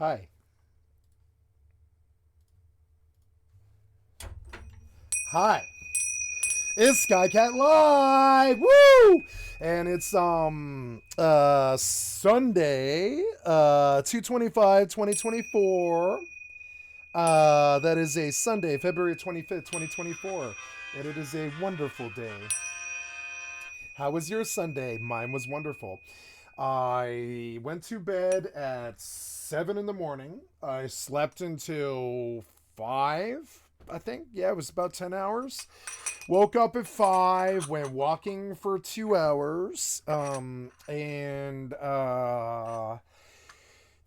Hi. Hi. It's skycat.live. Woo! And it's Sunday, 2/25, 2024. That is a Sunday, February 25th, 2024. And it is a wonderful day. How was your Sunday? Mine was wonderful. I went to bed at 7 in the morning. I slept until 5, I think. Yeah, it was about 10 hours. Woke up at 5, went walking for 2 hours, and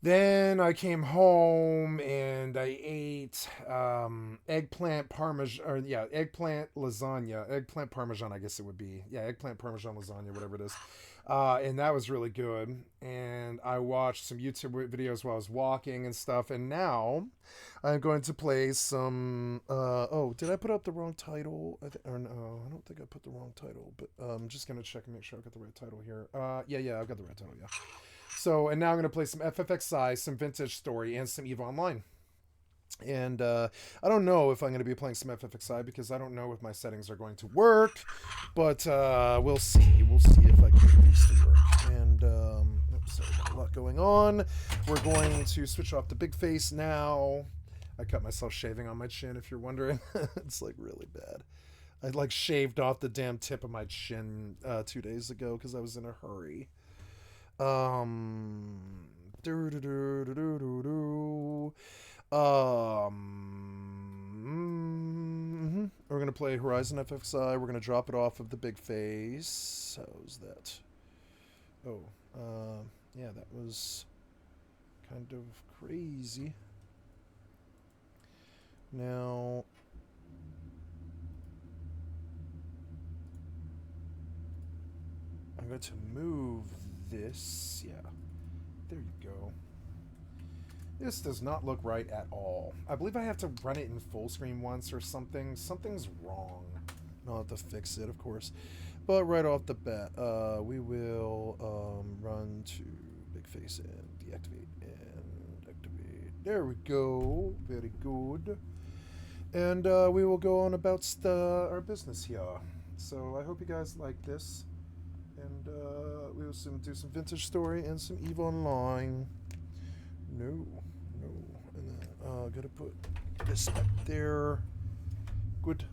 then I came home and I ate eggplant parmesan, or yeah, eggplant lasagna, eggplant parmesan, I guess it would be. Yeah, eggplant parmesan lasagna, whatever it is. And that was really good. And I watched some YouTube videos while I was walking and stuff. And now I'm going to play some. Oh, did I put up the wrong title? Or no, I don't think I put the wrong title. But I'm just going to check and make sure I got the right title here. Yeah, I've got the right title, yeah. So, and now I'm going to play some FFXI, some Vintage Story, and some EVE Online. And I don't know if I'm going to be playing some FFXI because I don't know if my settings are going to work. But we'll see. We'll see if I can get these to work. And, oops, sorry, got a lot going on. We're going to switch off the big face now. I cut myself shaving on my chin, if you're wondering. It's like really bad. I like shaved off the damn tip of my chin 2 days ago because I was in a hurry. Um, do do do do do do do. We're gonna play Horizon FXI. We're gonna drop it off of the big face. How's that? Oh, yeah, that was kind of crazy. Now, I'm going to move this. Yeah, there you go. This does not look right at all. I believe I have to run it in full screen once or something. Something's wrong. I'll have to fix it, of course. But right off the bat, we will run to big face and deactivate and activate. There we go. Very good. And we will go on about our business here. So I hope you guys like this. And we will do some Vintage Story and some EVE Online. No. And then gotta put this back there. Good.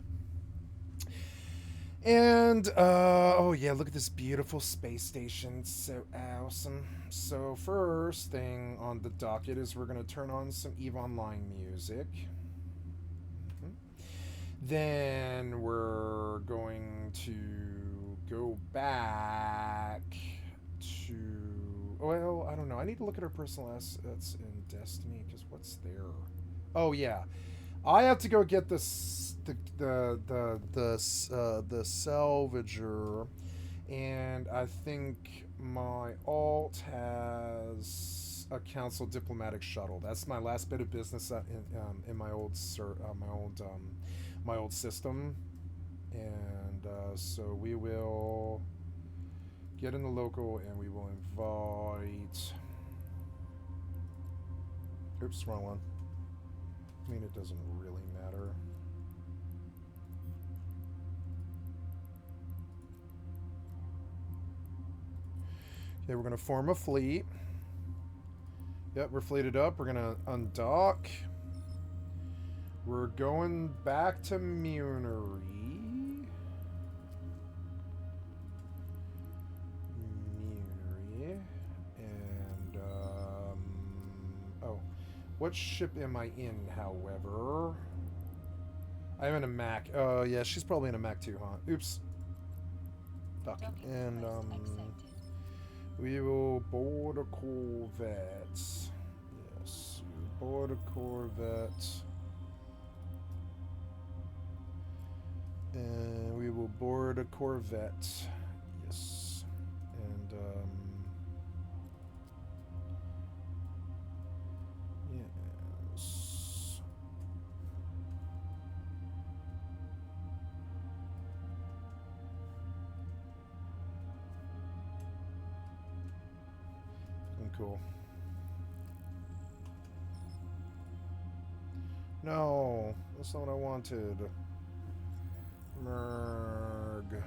And oh yeah, look at this beautiful space station. It's so awesome. So first thing on the docket is we're gonna turn on some EVE Online music. Then we're going to go back to. Well, I don't know. I need to look at our personal assets in Destiny because what's there? Oh yeah, I have to go get the salvager, and I think my alt has a council diplomatic shuttle. That's my last bit of business in my old my old system, and so we will get in the local and we will invite. Oops, wrong one. I mean, it doesn't really matter. Okay, we're gonna form a fleet. Yep, we're fleeted up. We're gonna undock. We're going back to Munery. And, oh. What ship am I in, however? I'm in a Mac. Oh, yeah, she's probably in a Mac too, huh? Oops. Fuck. And, we will board a Corvette. Yes, board a Corvette. And we will board a Corvette. Yes. And, yes. Cool. No, that's not what I wanted. Merg.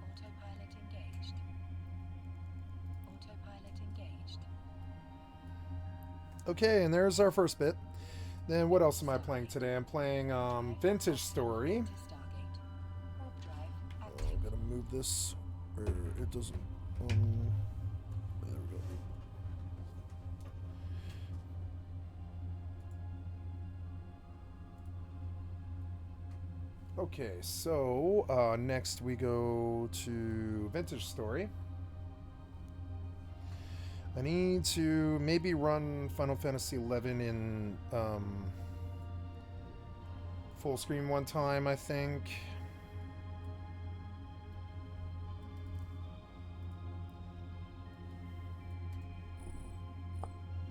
Autopilot engaged. Autopilot engaged. Okay, and there's our first bit. Then what else am I playing today? I'm playing Vintage Story. Oh, gotta move this. Or it doesn't. There we go. Okay, so next we go to Vintage Story. I need to maybe run Final Fantasy XI in full screen one time, I think.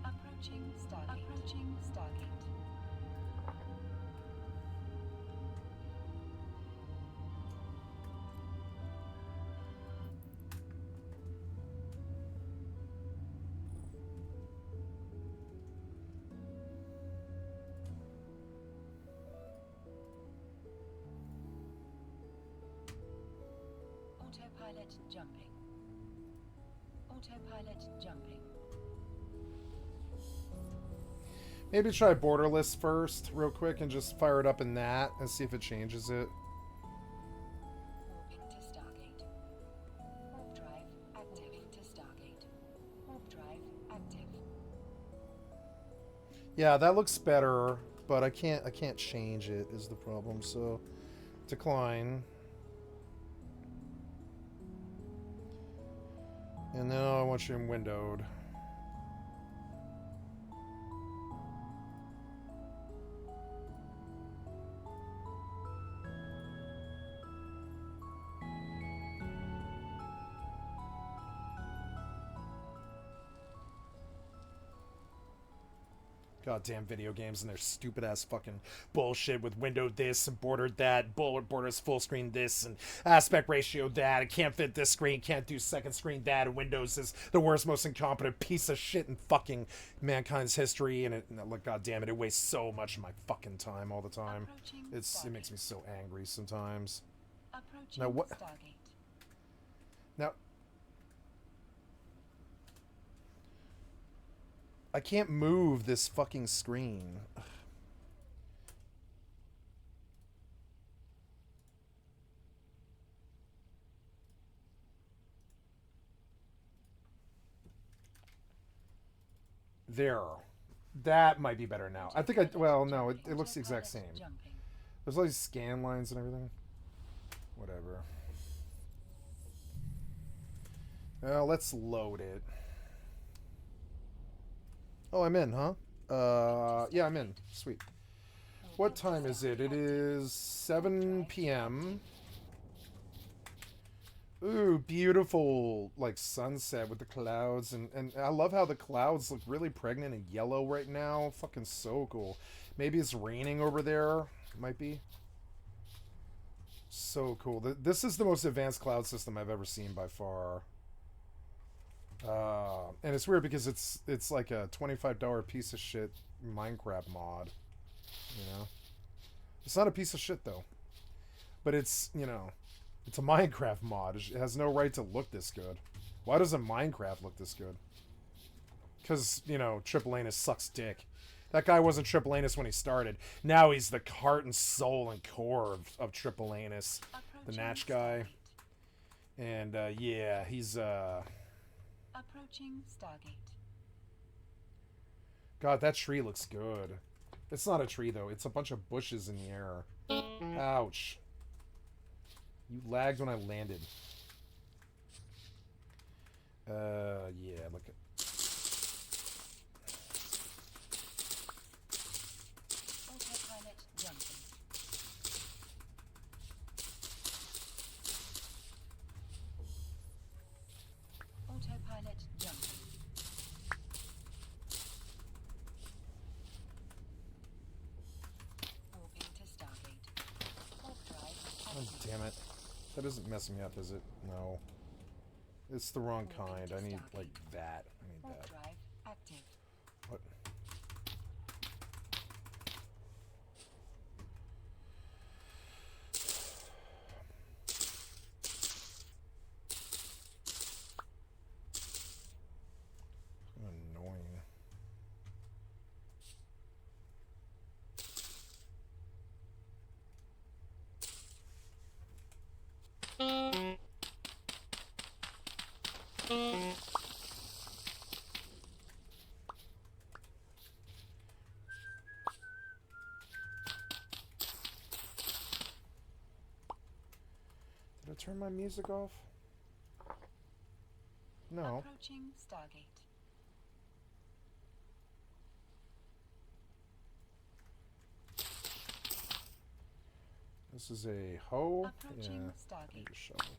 Approaching Stargate. Approaching Stargate. Autopilot jumping. Autopilot jumping. Maybe try Borderless first, real quick, and just fire it up in that and see if it changes it. Warping to Stargate. Warp drive active to Stargate. Warp drive active. Yeah, that looks better, but I can't change it is the problem. So decline. And now I want you in windowed. Goddamn video games and their stupid ass fucking bullshit with windowed this and bordered that, borders full screen this and aspect ratio that. It can't fit this screen, can't do second screen that. And Windows is the worst, most incompetent piece of shit in fucking mankind's history. And look, goddamn it, it wastes so much of my fucking time all the time. It makes me so angry sometimes. Approaching Now what? Stargate. Now. I can't move this fucking screen. There. That might be better now. I think well, no, it looks the exact same. There's all these scan lines and everything. Whatever. Well, let's load it. Oh, I'm in, huh? Yeah, I'm in. Sweet. What time is it? It is 7 p.m. Ooh, beautiful, like, sunset with the clouds. And I love how the clouds look really pregnant and yellow right now. Fucking so cool. Maybe it's raining over there. Might be. So cool. This is the most advanced cloud system I've ever seen by far. And it's weird because it's like a $25 piece of shit Minecraft mod. You know? It's not a piece of shit, though. But it's, you know, it's a Minecraft mod. It has no right to look this good. Why doesn't Minecraft look this good? Because, you know, Triple Anus sucks dick. That guy wasn't Triple Anus when he started. Now he's the heart and soul and core of Triple Anus. The Natch guy. And, yeah, he's, Approaching Stargate. God, that tree looks good. It's not a tree, though. It's a bunch of bushes in the air. Ouch. You lagged when I landed. Yeah, look at... Autopilot jumping. Autopilot jumping. Warping to Stargate. Warp drive Oh, active. damn it. That isn't messing me up, is it? No. It's the wrong kind. I need, like, that. I need Warp that. drive active. What? Annoying. Did I turn my music off? No. Approaching Stargate. This is a hoe. Approaching Yeah. Stargate. Need a shovel.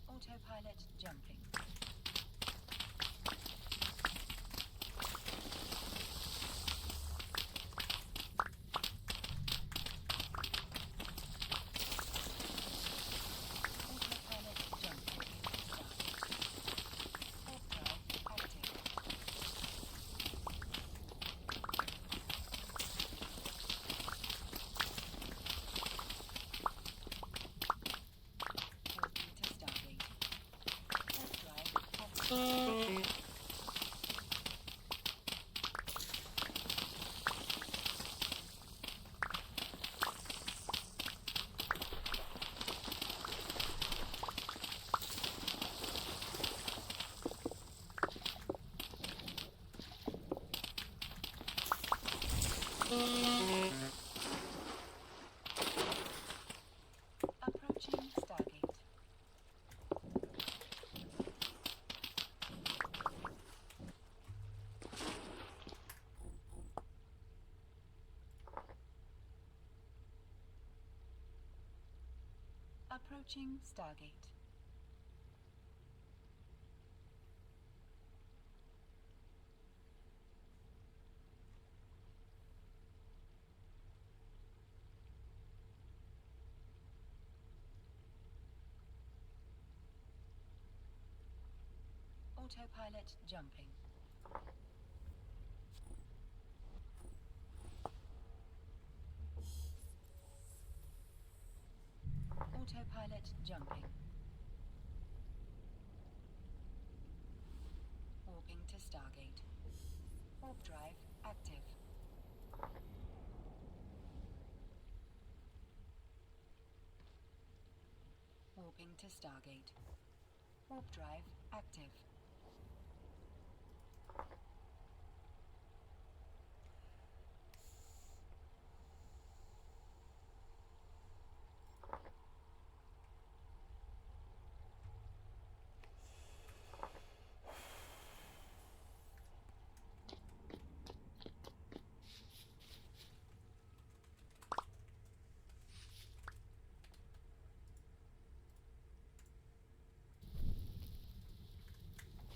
Autopilot jumping. Autopilot jumping. Warp drive active. Warping to Stargate. Warp drive active. Approaching Stargate. Approaching Stargate. Autopilot jumping. Autopilot jumping. Warping to Stargate. Warp drive active. Warping to Stargate. Warp drive active.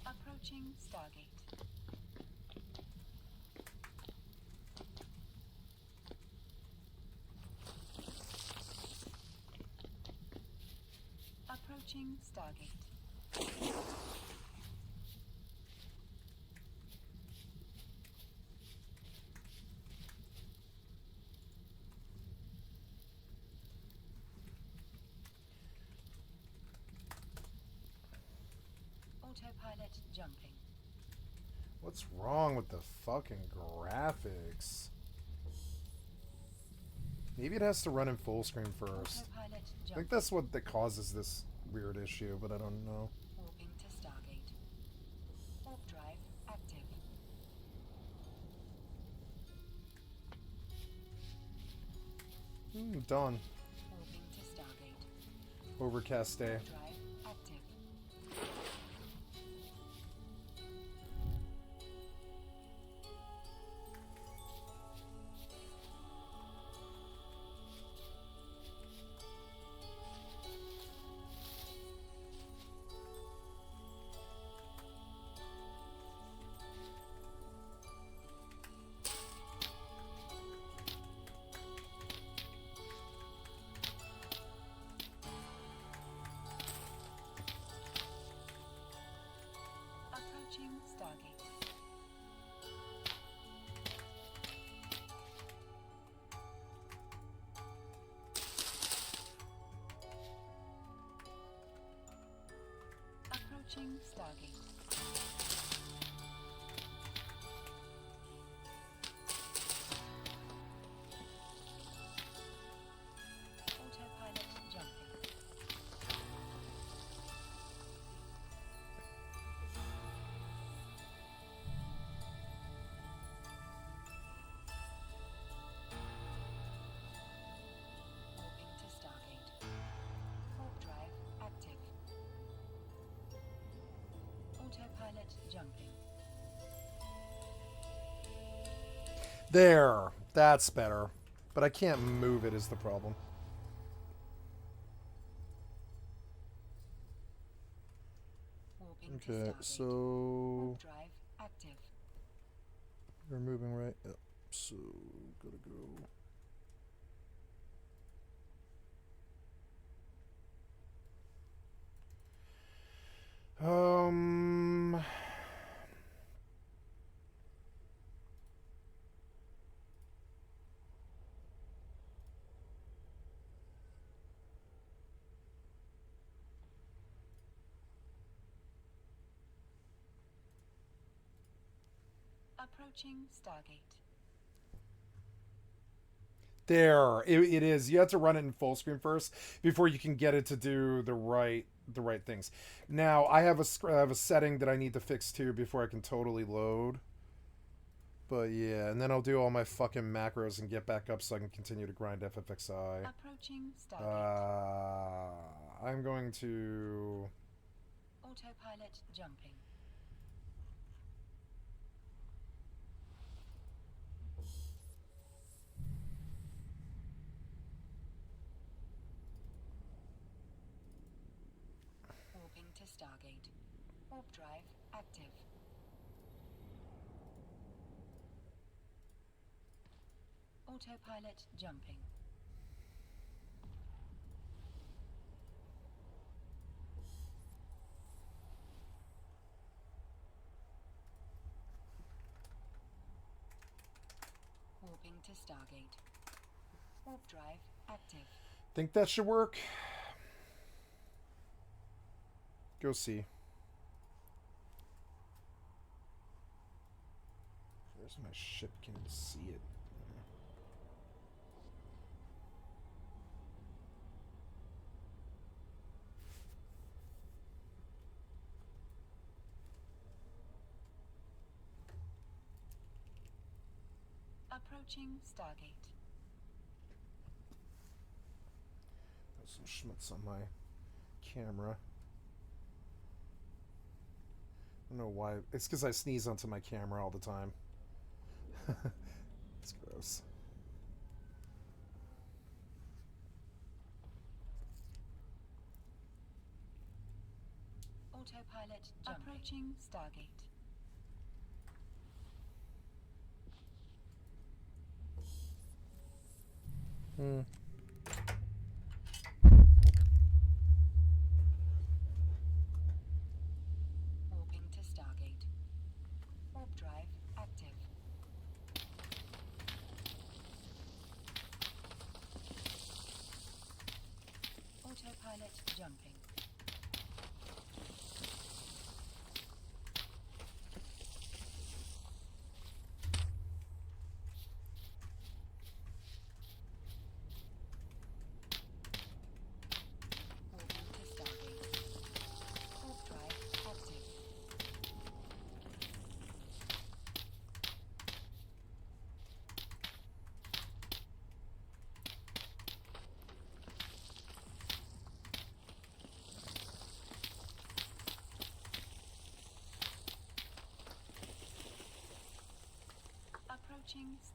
Approaching Stargate. Approaching Stargate. Autopilot jumping. What's wrong with the fucking graphics? Maybe it has to run in full screen first. Autopilot I jumping. think that's what that causes this weird issue, but I don't know. Warping to Stargate. Warp drive active. active. Dawn. Warping to Stargate. Overcast day. Drive active. Approaching Stargate. Approaching Stargate. Autopilot jumping. Warping to Stargate. Warp drive active. Autopilot jumping. There. That's better. But I can't move it is the problem. Warping to Okay, Stargate. so Warp drive active. we're moving right. Yep. So gotta go. Approaching Stargate. There, it is. You have to run it in full screen first before you can get it to do the right things. Now I have a setting that I need to fix too before I can totally load. But yeah, and then I'll do all my fucking macros and get back up so I can continue to grind FFXI. Approaching Stargate. I'm going to. Autopilot jumping. Warping to Stargate. Warp drive active. Autopilot jumping. Warping to Stargate. Warp drive active. Think that should work. Go see. Where's my ship? Can you see it? Approaching Stargate. There's some schmutz on my camera. I don't know why. It's because I sneeze onto my camera all the time. It's gross. Autopilot jumping. Approaching Stargate. Warping to Stargate. Warp drive active. Autopilot jumping. Warping to Stargate. Warp drive active.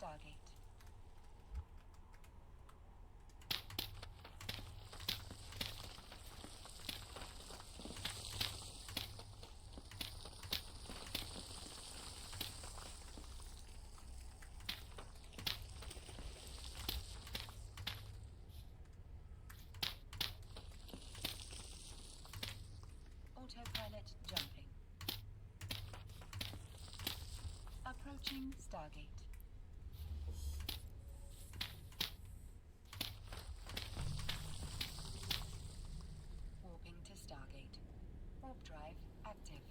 Stargate. Autopilot jumping. Approaching Stargate. Warping to Stargate. Warp drive active.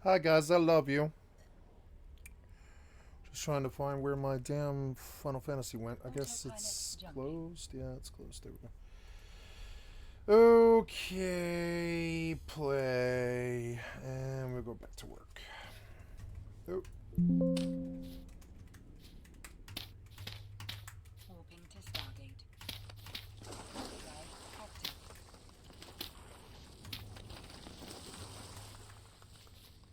Hi guys, I love you. Just trying to find where my damn Final Fantasy went. I guess it's closed. Yeah, it's closed. There we go. Okay, play, and we'll go back to work. Oh. Warping to Stargate. Warp drive active.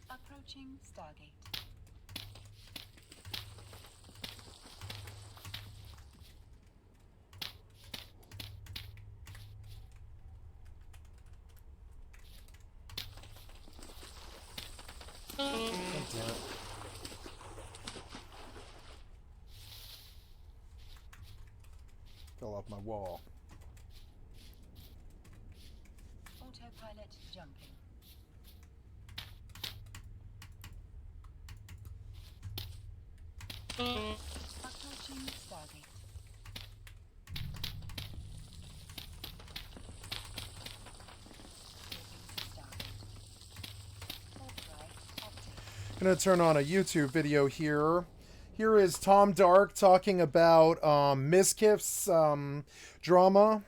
Approaching Stargate. God damn it. Fell off my wall. Autopilot jumping. Approaching Stargate. I'm gonna turn on a YouTube video here. Here is Tom Dark talking about Miskiff's drama.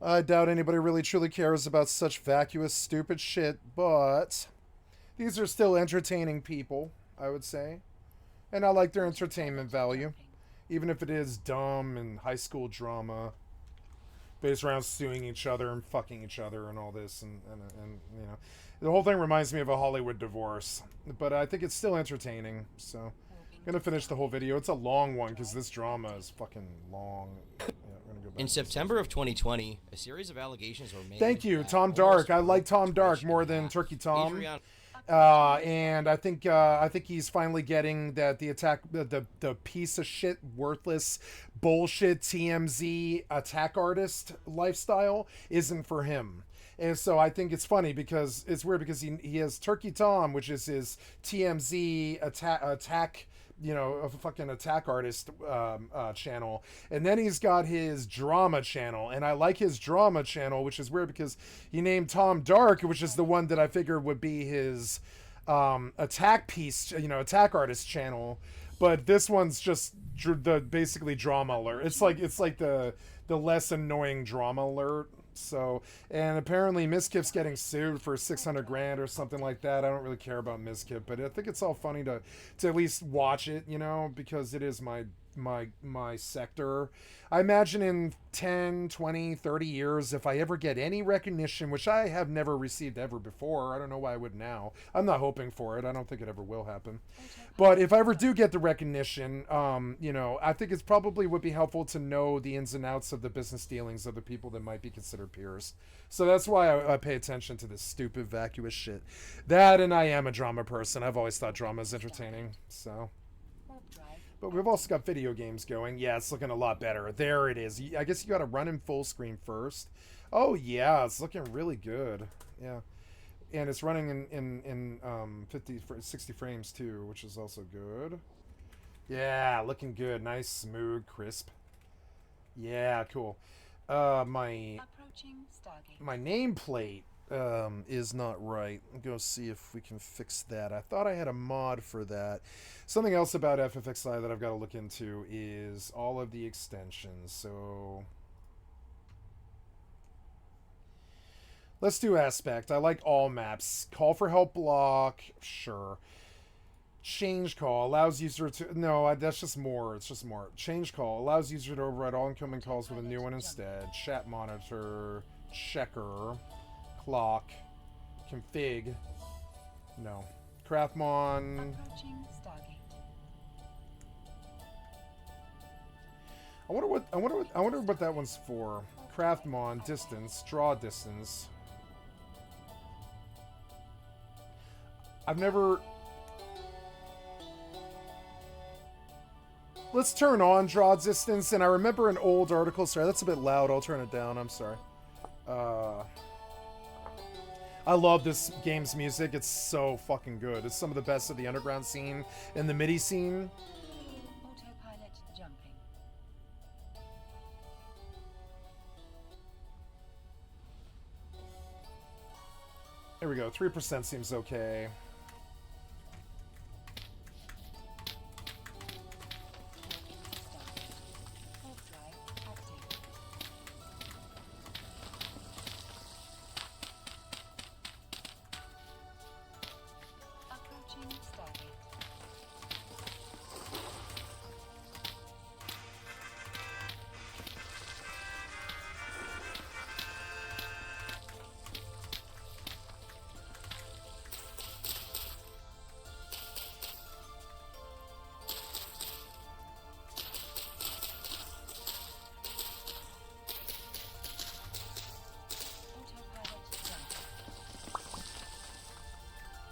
I doubt anybody really truly cares about such vacuous, stupid shit, but these are still entertaining people, I would say. And I like their entertainment value, even if it is dumb and high school drama based around suing each other and fucking each other and all this, and you know, the whole thing reminds me of a Hollywood divorce, but I think it's still entertaining. So I'm gonna finish the whole video. It's a long one because this drama is fucking long. Yeah, we're gonna go back. In September of 2020, a series of allegations were made. Thank you, Tom Dark. I like Tom Dark more than Turkey Tom. And I think he's finally getting that the piece of shit, worthless bullshit TMZ attack artist lifestyle isn't for him. And so I think it's funny because it's weird because he has Turkey Tom, which is his TMZ attack, you know, a fucking attack artist channel, and then he's got his drama channel, and I like his drama channel, which is weird because he named Tom Dark, which is the one that I figured would be his attack piece, you know, attack artist channel, but this one's just the basically drama alert. It's like the less annoying drama alert. So, and apparently Miskiff's getting sued for 600 grand or something like that. I don't really care about Miskiff, but I think it's all funny to at least watch it, you know, because it is my sector. I imagine in 10, 20, 30 years, if I ever get any recognition, which I have never received ever before, I don't know why I would now. I'm not hoping for it. I don't think it ever will happen. But if I ever do get the recognition, you know, I think it's probably would be helpful to know the ins and outs of the business dealings of the people that might be considered peers. So that's why I pay attention to this stupid, vacuous shit. That, and I am a drama person. I've always thought drama is entertaining, so... But we've also got video games going. Yeah, it's looking a lot better. There it is. I guess you got to run in full screen first. Oh, yeah, it's looking really good. Yeah. And it's running in 60 frames, too, which is also good. Yeah, looking good. Nice, smooth, crisp. Yeah, cool. My nameplate is not right. Go see if we can fix that. I thought I had a mod for that. Something else about FFXI that I've got to look into is all of the extensions. So let's do aspect. I like all maps. Call for help block, sure. Change call allows user to... No, that's just more. It's just more. Change call allows user to override all incoming calls with a new one instead. Chat monitor, checker, clock, config. No. Craftmon. Approaching Stargate. I wonder what that one's for. Craftmon, distance, draw distance. I've never... Let's turn on draw distance, and I remember an old article. Sorry, that's a bit loud. I'll turn it down. I'm sorry. I love this game's music. It's so fucking good. It's some of the best of the underground scene and the MIDI scene. Autopilot jumping. There we go. 3% seems okay.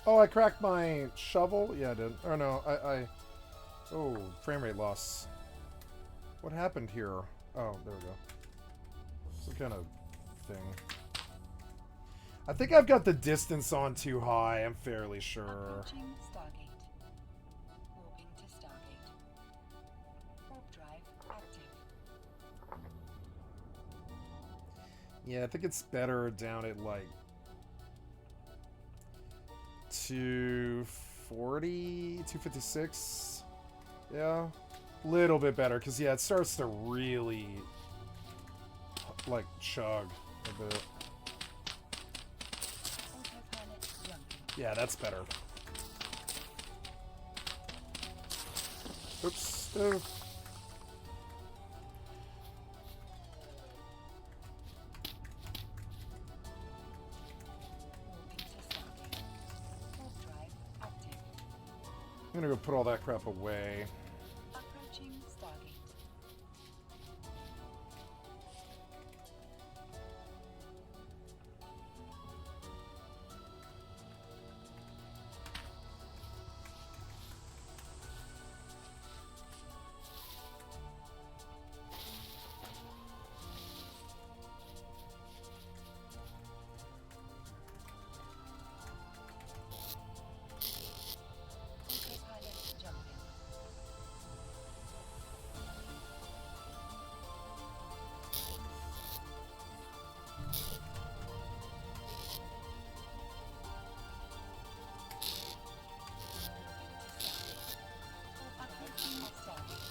Oh, I cracked my shovel? Yeah, I did. Or no, Oh, frame rate loss. What happened here? Oh, there we go. Some kind of thing. I think I've got the distance on too high, I'm fairly sure. Approaching Stargate. Warping to Stargate. Warp drive active. Yeah, I think it's better down at like 240, 256. Yeah, a little bit better because yeah, it starts to really like chug a bit. Autopilot jumping. Yeah, that's better. Oops. Oh. I'm gonna go put all that crap away. Approaching Stargate. Autopilot jumping. Approaching Stargate.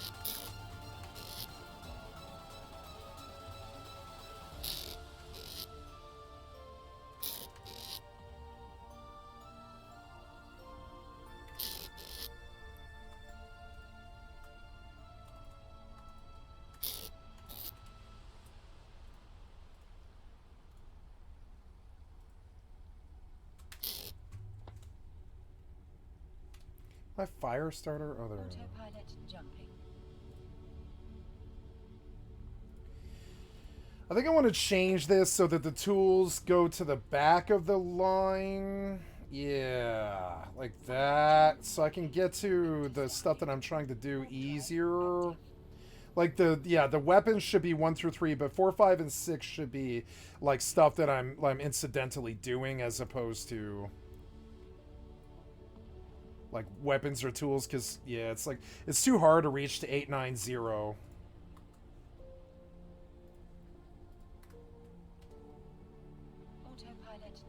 My fire starter? Oh, there we go. Autopilot jumping. I think I want to change this so that the tools go to the back of the line. Yeah, like that. So I can get to the stuff that I'm trying to do easier. Like the weapons should be 1 through 3, but 4, 5, and 6 should be like stuff that I'm incidentally doing as opposed to like weapons or tools, because yeah, it's like it's too hard to reach to 890. Autopilot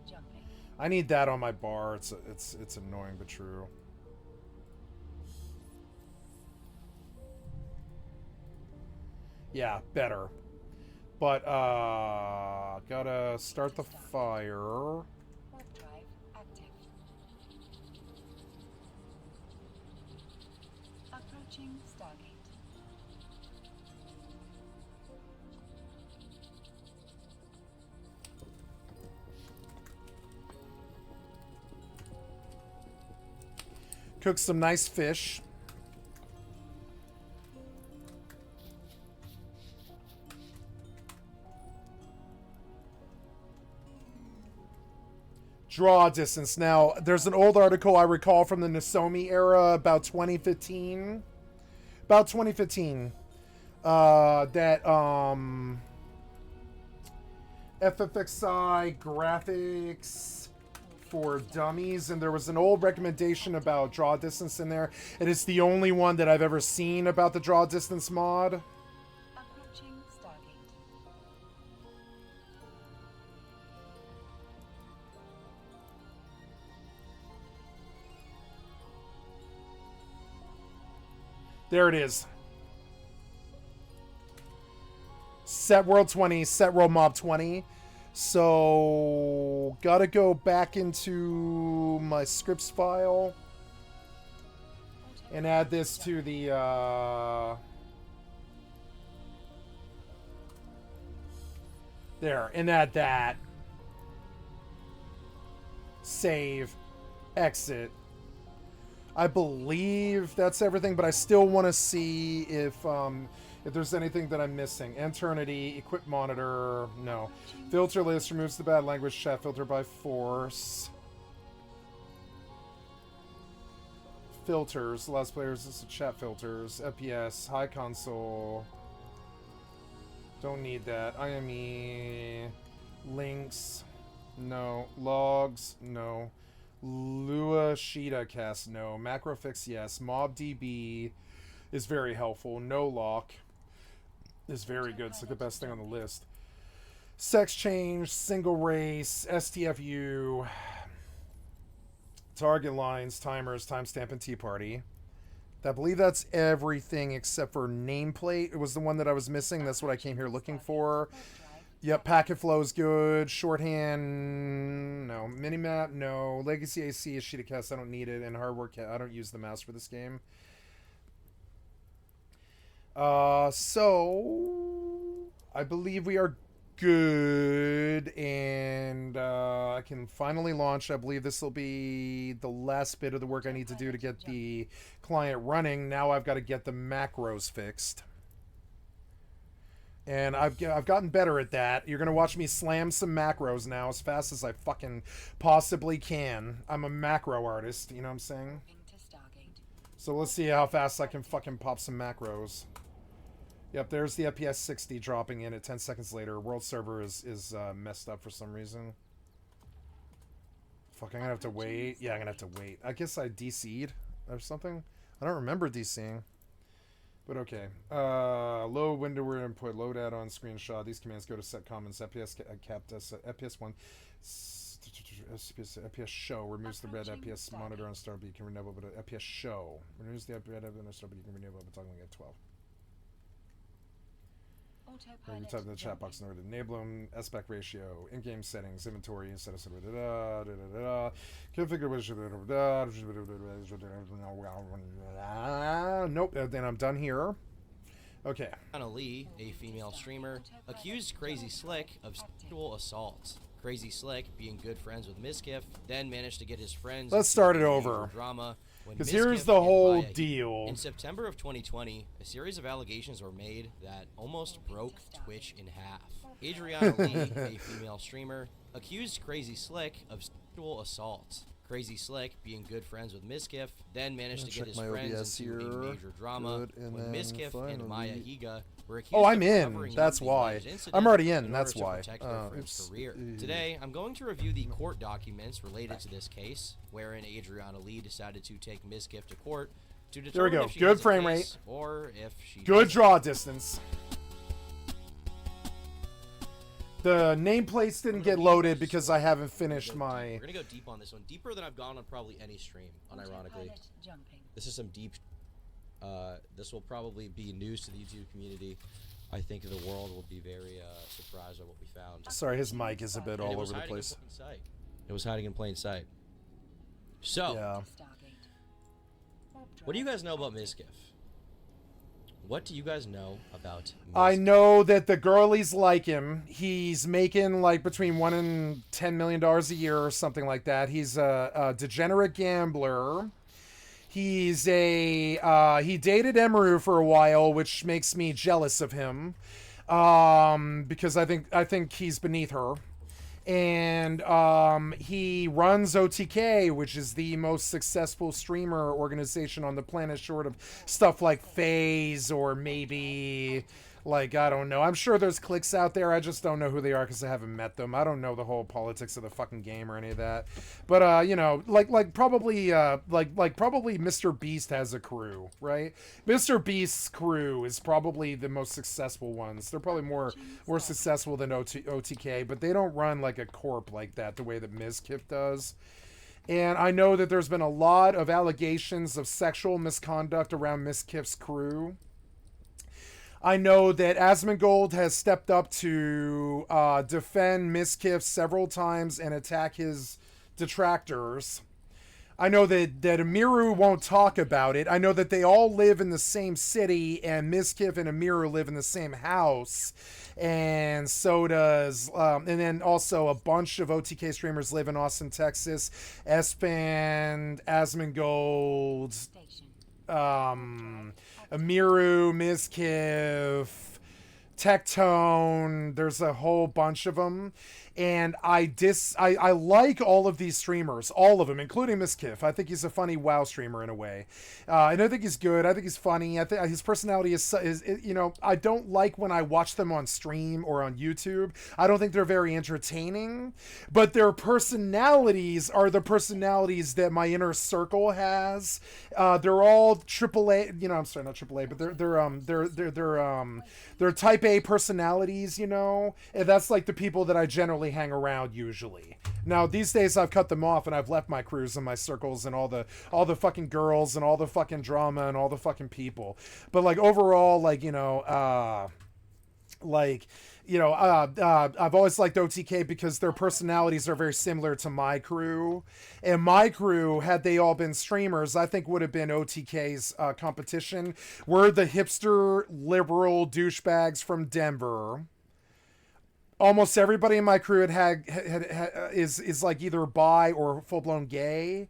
jumping. I need that on my bar. It's annoying but true. Yeah, better. But gotta start the fire. Warp drive active. Approaching Stargate. Cook some nice fish. Draw distance. Now, there's an old article I recall from the Nozomi era about 2015. About 2015. That FFXI graphics for dummies, and there was an old recommendation about draw distance in there. It is the only one that I've ever seen about the draw distance mod. Approaching Stargate. There it is. Set world 20, set world mob 20. So, gotta go back into my scripts file and add this to the, there, and add that. Save. Exit. I believe that's everything, but I still want to see if there's anything that I'm missing. Eternity, equip monitor, no. Filter list removes the bad language chat filter by force. Filters allows players to chat filters. FPS, high console. Don't need that. IME, links, no. Logs, no. Lua Shida cast, no. Macrofix, yes. MobDB is very helpful. No lock is very good. It's like the best thing on the list. Sex change, single race, STFU, target lines, timers, timestamp, and tea party. I believe that's everything except for nameplate. It was the one that I was missing. That's what I came here looking for. Yep, packet flow is good. Shorthand, no. Minimap, no. Legacy AC is Shitacast, I don't need it. And hardware, I don't use the mouse for this game. So I believe we are good, and I can finally launch. I believe this will be the last bit of the work I need to do to get the client running. Now I've got to get the macros fixed. And I've gotten better at that. You're going to watch me slam some macros now as fast as I fucking possibly can. I'm a macro artist, you know what I'm saying? So let's see how fast I can fucking pop some macros. Yep, there's the FPS 60 dropping in at 10 seconds later. World server is messed up for some reason. Fuck, I'm going to have to wait. Yeah, I'm going to have to wait. I guess I DC'd or something. I don't remember DCing. But okay. Low window input, load add-on screenshot. These commands go to set comments. FPS capped FPS 1. FPS show removes the red FPS monitor on start, but you can renewable. But FPS show removes the red on start, but you can renewable. But talking at 12. You type in the chat box in order to enable them. Aspect ratio, in-game settings, inventory, instead of configure. Nope. Then I'm done here. Okay. Anna Lee, a female streamer, accused Crazy Slick of sexual assault. Crazy Slick, being good friends with Miskiff, then managed to get his friends. Let's start it over. Drama. Because here's the whole deal. In September of 2020, a series of allegations were made that almost broke Twitch in half. Adriana Lee, a female streamer, accused Crazy Slick of sexual assault. Crazy Slick, being good friends with Miskiff, then managed to get his friends into a major drama when Miskiff and Maya Higa were accused I'm of in. covering That's up the why. alleged incident I'm already in. order That's to why. protect their friend's career. Today, I'm going to review the court documents related to this case, wherein Adriana Lee decided to take Miskiff to court to determine There we go. if she Good has a frame case rate. or if she Good doesn't. draw distance. The nameplates didn't get loaded because I haven't finished my... We're gonna go deep on this one, deeper than I've gone on probably any stream, unironically. This is some deep. This will probably be news to the YouTube community. I think the world will be very surprised at what we found. Sorry, his mic is a bit all over the place. It was hiding in plain sight. So, Yeah. what do you guys know about Miskiff? What do you guys know about I Miz? know that the girlies like him. He's making like between $1 and $10 million a year or something like that. He's a degenerate gambler. He's he dated Emeru for a while, which makes me jealous of him, because I think he's beneath her. And he runs OTK, which is the most successful streamer organization on the planet, short of stuff like FaZe or maybe, like, I don't know. I'm sure there's cliques out there. I just don't know who they are because I haven't met them. I don't know the whole politics of the fucking game or any of that. But probably probably Mr. Beast has a crew, right? Mr. Beast's crew is probably the most successful ones. They're probably more successful than OTK, but they don't run like a corp like that the way that Mizkif does. And I know that there's been a lot of allegations of sexual misconduct around Mizkif's crew. I know that Asmongold has stepped up to defend Mizkif several times and attack his detractors. I know that Amiru won't talk about it. I know that they all live in the same city, and Mizkif and Amiru live in the same house. And so does, and then also a bunch of OTK streamers live in Austin, Texas. Espan, Asmongold, Station. Amiru, Mizkif, Tectone. There's a whole bunch of them. And I like all of these streamers, all of them, including Mizkif. I think he's a funny WoW streamer in a way. And I think he's good. I think he's funny. I think his personality is, I don't like when I watch them on stream or on YouTube. I don't think they're very entertaining, but their personalities are the personalities that my inner circle has. They're all AAA, I'm sorry, not AAA, but they're type A personalities, and that's like the people that I generally hang around usually. Now these days I've cut them off and I've left my crews and my circles and all the fucking girls and all the fucking drama and all the fucking people. But like overall, I've always liked OTK because their personalities are very similar to my crew. And my crew, had they all been streamers, I think would have been OTK's competition. We're the hipster liberal douchebags from Denver. Almost everybody in my crew is like either bi or full blown gay,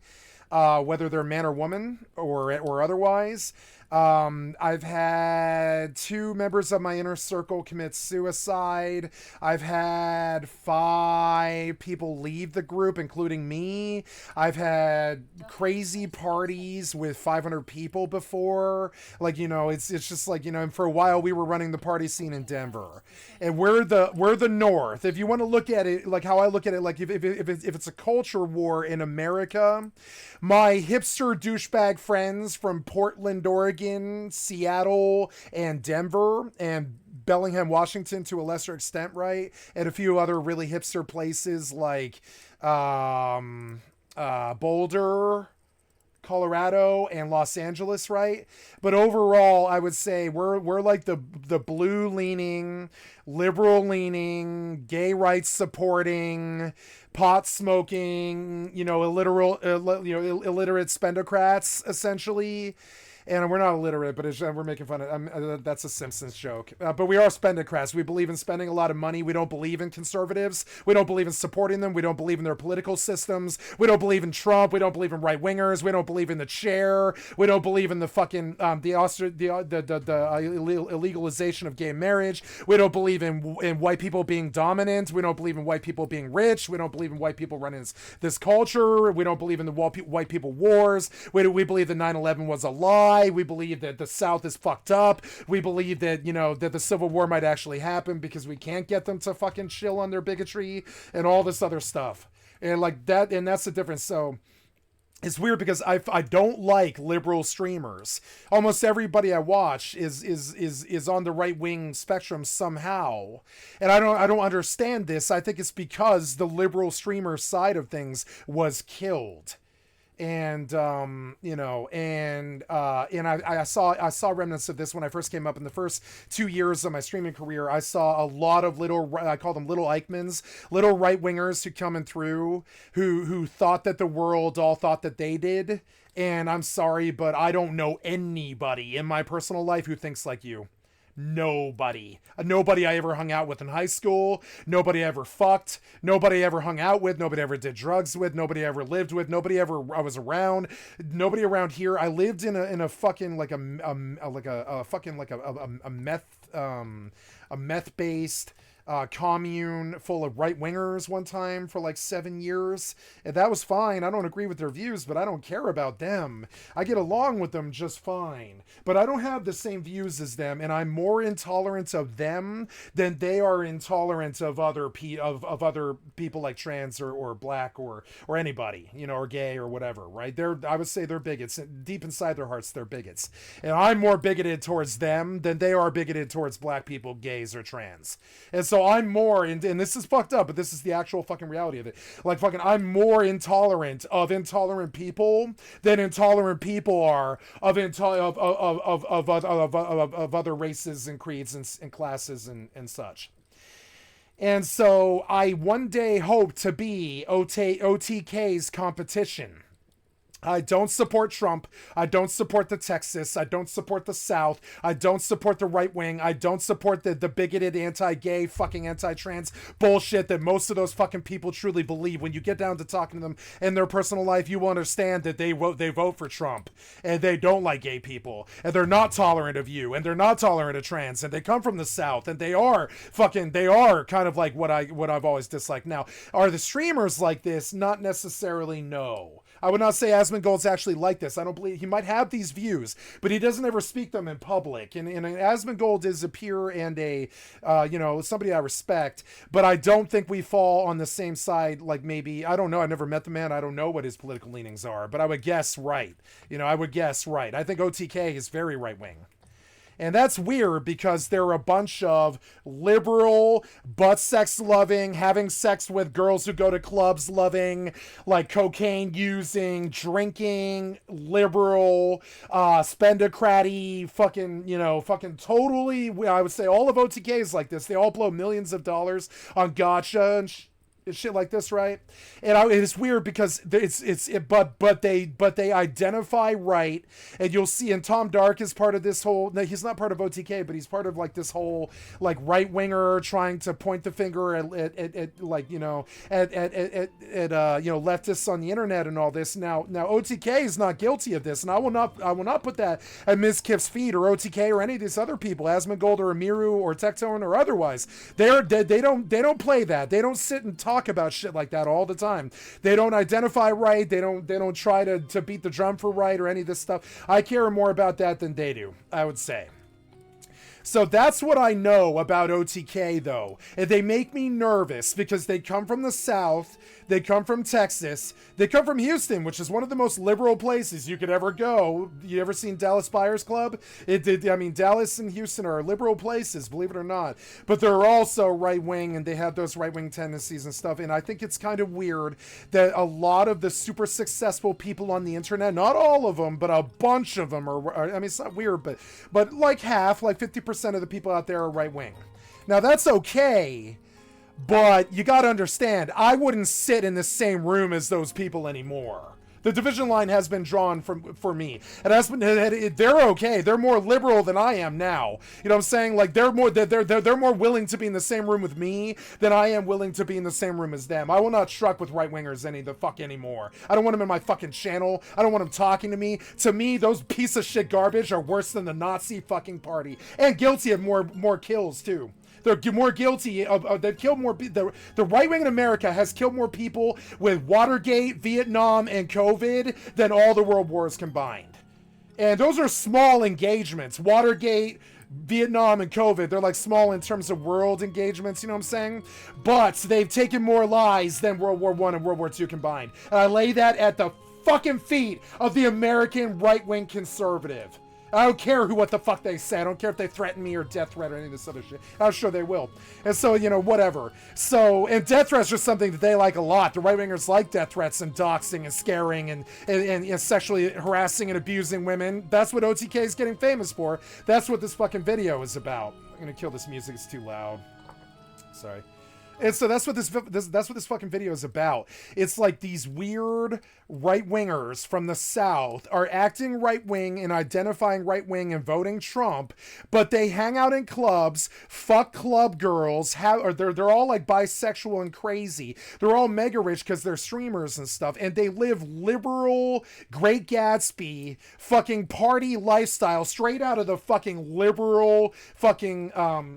whether they're man or woman or otherwise. I've had 2 members of my inner circle commit suicide. I've had 5 people leave the group, including me. I've had crazy parties with 500 people before. Like, it's just like, and for a while we were running the party scene in Denver. And we're the North. If you want to look at it like how I look at it, like if it's a culture war in America, my hipster douchebag friends from Portland, Oregon, Seattle, and Denver, and Bellingham, Washington to a lesser extent, right? And a few other really hipster places like Boulder, Colorado, and Los Angeles, right? But overall, I would say we're like the blue leaning, liberal leaning, gay rights supporting, pot smoking, illiterate spendocrats, essentially. And we're not illiterate, but we're making fun of. That's a Simpsons joke. But we are spendocrats. We believe in spending a lot of money. We don't believe in conservatives. We don't believe in supporting them. We don't believe in their political systems. We don't believe in Trump. We don't believe in right wingers. We don't believe in the chair. We don't believe in the fucking the illegalization of gay marriage. We don't believe in white people being dominant. We don't believe in white people being rich. We don't believe in white people running this culture. We don't believe in the white people wars. We believe that 9/11 was a lie. We believe that the South is fucked up. We believe that, that the Civil War might actually happen because we can't get them to fucking chill on their bigotry and all this other stuff. And like that, and that's the difference. So it's weird because I don't like liberal streamers. Almost everybody I watch is on the right wing spectrum somehow, and I don't understand this. I think it's because the liberal streamer side of things was killed. And you know, and I saw remnants of this when I first came up in the first 2 years of my streaming career. I saw a lot of little, I call them little Eichmanns, little right wingers who coming through, who thought that the world all thought that they did. And I'm sorry, but I don't know anybody in my personal life who thinks like you. Nobody. Nobody I ever hung out with in high school. Nobody I ever fucked. Nobody I ever hung out with. Nobody I ever did drugs with. Nobody I ever lived with. Nobody ever I was around. Nobody around here. I lived in a fucking like a meth based commune full of right wingers one time for like 7 years, and that was fine. I don't agree with their views, but I don't care about them. I get along with them just fine, but I don't have the same views as them, and I'm more intolerant of them than they are intolerant of other other people like trans or black or anybody, you know, or gay or whatever, right? I would say they're bigots. Deep inside their hearts, they're bigots, and I'm more bigoted towards them than they are bigoted towards black people, gays, or trans. And so I'm more, and this is fucked up, but this is the actual fucking reality of it. Like, fucking, I'm more intolerant of intolerant people than intolerant people are of other races and creeds and classes and such. And so I one day hope to be OTK's competition. I don't support Trump. I don't support the Texas. I don't support the South. I don't support the right wing. I don't support the bigoted anti-gay fucking anti-trans bullshit that most of those fucking people truly believe. When you get down to talking to them in their personal life, you will understand that they vote for Trump, and they don't like gay people, and they're not tolerant of you, and they're not tolerant of trans, and they come from the South, and they are kind of like what I've always disliked. Now, are the streamers like this? Not necessarily, no. I would not say Asmongold's actually like this. I don't believe he might have these views, but he doesn't ever speak them in public. And Asmongold is a peer and a, somebody I respect, but I don't think we fall on the same side. Like, maybe, I don't know. I never met the man. I don't know what his political leanings are, but I would guess right. I would guess right. I think OTK is very right wing. And that's weird because they're a bunch of liberal, butt sex loving, having sex with girls who go to clubs loving, like cocaine using, drinking, liberal, spendocraty, fucking totally, I would say all of OTK is like this. They all blow millions of dollars on gacha and shit like this, right? And it's weird because but they identify right, and you'll see. And Tom Dark is part of this whole. No, he's not part of OTK, but he's part of like this whole like right winger trying to point the finger at leftists on the internet and all this. Now OTK is not guilty of this, and I will not put that at Ms. Kip's feet or OTK or any of these other people, Asmongold or Amiru or Tectone or otherwise. They don't play that. They don't sit and talk about shit like that all the time. They don't identify right. They don't try to beat the drum for right or any of this stuff. I care more about that than they do, I would say. So that's what I know about OTK, though. And they make me nervous because they come from the South, they come from Texas, they come from Houston, which is one of the most liberal places you could ever go. You ever seen Dallas Buyers Club? Dallas and Houston are liberal places, believe it or not. But they're also right-wing, and they have those right-wing tendencies and stuff. And I think it's kind of weird that a lot of the super successful people on the internet, not all of them, but a bunch of them are it's not weird, but like half, like 50% of the people out there are right wing. Now that's okay, but you got to understand, I wouldn't sit in the same room as those people anymore. The division line has been drawn for me. They're okay. They're more liberal than I am now. You know what I'm saying? Like they're more willing to be in the same room with me than I am willing to be in the same room as them. I will not truck with right wingers anymore. I don't want them in my fucking channel. I don't want them talking to me. To me, those piece of shit garbage are worse than the Nazi fucking party, and guilty of more kills too. They're more guilty of they've killed more. The right wing in America has killed more people with Watergate, Vietnam, and COVID than all the world wars combined. And those are small engagements. Watergate, Vietnam, and COVID, they're like small in terms of world engagements, you know what I'm saying? But they've taken more lives than World War I and World War II combined. And I lay that at the fucking feet of the American right-wing conservative. I don't care what the fuck they say. I don't care if they threaten me or death threat or any of this other shit. I'm sure they will. And so, you know, whatever. So, and death threats are something that they like a lot. The right-wingers like death threats and doxing and scaring and sexually harassing and abusing women. That's what OTK is getting famous for. That's what this fucking video is about. I'm gonna kill this music. It's too loud. Sorry. And so that's what this fucking video is about. It's like these weird right-wingers from the South are acting right-wing and identifying right-wing and voting Trump, but they hang out in clubs, fuck club girls, or they're all like bisexual and crazy. They're all mega rich because they're streamers and stuff, and they live liberal, Great Gatsby, fucking party lifestyle straight out of the fucking liberal fucking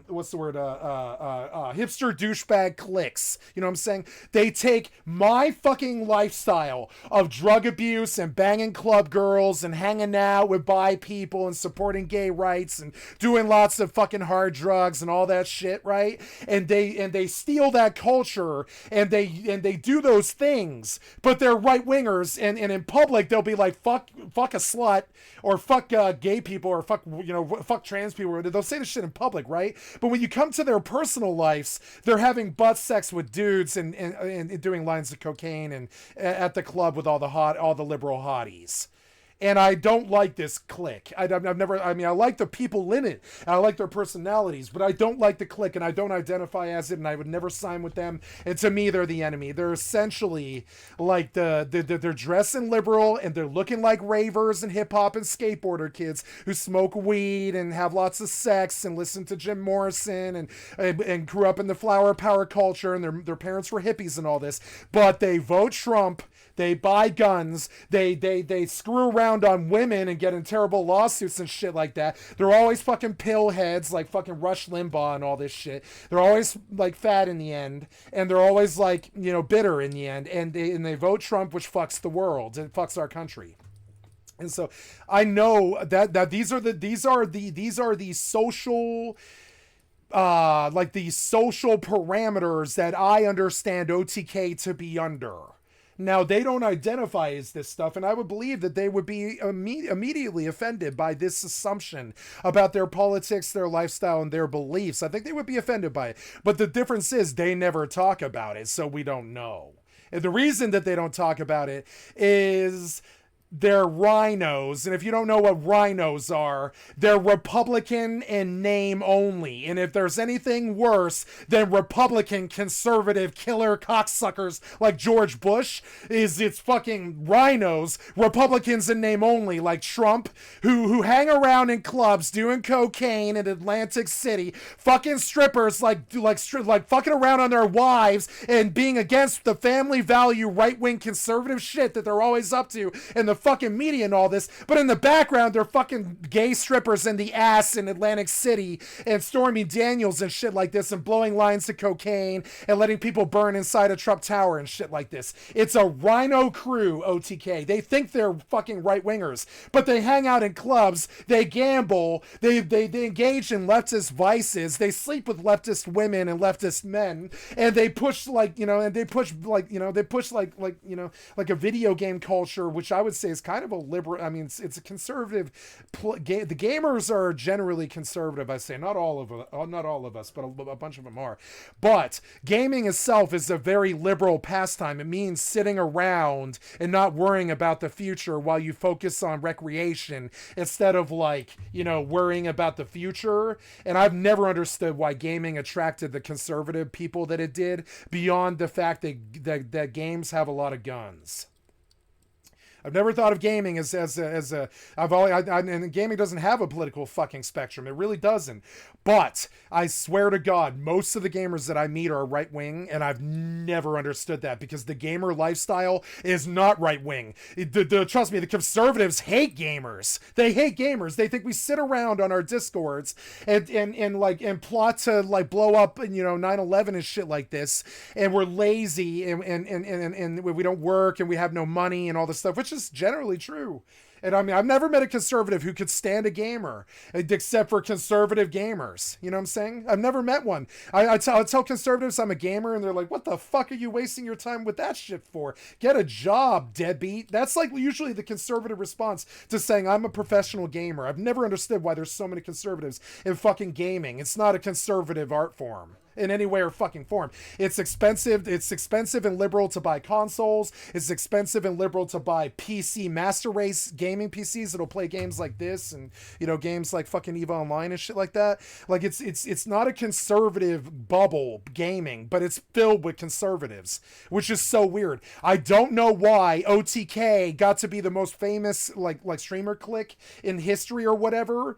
what's the word hipster douchebag cliques. You know what I'm saying? They take my fucking lifestyle of drug abuse and banging club girls and hanging out with bi people and supporting gay rights and doing lots of fucking hard drugs and all that shit, right? And they steal that culture and they do those things, but they're right wingers, and in public they'll be like fuck a slut or fuck gay people or fuck trans people. They'll say this shit in public, right? But when you come to their personal lives, they're having butt sex with dudes and doing lines of cocaine and at the club with all the liberal hotties. And I don't like this clique. I like the people in it, and I like their personalities, but I don't like the clique, and I don't identify as it, and I would never sign with them. And to me, they're the enemy. They're essentially like they're dressing liberal, and they're looking like ravers and hip hop and skateboarder kids who smoke weed and have lots of sex and listen to Jim Morrison and grew up in the flower power culture, and their parents were hippies and all this. But they vote Trump. They buy guns. They screw around on women and get in terrible lawsuits and shit like that. They're always fucking pill heads like fucking Rush Limbaugh and all this shit. They're always like fat in the end, and they're always like, you know, bitter in the end. And they vote Trump, which fucks the world and fucks our country. And so I know that these are the social like these social parameters that I understand OTK to be under. Now, they don't identify as this stuff, and I would believe that they would be immediately offended by this assumption about their politics, their lifestyle, and their beliefs. I think they would be offended by it. But the difference is they never talk about it, so we don't know. And the reason that they don't talk about it is they're rhinos, and if you don't know what rhinos are, they're Republican in name only. And if there's anything worse than Republican conservative killer cocksuckers like George Bush, it's fucking rhinos, Republicans in name only, like Trump, who hang around in clubs doing cocaine in Atlantic City, fucking strippers like fucking around on their wives and being against the family value right-wing conservative shit that they're always up to, and the fucking media and all this, but in the background they're fucking gay strippers in the ass in Atlantic City and Stormy Daniels and shit like this and blowing lines of cocaine and letting people burn inside a Trump Tower and shit like this. It's a rhino crew, OTK. They think they're fucking right-wingers, but they hang out in clubs, they gamble, they engage in leftist vices, they sleep with leftist women and leftist men, and they push like a video game culture, which I would say is kind of a liberal. I mean, it's a conservative. The gamers are generally conservative. I say not all of us, but a bunch of them are. But gaming itself is a very liberal pastime. It means sitting around and not worrying about the future while you focus on recreation instead of worrying about the future. And I've never understood why gaming attracted the conservative people that it did, beyond the fact that games have a lot of guns. I've never thought of gaming and gaming doesn't have a political fucking spectrum. It really doesn't. But I swear to God, most of the gamers that I meet are right wing, and I've never understood that, because the gamer lifestyle is not right wing. Trust me, the conservatives hate gamers. They hate gamers. They think we sit around on our discords and plot to blow up 9/11 and shit like this, and we're lazy and we don't work and we have no money and all this stuff, which is generally true. And I mean, I've never met a conservative who could stand a gamer, except for conservative gamers. You know what I'm saying? I've never met one. I tell conservatives I'm a gamer, and they're like, what the fuck are you wasting your time with that shit for? Get a job, deadbeat. That's like usually the conservative response to saying I'm a professional gamer. I've never understood why there's so many conservatives in fucking gaming. It's not a conservative art form in any way or fucking form. It's expensive. It's expensive and liberal to buy consoles. It's expensive and liberal to buy PC master race gaming PCs that'll play games like this and, you know, games like fucking EVE Online and shit like that. Like it's not a conservative bubble gaming, but it's filled with conservatives, which is so weird. I don't know why OTK got to be the most famous like streamer clique in history or whatever.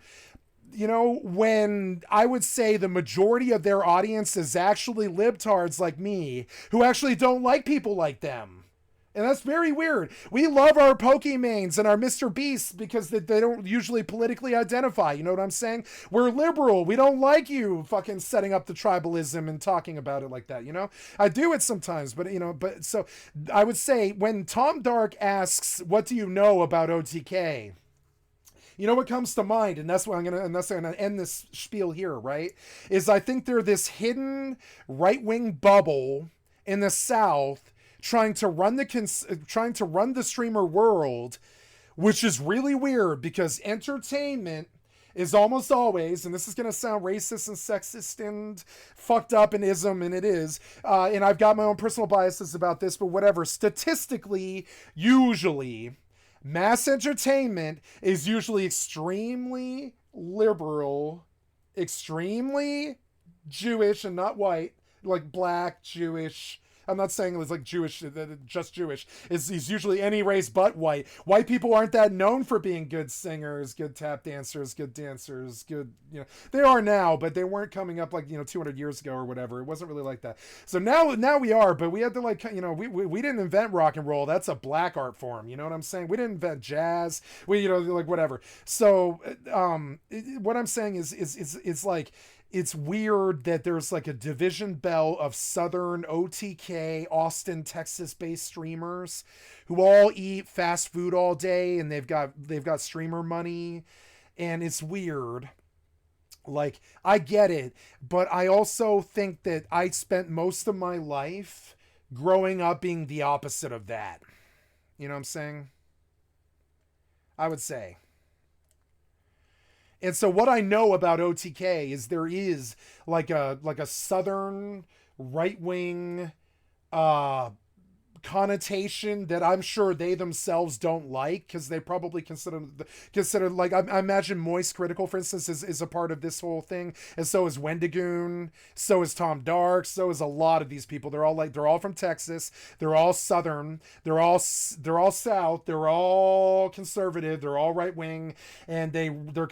You know, when I would say the majority of their audience is actually libtards like me, who actually don't like people like them. And that's very weird. We love our Pokemains and our Mr. Beasts because they don't usually politically identify. You know what I'm saying? We're liberal. We don't like you fucking setting up the tribalism and talking about it like that, you know? I do it sometimes, but, you know, but so I would say when Tom Dark asks, what do you know about OTK? You know what comes to mind, and that's I'm gonna end this spiel here, right? Is I think they're this hidden right-wing bubble in the South trying to run the streamer world, which is really weird because entertainment is almost always, and this is gonna sound racist and sexist and fucked up and ism, and it is, and I've got my own personal biases about this, but whatever. Statistically, usually, mass entertainment is usually extremely liberal, extremely Jewish and not white, like black, Jewish. I'm not saying it was like Jewish, just Jewish. It's usually any race but white. White people aren't that known for being good singers, good tap dancers, good dancers, good, you know. They are now, but they weren't coming up like, you know, 200 years ago or whatever. It wasn't really like that. So now we are, but we had to like, you know, we didn't invent rock and roll. That's a black art form. You know what I'm saying? We didn't invent jazz. We, you know, like whatever. So, what I'm saying is it's like, it's weird that there's like a division bell of Southern OTK, Austin, Texas-based streamers who all eat fast food all day and they've got streamer money, and it's weird. Like, I get it, but I also think that I spent most of my life growing up being the opposite of that. You know what I'm saying? I would say. And so what I know about OTK is there is like a Southern right-wing connotation that I'm sure they themselves don't like, because they probably consider like, I imagine Moist Critical, for instance, is a part of this whole thing, and so is Wendigoon, so is Tom Dark, so is a lot of these people. They're all from Texas, they're all Southern, they're all South, they're all conservative, they're all right wing, and they're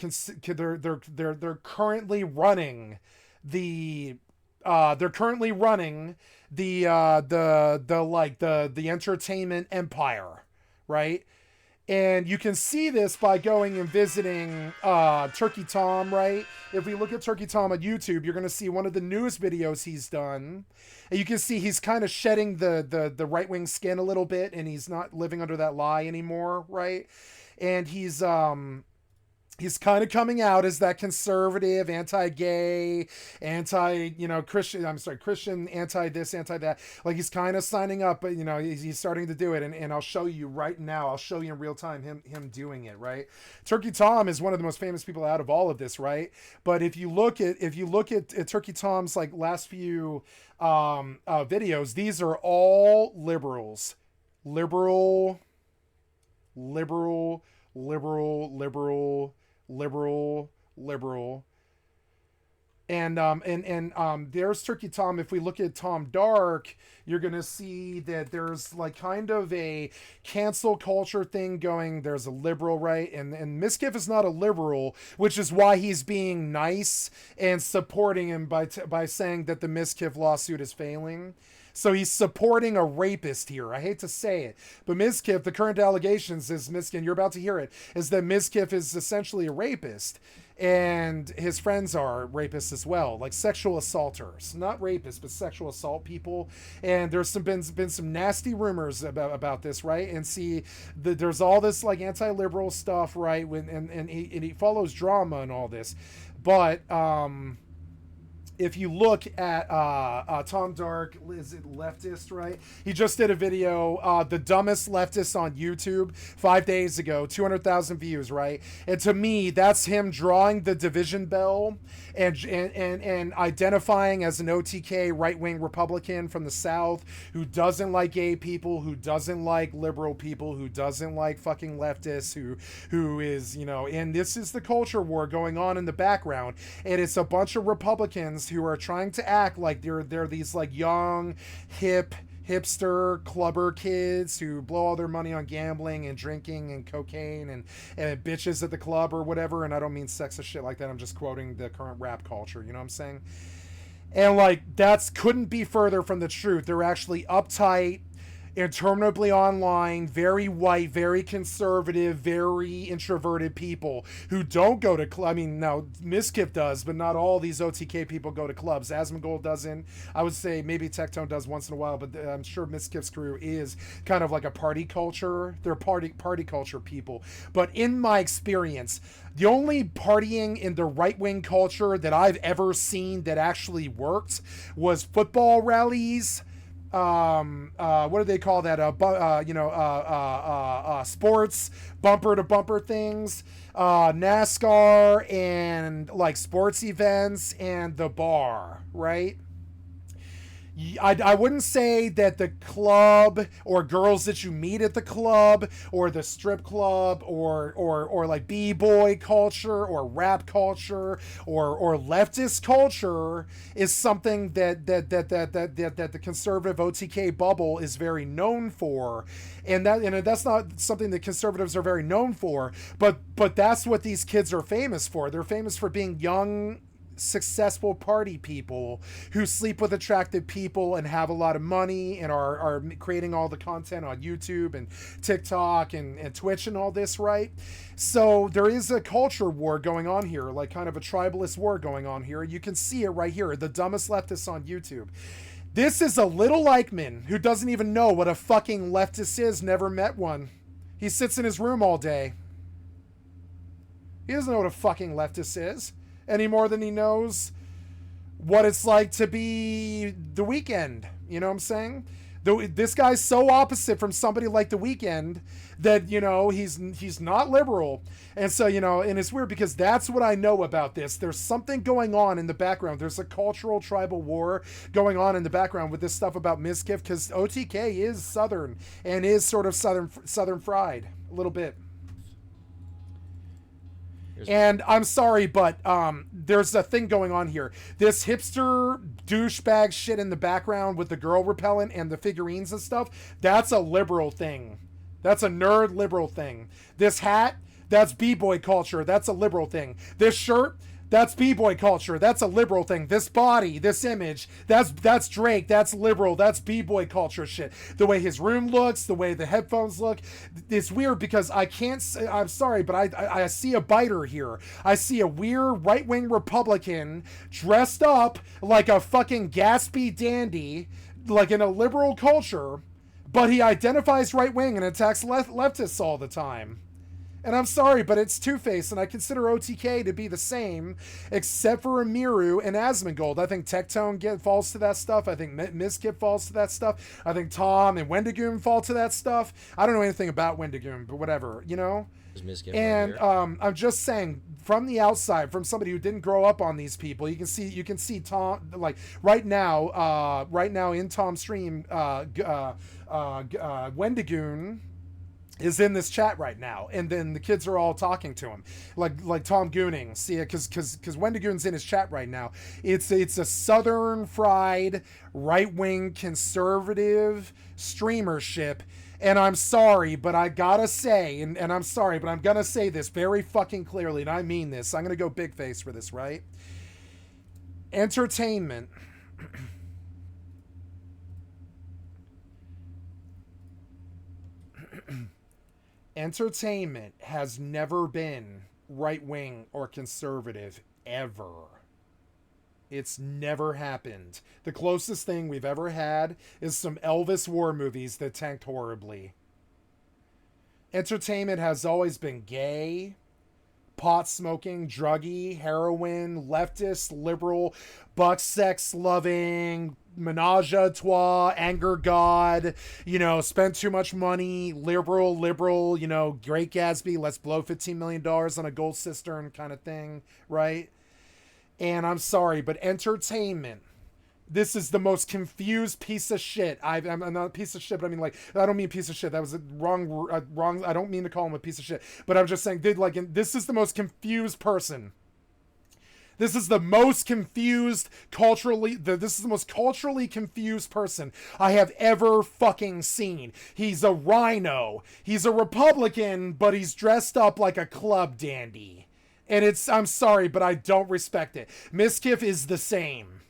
currently running the entertainment empire, right? And you can see this by going and visiting Turkey Tom, right? If we look at Turkey Tom on YouTube, you're going to see one of the newest videos he's done. And you can see he's kind of shedding the right-wing skin a little bit, and he's not living under that lie anymore, right? And he's kind of coming out as that conservative, anti-gay, Christian, anti-this, anti-that. Like, he's kind of signing up, but, you know, he's starting to do it. And I'll show you right now. I'll show you in real time him doing it, right? Turkey Tom is one of the most famous people out of all of this, right? But if you look at Turkey Tom's, like, last few videos, these are all liberals. Liberal. And there's Turkey Tom. If we look at Tom Dark, you're gonna see that there's like kind of a cancel culture thing going. There's a liberal, right? And Miskiff is not a liberal, which is why he's being nice and supporting him by saying that the Miskiff lawsuit is failing. So he's supporting a rapist here. I hate to say it, but Miskiff, the current allegations is, Miskiff, you're about to hear it, is that Miskiff is essentially a rapist. and his friends are rapists as well, like sexual assaulters, not rapists, but sexual assault people. And there's been some nasty rumors about this, right? And see, there's all this like anti-liberal stuff, right? And he follows drama and all this, but if you look at Tom Dark, is it leftist, right? He just did a video, the dumbest leftist on YouTube 5 days ago, 200,000 views, right? And to me, that's him drawing the division bell and identifying as an OTK right-wing Republican from the South who doesn't like gay people, who doesn't like liberal people, who doesn't like fucking leftists, who is, you know, and this is the culture war going on in the background. And it's a bunch of Republicans who are trying to act like they're these like young, hipster clubber kids who blow all their money on gambling and drinking and cocaine and bitches at the club or whatever. And I don't mean sexist shit like that. I'm just quoting the current rap culture. You know what I'm saying? And like, that's couldn't be further from the truth. They're actually uptight, interminably online, very white, very conservative, very introverted people who don't go to I mean, now Miskif does, but not all these OTK people go to clubs. Asmongold doesn't. I would say maybe Tectone does once in a while, but I'm sure Miskif's crew is kind of like a party culture. They're party culture people. But in my experience, the only partying in the right-wing culture that I've ever seen that actually worked was football rallies. What do they call that? Sports bumper to bumper things, NASCAR and like sports events and the bar, right? I wouldn't say that the club or girls that you meet at the club or the strip club or like b-boy culture or rap culture or leftist culture is something that the conservative OTK bubble is very known for, and that's not something that conservatives are very known for, but that's what these kids are famous for. They're famous for being young, successful party people who sleep with attractive people and have a lot of money and are creating all the content on YouTube and TikTok and Twitch and all this, right? So there is a culture war going on here, like kind of a tribalist war going on here. You can see it right here, the dumbest leftists on YouTube. This is a little Eichmann who doesn't even know what a fucking leftist is, never met one. He sits in his room all day. He doesn't know what a fucking leftist is any more than he knows what it's like to be The Weeknd. You know what I'm saying? This guy's so opposite from somebody like The Weeknd that, you know, he's not liberal. And so, you know, and it's weird because that's what I know about this. There's something going on in the background. There's a cultural tribal war going on in the background with this stuff about Miskif, because OTK is Southern and is sort of Southern fried a little bit. And I'm sorry, but there's a thing going on here. This hipster douchebag shit in the background with the girl repellent and the figurines and stuff, that's a liberal thing. That's a nerd liberal thing. This hat, that's b-boy culture. That's a liberal thing. This shirt, that's b-boy culture. That's a liberal thing. This body, this image, that's Drake. That's liberal. That's b-boy culture shit. The way his room looks, the way the headphones look, it's weird because I can't say, I'm sorry, but I see a biter here. I see a weird right-wing Republican dressed up like a fucking Gatsby dandy, like in a liberal culture, but he identifies right-wing and attacks leftists all the time. And I'm sorry, but it's two-faced, and I consider OTK to be the same, except for Amiru and Asmongold. I think Tectone falls to that stuff. I think Miskip falls to that stuff. I think Tom and Wendigoon fall to that stuff. I don't know anything about Wendigoon, but whatever, you know? And I'm just saying, from the outside, from somebody who didn't grow up on these people, you can see Tom, like right now in Tom's stream, Wendigoon is in this chat right now, and then the kids are all talking to him, like Tom Gooning. See it, because Wendigoon's in his chat right now. It's a Southern fried right-wing conservative streamership, and I'm sorry, but I gotta say, and I'm sorry, but I'm gonna say this very fucking clearly, and I mean this. I'm gonna go big face for this, right? Entertainment. Entertainment has never been right wing or conservative ever. It's never happened. The closest thing we've ever had is some Elvis war movies that tanked horribly. Entertainment has always been gay, pot smoking, druggy, heroin, leftist, liberal, buck sex loving, menage a trois, anger god, spend too much money, liberal, Great Gatsby, let's blow $15 million on a gold cistern kind of thing, right? And I'm sorry, but entertainment, this is the most confused piece of shit. I'm not a piece of shit, but I mean, like, I don't mean piece of shit. That was a wrong. I don't mean to call him a piece of shit, but I'm just saying, this is the most confused person. This is the most confused this is the most culturally confused person I have ever fucking seen. He's a rhino. He's a Republican, but he's dressed up like a club dandy. And I'm sorry, but I don't respect it. Miskiff is the same.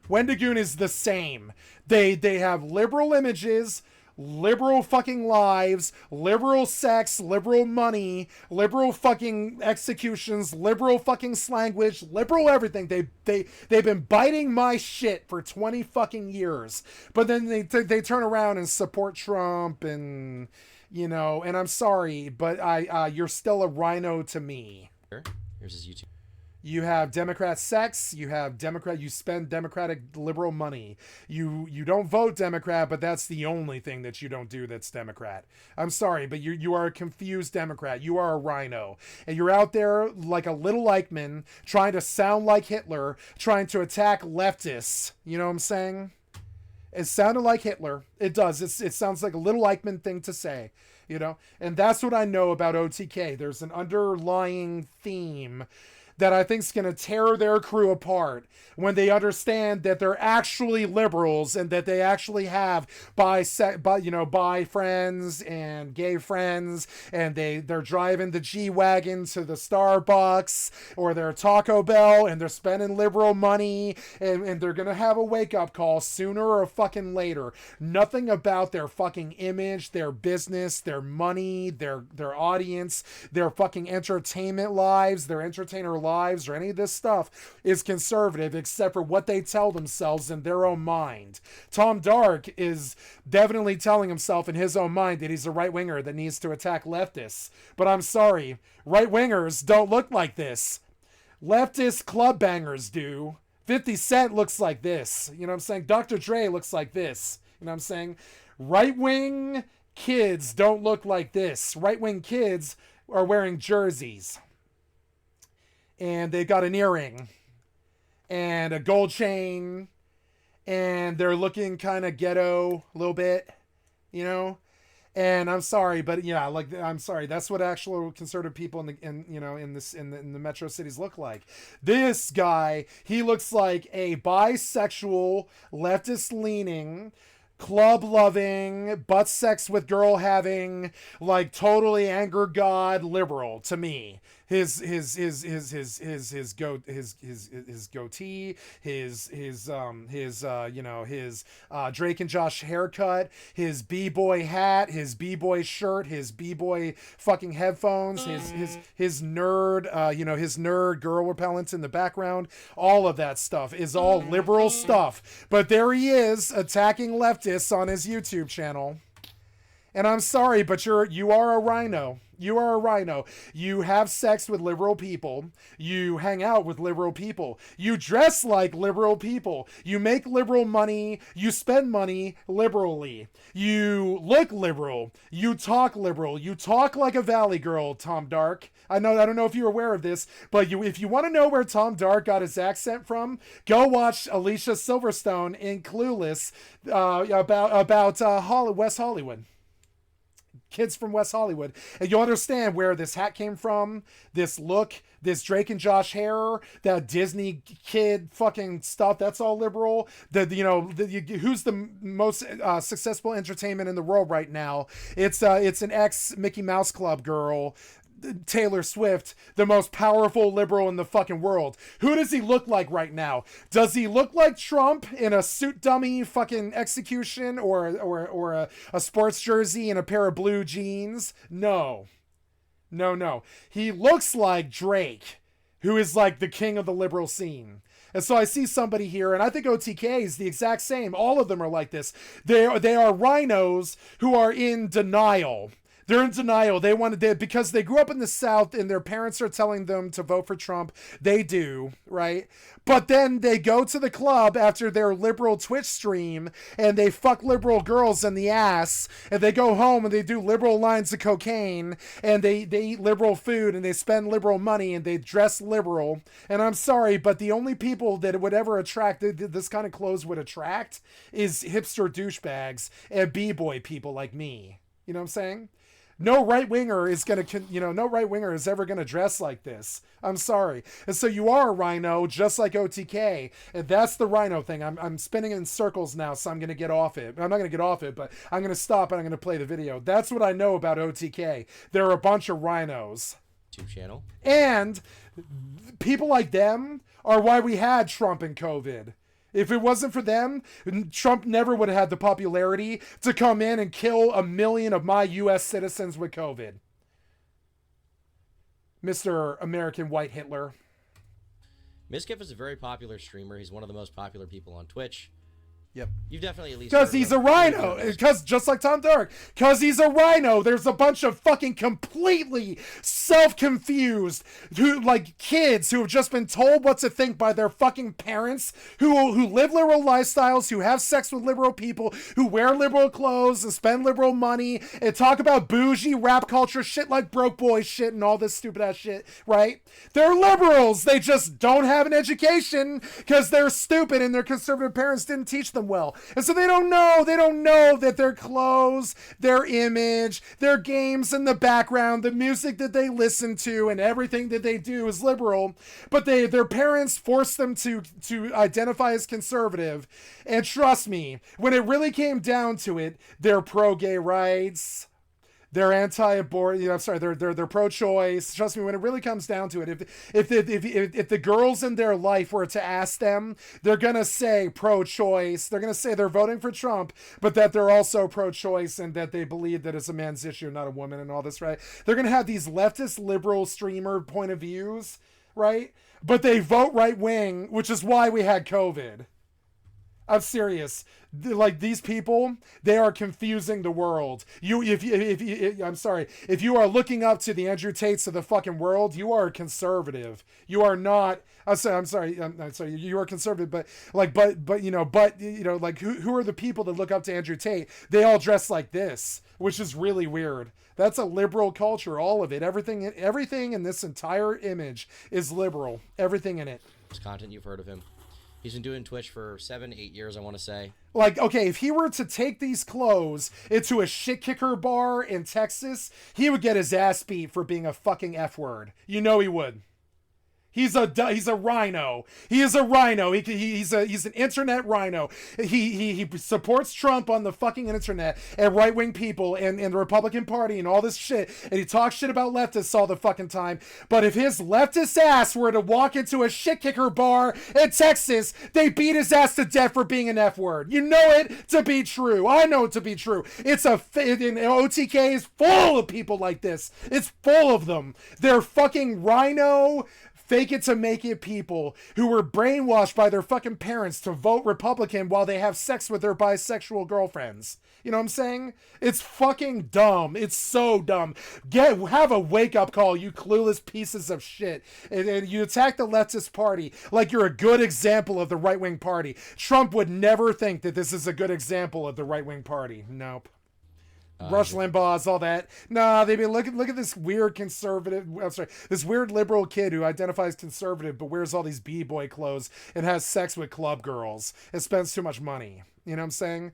Wendigoon is the same. They have liberal images, liberal fucking lives, liberal sex, liberal money, liberal fucking executions, liberal fucking slanguage, liberal everything. They've been biting my shit for 20 fucking years. But then they turn around and support Trump and and I'm sorry, but you're still a rhino to me. Here's his YouTube. You have Democrat sex, you spend Democratic liberal money. You don't vote Democrat, but that's the only thing that you don't do that's Democrat. I'm sorry, but you are a confused Democrat. You are a rhino. And you're out there like a little Eichmann, trying to sound like Hitler, trying to attack leftists. You know what I'm saying? It sounded like Hitler. It does. It sounds like a little Eichmann thing to say. And that's what I know about OTK. There's an underlying theme that I think is going to tear their crew apart when they understand that they're actually liberals and that they actually have bi friends and gay friends, and they're driving the G-Wagon to the Starbucks or their Taco Bell, and they're spending liberal money, and they're going to have a wake-up call sooner or fucking later. Nothing about their fucking image, their business, their money, their audience, their fucking entertainment lives, their entertainer lives, or any of this stuff is conservative, except for what they tell themselves in their own mind. Tom Dark is definitely telling himself in his own mind that he's a right-winger that needs to attack leftists. But I'm sorry, right-wingers don't look like this. Leftist club bangers do. 50 Cent looks like this. You know what I'm saying? Dr. Dre looks like this. You know what I'm saying? Right-wing kids don't look like this. Right-wing kids are wearing jerseys. And they got an earring and a gold chain, and they're looking kind of ghetto a little bit, And I'm sorry, but yeah, I'm sorry. That's what actual conservative people in the metro cities look like. This guy, he looks like a bisexual, leftist leaning, club loving, butt sex with girl having, like totally anger god liberal to me. His goatee, his Drake and Josh haircut, his b-boy hat, his b-boy shirt, his b-boy fucking headphones, his nerd, his nerd girl repellent in the background. All of that stuff is all liberal stuff. But there he is attacking leftists on his YouTube channel. And I'm sorry, but you are a rhino. You are a rhino. You have sex with liberal people. You hang out with liberal people. You dress like liberal people. You make liberal money. You spend money liberally. You look liberal. You talk liberal. You talk like a Valley girl, Tom Dark. I don't know if you're aware of this, but if you want to know where Tom Dark got his accent from, go watch Alicia Silverstone in Clueless about West Hollywood. Kids from West Hollywood, and you'll understand where this hat came from, this look, this Drake and Josh hair, that Disney kid fucking stuff. That's all liberal. Who's the most successful entertainment in the world right now? It's an ex Mickey Mouse Club girl, Taylor Swift, the most powerful liberal in the fucking world. Who does he look like right now? Does he look like Trump in a suit dummy fucking execution or a sports jersey and a pair of blue jeans? No. No, no. He looks like Drake, who is like the king of the liberal scene. And so I see somebody here, and I think OTK is the exact same. All of them are like this. They are rhinos who are in denial. They're in denial. They wanted to, because they grew up in the South and their parents are telling them to vote for Trump. They do, right? But then they go to the club after their liberal Twitch stream and they fuck liberal girls in the ass, and they go home and they do liberal lines of cocaine, and they eat liberal food, and they spend liberal money, and they dress liberal. And I'm sorry, but the only people that would ever attract, this kind of clothes would attract, is hipster douchebags and b-boy people like me. You know what I'm saying? No right winger is gonna, no right winger is ever gonna dress like this. I'm sorry. And so you are a rhino, just like OTK, and that's the rhino thing. I'm spinning in circles now, so I'm gonna get off it. I'm not gonna get off it, but I'm gonna stop and I'm gonna play the video. That's what I know about OTK. There are a bunch of rhinos. YouTube channel. And people like them are why we had Trump and COVID. If it wasn't for them, Trump never would have had the popularity to come in and kill 1 million of my U.S. citizens with COVID. Mr. American White Hitler. Miskiff is a very popular streamer. He's one of the most popular people on Twitch. Yep. You've definitely at least Because he's a rhino. Because just like Tom Dark. Because he's a rhino. There's a bunch of fucking completely self-confused, like kids who have just been told what to think by their fucking parents, who live liberal lifestyles, who have sex with liberal people, who wear liberal clothes and spend liberal money and talk about bougie rap culture shit like broke boy shit and all this stupid ass shit, right? They're liberals. They just don't have an education because they're stupid and their conservative parents didn't teach them well. And so they don't know that their clothes, their image, their games in the background, the music that they listen to, and everything that they do is liberal. But their parents forced them to identify as conservative. And trust me, when it really came down to it, they're pro-gay rights. They're anti-abortion. I'm sorry. They're pro-choice. Trust me, when it really comes down to it, if the girls in their life were to ask them, they're gonna say pro-choice. They're gonna say they're voting for Trump, but that they're also pro-choice and that they believe that it's a man's issue, not a woman, and all this, right? They're gonna have these leftist liberal streamer point of views, right? But they vote right wing, which is why we had COVID. I'm serious. Like, these people, they are confusing the world. I'm sorry. If you are looking up to the Andrew Tates of the fucking world, you are a conservative. You are not. I'm sorry. You are conservative, but who are the people that look up to Andrew Tate? They all dress like this, which is really weird. That's a liberal culture, all of it. Everything in this entire image is liberal. Everything in it. This content, you've heard of him. He's been doing Twitch for 7-8 years, I want to say. Like, okay, if he were to take these clothes into a shit kicker bar in Texas, he would get his ass beat for being a fucking F word. You know he would. He's a rhino. He is a rhino. He's an internet rhino. He supports Trump on the fucking internet and right wing people and the Republican Party and all this shit. And he talks shit about leftists all the fucking time. But if his leftist ass were to walk into a shit kicker bar in Texas, they beat his ass to death for being an F word. You know it to be true. I know it to be true. OTK is full of people like this. It's full of them. They're fucking rhino, fake it to make it people who were brainwashed by their fucking parents to vote Republican while they have sex with their bisexual girlfriends. You know what I'm saying? It's fucking dumb. It's so dumb. Have a wake-up call, you clueless pieces of shit. And you attack the leftist party like you're a good example of the right-wing party. Trump would never think that this is a good example of the right-wing party. Nope. Rush Limbaugh's, all that. Nah, they look at this weird conservative. I'm sorry, this weird liberal kid who identifies conservative but wears all these b-boy clothes and has sex with club girls and spends too much money. You know what I'm saying?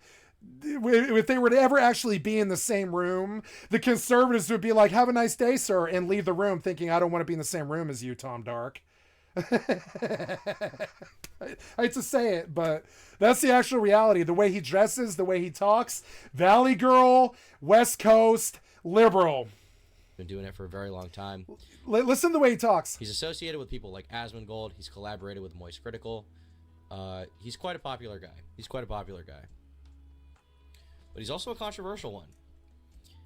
If they were to ever actually be in the same room, the conservatives would be like, "Have a nice day, sir," and leave the room thinking, "I don't want to be in the same room as you, Tom Dark." I hate to say it, but that's the actual reality. The way he dresses, the way he talks. Valley girl, West Coast, liberal. Been doing it for a very long time. Listen to the way he talks. He's associated with people like Asmongold. He's collaborated with Moist Critical. He's quite a popular guy. But he's also a controversial one.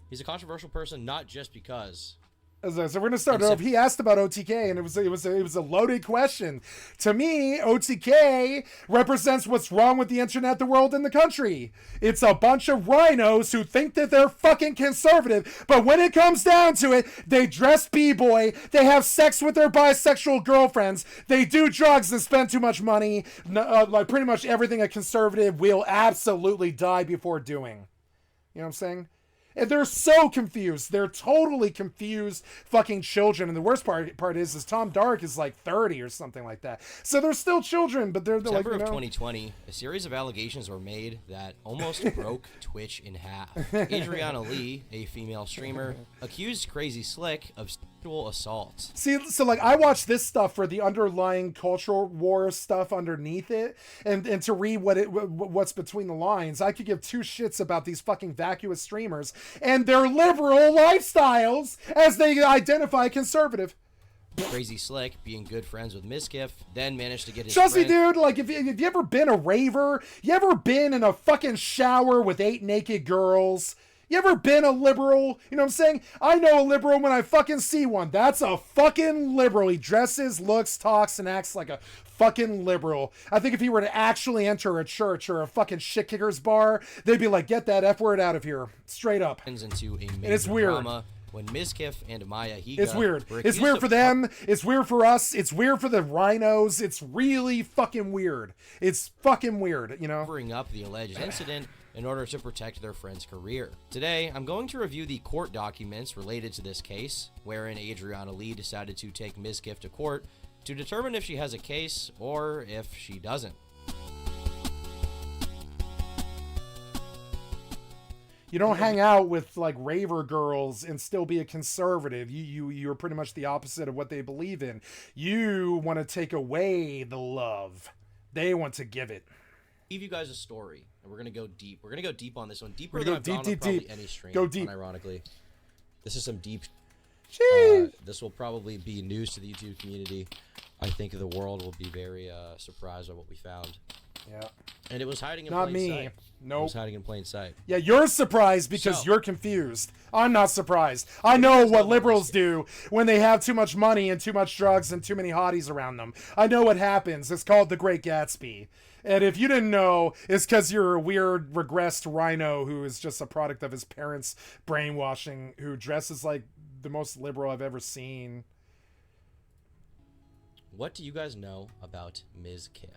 He's a controversial person not just because So we're gonna start over. He asked about OTK, and it was a loaded question. To me, OTK represents what's wrong with the internet, the world, and the country. It's a bunch of rhinos who think that they're fucking conservative, but when it comes down to it, they dress b-boy, they have sex with their bisexual girlfriends, they do drugs and spend too much money. Like pretty much everything a conservative will absolutely die before doing. You know what I'm saying? And they're so confused. They're totally confused fucking children. And the worst part is Tom Dark is like 30 or something like that. So they're still children, but they're like, September of 2020, a series of allegations were made that almost broke Twitch in half. Adriana Lee, a female streamer, accused Crazy Slick of sexual assault. See, so like I watch this stuff for the underlying cultural war stuff underneath it, and to read what's between the lines. I could give two shits about these fucking vacuous streamers and their liberal lifestyles as they identify conservative. Crazy Slick, being good friends with Miskiff, then managed to get his Trust me, friend... dude, like, if you ever been a raver, you ever been in a fucking shower with 8 naked girls, you ever been a liberal? You know what I'm saying? I know a liberal when I fucking see one. That's a fucking liberal. He dresses, looks, talks, and acts like a fucking liberal. I think if he were to actually enter a church or a fucking shit kickers bar, they'd be like, get that F word out of here. Straight up. Into a major and it's weird. drama when Miskiff and Maya Higa It's weird. It's weird for them. It's weird for us. It's weird for the rhinos. It's really fucking weird. It's fucking weird, you know? Covering up the alleged incident in order to protect their friend's career. Today, I'm going to review the court documents related to this case, wherein Adriana Lee decided to take Miskiff to court to determine if she has a case or if she doesn't. You don't hang out with like raver girls and still be a conservative. You're pretty much the opposite of what they believe in. You want to take away the love. They want to give it. Give you guys a story, and we're gonna go deep. We're gonna go deep on this one, deeper than I've gone on probably any stream. Go deep. Ironically, this is some deep. This will probably be news to the YouTube community. I think the world will be very surprised by what we found. Yeah. And it was hiding in Not plain me. sight. Nope. It was hiding in plain sight. Yeah, you're surprised because you're confused. I'm not surprised. I know what liberals do when they have too much money and too much drugs and too many hotties around them. I know what happens. It's called the Great Gatsby. And if you didn't know, it's because you're a weird, regressed rhino who is just a product of his parents' brainwashing, who dresses like the most liberal I've ever seen. What do you guys know about Ms. Kiff?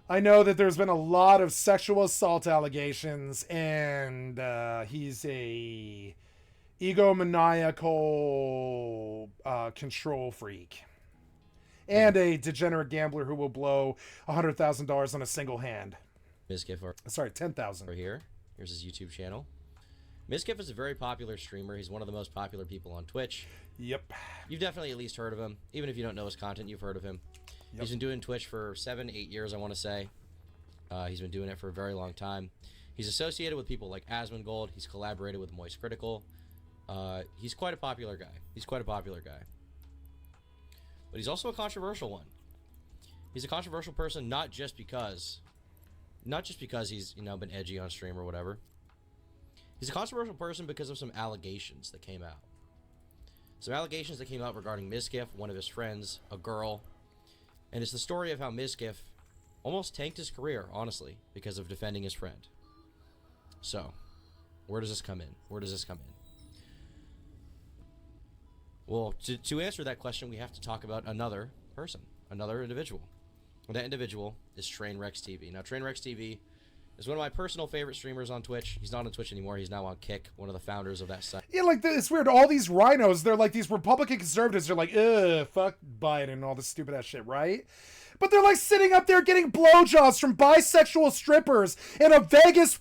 I know that there's been a lot of sexual assault allegations, and he's a egomaniacal control freak. And a degenerate gambler who will blow $100,000 on a single hand. Miskiff, sorry, 10,000. Here's his YouTube channel. Miskiff is a very popular streamer. He's one of the most popular people on Twitch. Yep. You've definitely at least heard of him. Even if you don't know his content, you've heard of him. Yep. He's been doing Twitch for 7-8 years, I want to say. He's been doing it for a very long time. He's associated with people like Asmongold. He's collaborated with Moist Critical. He's quite a popular guy. But he's also a controversial one. He's a controversial person not just because he's, you know, been edgy on stream or whatever. He's a controversial person because of some allegations that came out. Some allegations that came out regarding Miskiff, one of his friends, a girl. And it's the story of how Miskiff almost tanked his career, honestly, because of defending his friend. So, where does this come in? Well, to answer that question, we have to talk about another person, another individual. And that individual is Trainwrecks TV. Now, Trainwrecks TV is one of my personal favorite streamers on Twitch. He's not on Twitch anymore. He's now on Kick, one of the founders of that site. Yeah, like, it's weird. All these rhinos, they're like these Republican conservatives. They're like, ugh, fuck Biden and all this stupid ass shit, right? But they're like sitting up there getting blowjobs from bisexual strippers in a Vegas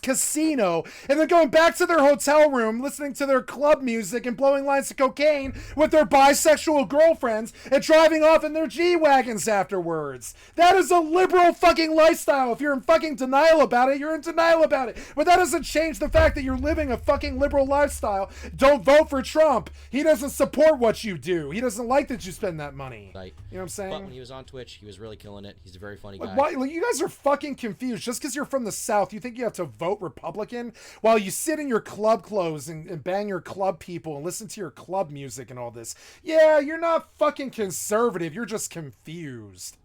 casino, and then going back to their hotel room, listening to their club music and blowing lines of cocaine with their bisexual girlfriends and driving off in their G-Wagons afterwards. That is a liberal fucking lifestyle if you're in fucking denial about it, you're in denial about it. But that doesn't change the fact that you're living a fucking liberal lifestyle. Don't vote for Trump. He doesn't support what you do. He doesn't like that you spend that money. Right. You know what I'm saying? But when he was on Twitch, he was really killing it. He's a very funny guy. Why, like, you guys are fucking confused. Just because you're from the South, you think you have to vote Republican while you sit in your club clothes and bang your club people and listen to your club music and all this. Yeah, you're not fucking conservative. You're just confused.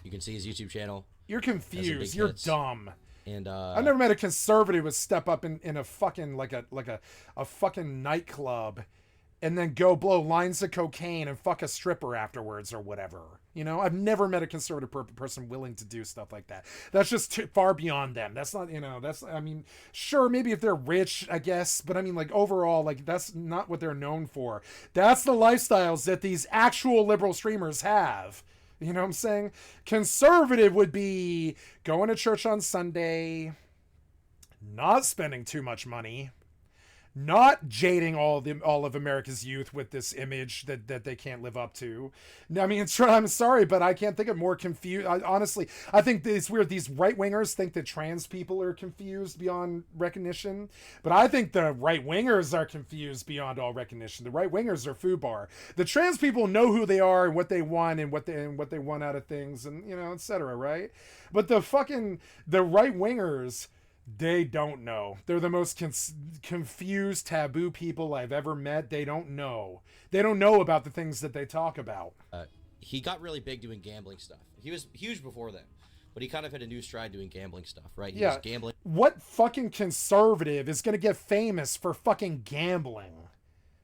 You can see his YouTube channel. You're confused. You're dumb. And I've never met a conservative who would step up in a fucking like a fucking nightclub and then go blow lines of cocaine and fuck a stripper afterwards or whatever. You know, I've never met a conservative person willing to do stuff like that. That's just too far beyond them. That's not, you know, that's, I mean, sure, maybe if they're rich, I guess, but I mean, like, overall, like, that's not what they're known for. That's the lifestyles that these actual liberal streamers have. You know what I'm saying? Conservative would be going to church on Sunday, not spending too much money, not jading all of America's youth with this image that they can't live up to. I mean, I'm sorry, but I can't think of more confused. Honestly, I think it's weird. These right-wingers think that trans people are confused beyond recognition, but I think the right-wingers are confused beyond all recognition. The right-wingers are FUBAR. The trans people know who they are and what they want and what they want out of things, and, you know, etc. Right? But the right-wingers, they don't know. They're the most confused, taboo people I've ever met. They don't know. They don't know about the things that they talk about. He got really big doing gambling stuff. He was huge before then, but he kind of hit a new stride doing gambling stuff, right? He was gambling. What fucking conservative is going to get famous for fucking gambling?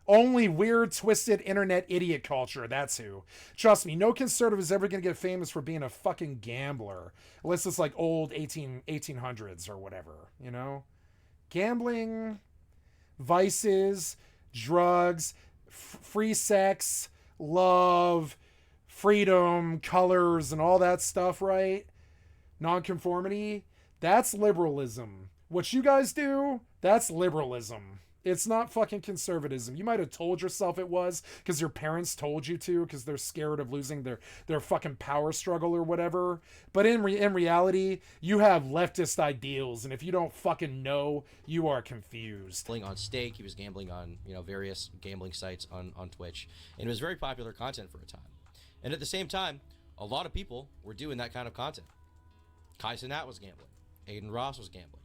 Only weird, twisted internet idiot culture. That's who. Trust me, no conservative is ever going to get famous for being a fucking gambler. Unless it's like old 1800s or whatever, you know? Gambling, vices, drugs, free sex, love, freedom, colors, and all that stuff, right? Nonconformity. That's liberalism. What you guys do, that's liberalism. It's not fucking conservatism. You might have told yourself it was because your parents told you to because they're scared of losing their fucking power struggle or whatever. But in reality, you have leftist ideals, and if you don't fucking know, you are confused. Gambling on stake. He was gambling on, you know, various gambling sites on Twitch, and it was very popular content for a time. And at the same time, a lot of people were doing that kind of content. Kai Cenat was gambling. Aiden Ross was gambling.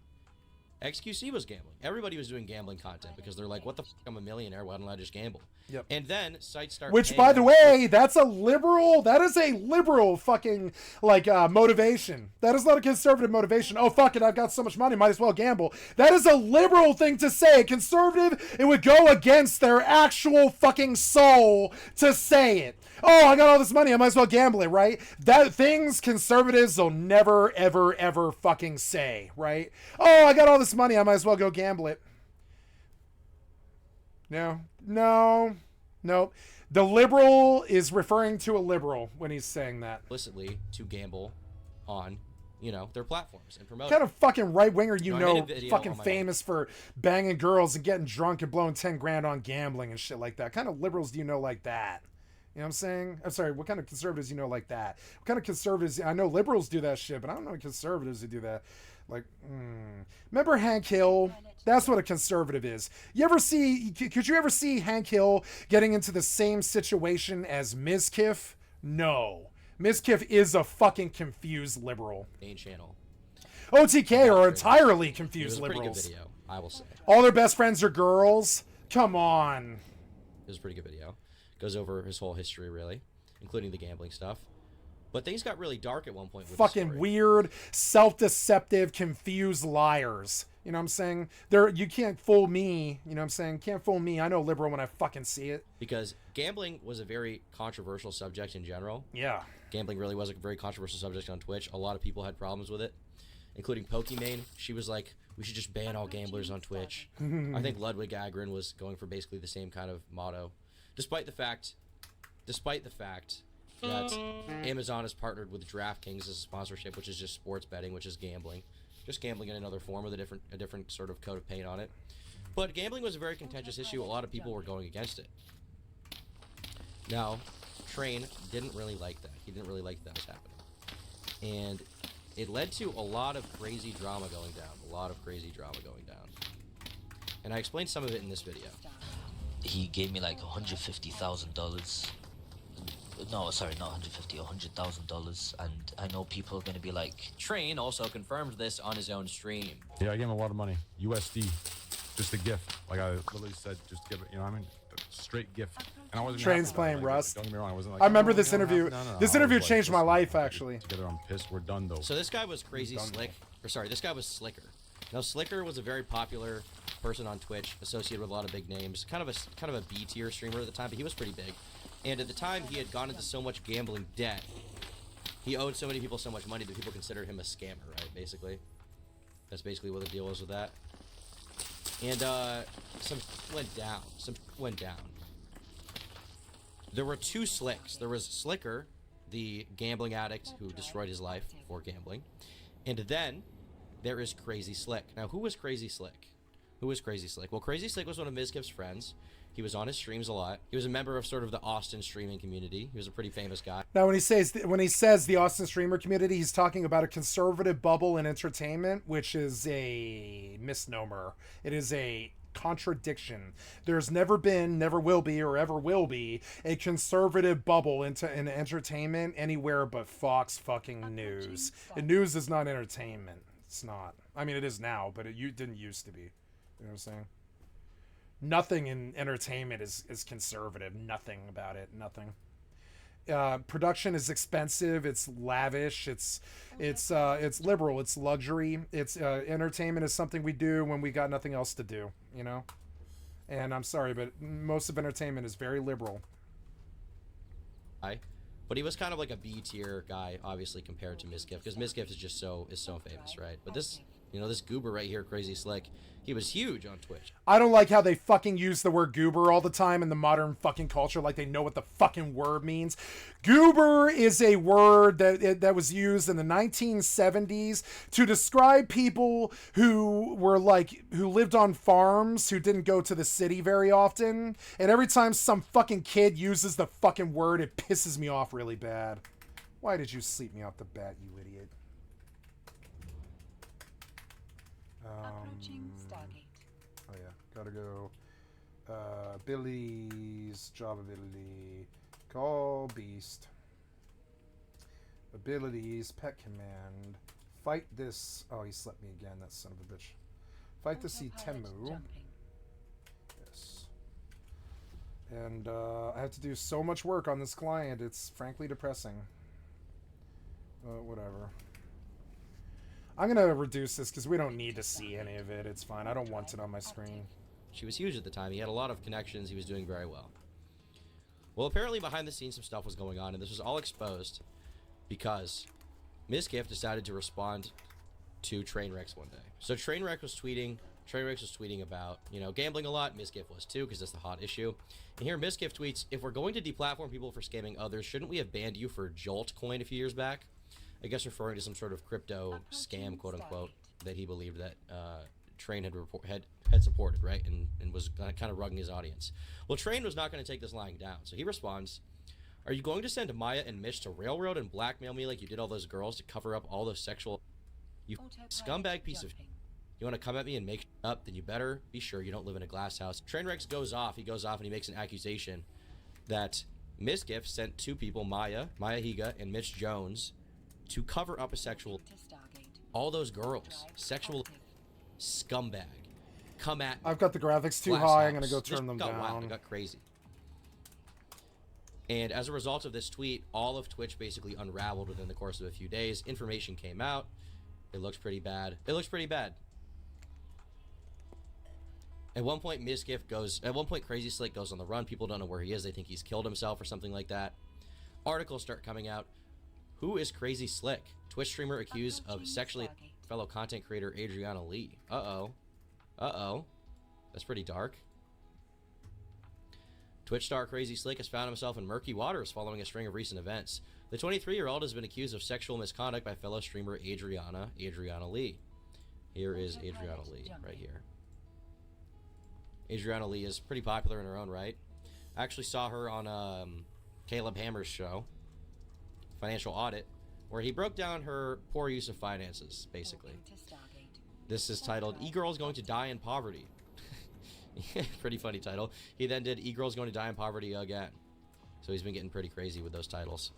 XQC was gambling. Everybody was doing gambling content because they're like, what the fuck, I'm a millionaire, why don't I just gamble? Yep. And then sites start Which, by the way, that is a liberal fucking, like, motivation. That is not a conservative motivation. Oh, fuck it, I've got so much money, might as well gamble. That is a liberal thing to say. Conservative, it would go against their actual fucking soul to say it. Oh, I got all this money, I might as well gamble it, right? That things conservatives will never, ever, ever fucking say, right? Oh, I got all this money, I might as well go gamble it. No. The liberal is referring to a liberal when he's saying that. Explicitly to gamble on, you know, their platforms and promote. What kind of fucking right-winger fucking on famous for banging girls and getting drunk and blowing 10 grand on gambling and shit like that? What kind of liberals do you know like that? You know what I'm saying? I'm sorry, what kind of conservatives do you know like that? What kind of conservatives? I know liberals do that shit, but I don't know conservatives who do that. Like, remember Hank Hill? That's what a conservative is. Could you ever see Hank Hill getting into the same situation as Ms. Kiff? No. Ms. Kiff is a fucking confused liberal. Main channel. OTK are entirely confused liberals. It was a pretty good video, I will say. All their best friends are girls? Come on. It was a pretty good video. Goes over his whole history, really, including the gambling stuff. But things got really dark at one point with fucking weird, self-deceptive, confused liars. You know what I'm saying? You can't fool me. You know what I'm saying? Can't fool me. I know liberal when I fucking see it. Because gambling was a very controversial subject in general. Yeah. Gambling really was a very controversial subject on Twitch. A lot of people had problems with it, including Pokimane. She was like, we should just ban all gamblers on Twitch. I think Ludwig Agren was going for basically the same kind of motto. Despite the fact that Amazon has partnered with DraftKings as a sponsorship, which is just sports betting, which is gambling. Just gambling in another form with a different sort of coat of paint on it. But gambling was a very contentious issue. A lot of people were going against it. Now, Train didn't really like that. He didn't really like that was happening. And it led to a lot of crazy drama going down. And I explained some of it in this video. He gave me like $150,000. No, sorry, not 150, $100,000, and I know people are gonna be like. Train also confirmed this on his own stream. Yeah, I gave him a lot of money, USD, just a gift. Like I literally said, just give it. You know, what I mean, straight gift. And I wasn't. Train's happy about it. playing Like, Rust. Don't get me wrong, I wasn't like. I remember "Oh, this you don't have interview. to-" No. This I interview was like, changed my "Listen, life, get actually. Together, I'm pissed. We're done though. So this guy was Crazy Done. Slick. Or sorry, this guy was Slicker. Now Slicker was a very popular person on Twitch, associated with a lot of big names. Kind of a B tier streamer at the time, but he was pretty big. And at the time, he had gone into so much gambling debt. He owed so many people so much money that people considered him a scammer, right? Basically, that's basically what the deal was with that. And some went down. There were two Slicks. There was Slicker, the gambling addict who destroyed his life for gambling, and then there is Crazy Slick. Now, who was Crazy Slick? Well, Crazy Slick was one of Mizkif's friends. He was on his streams a lot. He was a member of sort of the Austin streaming community. He was a pretty famous guy. Now, when he says the Austin streamer community, he's talking about a conservative bubble in entertainment, which is a misnomer. It is a contradiction. There's never been, never will be, or ever will be a conservative bubble in entertainment anywhere but Fox fucking News. And news is not entertainment. It's not. I mean, it is now, but it didn't used to be. You know what I'm saying? Nothing in entertainment is conservative. Nothing about it. Nothing. Production is expensive. It's lavish. It's liberal. It's luxury. It's entertainment is something we do when we got nothing else to do. You know. And I'm sorry, but most of entertainment is very liberal. But he was kind of like a B tier guy, obviously, compared to Mizkif, because Mizkif is just so famous, right? But this, you know, this goober right here, Crazy Slick, he was huge on Twitch. I don't like how they fucking use the word goober all the time in the modern fucking culture, like they know what the fucking word means. Goober is a word that was used in the 1970s to describe people who lived on farms, who didn't go to the city very often. And every time some fucking kid uses the fucking word, it pisses me off really bad. Why did you sleep me off the bat, you idiot? Approaching Stargate. Oh yeah, gotta go. Abilities, job ability, call beast. Abilities, pet command. Fight this. Oh, he slept me again. That son of a bitch. Fight the sea Temu. Jumping. Yes. And I have to do so much work on this client. It's frankly depressing. Whatever. I'm going to reduce this because we don't need to see any of it. It's fine. I don't want it on my screen. She was huge at the time. He had a lot of connections. He was doing very well. Well, apparently behind the scenes some stuff was going on, and this was all exposed because Mizkif decided to respond to Trainwreck one day. So Trainwreck was tweeting about, you know, gambling a lot. Mizkif was too, because that's the hot issue. And here Mizkif tweets, if we're going to deplatform people for scamming others, shouldn't we have banned you for Jolt coin a few years back? I guess referring to some sort of crypto scam, quote unquote, that he believed that Train had supported, right? And was kind of rugging his audience. Well, Train was not going to take this lying down. So he responds, are you going to send Maya and Mitch to Railroad and blackmail me like you did all those girls to cover up all those sexual... You scumbag piece of... You want to come at me and make up, then you better be sure you don't live in a glass house. Trainwreck goes off. He goes off and he makes an accusation that Mizkif sent two people, Maya Higa, and Mitch Jones, to cover up a sexual... All those girls. Sexual scumbag. Come at me. I've got the graphics too high. I'm going to go turn them down. Wild. It got crazy. And as a result of this tweet, all of Twitch basically unraveled within the course of a few days. Information came out. It looks pretty bad. At one point, Crazy Slick goes on the run. People don't know where he is. They think he's killed himself or something like that. Articles start coming out. Who is Crazy Slick? Twitch streamer accused of sexually fellow content creator Adriana Lee. Uh-oh. That's pretty dark. Twitch star Crazy Slick has found himself in murky waters following a string of recent events. The 23-year-old has been accused of sexual misconduct by fellow streamer Adriana Lee. Here is Adriana Lee right here. Adriana Lee is pretty popular in her own right. I actually saw her on Caleb Hammer's show, Financial Audit, where he broke down her poor use of finances, basically. Moving to Stargate. This is titled E-Girl's Going to Die in Poverty. Pretty funny title. He then did E-Girl's Going to Die in Poverty again. So he's been getting pretty crazy with those titles.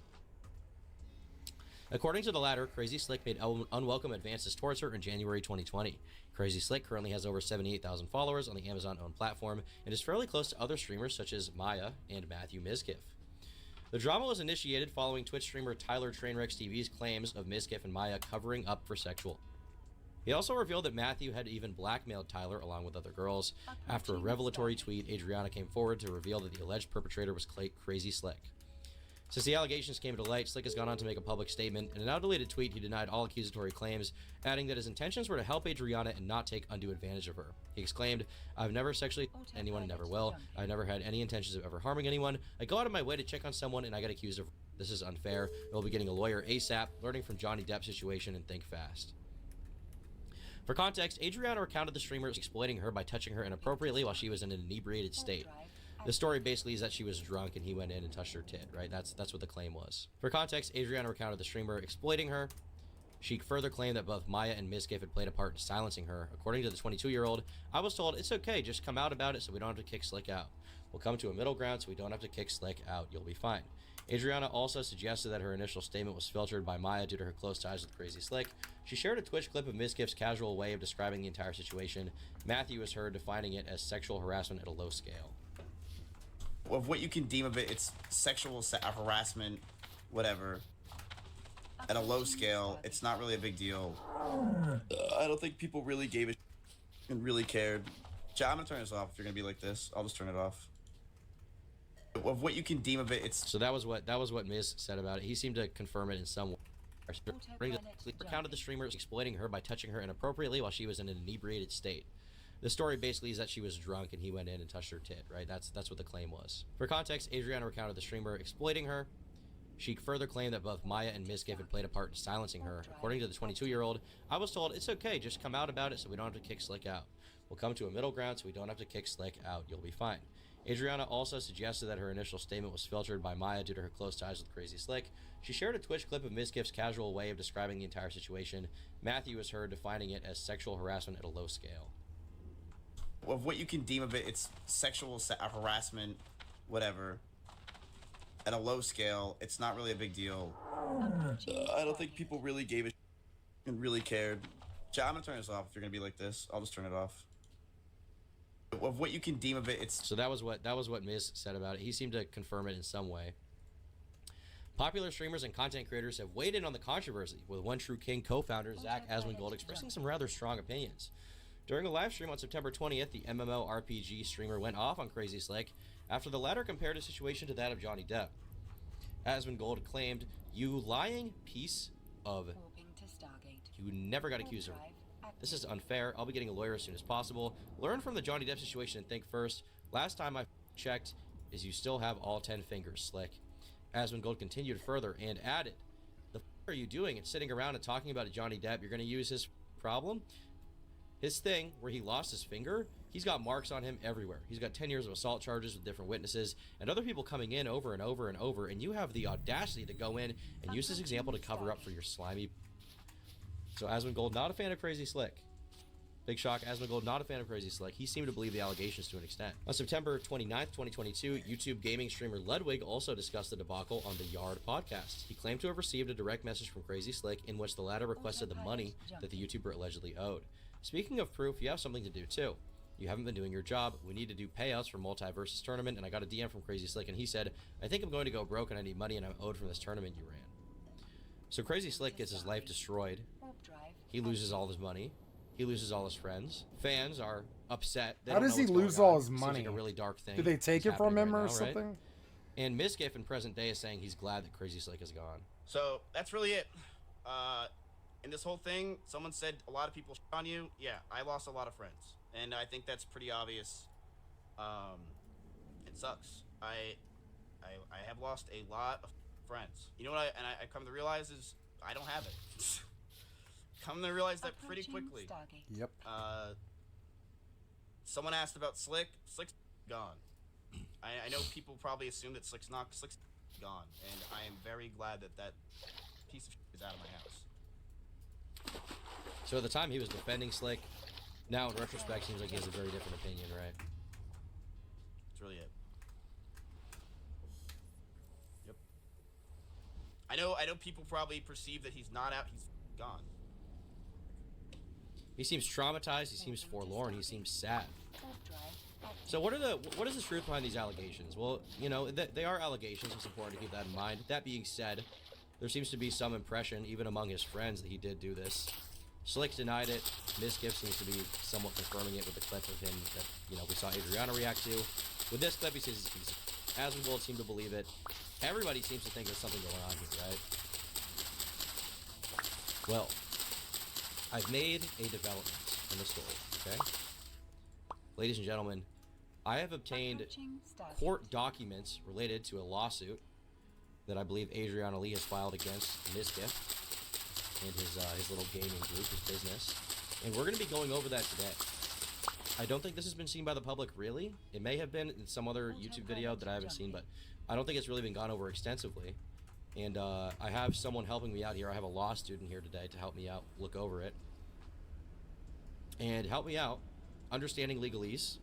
According to the latter, Crazy Slick made unwelcome advances towards her in January 2020. Crazy Slick currently has over 78,000 followers on the Amazon-owned platform and is fairly close to other streamers such as Maya and Matthew Mizkiff. The drama was initiated following Twitch streamer Tyler Trainwrecks TV's claims of Mizkiff and Maya covering up for sexual. He also revealed that Matthew had even blackmailed Tyler along with other girls. After a revelatory tweet, Adriana came forward to reveal that the alleged perpetrator was Crazy Slick. Since the allegations came to light, Slick has gone on to make a public statement. In a now-deleted tweet, he denied all accusatory claims, adding that his intentions were to help Adriana and not take undue advantage of her. He exclaimed, "I've never sexually anyone and never will. I've never had any intentions of ever harming anyone. I go out of my way to check on someone and I get accused of. This is unfair. We'll be getting a lawyer ASAP, learning from Johnny Depp's situation, and think fast." For context, Adriana recounted the streamer exploiting her by touching her inappropriately while she was in an inebriated state. The story basically is that she was drunk and he went in and touched her tit, right? That's what the claim was. For context, Adriana recounted the streamer exploiting her. She further claimed that both Maya and Mizkiff had played a part in silencing her. According to the 22-year-old, "I was told, it's okay, just come out about it so we don't have to kick Slick out. We'll come to a middle ground so we don't have to kick Slick out. You'll be fine." Adriana also suggested that her initial statement was filtered by Maya due to her close ties with Crazy Slick. She shared a Twitch clip of Mizkiff's casual way of describing the entire situation. Matthew was heard defining it as sexual harassment at a low scale. Of what you can deem of it, it's sexual harassment, whatever. At a low scale, it's not really a big deal. I don't think people really gave a and really cared. I'm gonna turn this off if you're gonna be like this. I'll just turn it off. Of what you can deem of it, it's... So that was what Miz said about it. He seemed to confirm it in some way. Recounted the streamer exploiting her by touching her inappropriately while she was in an inebriated state. The story basically is that she was drunk and he went in and touched her tit, right? That's what the claim was. For context, Adriana recounted the streamer exploiting her. She further claimed that both Maya and Mizkiff had played a part in silencing her. According to the 22-year-old, "I was told, it's okay, just come out about it so we don't have to kick Slick out. We'll come to a middle ground so we don't have to kick Slick out. You'll be fine." Adriana also suggested that her initial statement was filtered by Maya due to her close ties with Crazy Slick. She shared a Twitch clip of Mizkiff's casual way of describing the entire situation. Matthew was heard defining it as sexual harassment at a low scale. Of what you can deem of it, it's sexual harassment, whatever. At a low scale, it's not really a big deal. I don't think people really gave a and really cared. I'm gonna turn this off if you're gonna be like this. I'll just turn it off. Of what you can deem of it, it's... So that was what Miz said about it. He seemed to confirm it in some way. Popular streamers and content creators have weighed in on the controversy, with One True King co-founder Zach Asmongold expressing some rather strong opinions. During a live stream on September 20th, the MMO RPG streamer went off on Crazy Slick after the latter compared his situation to that of Johnny Depp. Asmongold claimed, "You lying piece of... You never got accused of... This is unfair. I'll be getting a lawyer as soon as possible. Learn from the Johnny Depp situation and think first. Last time I checked is you still have all 10 fingers, Slick." Asmongold continued further and added, "The f*** are you doing? It's sitting around and talking about Johnny Depp. You're going to use his problem? His thing, where he lost his finger, he's got marks on him everywhere. He's got 10 years of assault charges with different witnesses and other people coming in over and over and over, and you have the audacity to go in and use this example to cover up for your slimy..." So Asmongold, not a fan of Crazy Slick. Big shock, Asmongold, not a fan of Crazy Slick. He seemed to believe the allegations to an extent. On September 29th, 2022, YouTube gaming streamer Ludwig also discussed the debacle on the Yard podcast. He claimed to have received a direct message from Crazy Slick in which the latter requested the money that the YouTuber allegedly owed. "Speaking of proof, you have something to do too. You haven't been doing your job. We need to do payouts for Multiversus tournament, and I got a DM from Crazy Slick, and he said, I think I'm going to go broke and I need money and I'm owed from this tournament you ran." So Crazy Slick gets his life destroyed. He loses all his money. He loses all his friends. Fans are upset. How does he lose all his money? Seems like a really dark thing. Did they take it from him or something? Right? And Mizkiff in present day is saying he's glad that Crazy Slick is gone. So, that's really it. In this whole thing, someone said a lot of people shit on you. Yeah, I lost a lot of friends. And I think that's pretty obvious. It sucks. I have lost a lot of friends. You know what I come to realize is I don't have it. Come to realize that pretty quickly. Yep. Someone asked about Slick. Slick's gone. I know people probably assume that Slick's gone, and I am very glad that piece of shit is out of my house. So at the time he was defending Slick. Now in retrospect, seems like he has a very different opinion, right? That's really it. Yep. I know people probably perceive that he's not out, he's gone. He seems traumatized, he seems forlorn, he seems sad. Warp drive activated. So what is the truth behind these allegations? Well, you know, they are allegations. It's important to keep that in mind. That being said, there seems to be some impression, even among his friends, that he did do this. Slick denied it. Misgift seems to be somewhat confirming it with the clip of him that, you know, we saw Adriana react to. With this clip, he says he's Asmongold seem to believe it. Everybody seems to think there's something going on here, right? Well, I've made a development in the story, okay? Ladies and gentlemen, I have obtained Approaching Stargate. court documents related to a lawsuit that I believe Adriana Lee has filed against Misgift and his little gaming group, his business. And we're going to be going over that today. I don't think this has been seen by the public, really. It may have been in some other YouTube video that I haven't seen, but I don't think it's really been gone over extensively. And I have someone helping me out here. I have a law student here today to help me out, look over it. And help me out, understanding legalese,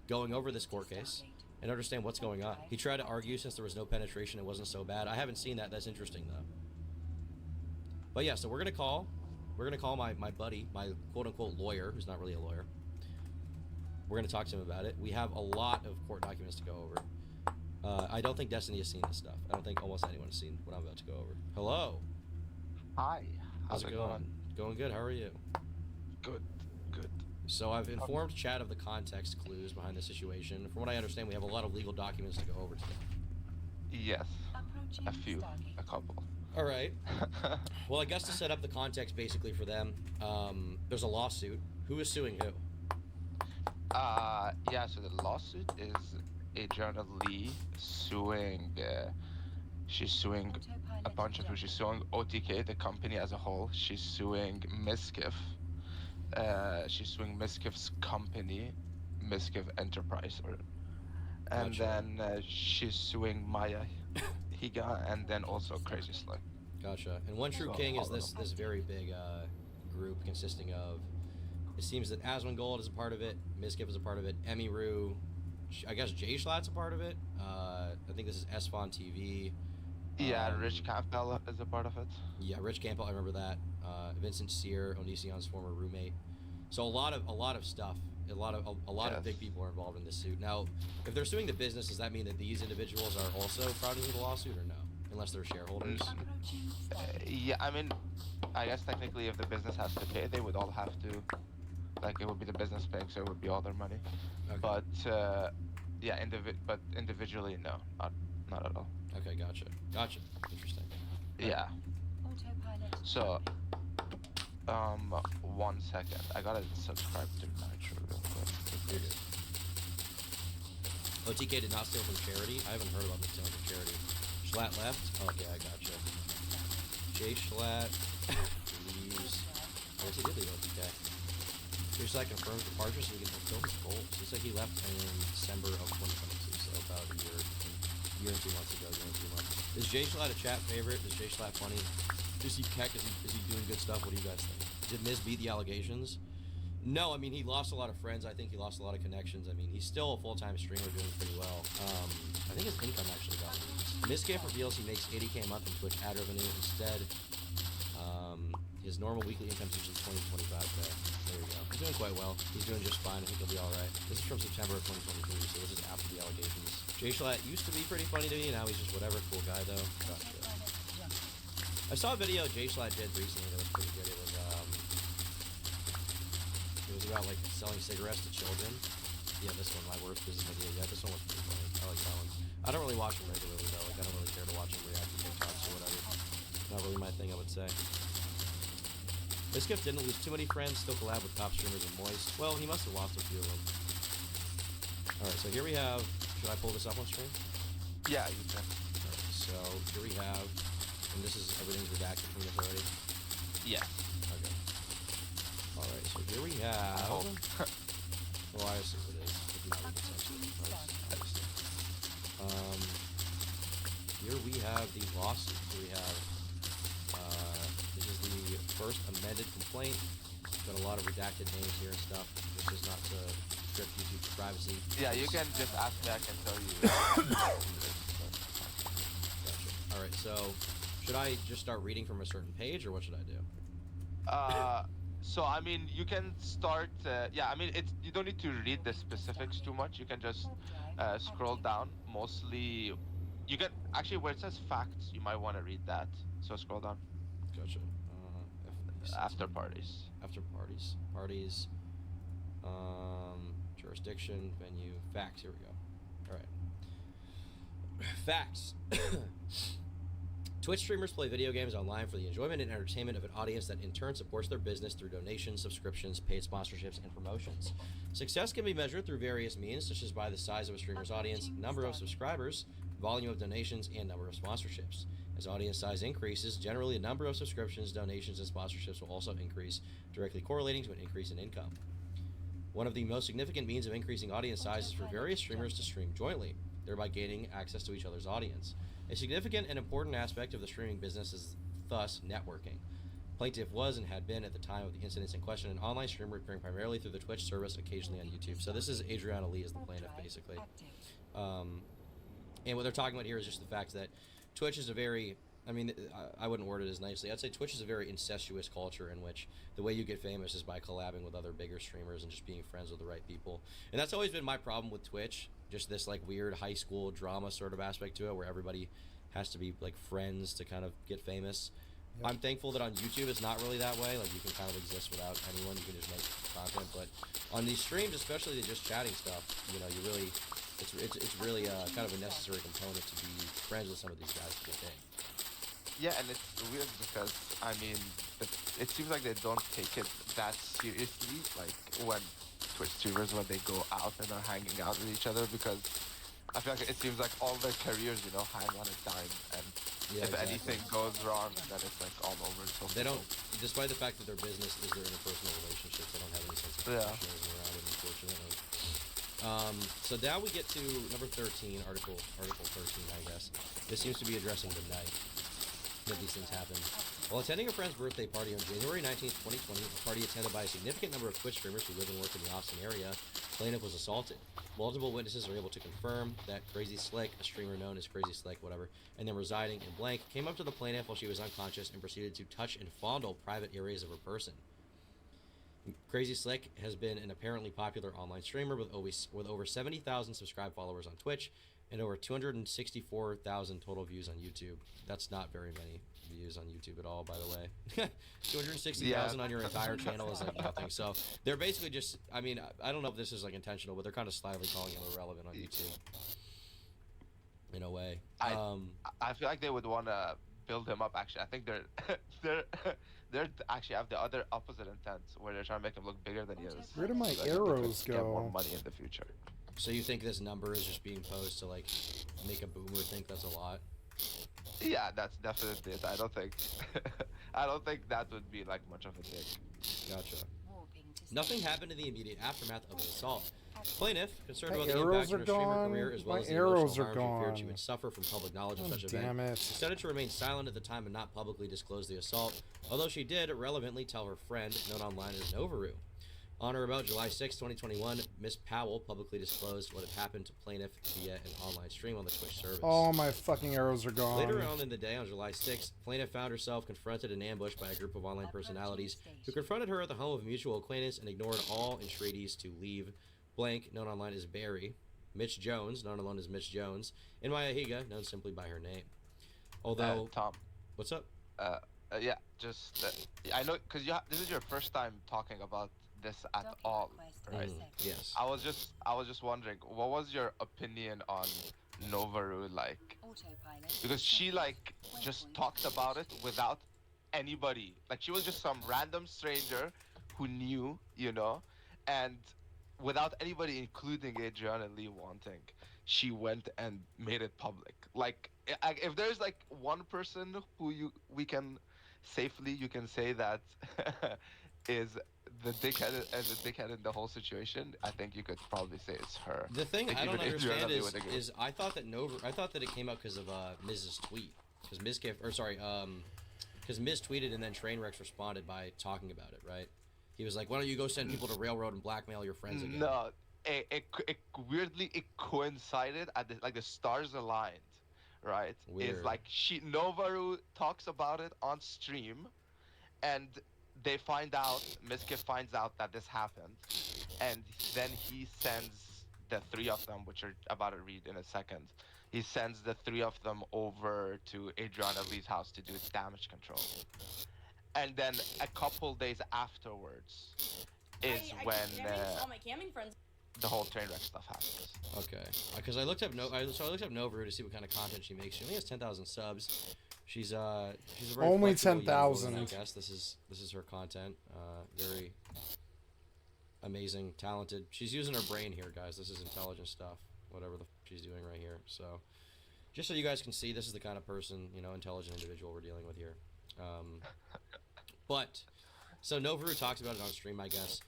going over this court case, and understand what's going on. He tried to argue since there was no penetration, it wasn't so bad. I haven't seen that. That's interesting, though. But yeah, so we're going to call my buddy, my quote-unquote lawyer, who's not really a lawyer. We're going to talk to him about it. We have a lot of court documents to go over. I don't think Destiny has seen this stuff. I don't think almost anyone has seen what I'm about to go over. Hello. Hi. How's it going? Going good. How are you? Good. Good. So I've informed Chad of the context clues behind the situation. From what I understand, we have a lot of legal documents to go over today. Yes. Approaching A few. Stargate. A couple. All right. Well, I guess to set up the context basically for them, there's a lawsuit. Who is suing who? Yeah, so the lawsuit is Adriana Lee suing, she's suing Autopilot a bunch of people. She's suing OTK, the company as a whole. She's suing Misgift. She's suing Misgift's company, Misgift Enterprise. And Gotcha. then she's suing Maya Higa, and then also Crazy Slick. Gotcha. And One True So, King is all of this very big group consisting of. It seems that Asmongold is a part of it. Misgift is a part of it. Emiru, I guess Jay Schlatt's a part of it. I think this is Esfon TV. Yeah, Rich Campbell is a part of it. Yeah, Rich Campbell, I remember that. Vincent Sear, Onision's former roommate. So a lot of stuff. A lot of big people are involved in this suit. Now, if they're suing the business, does that mean that these individuals are also parties of the lawsuit, or no? Unless they're shareholders. Approaching Stargate. Yeah, I mean, I guess technically if the business has to pay, they would all have to, like, it would be the business paying, so it would be all their money. Okay. But, yeah, but individually, no, not at all. Okay, gotcha. Interesting. Yeah, Autopilot. so, activated. 1 second, I gotta subscribe to Nitro real quick. You're good. OTK did not steal from charity. I haven't heard about them stealing from charity. Schlatt left? Okay, I gotcha. Jay Schlatt leaves. I guess he did leave OTK. Jay Schlatt confirms departure so he can fulfill his goals. Looks like he left in December of 2022, so about a year and 2 months ago, year and 2 months. Is Jay Schlatt a chat favorite? Is Jay Schlatt funny? Is he keck? Is he doing good stuff? What do you guys think? Did Miz beat the allegations? No, I mean, he lost a lot of friends. I think he lost a lot of connections. I mean, he's still a full-time streamer doing pretty well. I think his income actually got leaked. Miscamp reveals he makes 80K a month in Twitch ad revenue. Instead, his normal weekly income is usually 20 to 25K. There you go. He's doing quite well. He's doing just fine. I think he'll be all right. This is from September of 2023, so this is after the allegations. Jay Schlatt used to be pretty funny to me. Now he's just whatever. Cool guy, though. Gotcha. I saw a video Jay Schlatt did recently that was pretty good. It was about like selling cigarettes to children. Yeah, this one, my worst business idea. Yeah, this one was pretty funny. I like that one. I don't really watch him regularly though. Like I don't really care to watch him react to TikToks or whatever. Not really my thing, I would say. This gift didn't lose too many friends. Still collab with top streamers and Moist. Well, he must have lost a few of them. All right, so here we have. Should I pull this up on stream? Yeah, you can. All right, so here we have, and this is everything's redacted from this already. Yeah. Okay. Alright, so here we have. Oh. Well, I assume it is. If not, we can censor it. I assume. Here we have the lawsuit. Here we have first amended complaint. Got a lot of redacted names here and stuff. This is not to strip YouTube's privacy. Yeah, you can just ask me. I can tell you. Gotcha. All right, so should I just start reading from a certain page, or what should I do? So I mean, you can start. Yeah, I mean, you don't need to read the specifics too much. You can just scroll down. Mostly, you can actually where it says facts. You might want to read that. So scroll down. Gotcha. After parties. After parties. Jurisdiction, venue, facts. Here we go. All right. Facts. Twitch streamers play video games online for the enjoyment and entertainment of an audience that in turn supports their business through donations, subscriptions, paid sponsorships, and promotions. Success can be measured through various means, such as by the size of a streamer's audience, number of subscribers, volume of donations, and number of sponsorships. As audience size increases, generally the number of subscriptions, donations, and sponsorships will also increase, directly correlating to an increase in income. One of the most significant means of increasing audience size is for various streamers to stream jointly, thereby gaining access to each other's audience. A significant and important aspect of the streaming business is thus networking. Plaintiff was and had been at the time of the incidents in question an online streamer appearing primarily through the Twitch service, occasionally on YouTube. So this is Adriana Lee as the plaintiff, basically. And what they're talking about here is just the fact that Twitch is a very, I mean, I wouldn't word it as nicely. I'd say Twitch is a very incestuous culture in which the way you get famous is by collabing with other bigger streamers and just being friends with the right people. And that's always been my problem with Twitch. Just this like weird high school drama sort of aspect to it where everybody has to be like friends to kind of get famous. Yep. I'm thankful that on YouTube it's not really that way. Like you can kind of exist without anyone. You can just make content. But on these streams, especially the just chatting stuff, you know, you really, it's really kind of a necessary component to be friends with some of these guys to get big. Yeah, and it's weird because I mean, it seems like they don't take it that seriously. Like when Twitch streamers when they go out and are hanging out with each other, because I feel like it seems like all their careers, you know, hang on a dime, and if anything goes wrong, then it's like all over. So they don't, despite the fact that their business is their interpersonal relationships, they don't have any sense of professionalism around it, unfortunately. So now we get to number 13, article 13, I guess. This seems to be addressing the night that these things happen. While attending a friend's birthday party on January 19th, 2020, a party attended by a significant number of Twitch streamers who live and work in the Austin area, plaintiff was assaulted. Multiple witnesses are able to confirm that Crazy Slick, a streamer known as Crazy Slick, whatever, and then residing in blank, came up to the plaintiff while she was unconscious and proceeded to touch and fondle private areas of her person. Crazy Slick has been an apparently popular online streamer with over 70,000 subscribed followers on Twitch and over 264,000 total views on YouTube. That's not very many views on YouTube at all, by the way. 260,000 on your entire channel is like nothing. So they're basically just, I mean, I don't know if this is like intentional, but they're kind of slyly calling him irrelevant on YouTube. In a way. I feel like they would want to build him up, actually. I think they're actually have the other opposite intent, where they're trying to make him look bigger than he is. Where do my so arrows get more go? money in the future. So you think this number is just being posed to like make a boomer think that's a lot? Yeah, that's definitely it. I don't think I don't think that would be like much of a dick. Gotcha. Nothing happened in the immediate aftermath of the assault. Plaintiff, concerned My about the arrows impact on her are streamer gone. career as well My as the arrows emotional are harm she feared she gone. would suffer from public knowledge of Oh, such damn event, it. decided to remain silent at the time and not publicly disclose the assault, although she did irrelevantly tell her friend, known online as Novaru. On or about July 6, 2021, Miss Powell publicly disclosed what had happened to plaintiff via an online stream on the Twitch service. Oh, my fucking arrows are gone. Later on in the day, on July 6th, plaintiff found herself confronted and ambushed by a group of online personalities who confronted her at the home of a mutual acquaintance and ignored all entreaties to leave. Blank, known online as Barry, Mitch Jones, known alone as Mitch Jones, and Maya Higa, known simply by her name. Although, Tom, what's up? Yeah, just I know because this is your first time talking about this at all, right? Yes. I was just wondering, what was your opinion on Novaru, like, because she like just talked about it without anybody, like she was just some random stranger who knew, you know, and without anybody, including Adriana Lee, wanting, she went and made it public. Like, if there's like one person who you can say that is the dickhead in the whole situation, I think you could probably say it's her. The thing I don't Adriana understand Lee is I thought that it came out because of Mrs. tweet, because because Miz tweeted and then Trainwrecks responded by talking about it, right? He was like, "Why don't you go send people to railroad and blackmail your friends again?" No, it weirdly it coincided at the stars aligned, right? Is Weird. like Novaru talks about it on stream, and they find out, Miskif finds out that this happened, and then he sends the three of them, which are about to read in a second. He sends the three of them over to Adriana Lee's house to do damage control. And then a couple days afterwards is when all my camming friends. the whole train wreck stuff happens. Okay, because I looked up Novaru to see what kind of content she makes. She only has 10,000 subs. She's a very Only flexible young 10,000. woman, I guess this is her content. Very amazing, talented. She's using her brain here, guys. This is intelligent stuff. Whatever she's doing right here. So, just so you guys can see, this is the kind of person, intelligent individual we're dealing with here. So Novaru talks about it on stream, I guess.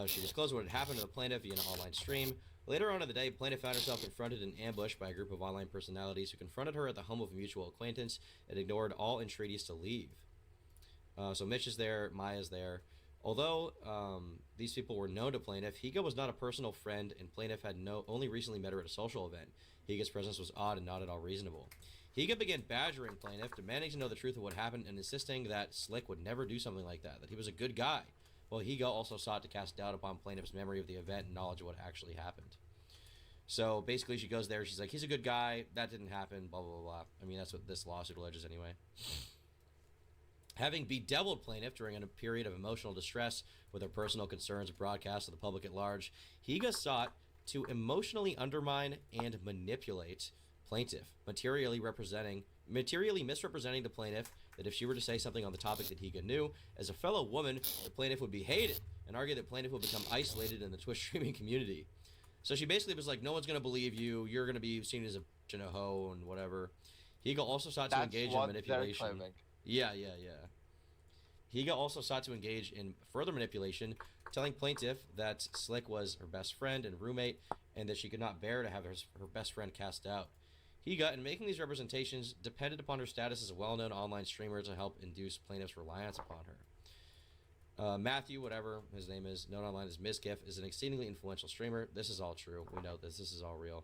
She disclosed what had happened to the plaintiff via an online stream. Later on in the day, plaintiff found herself confronted in ambush by a group of online personalities who confronted her at the home of a mutual acquaintance and ignored all entreaties to leave. So Mitch is there, Maya's there. Although these people were known to plaintiff, Higa was not a personal friend, and plaintiff had only recently met her at a social event. Higa's presence was odd and not at all reasonable. Higa began badgering plaintiff, demanding to know the truth of what happened and insisting that Slick would never do something like that he was a good guy. Well, Higa also sought to cast doubt upon plaintiff's memory of the event and knowledge of what actually happened. So basically she goes there, she's like, he's a good guy, that didn't happen, blah, blah, blah. I mean, that's what this lawsuit alleges anyway. Having bedeviled plaintiff during a period of emotional distress with her personal concerns broadcast to the public at large, Higa sought to emotionally undermine and manipulate plaintiff, materially misrepresenting the plaintiff that if she were to say something on the topic that Higa knew, as a fellow woman, the plaintiff would be hated, and argue that plaintiff would become isolated in the Twitch streaming community. So she basically was like, no one's going to believe you, you're going to be seen as a bitch and a hoe and whatever. Higa also sought to engage in manipulation. Yeah. Higa also sought to engage in further manipulation, telling plaintiff that Slick was her best friend and roommate, and that she could not bear to have her best friend cast out. Higa, in making these representations, depended upon her status as a well-known online streamer to help induce plaintiff's reliance upon her. Matthew, whatever his name is, known online as Miskif, is an exceedingly influential streamer. This is all true. We know this. This is all real.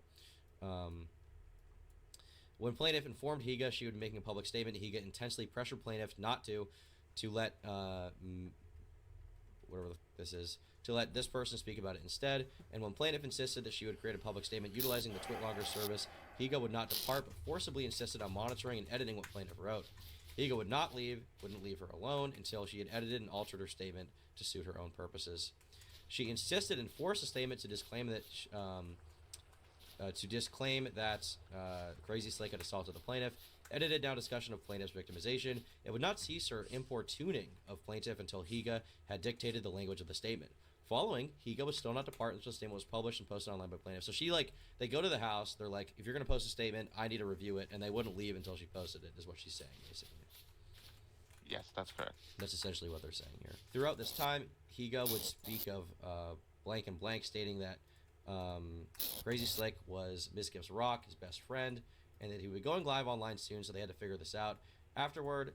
When plaintiff informed Higa she would be making a public statement, Higa intensely pressured plaintiff not to let to let this person speak about it instead. And when plaintiff insisted that she would create a public statement utilizing the TwitLonger service, Higa would not depart, but forcibly insisted on monitoring and editing what plaintiff wrote. Higa wouldn't leave her alone until she had edited and altered her statement to suit her own purposes. She insisted and forced the statement to disclaim that Crazy Slick had assaulted the plaintiff, edited down discussion of plaintiff's victimization, and would not cease her importuning of plaintiff until Higa had dictated the language of the statement. Following, Higa would still not depart until the statement was published and posted online by plaintiff. So they go to the house, they're like, if you're going to post a statement, I need to review it, and they wouldn't leave until she posted it, is what she's saying, basically. Yes, that's correct. That's essentially what they're saying here. Throughout this time, Higa would speak of blank and blank, stating that Crazy Slick was Miskif's rock, his best friend, and that he would be going live online soon, so they had to figure this out. Afterward,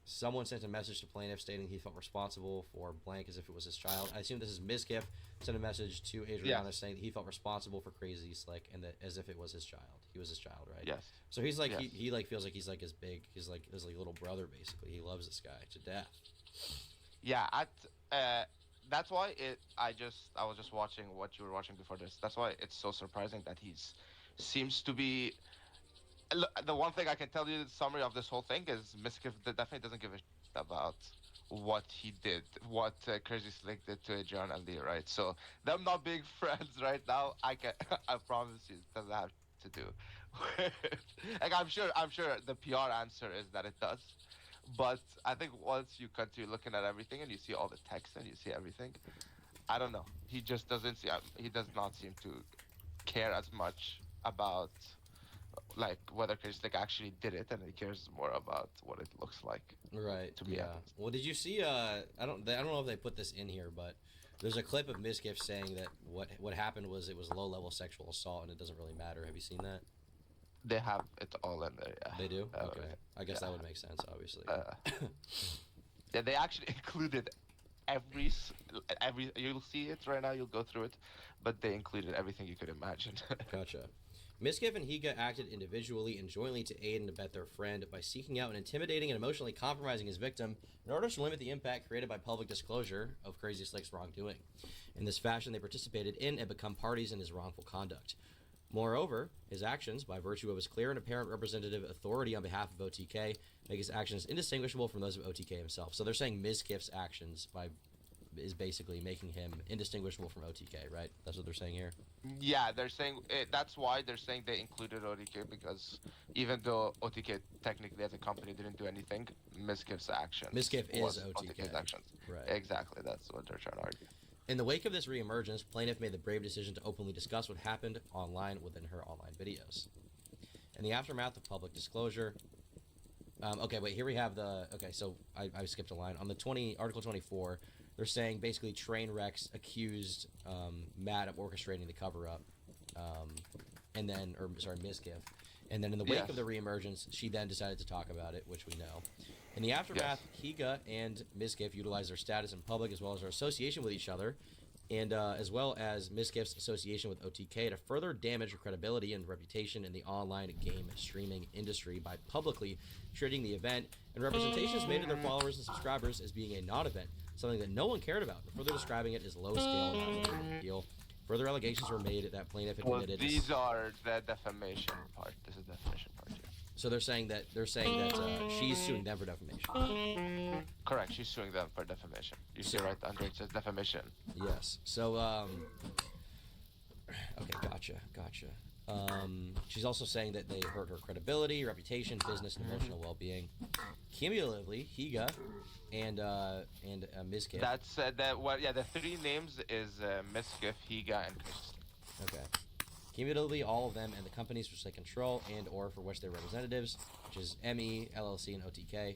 someone sent a message to plaintiff stating he felt responsible for blank as if it was his child. I assume this is Miskif sent a message to Adriana saying that he felt responsible for Crazy Slick and that as if it was his child. He was his child, right? Yes. So he's like yes. he like feels like he's like his little brother basically. He loves this guy to death. Yeah, that's why I was just watching what you were watching before this. That's why it's so surprising that seems to be. The one thing I can tell you, the summary of this whole thing is Miskif definitely doesn't give a shit about what he did, what Crazy Slick did to John and Lee, right? So them not being friends right now, I promise you, it doesn't have to do. Like I'm sure the PR answer is that it does, but I think once you continue looking at everything and you see all the text and you see everything, I don't know. He just doesn't see. He does not seem to care as much about like whether Crazy Slick actually did it, and he cares more about what it looks like. Right. To be honest. Well, did you see? I don't know if they put this in here, but there's a clip of Miskif saying that what happened was it was low-level sexual assault and it doesn't really matter. Have you seen that? They have it all in there. Yeah. They do? Okay. Right. I guess that Yeah. would make sense, obviously. Yeah, they actually included every. You'll see it right now. You'll go through it, but they included everything you could imagine. Gotcha. Miskiff and Higa acted individually and jointly to aid and abet their friend by seeking out and intimidating and emotionally compromising his victim in order to limit the impact created by public disclosure of Crazy Slick's wrongdoing. In this fashion, they participated in and become parties in his wrongful conduct. Moreover, his actions, by virtue of his clear and apparent representative authority on behalf of OTK, make his actions indistinguishable from those of OTK himself. So they're saying Miskiff's actions is basically making him indistinguishable from OTK, right? That's what they're saying here. Yeah, they're saying that's why they're saying they included OTK, because even though OTK technically as a company didn't do anything, Miskiff's actions. Miskiff is was OTK. OTK's actions. Right. Exactly. That's what they're trying to argue. In the wake of this reemergence, plaintiff made the brave decision to openly discuss what happened online within her online videos. In the aftermath of public disclosure, okay, wait, here we have the, okay, so I skipped a line. On the Article 24, they're saying basically Trainwreck's accused Matt of orchestrating the cover-up, Miskiff. And then in the wake of the reemergence, she then decided to talk about it, which we know. In the aftermath, Higa and Miskiff utilized their status in public as well as their association with each other, and as well as Miskiff's association with OTK to further damage her credibility and reputation in the online game streaming industry by publicly treating the event and representations made to their followers and subscribers as being a non-event, something that no one cared about, further describing it as low-scale and not a big deal. Further allegations were made that plaintiff had committed. These are the defamation part. This is the defamation part here. So they're saying that she's suing them for defamation. Correct. She's suing them for defamation. You see right under it says defamation. Yes. So okay, gotcha. She's also saying that they hurt her credibility, reputation, business, and emotional well-being. Cumulatively, Higa and Miskiff. That's the three names is Miskiff, Higa, and Chris. Okay. Cumulatively, all of them and the companies which they control and or for which they're representatives, which is ME, LLC, and OTK,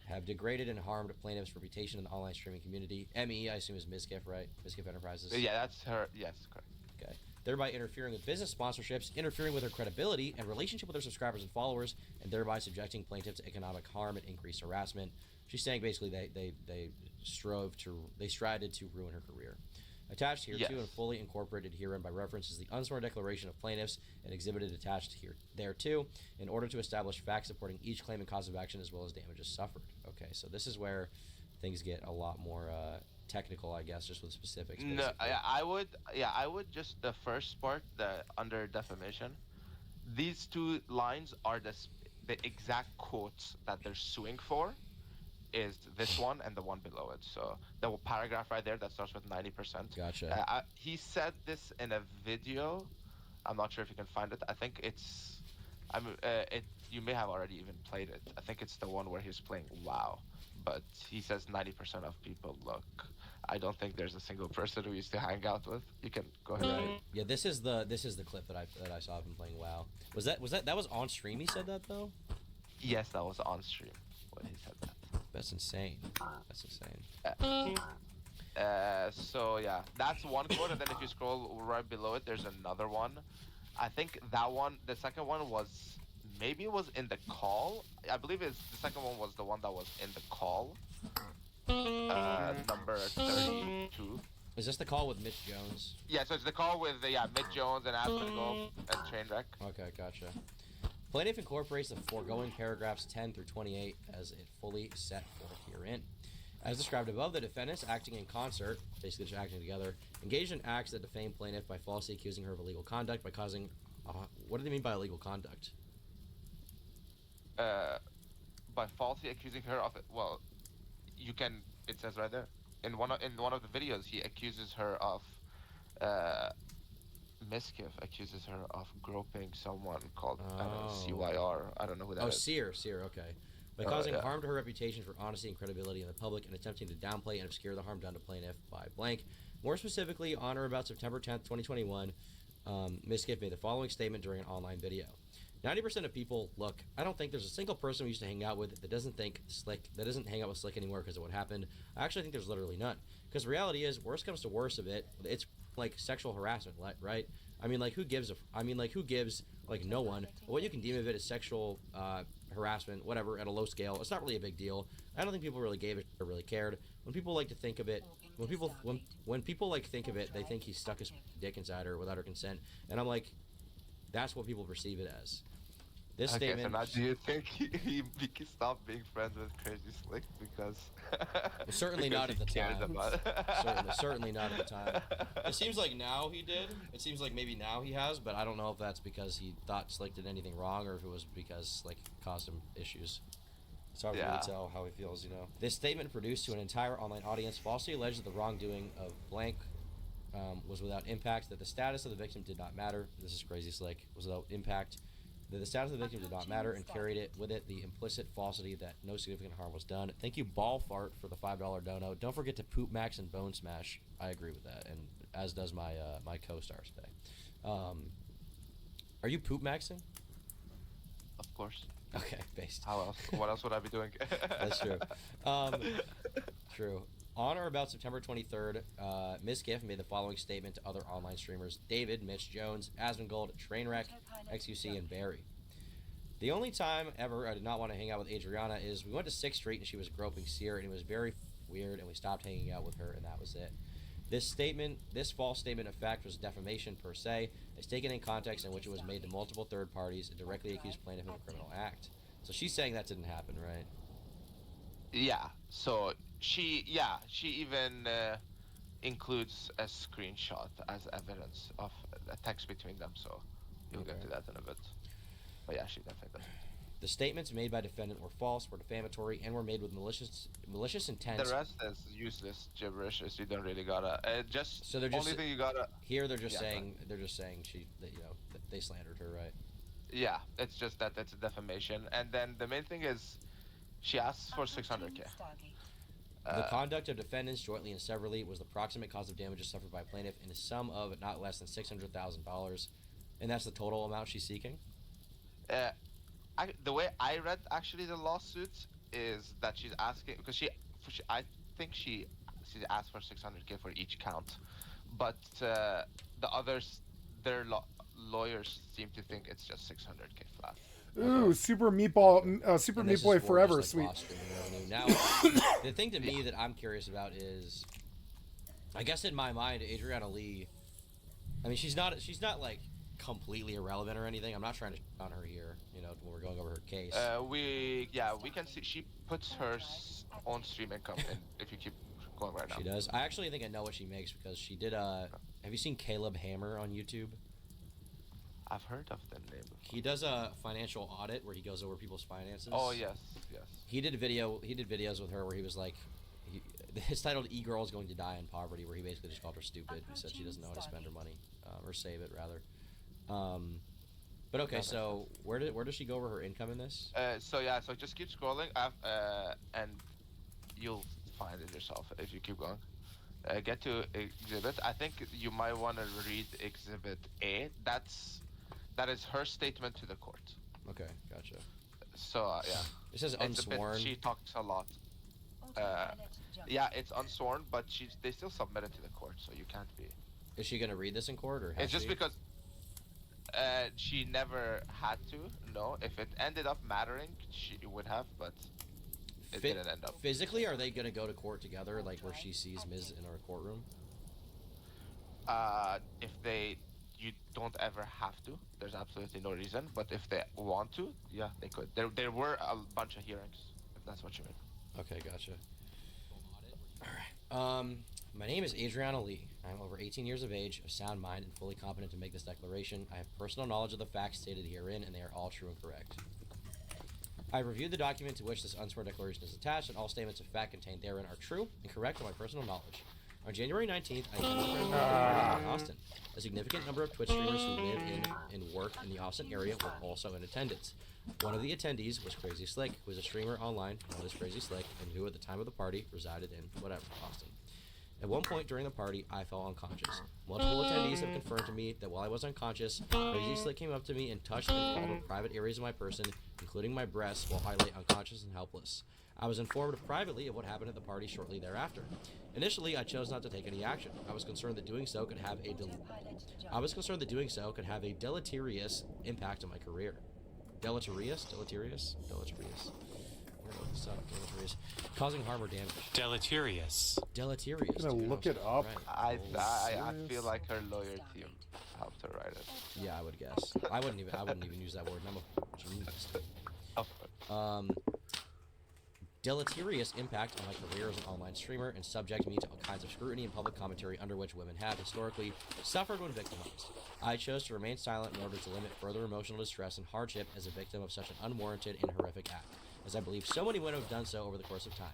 have degraded and harmed plaintiff's reputation in the online streaming community. ME, I assume, is Miskiff, right? Miskiff Enterprises. Yeah, that's her. Yes, correct. Okay. Thereby interfering with business sponsorships, interfering with her credibility and relationship with her subscribers and followers, and thereby subjecting plaintiff to economic harm and increased harassment. She's saying basically they strided to ruin her career. Attached here to and fully incorporated herein by reference is the unsworn declaration of plaintiffs and exhibited attached there too, in order to establish facts supporting each claim and cause of action as well as damages suffered. Okay, so this is where things get a lot more technical, I guess, just with specifics. Basically. No, I would just the first part, the under defamation. These two lines are the exact quotes that they're suing for. Is this one and the one below it. So the paragraph right there that starts with 90%. Gotcha. He said this in a video. I'm not sure if you can find it. I think it's, you may have already even played it. I think it's the one where he's playing WoW, but he says 90% of people look. I don't think there's a single person who used to hang out with. You can go ahead. Right. Yeah, this is the clip that I saw of him playing WoW. Was that on stream? He said that though. Yes, that was on stream when he said that. That's insane. That's insane. So yeah, that's one quote, and then if you scroll right below it, there's another one. I think that one, the second one was, maybe it was in the call. I believe the second one was the one that was in the call. Number 32. Is this the call with Mitch Jones? Yeah, so it's the call with Mitch Jones and Aspengold and Trainwreck. Okay, gotcha. Plaintiff incorporates the foregoing paragraphs 10 through 28 as it fully set forth herein. As described above, the defendants, acting in concert, basically just acting together, engaged in acts that defame plaintiff by falsely accusing her of illegal conduct by causing... what do they mean by illegal conduct? By falsely accusing her of it. Well, you can... It says right there. In one of the videos, he accuses her of... Miskiff accuses her of groping someone called CYR. I don't know who that is. Seer, okay. By causing harm to her reputation for honesty and credibility in the public and attempting to downplay and obscure the harm done to plaintiff by blank. More specifically, on or about September 10th, 2021, Miskiff made the following statement during an online video. 90% of people, look, I don't think there's a single person we used to hang out with that doesn't hang out with Slick anymore because of what happened. I actually think there's literally none. Because the reality is, worst comes to worst of it, it's like sexual harassment, right? I mean, like who gives like no one. But what you can deem of it as sexual harassment, whatever, at a low scale, it's not really a big deal. I don't think people really gave it or really cared. When people like to think of it, when people like think of it, they think he stuck his dick inside her without her consent, and I'm like, that's what people perceive it as. This Okay, so statement. now do you think he can stop being friends with Crazy Slick because? Well, certainly because not at the he cares time. about Certainly not at the time. It seems like now he did. It seems like maybe now he has, but I don't know if that's because he thought Slick did anything wrong or if it was because Slick caused him issues. It's hard for me Yeah. to tell how he feels, you know. This statement produced to an entire online audience falsely alleged that the wrongdoing of blank was without impact, that the status of the victim did not matter. This is Crazy Slick. Was without impact. That the status of the victim did not matter and carried it with it the implicit falsity that no significant harm was done. Thank you, Ball Fart, for the $5 dono. Don't forget to Poop Max and Bone Smash. I agree with that, and as does my my co-stars today. Are you Poop Maxing? Of course. Okay, based. How else? What else would I be doing? That's true. True. On or about September 23rd, Ms. Giff made the following statement to other online streamers: David, Mitch Jones, Asmongold, Trainwreck, XUC, and Barry. The only time ever I did not want to hang out with Adriana is we went to 6th Street and she was groping Sear and it was very weird and we stopped hanging out with her and that was it. This false statement of fact was defamation per se. It's taken in context in which it was made to multiple third parties and directly accused plaintiff of a criminal act. So she's saying that didn't happen, right? Yeah. So she even includes a screenshot as evidence of a text between them. So you'll get to that in a bit. But yeah, she definitely does. The statements made by defendant were false, were defamatory, and were made with malicious intent. The rest is useless gibberish. So you don't really gotta. Just So they're just only thing you gotta. here. They're just Yeah, saying that they slandered her, right? Yeah, it's just that it's a defamation, and then the main thing is, she asks for 600k. The conduct of defendants jointly and severally was the proximate cause of damages suffered by plaintiff in a sum of not less than $600,000, and that's the total amount she's seeking. The way I read actually the lawsuit is that she's asking because I think she asked for 600k for each count, but the others, their lawyers seem to think it's just 600k flat. Ooh, Super Meatball, Super And Meat this Boy is for forever, just, like, sweet. lost revenue. Now, the thing to me that I'm curious about is, I guess in my mind, Adriana Lee. I mean, she's not like completely irrelevant or anything. I'm not trying to on her here, you know, when we're going over her case. We can see she puts her own stream income in if you keep going right now. She does. I actually think I know what she makes because she did. Have you seen Caleb Hammer on YouTube? I've heard of the name. He does a financial audit where he goes over people's finances. Oh yes. He did videos with her where he was like, it's titled "E-Girl's Going to Die in Poverty," where he basically just called her stupid. He said she doesn't know how to spend her money, or save it rather. But okay, so where does she go over her income in this? So just keep scrolling, and you'll find it yourself if you keep going. Get to exhibit. I think you might want to read exhibit A. That is her statement to the court. Okay, gotcha. So yeah. It says unsworn. She talks a lot. Yeah, it's unsworn, but they still submit it to the court, so you can't be. Is she gonna read this in court or? It's just because she never had to. No, if it ended up mattering, she would have, but it didn't end up. Physically, are they gonna go to court together, like where she sees Ms. in her courtroom? If you don't ever have to. There's absolutely no reason. But if they want to, yeah, they could. There were a bunch of hearings, if that's what you mean. Okay, gotcha. All right. My name is Adriana Lee. I'm over 18 years of age, of sound mind, and fully competent to make this declaration. I have personal knowledge of the facts stated herein, and they are all true and correct. I have reviewed the document to which this unsworn declaration is attached, and all statements of fact contained therein are true and correct to my personal knowledge. On January 19th, I attended in Austin. A significant number of Twitch streamers who live in and work in the Austin area were also in attendance. One of the attendees was Crazy Slick, who is a streamer online known as Crazy Slick, and who at the time of the party resided in Austin. At one point during the party, I fell unconscious. Multiple attendees have confirmed to me that while I was unconscious, Crazy Slick came up to me and touched and fondled private areas of my person, including my breasts, while I lay unconscious and helpless. I was informed privately of what happened at the party shortly thereafter. Initially, I chose not to take any action. I was concerned that doing so could have a deleterious impact on my career. Deleterious? I'm gonna look this up. Deleterious. Causing harm or damage. Deleterious. Deleterious. I'm gonna dude. look it up. Right. I feel like her lawyer team helped her write it. Yeah, I would guess. I wouldn't even use that word. And I'm a genius. Oh, Deleterious impact on my career as an online streamer and subject me to all kinds of scrutiny and public commentary under which women have historically suffered when victimized. I chose to remain silent in order to limit further emotional distress and hardship as a victim of such an unwarranted and horrific act, as I believe so many women have done so over the course of time.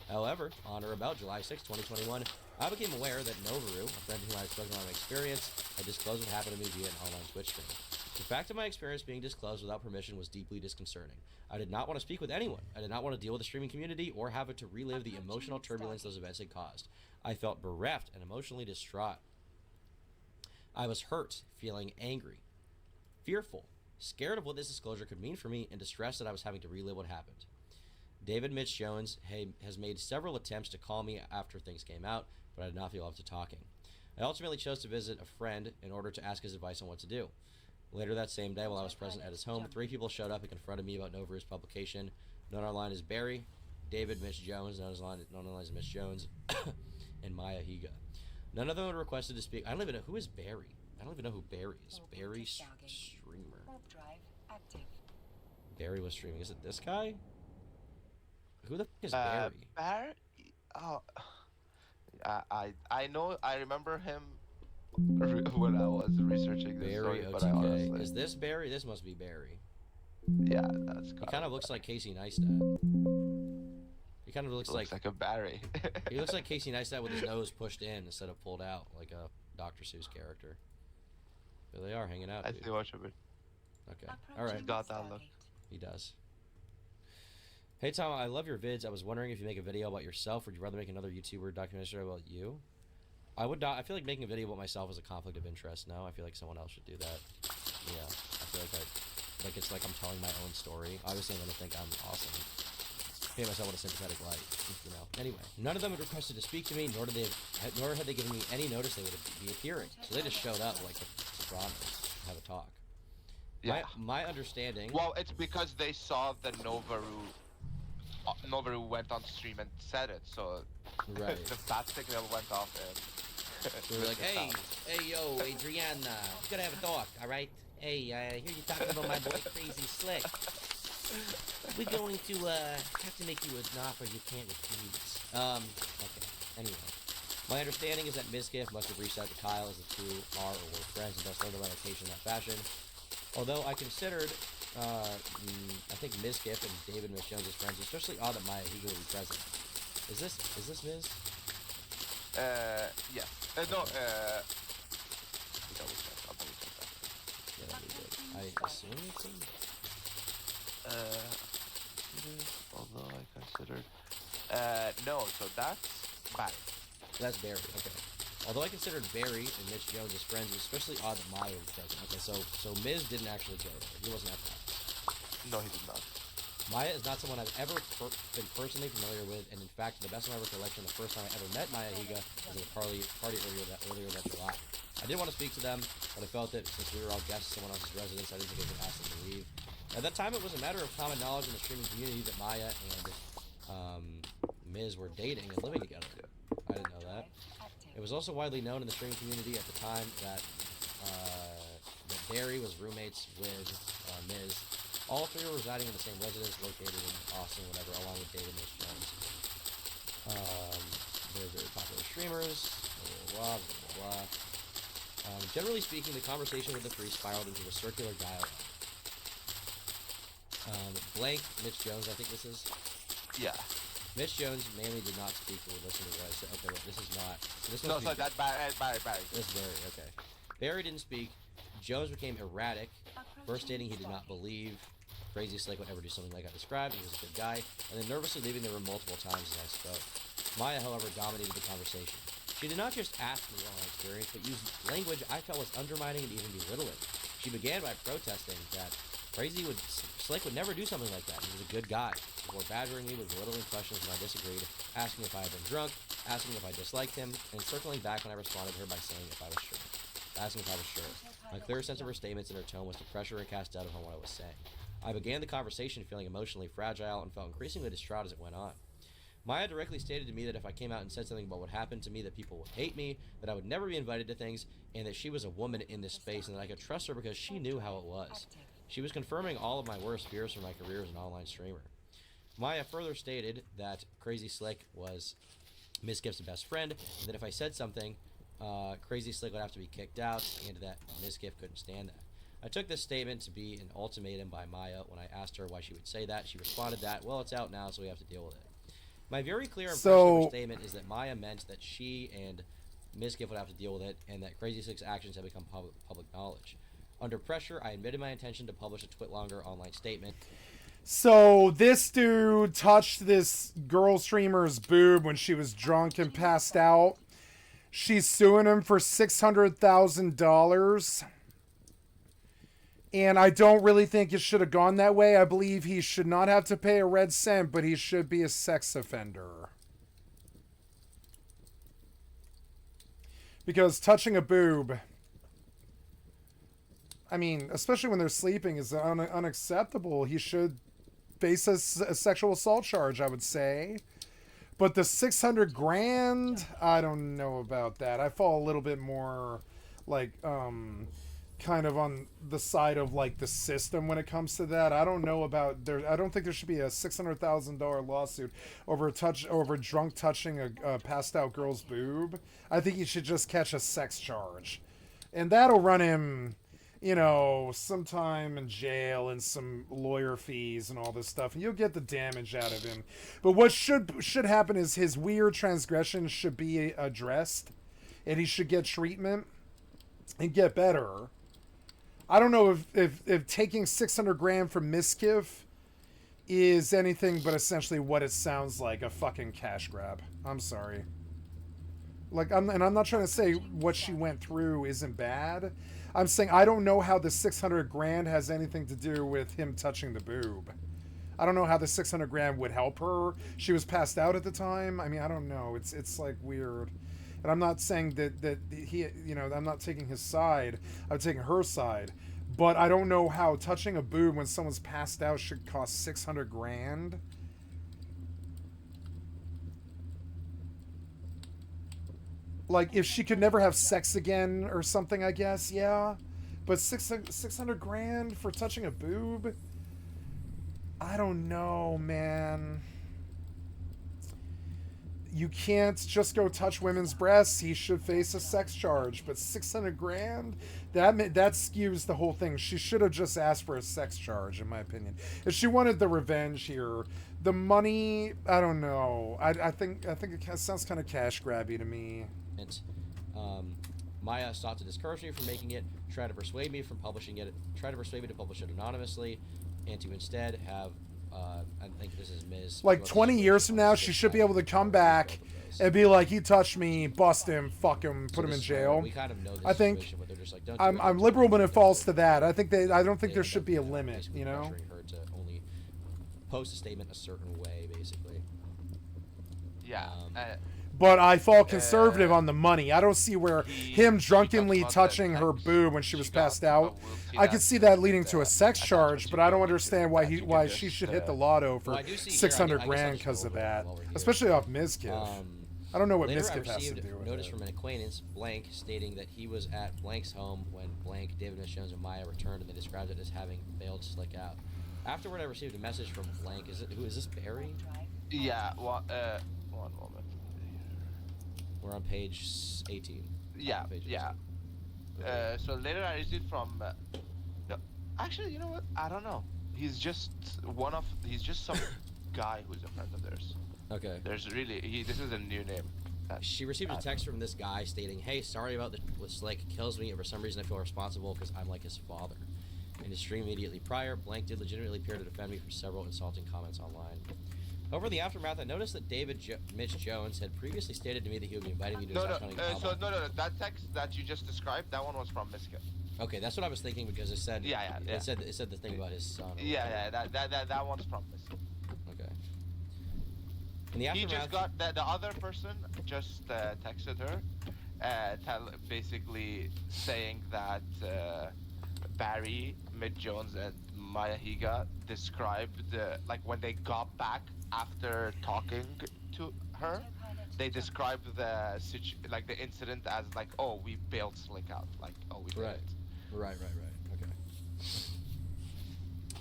However, on or about July 6, 2021, I became aware that Novaru, a friend whom I had spoken about my experience, had disclosed what happened to me via an online Twitch stream. The fact of my experience being disclosed without permission was deeply disconcerting. I did not want to speak with anyone. I did not want to deal with the streaming community or have it to relive the emotional turbulence those events had caused. I felt bereft and emotionally distraught. I was hurt, feeling angry, fearful, scared of what this disclosure could mean for me, and distressed that I was having to relive what happened. David Mitch Jones has made several attempts to call me after things came out, but I did not feel up to talking. I ultimately chose to visit a friend in order to ask his advice on what to do. Later that same day, while I was present at his home, 3 people showed up and confronted me about Novaru's publication. Known online as Barry, David Mitch Jones, known online as Mitch Jones, and Maya Higa. None of them had requested to speak. I don't even know who is Barry. I don't even know who Barry is. Barry streamer. Barry was streaming. Is it this guy? Who the f is Barry? Barry? Oh, I know. I remember him when I was researching this Barry story, but I OTK. honestly, Is this Barry? This must be Barry. yeah, that's He kind of looks like Casey Neistat. He kind of looks like a Barry. he looks like Casey Neistat with his nose pushed in instead of pulled out, like a Dr. Seuss character. There they are, hanging out. I Dude. see what you mean. Okay, all right. Got that look. He does. Hey Tom, I love your vids. I was wondering if you make a video about yourself, would you rather make another YouTuber documentary about you? I would not. I feel like making a video about myself is a conflict of interest now. I feel like someone else should do that. Yeah, I feel like it's like I'm telling my own story. Obviously, I'm gonna think I'm awesome. Paint myself with a sympathetic light, you know. Anyway, none of them had requested to speak to me, nor had they given me any notice they would be appearing. So they just showed up like the Sopranos to have a talk. Yeah. My understanding. Well, it's because they saw that Novaru went on stream and said it, so Right. the bat signal went off and They were like, hey, yo, Adriana, we gotta have a talk, all right? Hey, I hear you talking about my boy Crazy Slick. We're going to have to make you an offer you can't refuse. Okay. Anyway, my understanding is that Mizgift must have reached out to Kyle as the two are or were friends and thus learned about location in that fashion. Although I considered, I think Mizgift and David Mitch Jones as friends, especially odd that Maya Higa would be present. Is this Miz? yeah. No, Yeah, that'd be good. I assume it's him. although I considered, no, so that's Barry. That's Barry, okay. Although I considered Barry and Mitch Jones as friends, it's especially odd that Maya was present. Okay, so Miz didn't actually go there. He wasn't at that. No, he did not. Maya is not someone I've ever been personally familiar with, and in fact, to the best of my recollection, the first time I ever met Maya Higa was at a party earlier that July. I did want to speak to them, but I felt that since we were all guests at someone else's residence, I didn't think I could ask them to leave. At that time, it was a matter of common knowledge in the streaming community that Maya and Miz were dating and living together. I didn't know that. It was also widely known in the streaming community at the time that that Barry was roommates with Miz. All three were residing in the same residence located in Austin, whatever, along with David Mitch Jones. They're very popular streamers, blah, blah, blah, blah, blah. Generally speaking, the conversation with the three spiraled into a circular dialogue. Blank Mitch Jones, I think this is. Yeah. Mitch Jones mainly did not speak or listen to what I said. Okay, wait, this is not. This No, must so be that's Barry. This is Barry, okay. Barry didn't speak. Jones became erratic, first stating he did not believe Crazy Slick would ever do something like I described. He was a good guy, and then nervously leaving the room multiple times as I spoke. Maya, however, dominated the conversation. She did not just ask me about my experience, but used language I felt was undermining and even belittling. She began by protesting that Slick would never do something like that. He was a good guy. Before badgering me with belittling questions when I disagreed, asking if I had been drunk, asking if I disliked him, and circling back when I responded to her by saying if I was sure. Asking if I was sure. My clear sense of her statements and her tone was to pressure and cast doubt upon what I was saying. I began the conversation feeling emotionally fragile and felt increasingly distraught as it went on. Maya directly stated to me that if I came out and said something about what happened to me, that people would hate me, that I would never be invited to things, and that she was a woman in this space and that I could trust her because she knew how it was. She was confirming all of my worst fears for my career as an online streamer. Maya further stated that Crazy Slick was Miss Gift's best friend, and that if I said something, Crazy Slick would have to be kicked out, and that Miss Gift couldn't stand that. I took this statement to be an ultimatum by Maya. When I asked her why she would say that, she responded that, well, it's out now, so we have to deal with it. My very clear impression of her statement is that Maya meant that she and Miss Gift would have to deal with it, and that Crazy Slick's actions have become public knowledge. Under pressure, I admitted my intention to publish a TwitLonger online statement. So this dude touched this girl streamer's boob when she was drunk and passed out. She's suing him for $600,000. And I don't really think it should have gone that way. I believe he should not have to pay a red cent, but he should be a sex offender. Because touching a boob, I mean, especially when they're sleeping, is unacceptable. He should face a sexual assault charge, I would say. But the 600 grand, I don't know about that. I fall a little bit more like, kind of on the side of like the system when it comes to that. I don't know about there. I don't think there should be a $600,000 lawsuit over drunk touching a passed out girl's boob. I think he should just catch a sex charge, and that'll run him, you know, some time in jail and some lawyer fees and all this stuff, and you'll get the damage out of him. But what should happen is his weird transgressions should be addressed, and he should get treatment and get better. I don't know if taking 600 grand from Miskiff is anything but essentially what it sounds like, a fucking cash grab. I'm sorry. Like, I'm not trying to say what she went through isn't bad. I'm saying I don't know how the 600 grand has anything to do with him touching the boob. I don't know how the 600 grand would help her. She was passed out at the time. I mean, I don't know. It's like weird. And I'm not saying that he, you know, I'm not taking his side. I'm taking her side. But I don't know how touching a boob when someone's passed out should cost 600 grand. Like, if she could never have sex again or something, I guess, yeah. But 600 grand for touching a boob? I don't know, man. You can't just go touch women's breasts. He should face a sex charge. But 600 grand? That skews the whole thing. She should have just asked for a sex charge, in my opinion. If she wanted the revenge here, the money, I don't know. I think it sounds kind of cash grabby to me. Maya sought to discourage me from making it, try to persuade me from publishing it, try to persuade me to publish it anonymously, and to instead have, I think this is Ms. Like 20 years from now, she should be able to come back and be like, he touched me, bust him, fuck him, put him in jail. We kind of know this I think situation, but they're just like, don't I'm liberal when it falls to that. I don't think there should be a limit, you know? Pressuring her to only post a statement a certain way, basically. Yeah. But I fall conservative on the money. I don't see where him drunkenly touching her boob when she was passed out. I could see that leading to a sex charge, but I don't understand why she should hit the lotto for 600 grand because of that, especially off Mizkiff. I don't know what Mizkiff has to do with notice it. from an acquaintance, Blank, stating that he was at Blank's home when Blank, David Miss Jones, and Maya returned, and they described it as having failed to slick out. Afterward, I received a message from Blank. Who is this, Barry? Yeah. One moment. We're on page 18. Yeah. Yeah. So later I received from. No, actually, you know what? I don't know. He's just some guy who's a friend of theirs. Okay. This is a new name. She received a text from this guy stating, "Hey, sorry about this with Slick. Kills me, and for some reason I feel responsible because I'm like his father." In his stream immediately prior, Blank did legitimately appear to defend me for several insulting comments online. Over the aftermath, I noticed that Mitch Jones had previously stated to me that he would be inviting me to his house hunting album. No. That text that you just described, that one was from Miska. Okay, that's what I was thinking because it said. Yeah. It said the thing about his son. Yeah. That one's from Miska. Okay. In the aftermath, He just got the other person just texted her, basically saying that Barry, Mid Jones, and Maya Higa described like when they got back after talking to her, they described the incident as like, oh, we bailed Slick out, like, oh, we did Right. it. Right. Okay.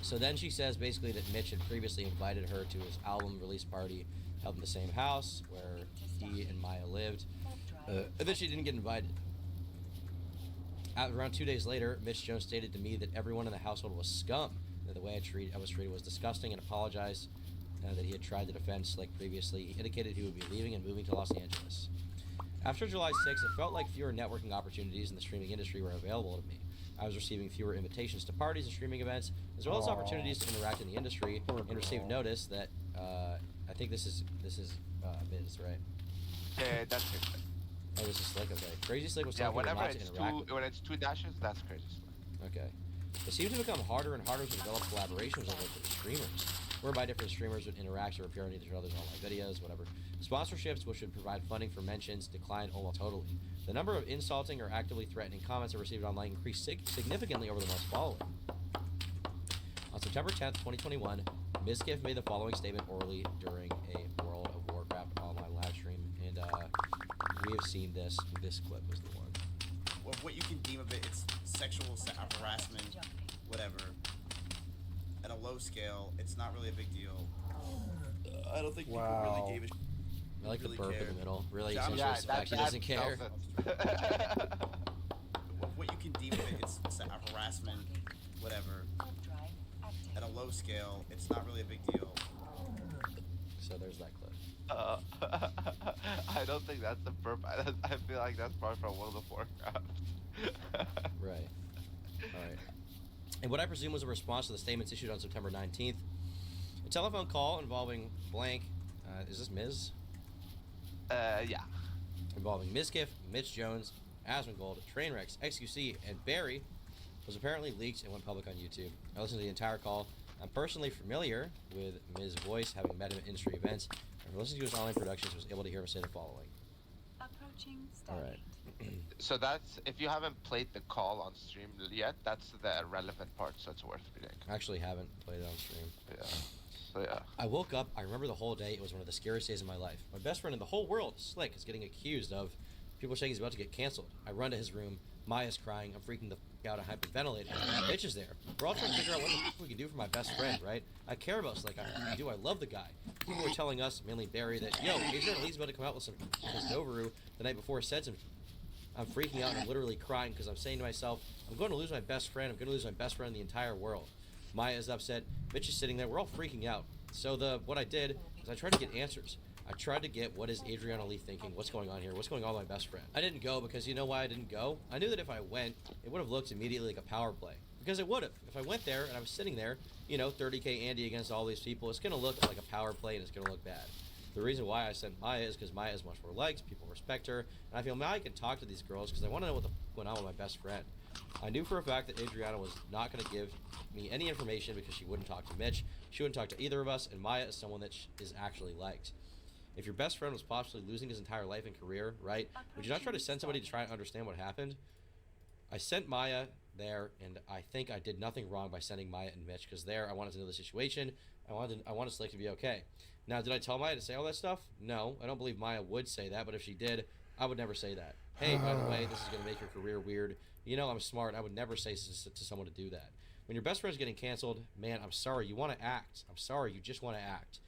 So then she says basically that Mitch had previously invited her to his album release party held in the same house where he and Maya lived, and then she didn't get invited. Around 2 days later, Mitch Jones stated to me that everyone in the household was scum, that the way I was treated was disgusting, and apologized that he had tried to defend Slick previously. He indicated he would be leaving and moving to Los Angeles. After July 6th, it felt like fewer networking opportunities in the streaming industry were available to me. I was receiving fewer invitations to parties and streaming events, as well as opportunities to interact in the industry, and received notice that, I think this is Miz, right? Yeah, that's it. Oh, this is Slick, okay. Crazy Slick was telling people not to interact with me. When it's 2 dashes, that's Crazy Slick. Okay. It seemed to become harder and harder to develop collaborations with different streamers, whereby different streamers would interact or appear on each other's online videos, whatever. Sponsorships, which would provide funding for mentions, declined almost totally. The number of insulting or actively threatening comments I received online increased significantly over the months following. On September 10th, 2021, Mizkif made the following statement orally during a World of Warcraft online live stream, and we have seen this. This clip is the one. Well, what you can deem of it, it's sexual harassment, whatever. At a low scale, it's not really a big deal. I don't think people really gave a I like really the burp cared. in the middle. Really Yeah, accentuates the fact she doesn't care. What you can deem of it, it's harassment, whatever. At a low scale, it's not really a big deal. So there's that clip. I don't think that's the burp. I feel like that's probably from World of Warcraft. Right. Alright. And what I presume was a response to the statements issued on September 19th. A telephone call involving blank, is this Miz? Yeah. Involving Mizkif, Mitch Jones, Asmongold, Trainwrecks, XQC, and Barry was apparently leaked and went public on YouTube. I listened to the entire call. I'm personally familiar with Miz's voice, having met him at industry events, and from listening to his online productions, was able to hear him say the following. Approaching Alright. So that's, if you haven't played the call on stream yet, that's the relevant part, so it's worth reading. I actually haven't played it on stream. Yeah. So yeah. I woke up, I remember the whole day, it was one of the scariest days of my life. My best friend in the whole world, Slick, is getting accused of people saying he's about to get canceled. I run to his room, Maya's crying, I'm freaking the f out, I hyperventilating. Bitch is there. We're all trying to figure out what the f we can do for my best friend, right? I care about Slick, I do, I love the guy. People were telling us, mainly Barry, that, yo, Adrian Lee's about to come out with his Novaru the night before said some. I'm freaking out and I'm literally crying because I'm saying to myself, I'm going to lose my best friend, I'm going to lose my best friend in the entire world. Maya is upset, Mitch is sitting there, we're all freaking out. So what I did is I tried to get answers. I tried to get what is Adriana Lee thinking, what's going on here, what's going on with my best friend. I didn't go because you know why I didn't go? I knew that if I went, it would have looked immediately like a power play. Because it would have. If I went there and I was sitting there, you know, 30k Andy against all these people, it's going to look like a power play and it's going to look bad. The reason why I sent Maya is because Maya is much more liked, people respect her, and I feel Maya can talk to these girls because I want to know what the f went on with my best friend. I knew for a fact that Adriana was not going to give me any information because she wouldn't talk to Mitch, she wouldn't talk to either of us, and Maya is someone that is actually liked. If your best friend was possibly losing his entire life and career, right, would you not try to send somebody to try and understand what happened? I sent Maya there, and I think I did nothing wrong by sending Maya and Mitch, because there I wanted to know the situation, I wanted Slick to be okay. Now, did I tell Maya to say all that stuff? No, I don't believe Maya would say that, but if she did, I would never say that. Hey, by the way, this is going to make your career weird. You know I'm smart. I would never say to someone to do that. When your best friend's getting canceled, man, I'm sorry. You want to act. I'm sorry. You just want to act.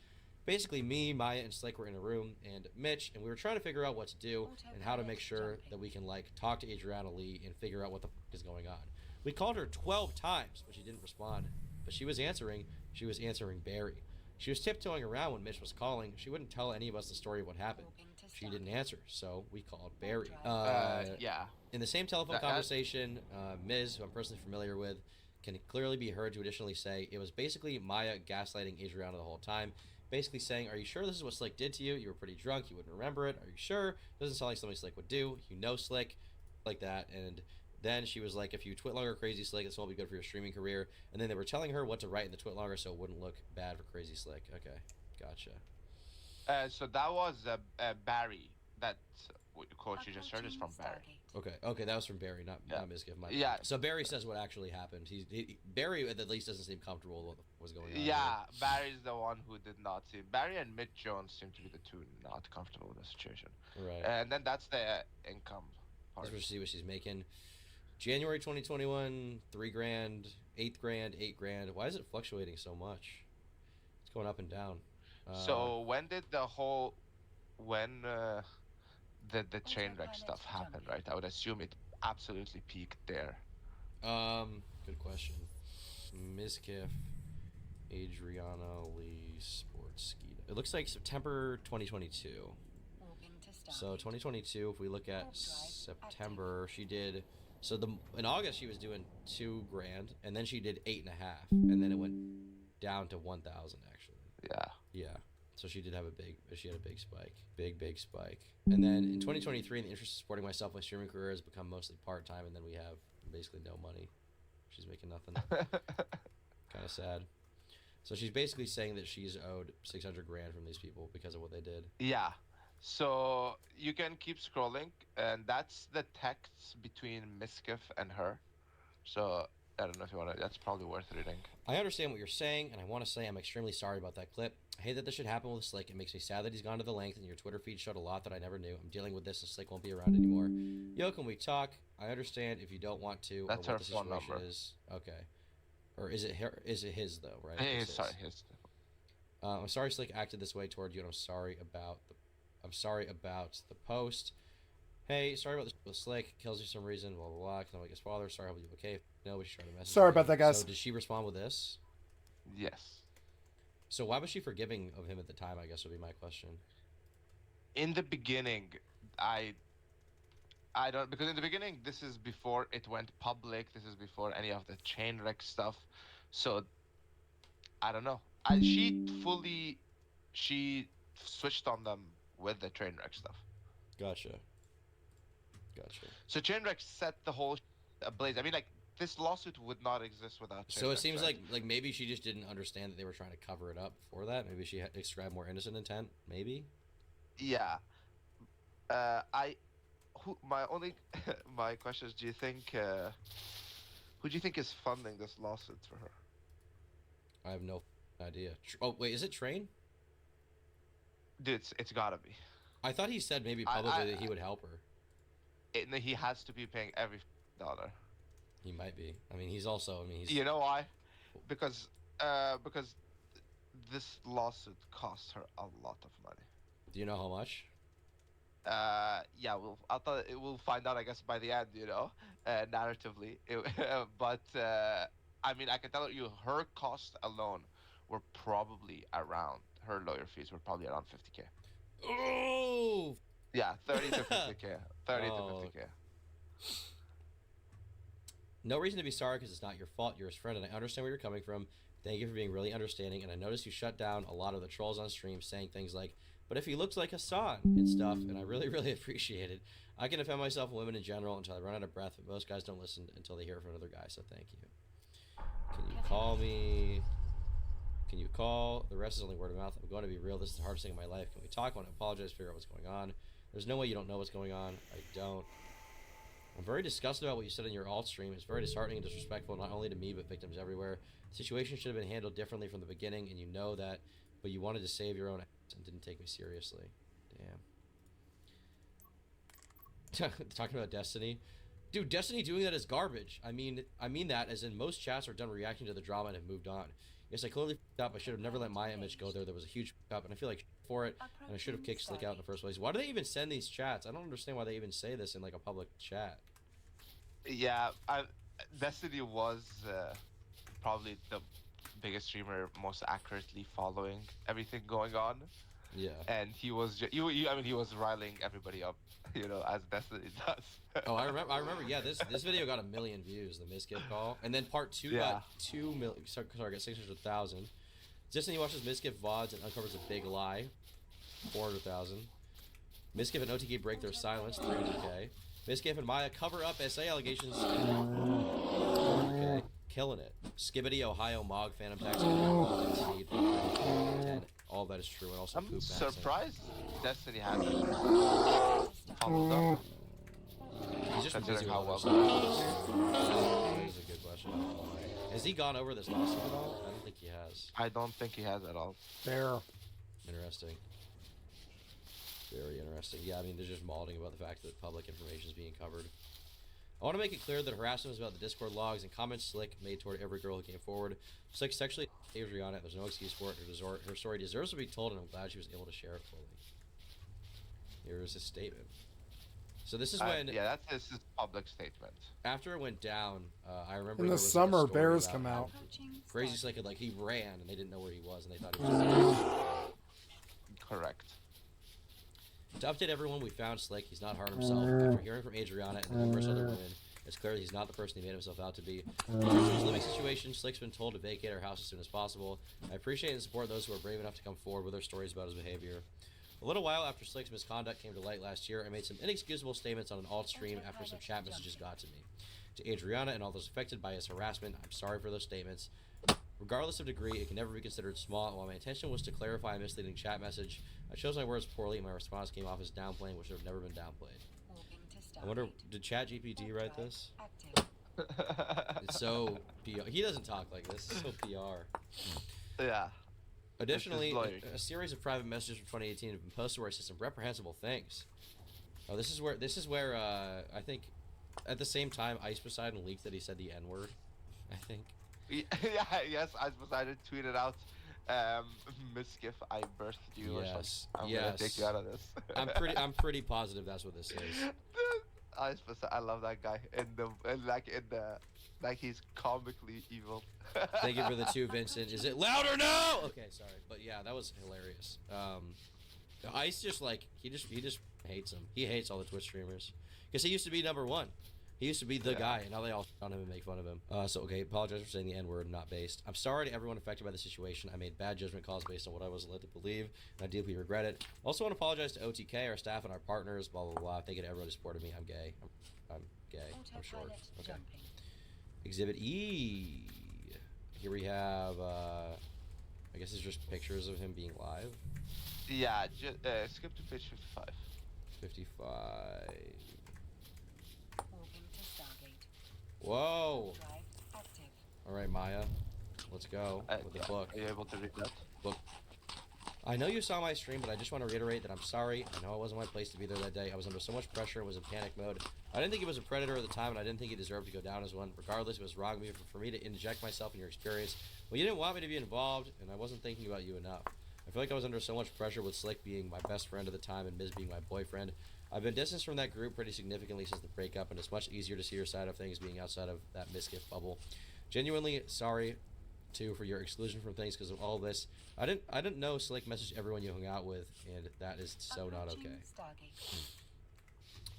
Basically, me, Maya, and Slick were in a room, and Mitch, and we were trying to figure out what to do and how to make sure that we can, like, talk to Adriana Lee and figure out what the f is going on. We called her 12 times, but she didn't respond. But she was answering Barry. She was tiptoeing around when Mitch was calling. She wouldn't tell any of us the story of what happened. She didn't answer, so we called Barry. Yeah. In the same telephone conversation, Miz, who I'm personally familiar with, can clearly be heard to additionally say it was basically Maya gaslighting Adriana the whole time, basically saying, "Are you sure this is what Slick did to you? You were pretty drunk. You wouldn't remember it. Are you sure? Doesn't sound like something Slick would do. You know Slick," like that. And then she was like, "If you twit longer Crazy Slick, this will be good for your streaming career." And then they were telling her what to write in the twit longer so it wouldn't look bad for Crazy Slick. Okay, gotcha. So that was Barry. That quote you just heard is from Barry. Okay, that was from Barry, not Misgift. Yeah. So Barry says what actually happened. Barry at least doesn't seem comfortable with what was going on. Yeah, Barry's the one who did not seem. Barry and Mitch Jones seem to be the two not comfortable with the situation. Right. And then that's the income part. Let's see what she's making. January 2021, $3,000, $8,000, $8,000. Why is it fluctuating so much? It's going up and down. So when did the train wreck stuff happen, right? I would assume it absolutely peaked there. Good question. Miskiff, Adriana Lee, Sports Ski. It looks like September 2022. So 2022, if we look at September, she did. So in August she was doing $2,000, and then she did 8,500, and then it went down to 1,000 actually. Yeah. So she did have a big spike, big spike. And then in 2023, the interest in supporting myself, my streaming career has become mostly part-time, and then we have basically no money. She's making nothing. Kind of sad. So she's basically saying that she's owed $600,000 from these people because of what they did. Yeah. So you can keep scrolling, and that's the text between Miskiff and her. So I don't know if you want to. That's probably worth reading. I understand what you're saying, and I want to say I'm extremely sorry about that clip. I hate that this should happen with Slick. It makes me sad that he's gone to the length, and your Twitter feed showed a lot that I never knew. I'm dealing with this, and Slick won't be around anymore. Yo, can we talk? I understand if you don't want to. That's or her what the phone situation number. is. Okay. Or is it her? Is it his though? Right. His. I'm sorry Slick acted this way toward you, and I'm sorry about the post. Hey, sorry about this with Slick. Kills you for some reason. Blah blah blah. Can I like his father? Sorry, I hope you okay. No, we should try to message. Sorry about that, guys. So did she respond with this? Yes. So why was she forgiving of him at the time? I guess would be my question. In the beginning, I don't, because in the beginning this is before it went public. This is before any of the chain wreck stuff. So I don't know. She switched on them with the train wreck stuff. Gotcha. So train wreck set the whole ablaze. I mean, like, this lawsuit would not exist without train So it wreck, seems right? like maybe she just didn't understand that they were trying to cover it up before that. Maybe she had described more innocent intent. Maybe. Yeah. My question is, do you think who do you think is funding this lawsuit for her? I have no idea. Oh wait, is it Train? Dude, it's gotta be. I thought he said maybe publicly that he would help her. He has to be paying every dollar. He might be. I mean, he's also. I mean, he's. You know why? Because this lawsuit cost her a lot of money. Do you know how much? Yeah, we'll find out, I guess, by the end, you know, narratively. But I mean, I can tell you, her cost alone were probably around, her lawyer fees were probably around 50K. Oh. Yeah, 30 to 50K. 30 to 50K. No reason to be sorry because it's not your fault. You're his friend, and I understand where you're coming from. Thank you for being really understanding. And I noticed you shut down a lot of the trolls on stream saying things like, "But if he looks like Hassan," and stuff, and I really, really appreciate it. I can defend myself and women in general until I run out of breath, but most guys don't listen until they hear it from another guy, so thank you. Can you call me? Can you call? The rest is only word of mouth. I'm going to be real. This is the hardest thing in my life. Can we talk? I want to apologize, figure out what's going on. There's no way you don't know what's going on. I don't. I'm very disgusted about what you said in your alt stream. It's very disheartening and disrespectful, not only to me, but victims everywhere. The situation should have been handled differently from the beginning, and you know that, but you wanted to save your own ass and didn't take me seriously. Damn. Talking about Destiny. Dude, Destiny doing that is garbage. I mean that as in most chats are done reacting to the drama and have moved on. Yes, I clearly f***ed up. I should have never let my image go there. There was a huge f*** up, and I feel like for it, and I should have kicked Slick out in the first place. Why do they even send these chats? I don't understand why they even say this in like a public chat. Yeah, Destiny was probably the biggest streamer most accurately following everything going on. Yeah. And he was I mean, he was riling everybody up, you know, as Destiny does. Oh, I remember. Yeah, this video got 1 million views, the Misgift call, and then part 2 Yeah. got 2 million. Sorry, got 600,000. Destiny watches Misgift VODs and uncovers a big lie, 400,000. Misgift and OTK break their silence, 300K. Misgift and Maya cover up SA allegations, 400K. Killing it. Skibbity, Ohio, Mog, Phantom Taxi, Seed, 10. All of that is true, and also I'm Poop surprised Destiny hasn't followed up. He's just busy Considering with how other well stuff. That is a good question. Has he gone over this lawsuit at all? I don't think he has. I don't think he has at all. Fair. Interesting. Very interesting. Yeah, I mean, they're just malding about the fact that public information is being covered. I want to make it clear that harassment was about the Discord logs and comments Slick made toward every girl who came forward. Slick sexually Adriana. There's no excuse for it. Her story deserves to be told, and I'm glad she was able to share it fully. Here's his statement. So this is when... Yeah, that's his public statement. After it went down, I remember In there the was summer, like a story bears about come how out. Crazy Slick had, like, he ran, and they didn't know where he was, and they thought he was just... Correct. To update everyone, we found Slick. He's not harmed himself. After hearing from Adriana and the numerous other women, it's clear that he's not the person he made himself out to be. Due to his living situation, Slick's been told to vacate our house as soon as possible. I appreciate and support those who are brave enough to come forward with their stories about his behavior. A little while after Slick's misconduct came to light last year, I made some inexcusable statements on an alt stream after some chat messages got to me. To Adriana and all those affected by his harassment, I'm sorry for those statements. Regardless of degree, it can never be considered small. While my intention was to clarify a misleading chat message, I chose my words poorly and my response came off as downplaying, which should have never been downplayed. I wonder, did ChatGPT write this? It's so PR. He doesn't talk like this. It's so PR. Yeah. Additionally, a series of private messages from 2018 have been posted where I said some reprehensible things. Oh, this is where I think at the same time Ice Poseidon leaked that he said the N-word. I think. Yeah, yes, Ice Poseidon tweeted out, Misgift, I birthed you or something. I'm gonna take you out of this. I'm pretty positive that's what this is. Ice Poseidon, I love that guy. Like he's comically evil. Thank you for the 2, Vincent. Is it loud or no? Okay, sorry, but yeah, that was hilarious. Ice just like he just hates him. He hates all the Twitch streamers because he used to be #1. He used to be the guy, and now they all on him and make fun of him. So, okay, apologize for saying the N-word, not based. I'm sorry to everyone affected by the situation. I made bad judgment calls based on what I was led to believe, and I deeply regret it. Also want to apologize to OTK, our staff, and our partners, blah, blah, blah. Thank you to everyone who supported me. I'm gay. I'm gay. I'm short. Okay. Exhibit E. Here we have, I guess it's just pictures of him being live. Yeah, skip to page 55. 55. Whoa! Alright, Maya. Let's go with the book. Are you able to read that? Book. I know you saw my stream, but I just want to reiterate that I'm sorry. I know it wasn't my place to be there that day. I was under so much pressure and was in panic mode. I didn't think he was a predator at the time, and I didn't think he deserved to go down as one. Regardless, it was wrong of me for me to inject myself in your experience. Well, you didn't want me to be involved, and I wasn't thinking about you enough. I feel like I was under so much pressure with Slick being my best friend at the time and Miz being my boyfriend. I've been distanced from that group pretty significantly since the breakup, and it's much easier to see your side of things being outside of that Misgift bubble. Genuinely sorry, too, for your exclusion from things because of all this. I didn't know Slick messaged everyone you hung out with, and that is so not okay.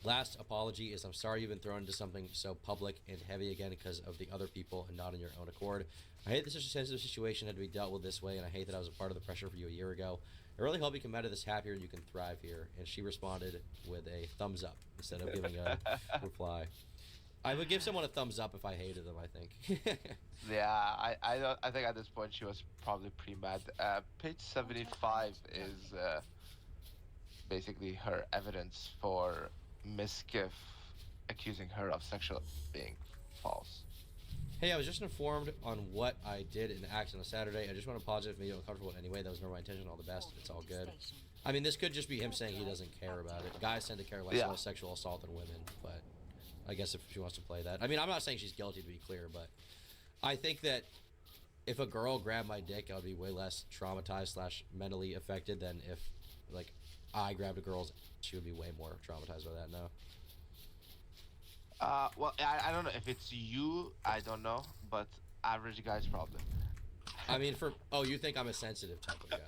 Last apology is I'm sorry you've been thrown into something so public and heavy again because of the other people and not on your own accord. I hate that such a sensitive situation had to be dealt with this way, and I hate that I was a part of the pressure for you a year ago. I really hope you come out of this happier and you can thrive here. And she responded with a thumbs up instead of giving a reply. I would give someone a thumbs up if I hated them, I think. Yeah, I think at this point she was probably pretty mad. Page 75 is basically her evidence for Misgift accusing her of sexual being false. Hey, I was just informed on what I did in the act on a Saturday. I just want to apologize if it made you uncomfortable in any way. That was never my intention. All the best. It's all good. I mean, this could just be him saying he doesn't care about it. Guys tend to care less about sexual assault than women, but I guess if she wants to play that. I mean, I'm not saying she's guilty, to be clear, but I think that if a girl grabbed my dick, I would be way less traumatized / mentally affected than if, like, I grabbed a girl's. She would be way more traumatized by that, no? Well, I don't know if it's you. I don't know, but average guy's problem. I mean, you think I'm a sensitive type of guy?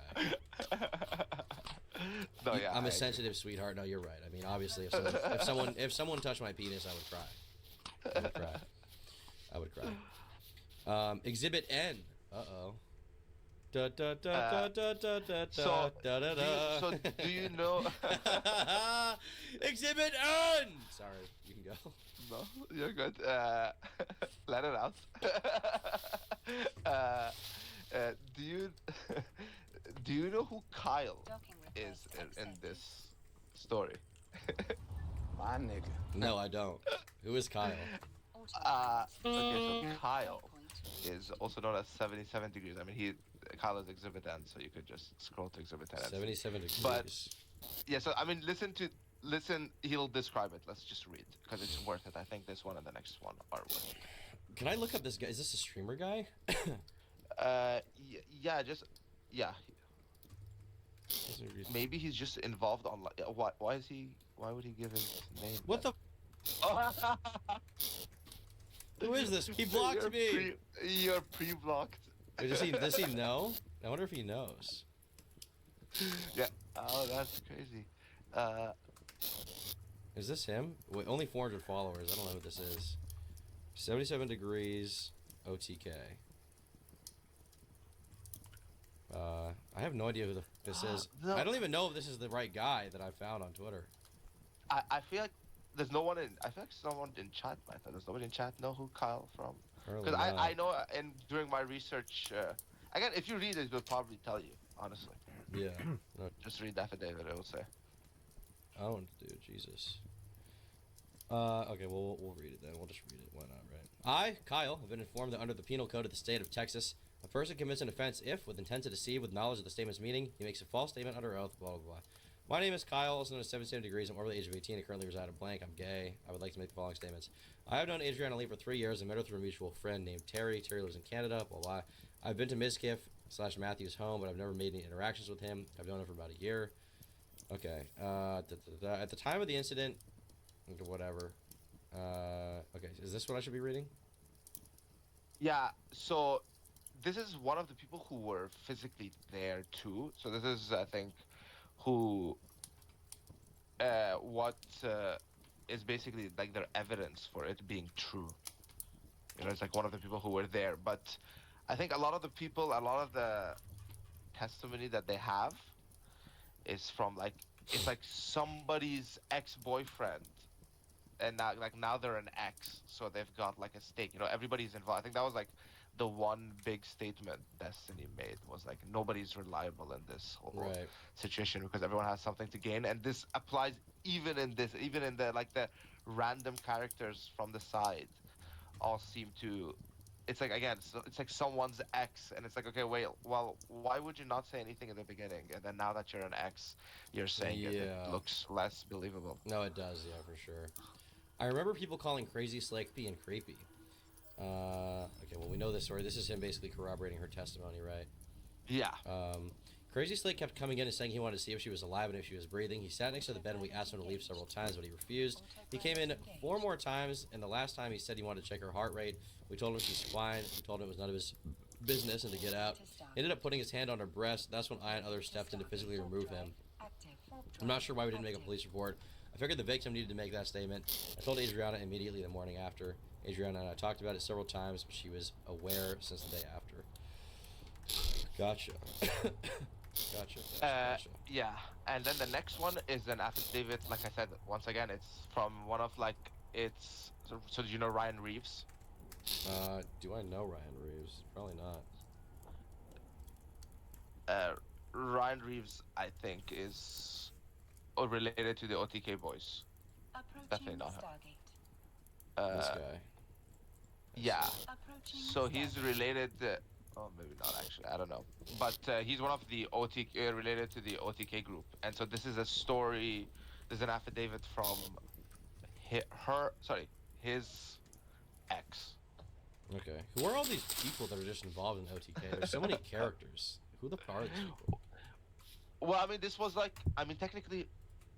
No, yeah. I'm I a agree. sensitive sweetheart. No, you're right. I mean, obviously, if someone touched my penis, I would cry. I would cry. I would cry. Exhibit N. Uh-oh. Da da da da da da da So, da da da. do you know? Exhibit N. Sorry, you can go. No, you're good. Let it out. Do you do you know who Kyle Docking is request in accepted. this story? My nigga. No, I don't. Who is Kyle? Okay, so Kyle is also known as 77 degrees. I mean, Kyle is Exhibit N, so you could just scroll to Exhibit N. and see. 77 degrees. But yeah, so I mean, listen. He'll describe it. Let's just read because it's worth it. I think this one and the next one are worth it. Can I look up this guy? Is this a streamer guy? Yeah, maybe he's just involved on like why would he give his name? What the? Who is this? He blocked me. You're pre-blocked. Wait, does he know? I wonder if he knows. Yeah. Oh, that's crazy. Is this him? Wait, only 400 followers. I don't know who this is. 77 degrees OTK. I have no idea who this is. No. I don't even know if this is the right guy that I found on Twitter. I feel like there's no one in. I feel like someone in chat might know. Does nobody in chat know who Kyle from? Apparently Because not. I know, and during my research, again, if you read it, it'll probably tell you. Honestly, Yeah. No, just read the affidavit. It will say. I don't want to do it. Jesus. Okay, well, we'll read it then. We'll just read it. Why not, right? I, Kyle, have been informed that under the Penal Code of the State of Texas, a person commits an offense if, with intent to deceive, with knowledge of the statement's meaning, he makes a false statement under oath, blah, blah, blah. My name is Kyle, also known as 77 degrees. I'm over the age of 18 and currently reside in blank. I'm gay. I would like to make the following statements. I have known Adriana Lee for 3 years and met her through a mutual friend named Terry. Terry lives in Canada, blah, blah. I've been to Miskiff/Matthew's home, but I've never made any interactions with him. I've known him for about a year. Okay. At the time of the incident, okay, whatever. Okay, is this what I should be reading? Yeah. So, this is one of the people who were physically there too. So this is, I think, who, is basically like their evidence for it being true. You know, it's like one of the people who were there. But I think a lot of the testimony that they have is from like, it's like somebody's ex-boyfriend. And now they're an ex, so they've got like a stake. You know, everybody's involved. I think that was like the one big statement Destiny made was like nobody's reliable in this whole situation because everyone has something to gain, and this applies even in the like the random characters from the side all seem to. It's like again, so it's like someone's ex, and it's like okay, wait, well, why would you not say anything in the beginning, and then now that you're an ex, you're saying it, it looks less believable. No, it does, yeah, for sure. I remember people calling Crazy Slick being creepy. Okay, well, we know this story. This is him basically corroborating her testimony, right? Yeah. Crazy Slick kept coming in and saying he wanted to see if she was alive and if she was breathing. He sat next to the bed and we asked him to leave several times, but he refused. He came in 4 more times, and the last time he said he wanted to check her heart rate. We told him she's fine. We told him it was none of his business and to get out. He ended up putting his hand on her breast. That's when I and others stepped in to physically remove him. I'm not sure why we didn't make a police report. I figured the victim needed to make that statement. I told Adriana immediately the morning after. Adriana and I talked about it several times, but she was aware since the day after. Gotcha. Gotcha. Yeah, and then the next one is an affidavit. Like I said, once again, it's from one of like it's. So do you know Ryan Reeves? Do I know Ryan Reeves? Probably not. Ryan Reeves, I think, is related to the OTK boys. Definitely not him. This guy. Yeah. So he's related. Oh, maybe not actually. I don't know. But he's one of the OTK related to the OTK group, and so this is a story. There's an affidavit from his ex. Okay. Who are all these people that are just involved in OTK? There's so many characters. Who the fuck are these people? Well, I mean, this was like, I mean, technically,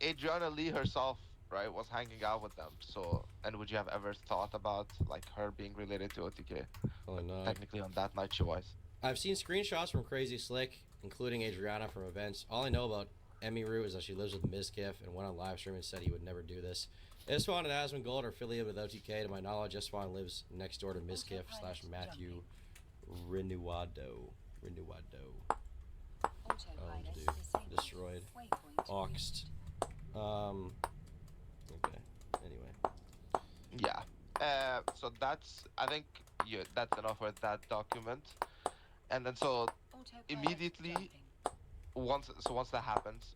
Adriana Lee herself, right, was hanging out with them. So, and would you have ever thought about like her being related to OTK? Probably not. Technically, on that night she was. I've seen screenshots from Crazy Slick, including Adriana from events. All I know about Emiru is that she lives with Mizkif and went on live stream and said he would never do this. Isfahan and Asmongold are affiliated with OTK. To my knowledge, Isfahan lives next door to Mizkif / Matthew Renuado. Oh, dude. Destroyed. Oxed. Okay. Anyway. Yeah. So that's, I think, yeah, that's enough with that document. And then so immediately, once that happens,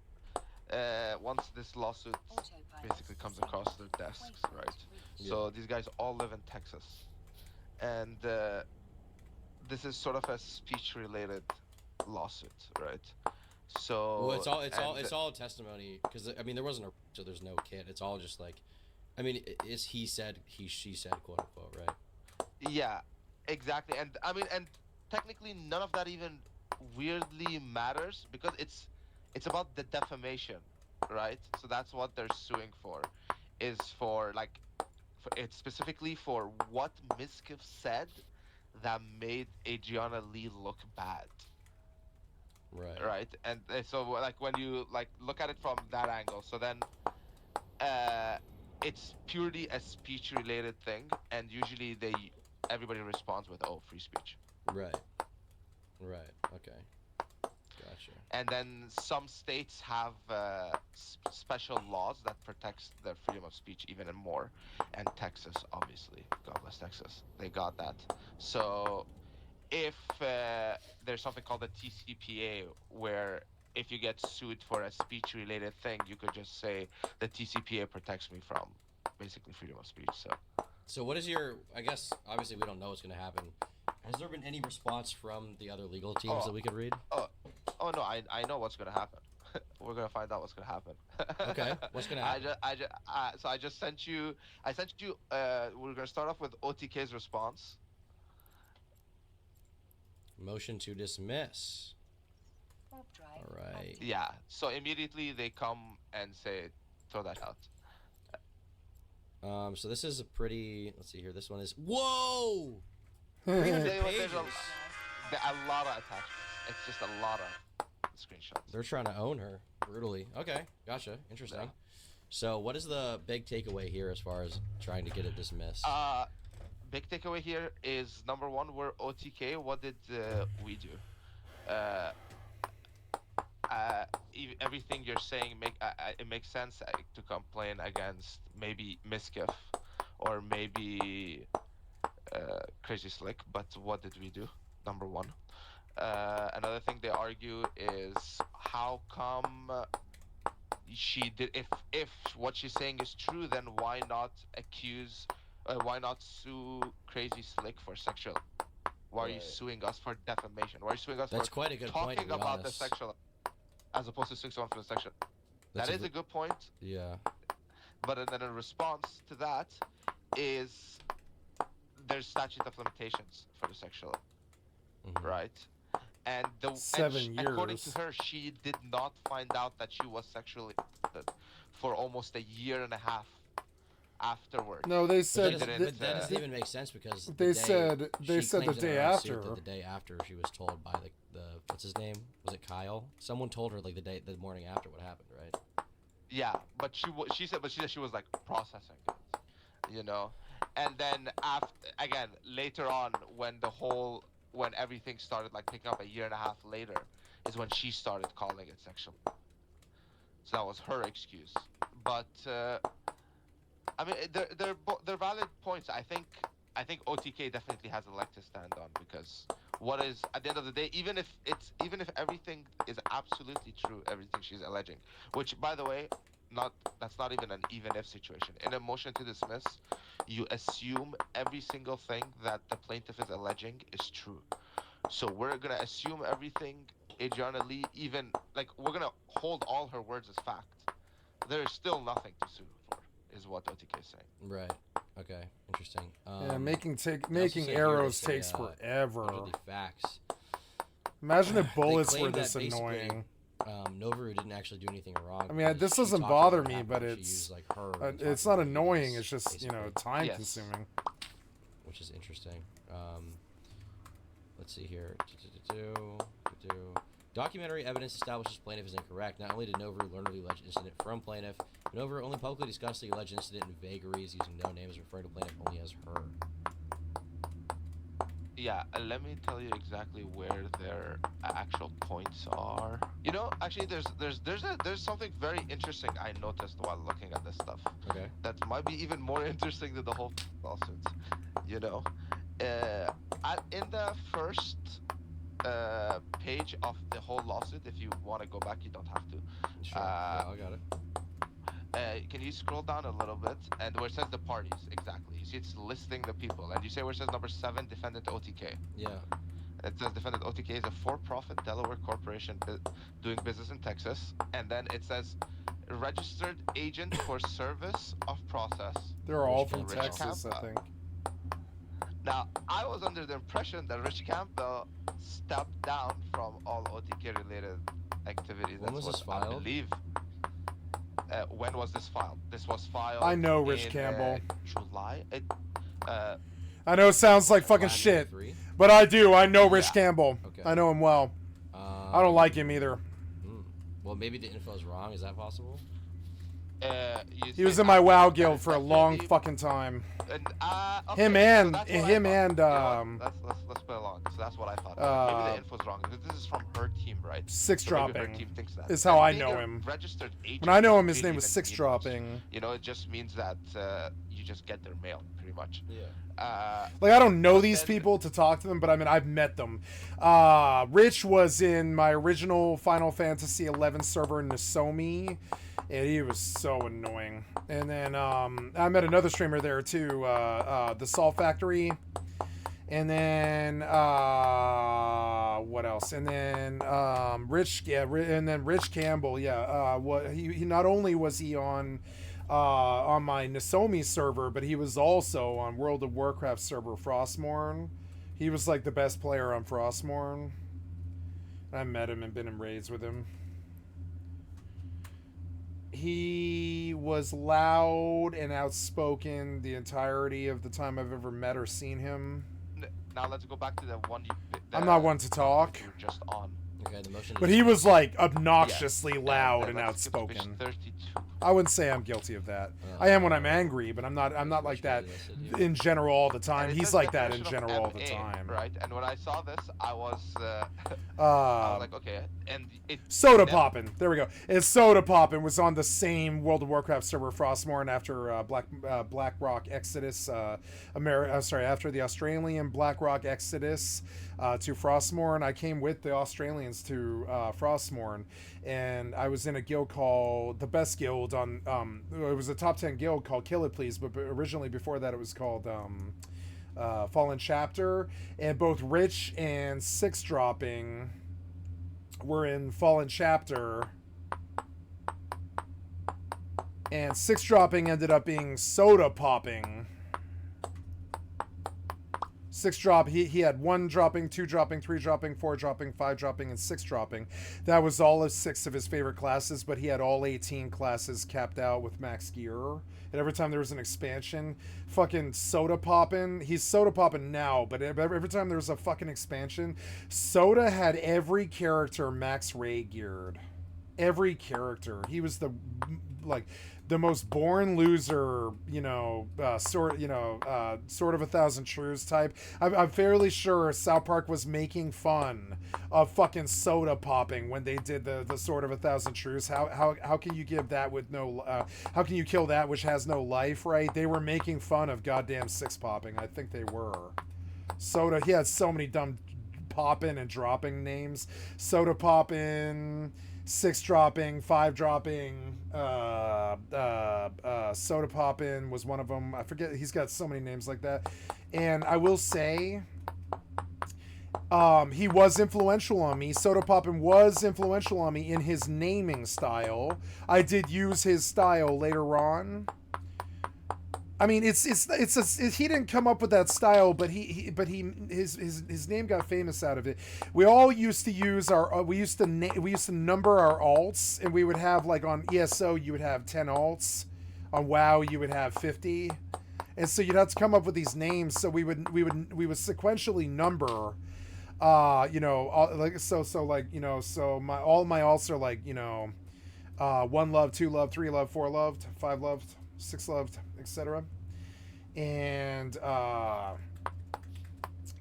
once this lawsuit basically comes across their desks, right? Yeah. So these guys all live in Texas, and this is sort of a speech-related lawsuit, right? So Well, it's all testimony because I mean there wasn't a so there's no kid. It's all just like, I mean it's he said she said quote unquote, right? Yeah, exactly. And I mean, and technically none of that even weirdly matters because it's about the defamation, right? So that's what they're suing for, is for like, it's specifically for what Miskiff said that made Adriana Lee look bad, Right. right? And so like when you like look at it from that angle, so then it's purely a speech related thing, and usually everybody responds with, oh, free speech. Right. Okay. Gotcha. And then some states have special laws that protects their freedom of speech even more, and Texas, obviously, God bless Texas, they got that. So if there's something called the TCPA, where if you get sued for a speech related thing, you could just say the TCPA protects me from basically freedom of speech. So what is your, I guess obviously we don't know what's going to happen. Has there been any response from the other legal teams that we could read? Oh no, I know what's gonna happen. We're gonna find out what's gonna happen. Okay, what's gonna happen? So I just sent you. We're gonna start off with OTK's response. Motion to dismiss. All right. Yeah. So immediately they come and say, throw that out. So this is a pretty. Let's see here. This one is. Whoa. There's 300 pages. a lot of attachments. It's just a lot of screenshots. They're trying to own her brutally. Okay, gotcha. Interesting. Yeah. So what is the big takeaway here as far as trying to get it dismissed? Big takeaway here is number one, we're OTK. What did we do? Everything you're saying it makes sense to complain against maybe Miskiff or maybe Crazy Slick, but what did we do? Number one. Another thing they argue is how come she did, if what she's saying is true, then why not sue Crazy Slick for sexual? Why are you suing us for defamation? Why are you suing us That's for quite a good point, to talking be about the honest. sexual, as opposed to suing someone for the sexual? That's That is a good point. Yeah. But then a response to that is there's statute of limitations for the sexual, right? And 7 years. according to her, she did not find out that she was sexually assaulted for almost a year and a half afterwards. No, they But said that doesn't even make sense because they said the day after. The day after she was told by the what's his name? Was it Kyle? Someone told her like the morning after what happened, right? Yeah, but she said she was like processing it, you know. And then later on when everything started like picking up a year and a half later is when she started calling it sexual. So that was her excuse. But I mean they're valid points. I think OTK definitely has a leg to stand on, because what is, at the end of the day, even if everything is absolutely true, everything she's alleging, which by the way, that's not even an even if situation. In a motion to dismiss, you assume every single thing that the plaintiff is alleging is true. So we're gonna assume everything Adriana Lee, even like we're gonna hold all her words as fact. There is still nothing to sue for, is what OTK is saying. Right. Okay. Interesting. Yeah, making they also say arrows here they takes say, forever. those are the facts. Imagine if They bullets claim were this that basically, annoying. Novaru didn't actually do anything wrong. I mean, because this she doesn't talked bother about me, what but happened. She it's used, like, her when it's talking not about annoying. these, It's just basically. time Yes. consuming. Which is interesting. Let's see here. Documentary evidence establishes plaintiff is incorrect. Not only did Novaru learn of the alleged incident from plaintiff, but Novaru only publicly discussed the alleged incident in vagaries, using no names, referring to plaintiff only as her. Yeah, let me tell you exactly where their actual points are. You know, actually, there's something very interesting I noticed while looking at this stuff. Okay. That might be even more interesting than the whole lawsuit. You know, in the first page of the whole lawsuit, if you want to go back, you don't have to. Sure. Yeah, I got it. Can you scroll down a little bit and where it says the parties exactly? You see it's listing the people, and you say where it says number 7, defendant OTK. Yeah. It says defendant OTK is a for-profit Delaware corporation doing business in Texas, and then it says registered agent for service of process. They're all from Rich Texas, I Campbell. think. Now, I was under the impression that Rich Campbell stepped down from all OTK-related activities. When was That's this what I filed? believe. When was this filed? This was filed. I know Rich in, Campbell. July. I know it sounds like fucking shit, 93? but I do. I know Rich Yeah. Campbell. Okay. I know him well. I don't like him either. Well, maybe the info is wrong. Is that possible? He was in my WoW guild for a long fucking time. Okay, Him so and that's what I him thought. and You know what? let's play along. So that's what I thought. Maybe the info's wrong because this is from her team, right? Six So maybe her dropping team thinks that. is how And I being know a him. Registered agent When I know him, his doesn't name really was even Six mean much. Dropping. You know, it just means that you just get their mail, pretty much. Yeah. Like, I don't know But these then- people to talk to them, but I mean, I've met them. Rich was in my original Final Fantasy XI server in Nozomi, and he was so annoying. And then I met another streamer there too, the Salt Factory. And then what else? And then Rich Campbell. Yeah, what he not only was he on my Nozomi server, but he was also on World of Warcraft server Frostmourne. He was like the best player on Frostmourne. I met him and been in raids with him. He was loud and outspoken the entirety of the time I've ever met or seen him. Now let's go back to the one you. I'm not one to talk. You were just on. Okay, the motion. But is- he was like obnoxiously Yeah. loud and let's skip to page outspoken. 32. I wouldn't say I'm guilty of that. I am when I'm angry, but I'm not like that in general all the time. And it He's says like that in definition of general all the MA, time. Right? And when I saw this, I was like, okay. And it Soda never- Poppin'. There we go. And Soda Poppin' was on the same World of Warcraft server Frostmourne after BlackRock Exodus. After the Australian BlackRock Exodus to Frostmourne, I came with the Australians to Frostmourne, and I was in a guild called the best guild on. It was a top 10 guild called Kill It Please, but originally before that it was called Fallen Chapter, and both Rich and Six Dropping were in Fallen Chapter, and Six Dropping ended up being Soda Popping. Six drop, he had 1 dropping, 2 dropping, 3 dropping, 4 dropping, 5 dropping, and 6 dropping. That was all of 6 of his favorite classes, but he had all 18 classes capped out with max gear. And every time there was an expansion, fucking Soda Poppin', he's Soda Poppin' now, but every time there was a fucking expansion, Soda had every character max ray geared. Every character. He was the most born loser, sort of 1,000 Truths type. I'm fairly sure South Park was making fun of fucking Soda Popping when they did the sort of 1,000 Truths. How can you give that with no? How can you kill that which has no life? Right? They were making fun of goddamn Six Popping. I think they were. Soda. He had so many dumb popping and dropping names. Soda Poppin'. 6 dropping, 5 dropping, Soda Poppin' was one of them. I forget, he's got so many names like that. And I will say, he was influential on me. Soda Poppin' was influential on me in his naming style. I did use his style later on. I mean, he didn't come up with that style, but his name got famous out of it. We all used to use we used to number our alts, and we would have, like, on ESO you would have 10 alts, on WoW you would have 50, and so you'd have to come up with these names. So we would sequentially number You know, like so like, you know, so all my alts are like, you know, 1 loved, 2 loved, 3 loved, 4 loved, 5 loved, 6 loved, etc.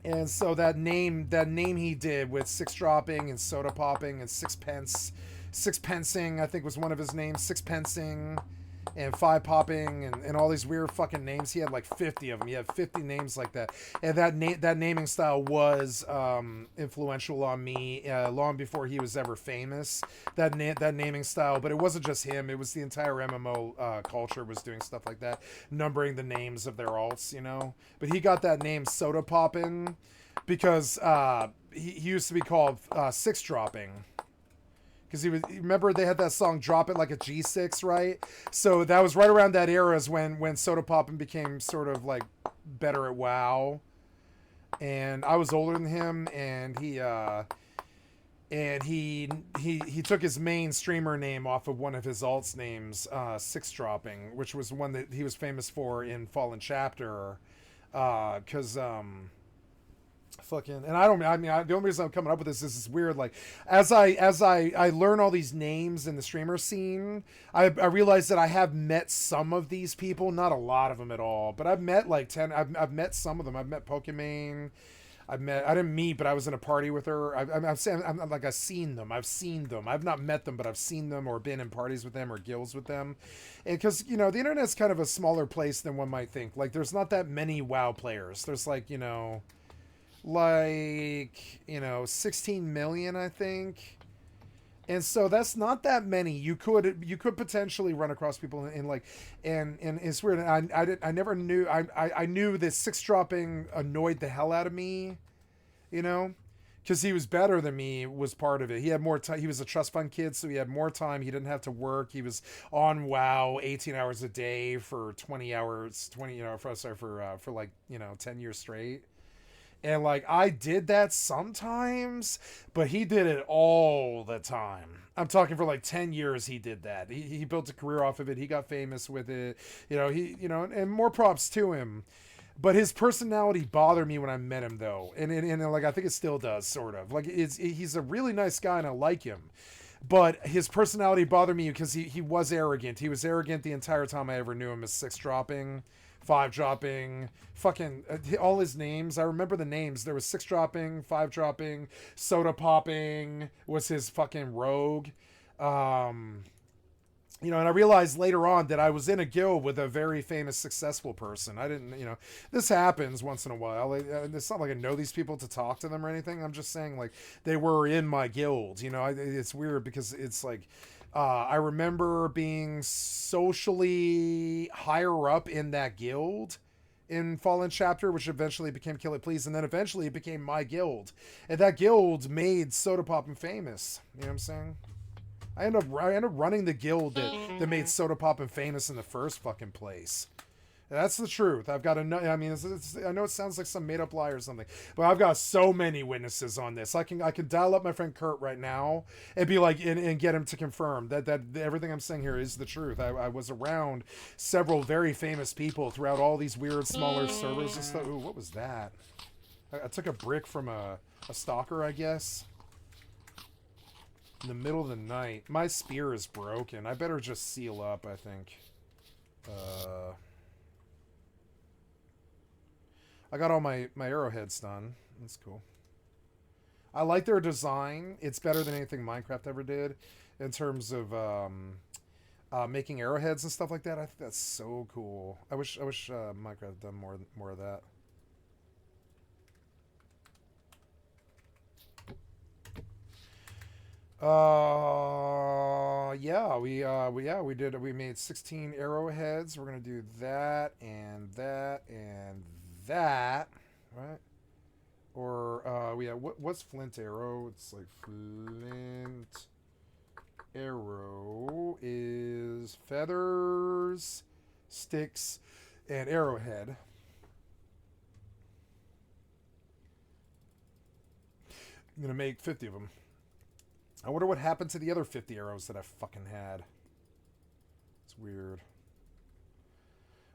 And so that name he did with 6 dropping and soda popping and sixpencing, I think was one of his names, sixpencing, and 5 popping, and all these weird fucking names. He had like 50 of them. He had 50 names like that. And that naming style was influential on me long before he was ever famous. That naming style, but it wasn't just him. It was the entire MMO culture was doing stuff like that, numbering the names of their alts, you know. But he got that name Soda Poppin' because he used to be called 6 dropping. Because remember they had that song "Drop It Like a G6," right? So that was right around that era is when Soda Poppin' became sort of like better at WoW, and I was older than him, and he took his main streamer name off of one of his alts names, 6 dropping, which was one that he was famous for in Fallen Chapter, because fucking, and the only reason I'm coming up with this is it's weird, like as I learn all these names in the streamer scene, I realize that I have met some of these people, not a lot of them at all, but I've met like 10. I've met some of them. I've met Pokimane. I didn't meet, but I was in a party with her. I've seen them. I've not met them, but I've seen them or been in parties with them or guilds with them. And because, you know, the internet's kind of a smaller place than one might think. Like, there's not that many WoW players. There's like, you know, 16 million, I think. And so that's not that many. You could potentially run across people and it's weird. I never knew. I knew that 6 dropping annoyed the hell out of me, you know, because he was better than me was part of it. He had more time. He was a trust fund kid, so he had more time. He didn't have to work. He was on WoW 18 hours a day for 20 hours, for like, you know, 10 years straight. And like I did that sometimes, but he did it all the time. I'm talking for like 10 years he did that. He built a career off of it. He got famous with it. And more props to him. But his personality bothered me when I met him though. And like I think it still does, sort of. Like he's a really nice guy and I like him. But his personality bothered me because he was arrogant. He was arrogant the entire time I ever knew him as 6 dropping. 5 dropping, fucking all his names. I remember the names. There was 6 dropping, 5 dropping, soda popping was his fucking rogue. And I realized later on that I was in a guild with a very famous, successful person. I didn't, this happens once in a while. It's not like I know these people to talk to them or anything. I'm just saying, like, they were in my guild. It's weird because it's like, I remember being socially higher up in that guild in Fallen Chapter, which eventually became Kill It Please, and then eventually it became my guild. And that guild made Soda Poppin' famous. You know what I'm saying? I ended up running the guild that made Soda Poppin' famous in the first fucking place. That's the truth. I've got I mean, I know it sounds like some made up lie or something, but I've got so many witnesses on this. I can dial up my friend Kurt right now and be like, and get him to confirm that everything I'm saying here is the truth. I was around several very famous people throughout all these weird smaller servers and stuff. Ooh, what was that? I took a brick from a stalker, I guess. In the middle of the night. My spear is broken. I better just seal up, I think. I got all my arrowheads done. That's cool. I like their design. It's better than anything Minecraft ever did in terms of making arrowheads and stuff like that. I think that's so cool. I wish Minecraft had done more of that. We did. We made 16 arrowheads. We're gonna do that and that and that, right? Or what's flint arrow? It's like flint arrow is feathers, sticks, and arrowhead. I'm gonna make 50 of them. I wonder what happened to the other 50 arrows that I fucking had. It's weird.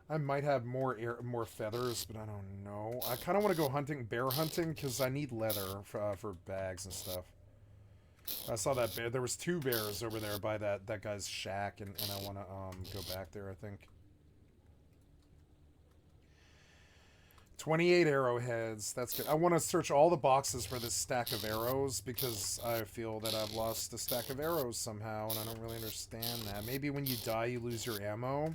I might have more feathers, but I don't know. I kind of want to go bear hunting, because I need leather for bags and stuff. I saw that bear. There was 2 bears over there by that guy's shack, and I want to go back there, I think. 28 arrowheads. That's good. I want to search all the boxes for this stack of arrows, because I feel that I've lost a stack of arrows somehow, and I don't really understand that. Maybe when you die, you lose your ammo.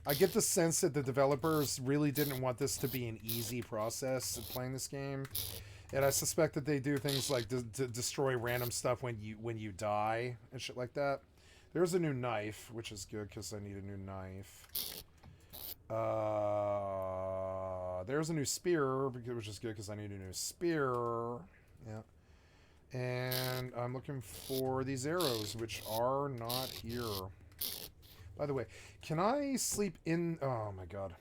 I get the sense that the developers really didn't want this to be an easy process of playing this game. And I suspect that they do things like to destroy random stuff when you die and shit like that. There's a new knife, which is good because I need a new knife. There's a new spear, which is good because I need a new spear. Yeah. And I'm looking for these arrows, which are not here. By the way, can I sleep in... Oh, my God.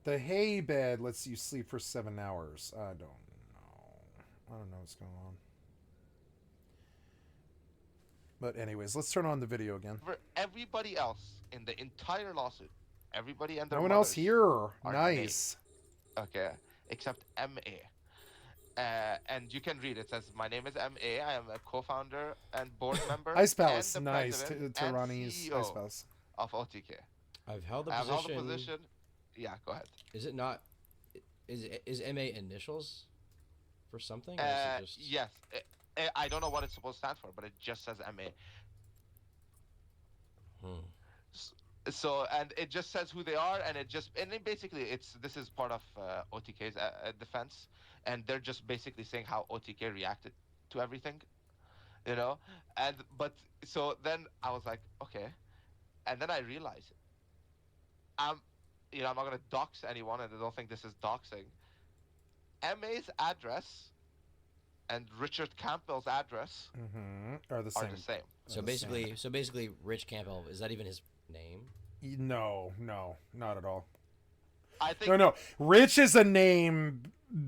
The hay bed lets you sleep for 7 hours. I don't know. I don't know what's going on. But anyways, let's turn on the video again. For everybody else in the entire lawsuit, everybody and their No one else mothers here. are Nice. named. Okay, except MA. And you can read it. Says, my name is MA. I am a co-founder and board member. Ice Palace. And the Nice. president Tyrannies. and CEO Ice Palace. of OTK. I've held the I have position. held the position. Yeah, go ahead. Is it not? Is MA initials for something? Or is it just... Yes. I don't know what it's supposed to stand for, but it just says MA. So, and it just says who they are, and then basically this is part of OTK's defense, and they're just basically saying how OTK reacted to everything, you know. So then I was like, okay, and then I realized I'm not gonna dox anyone, and I don't think this is doxing. MA's address and Richard Campbell's address are the same. So basically, Rich Campbell, is that even his name? No, not at all. I think No. Rich is a name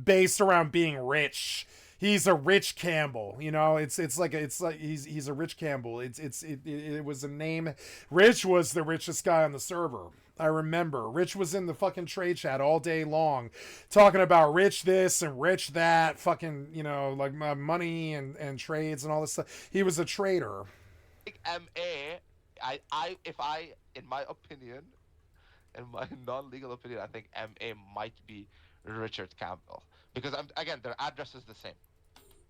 based around being rich. He's a Rich Campbell, you know. It's like he's a Rich Campbell. It was a name. Rich was the richest guy on the server. I remember Rich was in the fucking trade chat all day long, talking about rich this and rich that, fucking, you know, like money and trades and all this stuff. He was a trader. In my opinion, in my non-legal opinion, I think MA might be Richard Campbell, because their address is the same.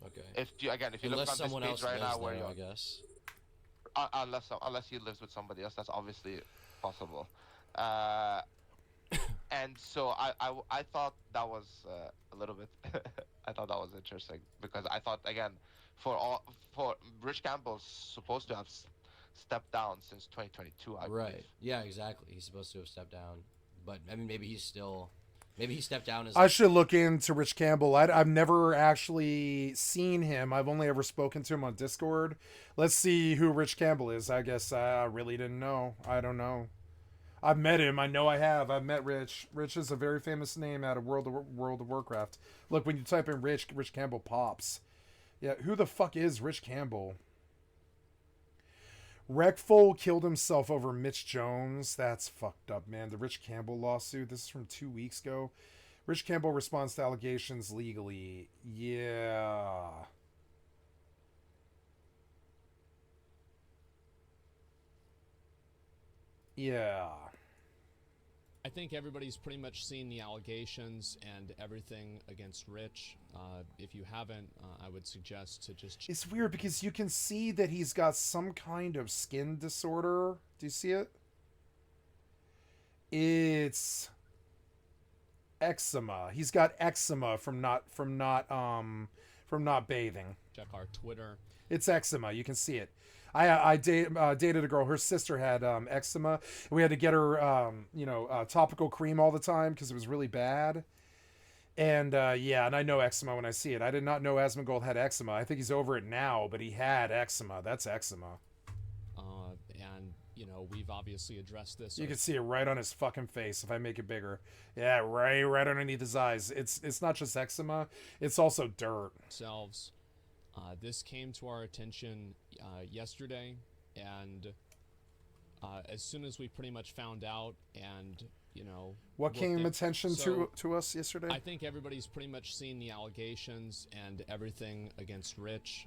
Okay. If you look Unless on someone this else page right lives now, where there, you I guess. Unless he lives with somebody else, that's obviously possible. And so I thought that was a little bit I thought that was interesting, because I thought, again, for Rich Campbell's supposed to have stepped down since 2022, I believe. Yeah, exactly. He's supposed to have stepped down, but I mean, maybe he stepped down as... I should look into Rich Campbell. I've never actually seen him. I've only ever spoken to him on Discord. Let's see who Rich Campbell is. I guess I really didn't know. I don't know. I've met him. I know I have. I've met Rich. Rich is a very famous name out of World of Warcraft. Look, when you type in Rich Campbell pops. Yeah, who the fuck is Rich Campbell? Reckful killed himself over Mitch Jones. That's fucked up, man. The Rich Campbell lawsuit. This is from 2 weeks ago. Rich Campbell responds to allegations legally. Yeah. Yeah. I think everybody's pretty much seen the allegations and everything against Rich. If you haven't, I would suggest to just... It's weird because you can see that he's got some kind of skin disorder. Do you see it? It's eczema. He's got eczema from not bathing. Check our Twitter. It's eczema. You can see it. I dated a girl. Her sister had eczema. We had to get her, topical cream all the time because it was really bad. And and I know eczema when I see it. I did not know Asmongold had eczema. I think he's over it now, but he had eczema. That's eczema. And we've obviously addressed this. You can see it right on his fucking face if I make it bigger. Yeah, right underneath his eyes. It's not just eczema. It's also dirt. Ourselves. This came to our attention yesterday, and as soon as we pretty much found out, and you know, what came attention to us yesterday? I think everybody's pretty much seen the allegations and everything against Rich.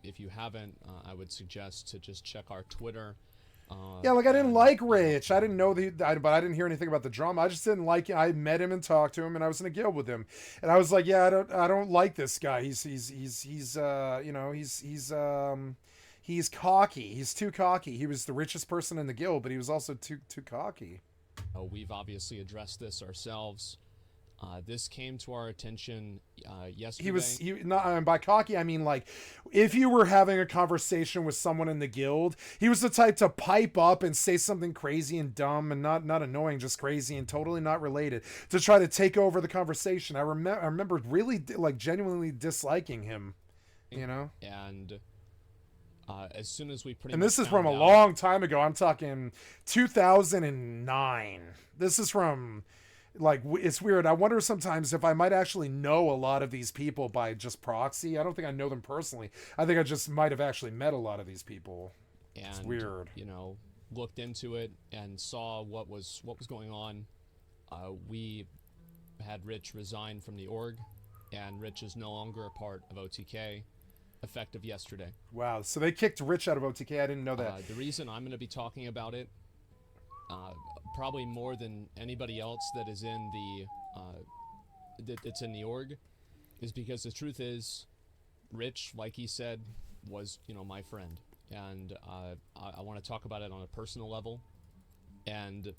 If you haven't, I would suggest to just check our Twitter. Yeah, like I didn't like Rich. I didn't know but I didn't hear anything about the drama. I just didn't like it. I met him and talked to him, and I was in a guild with him, and I was like, yeah, I don't like this guy. He's cocky. He's too cocky. He was the richest person in the guild, but he was also too cocky. We've obviously addressed this ourselves. This came to our attention yesterday. And by cocky, I mean, like, if you were having a conversation with someone in the guild, he was the type to pipe up and say something crazy and dumb and not annoying, just crazy and totally not related, to try to take over the conversation. I remember really, like, genuinely disliking him, you know? And as soon as we and this is from a long time ago. I'm talking 2009. This is from... Like, it's weird. I wonder sometimes if I might actually know a lot of these people by just proxy. I don't think I know them personally. I think I just might have actually met a lot of these people. And, it's weird. You know, looked into it and saw what was going on. We had Rich resign from the org, and Rich is no longer a part of OTK, effective yesterday. Wow, so they kicked Rich out of OTK. I didn't know that. The reason I'm going to be talking about it, probably more than anybody else that is in that's in the org, is because the truth is, Rich, like he said, was, you know, my friend, and I want to talk about it on a personal level, and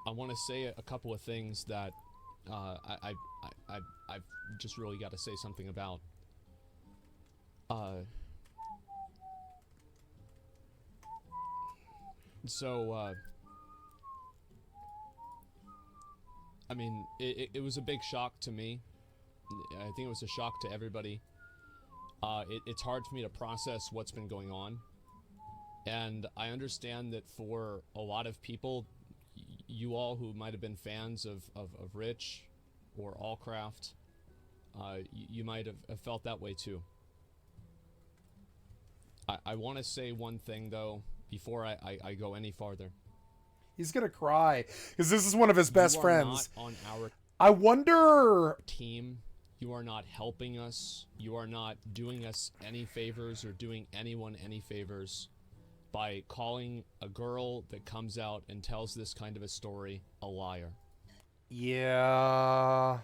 I want to say a couple of things that I've just really got to say something about. I mean, it was a big shock to me. I think it was a shock to everybody. It's hard for me to process what's been going on. And I understand that for a lot of people, you all who might have been fans of Rich or Allcraft, you might have felt that way too. I want to say one thing, though, before I go any farther. He's gonna cry because this is one of his best friends. Not on our I wonder. Team, you are not helping us. You are not doing us any favors or doing anyone any favors by calling a girl that comes out and tells this kind of a story a liar. Yeah.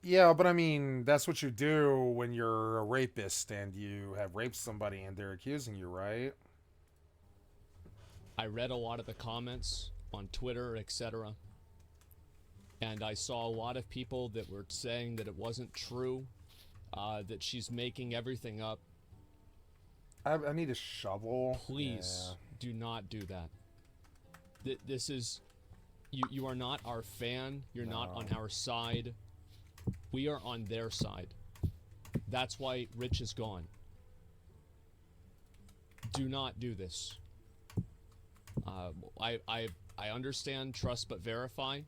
Yeah, but I mean, that's what you do when you're a rapist and you have raped somebody and they're accusing you, right? I read a lot of the comments on Twitter, etc. And I saw a lot of people that were saying that it wasn't true, that she's making everything up. I need a shovel. Please do not do that. This is... You are not our fan. You're not on our side. We are on their side. That's why Rich is gone. Do not do this. I understand trust but verify.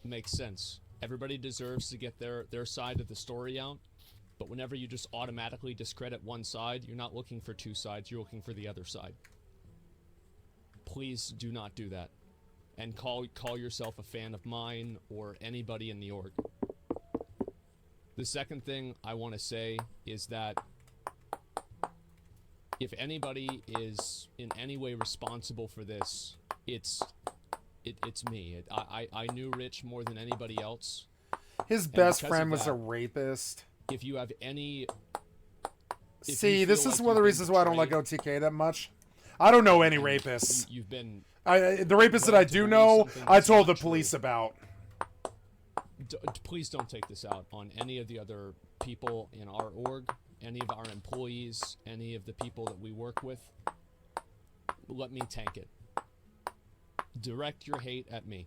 Makes sense. Everybody deserves to get their side of the story out. But whenever you just automatically discredit one side, you're not looking for two sides, you're looking for the other side. Please do not do that. And call yourself a fan of mine or anybody in the org. The second thing I want to say is that if anybody is in any way responsible for this, it's me. I knew Rich more than anybody else. His best friend was a rapist. If you have any... See, this is one of the reasons why I don't like OTK that much. I don't know any rapists. You've been... the rapists that I do know, I told the police about. Please don't take this out on any of the other people in our org, any of our employees, any of the people that we work with. Let me tank it. Direct your hate at me.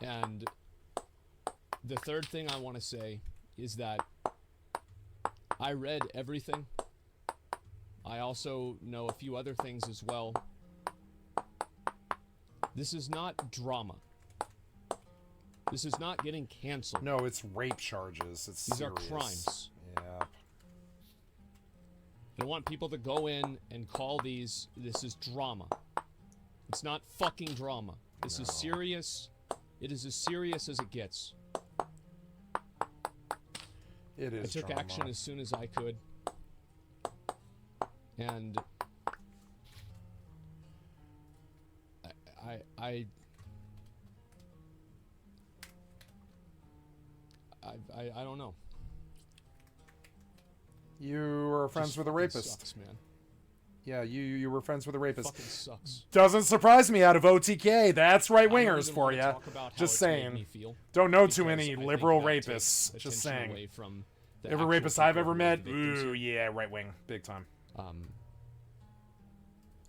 And the third thing I want to say is that I read everything. I also know a few other things as well. This is not drama. This is not getting canceled. No, it's rape charges. It's These serious. are crimes. Yeah. I want people to go in and call these, this is drama. It's not fucking drama. This is serious. It is as serious as it gets. It is I took drama. action as soon as I could. And I don't know. You were friends Just with a fucking rapist. Sucks, man. Yeah, you were friends with a rapist. Fucking sucks. Doesn't surprise me out of OTK. That's right I don't wingers even for wanna you. talk about how Just it's made saying. me feel, Don't know too because many I think liberal that takes rapists. Just attention saying. away from the Every actual rapist I've people ever who are met, the victims ooh, here. yeah, right wing, big time.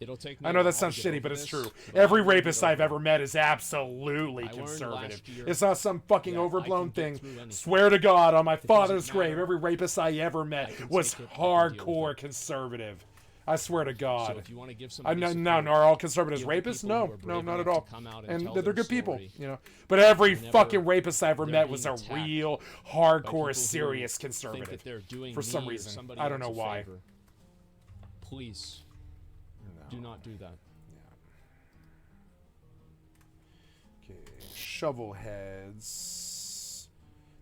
It'll take me I a know that while sounds to get shitty, over but it's this, true. but Every I'm gonna rapist get I've over ever met is absolutely I learned conservative. last year It's not some fucking that I overblown can get thing. through anything. Swear to God, on my doesn't father's grave, matter. every rapist I ever I met can was take it, I can deal with hardcore it. conservative. I swear to God. So if you want to give I somebody know, support, no, are all conservatives give the rapists? people No, who are no, brave not at enough all. to come out And tell they're their good people, story, you know. But every whenever fucking rapist I ever they're met was being a attacked real by people hardcore, who serious think conservative. that they're doing For some me or reason. somebody I don't else know a why. favor. Please, do not do that. Okay, shovel heads.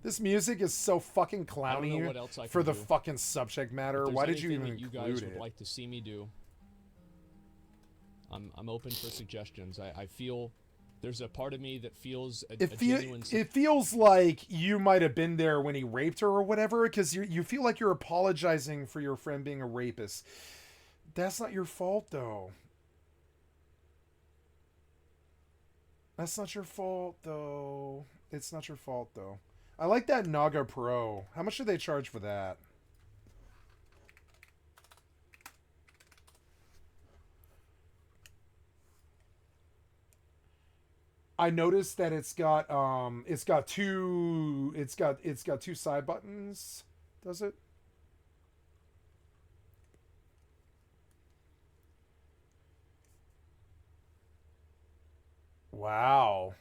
This music is so fucking I don't know clowny what else I for can the do. fucking subject matter. If there's Why did you anything even that you include guys it? would like to see me do, I'm open for suggestions. I feel there's a part of me that feels a genuine. It feels like you might have been there when he raped her or whatever, because you feel like you're apologizing for your friend being a rapist. That's not your fault, though. That's not your fault, though. It's not your fault, though. I like that Naga Pro. How much do they charge for that? I noticed that it's got two side buttons. Does it? Wow.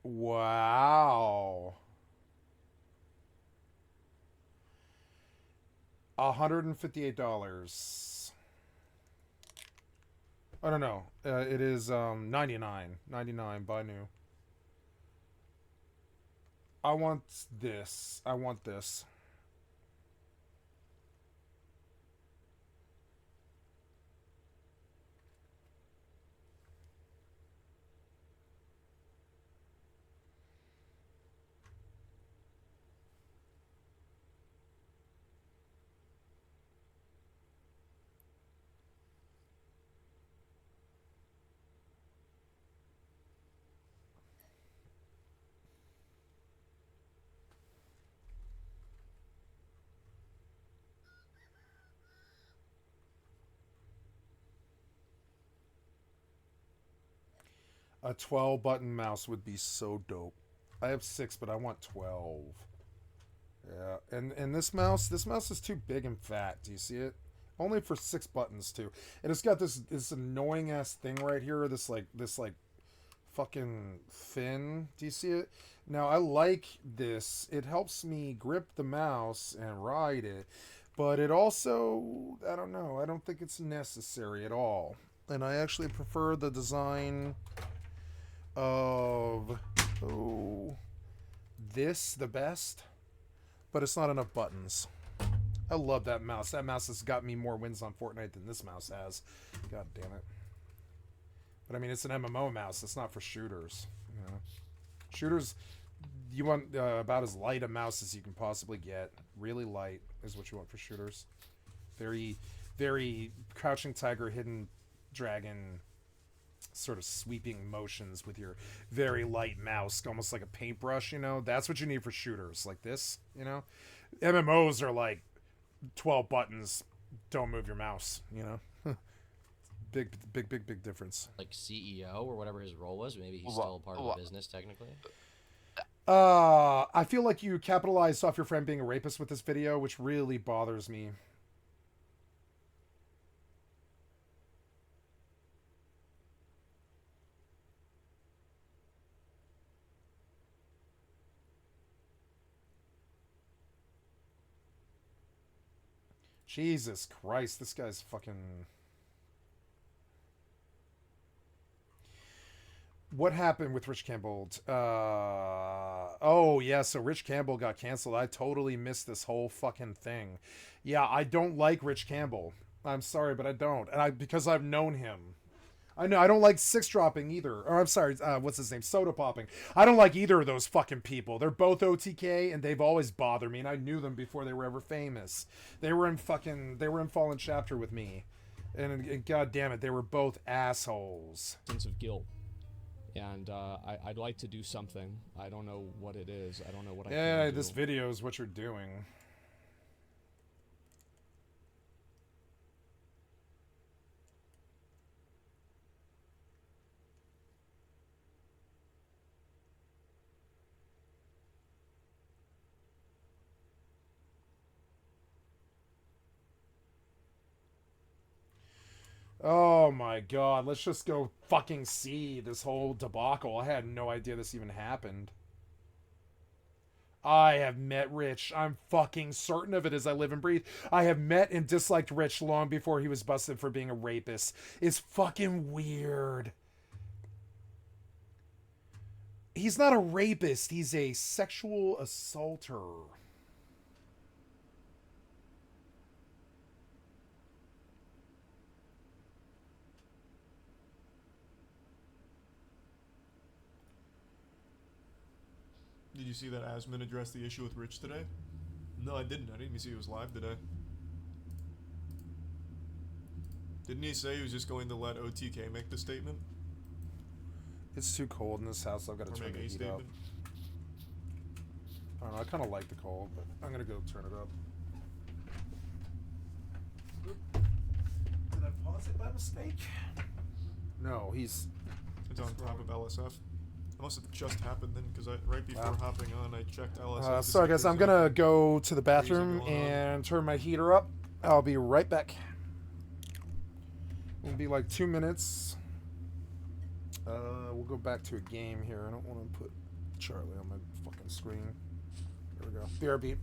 Wow. $158. I don't know. It is $99 buy new. I want this. I want this. A 12 button mouse would be so dope. I have 6, but I want 12. Yeah, and this mouse is too big and fat. Do you see it? Only for 6 buttons too. And it's got this annoying ass thing right here. This like fucking fin. Do you see it? Now I like this. It helps me grip the mouse and ride it, but it also, I don't know. I don't think it's necessary at all. And I actually prefer the design of this the best, but it's not enough buttons. I love that mouse. That mouse has got me more wins on Fortnite than this mouse has. God damn it. But I mean, it's an MMO mouse. It's not for shooters. You know, shooters, you want about as light a mouse as you can possibly get. Really light is what you want for shooters. Very, very crouching tiger, hidden dragon sort of sweeping motions with your very light mouse, almost like a paintbrush, you know. That's what you need for shooters like this, you know. MMOs are like 12 buttons, don't move your mouse, you know. big difference. Like CEO or whatever his role was, maybe he's still part of the business technically. I feel like you capitalized off your friend being a rapist with this video, which really bothers me. Jesus Christ, this guy's fucking... What happened with Rich Campbell? Oh, yeah, so Rich Campbell got canceled. I totally missed this whole fucking thing. Yeah, I don't like Rich Campbell. I'm sorry, but I don't. And because I've known him. I know, I don't like Six Dropping either. Or I'm sorry, what's his name? Soda Popping. I don't like either of those fucking people. They're both OTK, and they've always bothered me, and I knew them before they were ever famous. They were in Fallen Chapter with me. And god damn it, they were both assholes. Sense of guilt. And I'd like to do something. I don't know what it is. I don't know what I can do. This video is what you're doing. Oh my god, let's just go fucking see this whole debacle. I had no idea this even happened. I have met Rich. I'm fucking certain of it as I live and breathe. I have met and disliked Rich long before he was busted for being a rapist. It's fucking weird. He's not a rapist. He's a sexual assaulter. Did you see that Asman address the issue with Rich today? No, I didn't. I didn't even see he was live today. Didn't he say he was just going to let OTK make the statement? It's too cold in this house, so I've got to turn the heat up. I don't know, I kind of like the cold, but I'm going to go turn it up. Did I pause it by mistake? No, he's... It's on top of LSF. It must have just happened then, because right before hopping on, I checked LSF. Sorry guys, I'm going to go to the bathroom and turn my heater up. I'll be right back. It'll be like 2 minutes. We'll go back to a game here. I don't want to put Charlie on my fucking screen. There we go. BRB.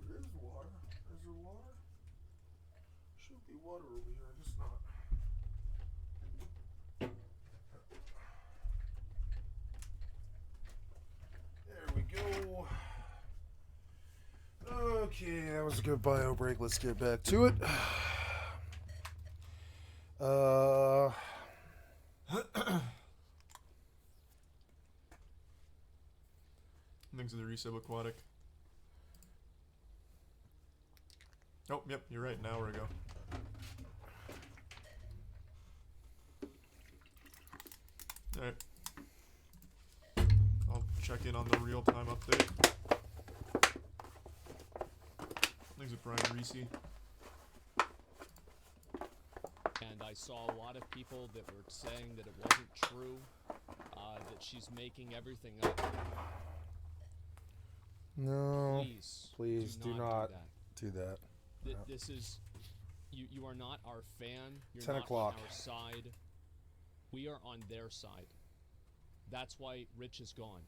There is water. Is there water? Should be water over here. I guess not. There we go. Okay, that was a good bio break. Let's get back to it. Thanks to the resub aquatic. Oh, yep, you're right. An hour ago. Alright. I'll check in on the real-time update. Thanks to Brian Reese. And I saw a lot of people that were saying that it wasn't true, that she's making everything up. No. Please do not do that. This is... You are not our fan. You're 10 not o'clock. on our side. We are on their side. That's why Rich is gone.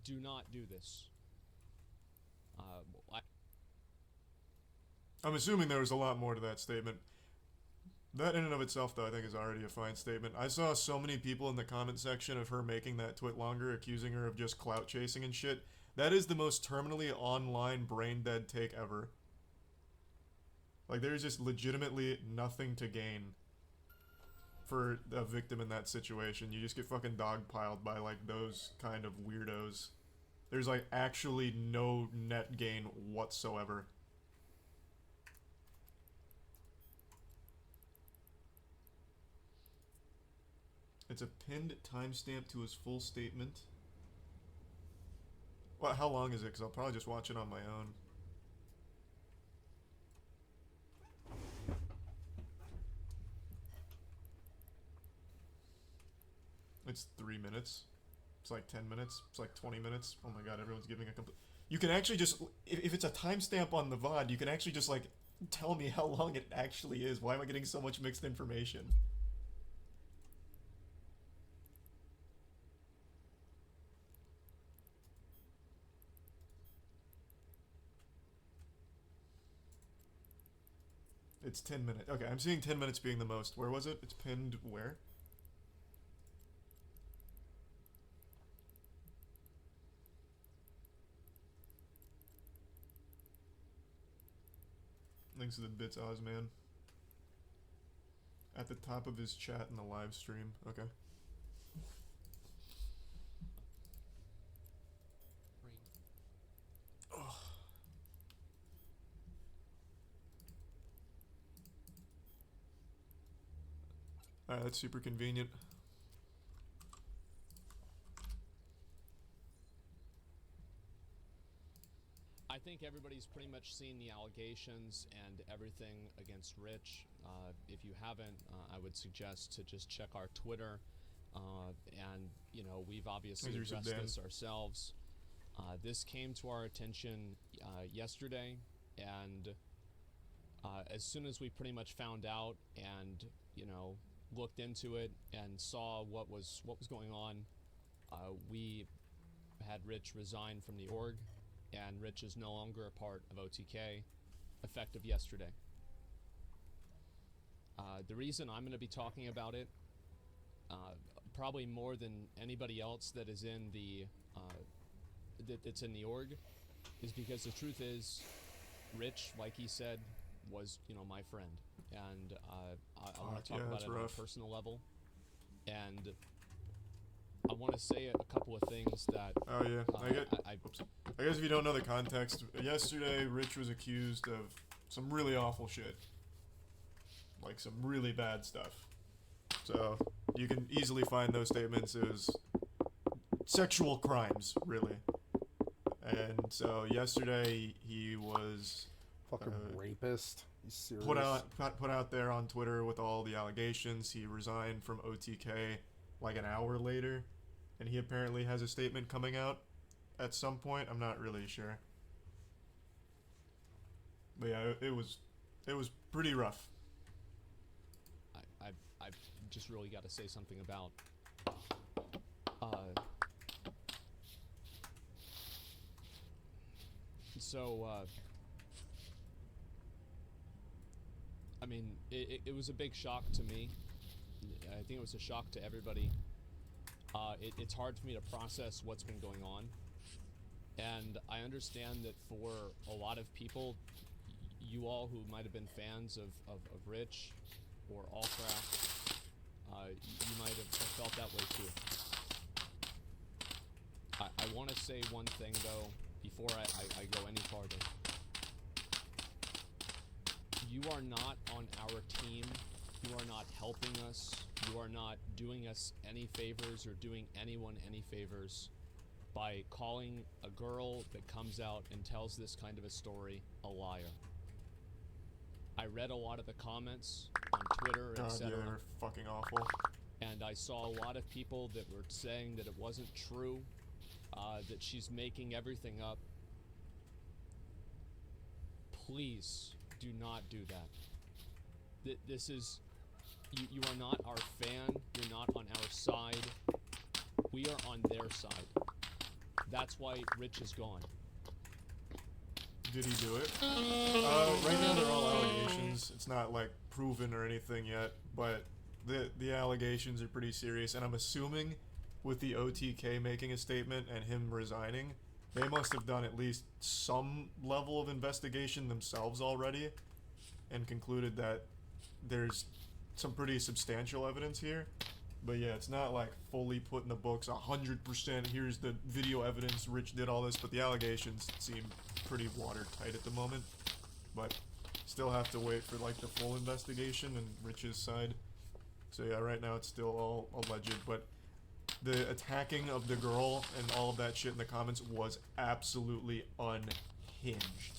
Do not do this. I'm assuming there was a lot more to that statement. That in and of itself, though, I think is already a fine statement. I saw so many people in the comment section of her making that twit longer, accusing her of just clout chasing and shit. That is the most terminally online brain dead take ever. Like, there's just legitimately nothing to gain for a victim in that situation. You just get fucking dogpiled by, like, those kind of weirdos. There's, like, actually no net gain whatsoever. It's a pinned timestamp to his full statement. Well, how long is it? Because I'll probably just watch it on my own. It's 3 minutes. It's like 10 minutes. It's like 20 minutes. Oh my god, everyone's giving a complete... You can actually just... If it's a timestamp on the VOD, you can actually just, like, tell me how long it actually is. Why am I getting so much mixed information? It's 10 minutes. Okay, I'm seeing 10 minutes being the most. Where was it? It's pinned where? Thanks to the bits, Ozman. At the top of his chat in the live stream. Okay. Alright, that's super convenient. I think everybody's pretty much seen the allegations and everything against Rich. If you haven't, I would suggest to just check our Twitter. And, you know, we've obviously addressed this ourselves. This came to our attention yesterday, and as soon as we pretty much found out and, you know, looked into it and saw what was going on, we had Rich resign from the org, and Rich is no longer a part of OTK, effective yesterday. The reason I'm going to be talking about it, probably more than anybody else that is in the that's in the org, is because the truth is, Rich, like he said, was, you know, my friend, and I want to talk about it on a personal level, and I want to say a couple of things that... Oh yeah, I guess if you don't know the context, yesterday Rich was accused of some really awful shit. Like some really bad stuff. So, you can easily find those statements as sexual crimes, really. And so yesterday he was... Fucking rapist. You serious? Put out there on Twitter with all the allegations. He resigned from OTK like an hour later, and he apparently has a statement coming out at some point. I'm not really sure, but yeah, it was pretty rough. I've just really got to say something about So, I mean, it was a big shock to me. I think it was a shock to everybody. It's hard for me to process what's been going on. And I understand that for a lot of people, you all who might have been fans of Rich or Allcraft, you might have felt that way too. I want to say one thing though, before I go any farther. You are not on our team. You are not helping us. You are not doing us any favors or doing anyone any favors by calling a girl that comes out and tells this kind of a story a liar. I read a lot of the comments on Twitter, God, etc. yeah, they're fucking awful. And I saw a lot of people that were saying that it wasn't true, that she's making everything up. Please do not do that. This is... You are not our fan. You're not on our side. We are on their side. That's why Rich is gone. Did he do it? Right now they're all allegations. It's not like proven or anything yet, but the allegations are pretty serious. And I'm assuming with the OTK making a statement and him resigning, they must have done at least some level of investigation themselves already and concluded that there's some pretty substantial evidence here. But yeah, it's not like fully put in the books 100%. Here's the video evidence, Rich did all this, but the allegations seem pretty watertight at the moment. But still have to wait for like the full investigation and Rich's side. So yeah, right now it's still all alleged, but the attacking of the girl and all of that shit in the comments was absolutely unhinged.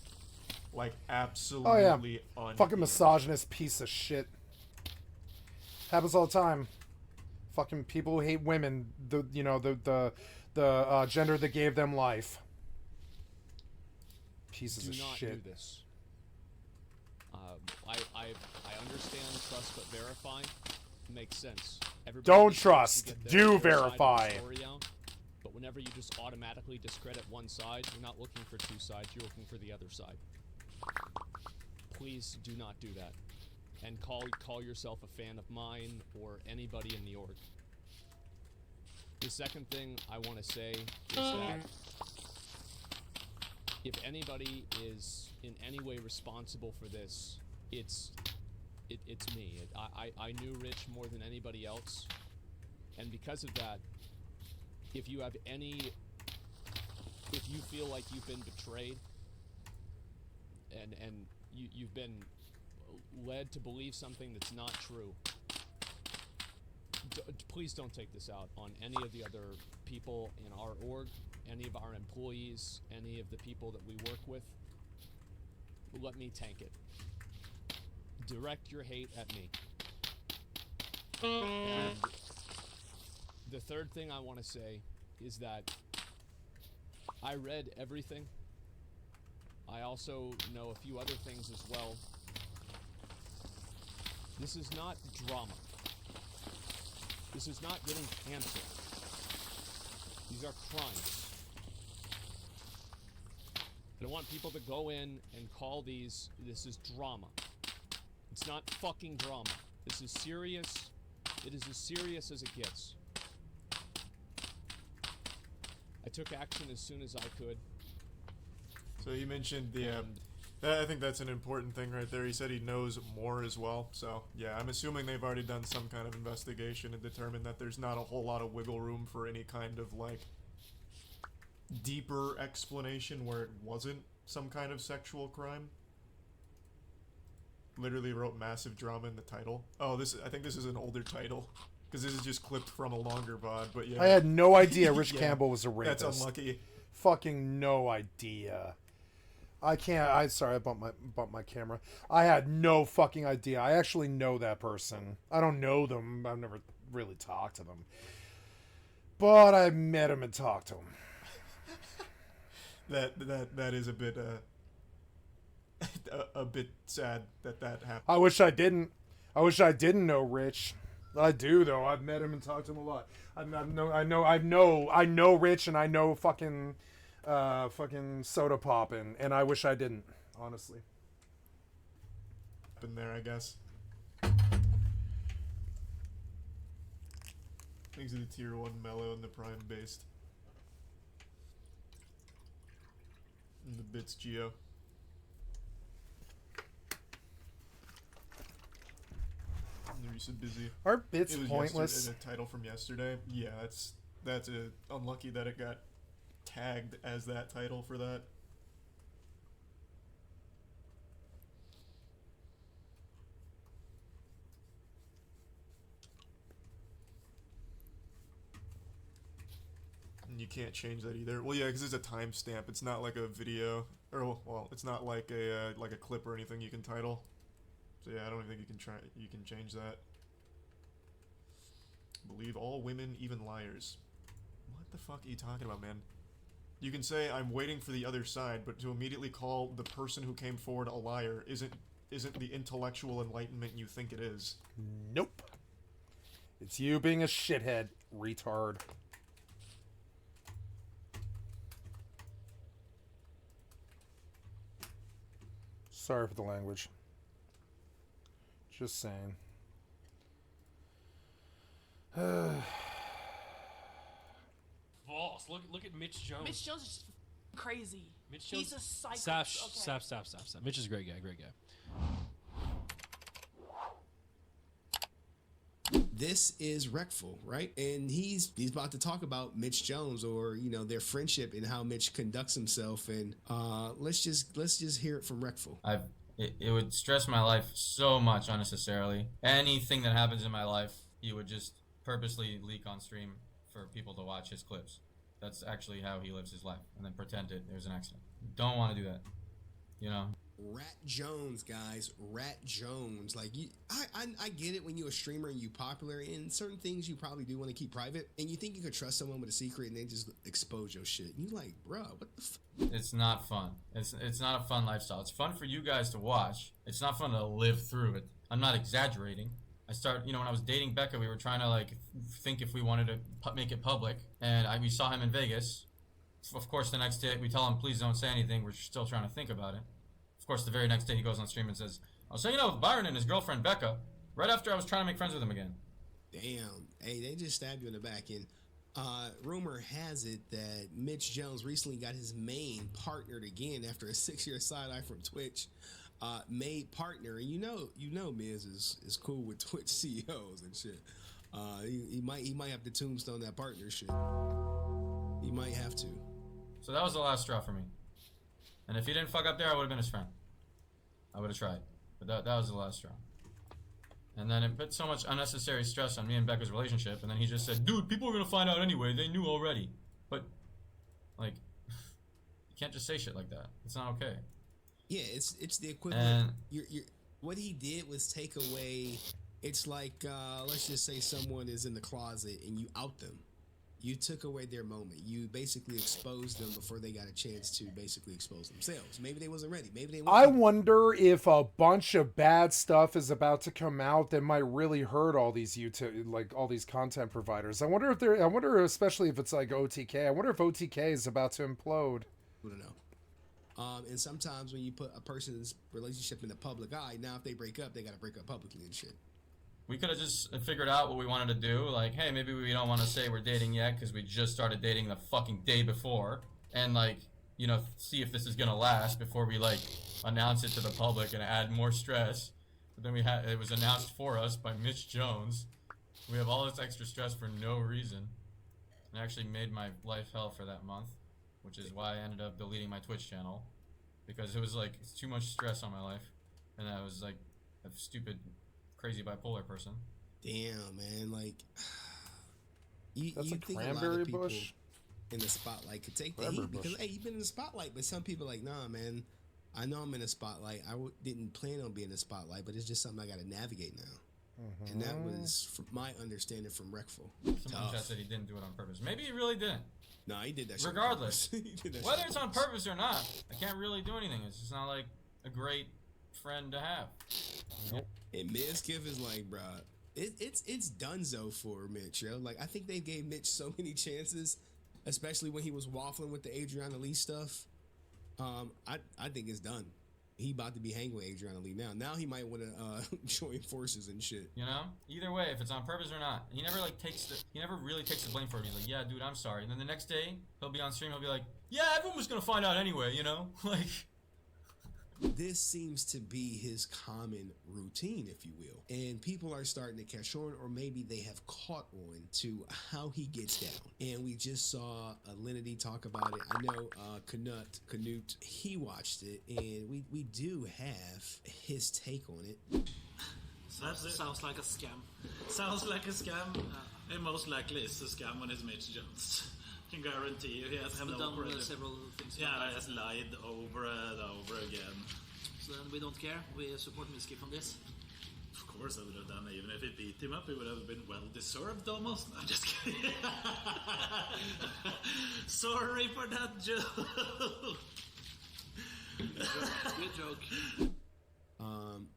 Like absolutely unhinged. Fucking misogynist piece of shit. Happens all the time. Fucking people who hate women, the gender that gave them life. Pieces of shit. Do not do this. I understand trust but verify. Makes sense. Everybody Don't needs to trust. get Do their side of the verify. story out. But whenever you just automatically discredit one side, you're not looking for two sides, you're looking for the other side. Please do not do that. And call yourself a fan of mine or anybody in the org. The second thing I want to say is that if anybody is in any way responsible for this, it's me. I knew Rich more than anybody else, and because of that, if you feel like you've been betrayed and you've been led to believe something that's not true, please don't take this out on any of the other people in our org, any of our employees, any of the people that we work with. Let me tank it. Direct your hate at me. And the third thing I want to say is that I read everything. I also know a few other things as well. This is not drama. This is not getting cancer. These are crimes. I don't want people to go in and call this is drama. It's not fucking drama. This is serious. It is as serious as it gets. I took action as soon as I could. So you mentioned I think that's an important thing right there. He said he knows more as well. So yeah, I'm assuming they've already done some kind of investigation and determined that there's not a whole lot of wiggle room for any kind of like deeper explanation where it wasn't some kind of sexual crime. Literally wrote massive drama in the title. Oh, I think this is an older title. Because this is just clipped from a longer VOD, but yeah. I had no idea Rich Yeah, Campbell was a rapist. That's unlucky. Fucking no idea. I can't. Sorry, I bumped my camera. I had no fucking idea. I actually know that person. I don't know them. I've never really talked to them. But I met him and talked to him. That is a bit a bit sad that happened. I wish I didn't. I wish I didn't know Rich. I do though. I've met him and talked to him a lot. I know Rich, and I know fucking fucking soda popping, and I wish I didn't, honestly. In there, I guess. Things are the tier 1 mellow and the prime based. And the bits geo. Nerissa busy. Are bits It was pointless? a title from yesterday. Yeah, that's unlucky that it got tagged as that title for that. And you can't change that either. Well, yeah, because it's a timestamp. It's not like a video, or well, it's not like a clip or anything you can title. So yeah, I don't think you can change that. Believe all women, even liars. What the fuck are you talking about, man? You can say I'm waiting for the other side, but to immediately call the person who came forward a liar isn't the intellectual enlightenment you think it is. Nope. It's you being a shithead, retard. Sorry for the language. Just saying. Boss, look at Mitch Jones. Mitch Jones is just crazy. Mitch Jones. He's a psycho. Stop. Mitch is a great guy. This is Wreckful, right? And he's about to talk about Mitch Jones, or their friendship and how Mitch conducts himself. And let's just hear it from Wreckful. It would stress my life so much unnecessarily. Anything that happens in my life, he would just purposely leak on stream for people to watch his clips. That's actually how he lives his life, and then pretend it was an accident. Don't want to do that, Rat Jones, guys. Rat Jones. Like, I get it when you're a streamer and you popular, and certain things you probably do want to keep private, and you think you could trust someone with a secret, and they just expose your shit. And you're like, bro, what the f? It's not fun. It's not a fun lifestyle. It's fun for you guys to watch. It's not fun to live through it. I'm not exaggerating. When I was dating Becca, we were trying to think if we wanted to make it public, and we saw him in Vegas. Of course, the next day we tell him, please don't say anything. We're still trying to think about it. Of course, the very next day he goes on stream and says, I was hanging out with Byron and his girlfriend Becca right after I was trying to make friends with him again. Damn. Hey, they just stabbed you in the back end. Rumor has it that Mitch Jones recently got his main partnered again after a 6-year side-eye from Twitch. Made partner, and you know Miz is cool with Twitch CEOs and shit. He might have to tombstone that partnership. He might have to. So that was the last straw for me. And if he didn't fuck up there, I would have been his friend. I would have tried. But that was the last straw. And then it put so much unnecessary stress on me and Becca's relationship, and then he just said, dude, people are gonna find out anyway, they knew already. But, you can't just say shit like that. It's not okay. Yeah, it's the equivalent. What he did was take away. It's like let's just say someone is in the closet and you out them. You took away their moment. You basically exposed them before they got a chance to basically expose themselves. Maybe they wasn't ready. Maybe they. I wonder if a bunch of bad stuff is about to come out that might really hurt all these YouTube, all these content providers. I wonder especially if it's like OTK. I wonder if OTK is about to implode. I don't know. And sometimes when you put a person's relationship in the public eye, now if they break up, they got to break up publicly and shit. We could have just figured out what we wanted to do. Like, hey, maybe we don't want to say we're dating yet because we just started dating the fucking day before. And, see if this is going to last before we, announce it to the public and add more stress. But then it was announced for us by Mitch Jones. We have all this extra stress for no reason. It actually made my life hell for that month, which is why I ended up deleting my Twitch channel. Because it was, it's too much stress on my life. And I was, a stupid, crazy bipolar person. Damn, man, you That's a think cranberry a lot of people bush in the spotlight could take the Cranberry heat because bush. hey, you've been in the spotlight, but some people are like, nah, man, I know I'm in the spotlight. Didn't plan on being in the spotlight, but it's just something I got to navigate now. And that was, from my understanding, from Wreckful. Someone just said he didn't do it on purpose. Maybe he really didn't. No, he did that shit. Regardless, He did that whether shit it's on purpose or not, I can't really do anything. It's just not a great friend to have. Nope. And Mizkiff is like, bruh, it's donezo for Mitch, yo. I think they gave Mitch so many chances especially when he was waffling with the Adriana Lee stuff. I think it's done. He about to be hanging with Adriana Lee now. Now he might want to join forces and shit. You know, either way, if it's on purpose or not, he never really takes the blame for it. He's like, yeah, dude, I'm sorry. And then the next day, he'll be on stream. He'll be like, yeah, everyone was gonna find out anyway. You know, like. This seems to be his common routine, if you will. And people are starting to catch on, or maybe they have caught on to how he gets down. And we just saw Alinity talk about it. I know Canute, he watched it, and we do have his take on it. Sounds like a scam. Sounds like a scam. And most likely it's a scam when it's Mitch Jones. Can guarantee you he has done several things. Yeah, he has lied over and over again. So then we don't care. We support Miski on this. Of course I would have done it. Even if it beat him up, it would have been well deserved almost. I'm just kidding. Sorry for that joke. Good joke.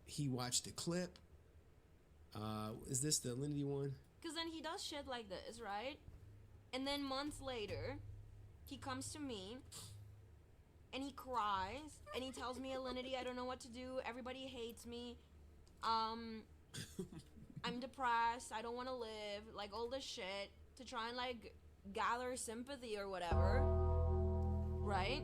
He watched the clip. Is this the Lindy one? Because then he does shit like this, right? And then months later, he comes to me, and he cries, and he tells me, Alinity, I don't know what to do, everybody hates me, I'm depressed, I don't want to live, like all this shit, to try and like gather sympathy or whatever, right?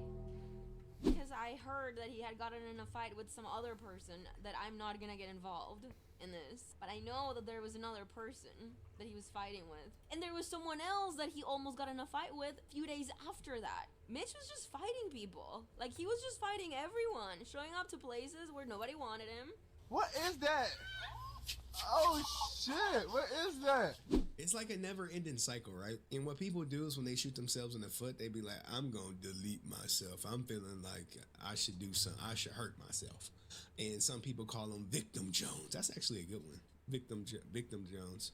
Because I heard that he had gotten in a fight with some other person that I'm not gonna get involved in this, but I know that there was another person that he was fighting with, and there was someone else that he almost got in a fight with a few days after that. Mitch was just fighting people. Like, he was just fighting everyone, showing up to places where nobody wanted him. What is that? Oh shit, what is that? It's like a never-ending cycle, right? And what people do is when they shoot themselves in the foot, they be like, I'm gonna delete myself. I'm feeling like I should do something. I should hurt myself. And some people call him Victim Jones. That's actually a good one. Victim Jones.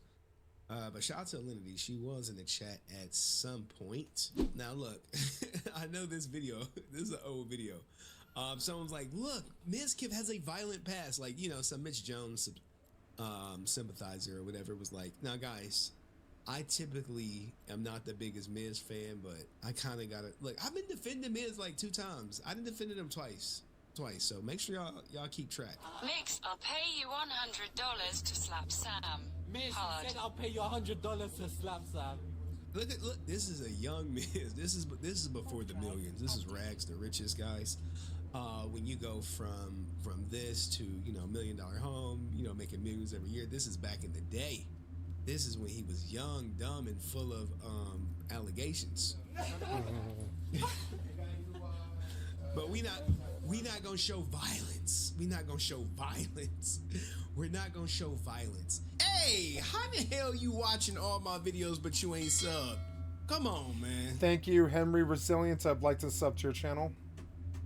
But shout out to Alinity. She was in the chat at some point. Now look, I know this video. This is an old video. Someone's like, look, Mizkif has a violent past. Like, you know, some Mitch Jones sympathizer or whatever was like, now guys, I typically am not the biggest Miz fan, but I kind of gotta look. I've been defending Miz like 2 times. I done defended him twice. So make sure y'all keep track. Mix, I'll pay you $100 to slap Sam. Miz said I'll pay you $100 to slap Sam. Look, this is a young Miz. This is before the millions. This is rags to riches, guys. When you go from this to, you know, $1 million home, you know, making millions every year, this is back in the day. This is when he was young, dumb, and full of allegations. But we not gonna show violence. We're not gonna show violence. Hey, how the hell you watching all my videos but you ain't subbed? Come on, man. Thank you, Henry Resilience. I'd like to sub to your channel.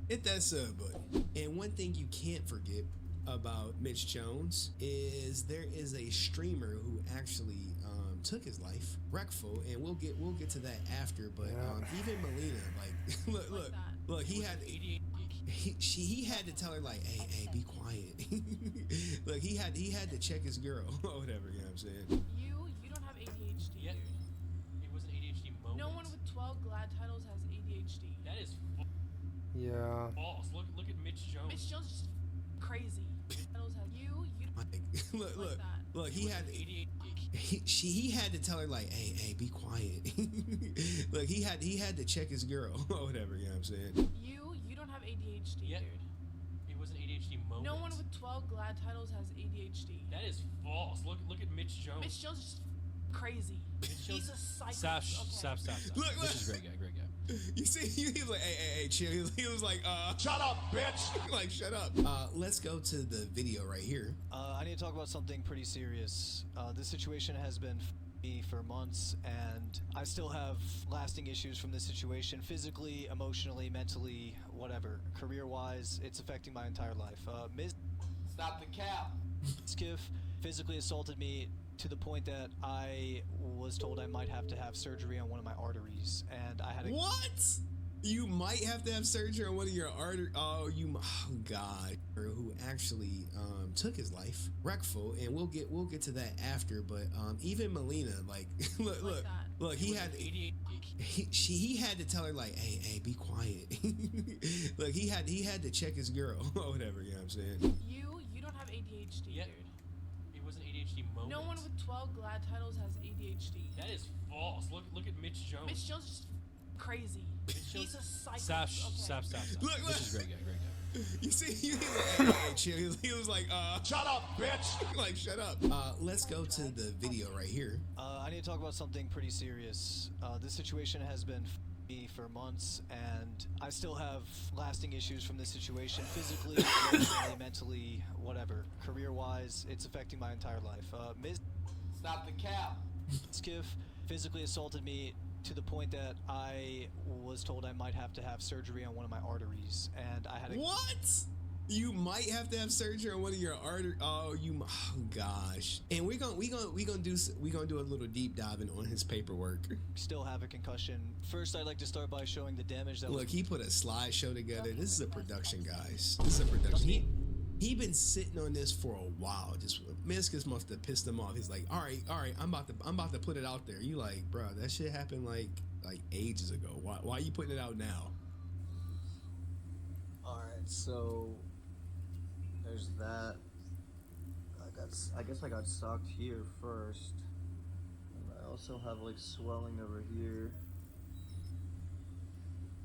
Hit that sub button. And one thing you can't forget about Mitch Jones is there is a streamer who actually took his life, Wreckful, and we'll get to that after. But even Melina, like, look, he had to tell her like, hey, be quiet. Look, he had to check his girl or whatever. You know what I'm saying? You don't have ADHD. Yeah. It was an ADHD moment. No one with 12 GLAD titles has ADHD. That is yeah. false. Look at Mitch Jones. Mitch Jones is crazy. Titles has Look, he had to tell her like, hey, be quiet. Look, he had to check his girl or whatever. You know what I'm saying? You don't have ADHD, Yeah. dude. It was an ADHD moment. No one with 12 GLAD titles has ADHD. That is false. Look at Mitch Jones. Mitch Jones is crazy. He's a psycho. Stop. Look. Mitch is a great guy. You see, he was like, hey, chill. He was like, shut up, bitch. Like, shut up. Let's go to the video right here. I need to talk about something pretty serious. This situation has been me for months, and I still have lasting issues from this situation, physically, emotionally, mentally, whatever. Career-wise, it's affecting my entire life. Stop the cap. Skiff physically assaulted me to the point that I was told I might have to have surgery on one of my arteries, and I had a— What? You might have to have surgery on one of your arteries. Oh, God. Who actually took his life, Wreckful, and we'll get to that after. But even Melina, like, look, he had He had to tell her like, hey, be quiet. Like he had to check his girl or whatever. You know what I'm saying? You don't have ADHD, Yeah. dude. It was an ADHD moment. No one with 12 glad titles has ADHD. That is false. Look at Mitch Jones. Mitch Jones is just crazy. He's a psycho. Stop. Okay. Look. This is great guy. You see, he was like, shut up, bitch. Like, shut up. Let's go to the video right here. I need to talk about something pretty serious. This situation has been me for months, and I still have lasting issues from this situation. Physically, emotionally, mentally, whatever. Career-wise, it's affecting my entire life. Stop the cap. Skiff physically assaulted me to the point that I was told I might have to have surgery on one of my arteries, and I had What? You might have to have surgery on one of your arteries. Oh, gosh. And we're gonna do a little deep diving on his paperwork. Still have a concussion. First, I'd like to start by showing the damage that. Look, he put a slideshow together. This is a production, guys. This is a production. He been sitting on this for a while. Just Miskis must have pissed him off. He's like, all right, I'm about to put it out there. You like, bro, that shit happened like ages ago. Why are you putting it out now? All right, so there's that. I guess I got socked here first. And I also have like swelling over here.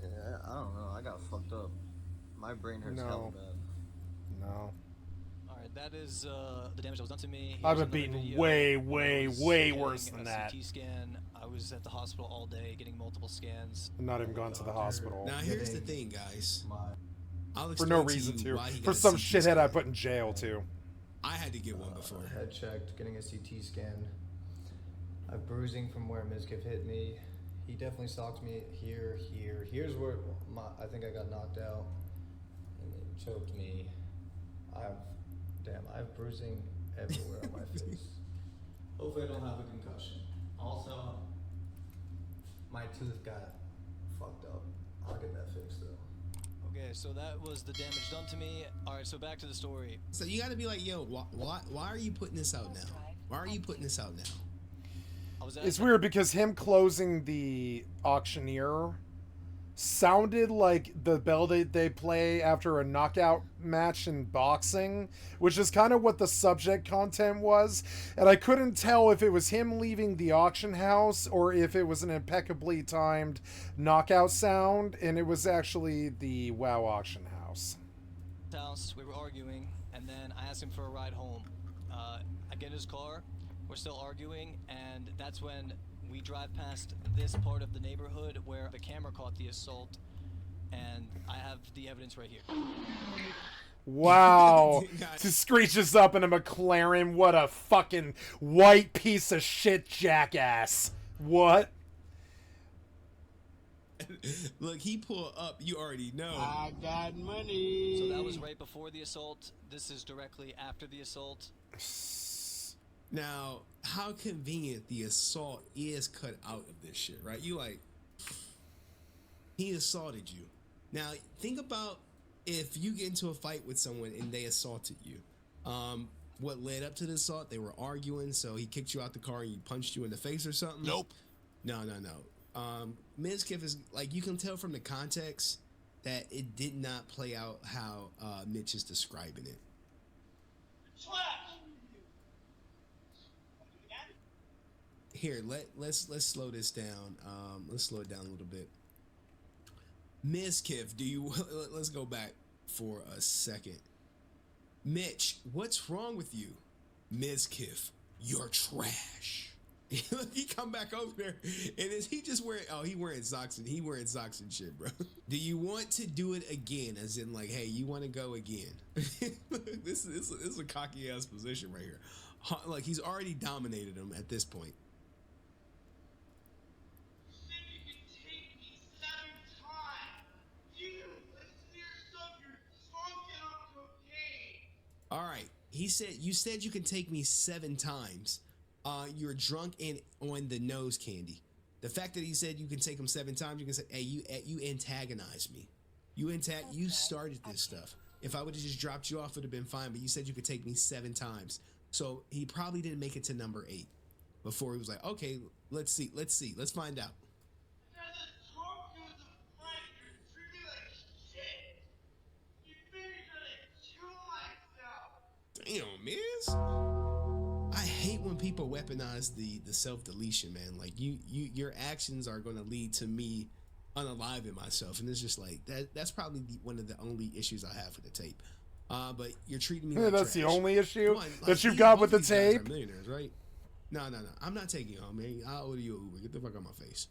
Yeah, I don't know. I got fucked up. My brain hurts hella bad. No. Alright, that is the damage that was done to me. I've been beaten way worse than that. CT scan. I was at the hospital all day getting multiple scans. I'm not even gone to the hospital. Now here's the thing, guys. For no reason to. For some shithead I put in jail too. I had to get one before. Head checked, getting a CT scan. I have bruising from where Mizkiv hit me. He definitely socked me here. Here's where I think I got knocked out. And then choked me. I have bruising everywhere on my face. Hopefully I don't have a concussion. Also, my tooth got fucked up. I'll get that fixed though. Okay, so that was the damage done to me. Alright, so back to the story. So you gotta be like, yo, why are you putting this out now? Why are you putting this out now? It's weird because him closing the auctioneer sounded like the bell they play after a knockout match in boxing, which is kind of what the subject content was, and I couldn't tell if it was him leaving the auction house or if it was an impeccably timed knockout sound, and it was actually the WoW auction house. We were arguing, and then I asked him for a ride home. I get in his car, we're still arguing, and that's when we drive past this part of the neighborhood where the camera caught the assault, and I have the evidence right here. Wow. To screeches up in a McLaren. What a fucking white piece of shit jackass. What? Look, he pulled up. You already know. I got money. So that was right before the assault. This is directly after the assault. Now, how convenient the assault is cut out of this shit, right? You like, he assaulted you. Now, think about if you get into a fight with someone and they assaulted you. What led up to the assault? They were arguing, so he kicked you out the car and he punched you in the face or something? Nope. No. Mizkiff is, like, you can tell from the context that it did not play out how Mitch is describing it. Here, let's slow this down. Let's slow it down a little bit. Mizkiff, let's go back for a second. Mitch, what's wrong with you? Mizkiff, you're trash. He come back over there, and is he just wearing? Oh, he wearing socks and shit, bro. Do you want to do it again? As in, like, hey, you want to go again? This is a cocky ass position right here. Like, he's already dominated him at this point. All right. He said, you said you can take me 7 times. You're drunk and on the nose candy. The fact that he said you can take him 7 times, you can say, hey, you antagonized me. You started this stuff. If I would have just dropped you off, it would have been fine. But you said you could take me 7 times. So he probably didn't make it to number 8 before he was like, okay, let's see. Let's find out. people weaponize the self deletion, man. Like your actions are going to lead to me unaliving myself, and it's just like that's probably one of the only issues I have with the tape. But you're treating me like that's trash. the only issue Come on, that you've got with the both these guys are tape. millionaires, right? No. I'm not taking you home, man. I'll order you an Uber. Get the fuck out of my face.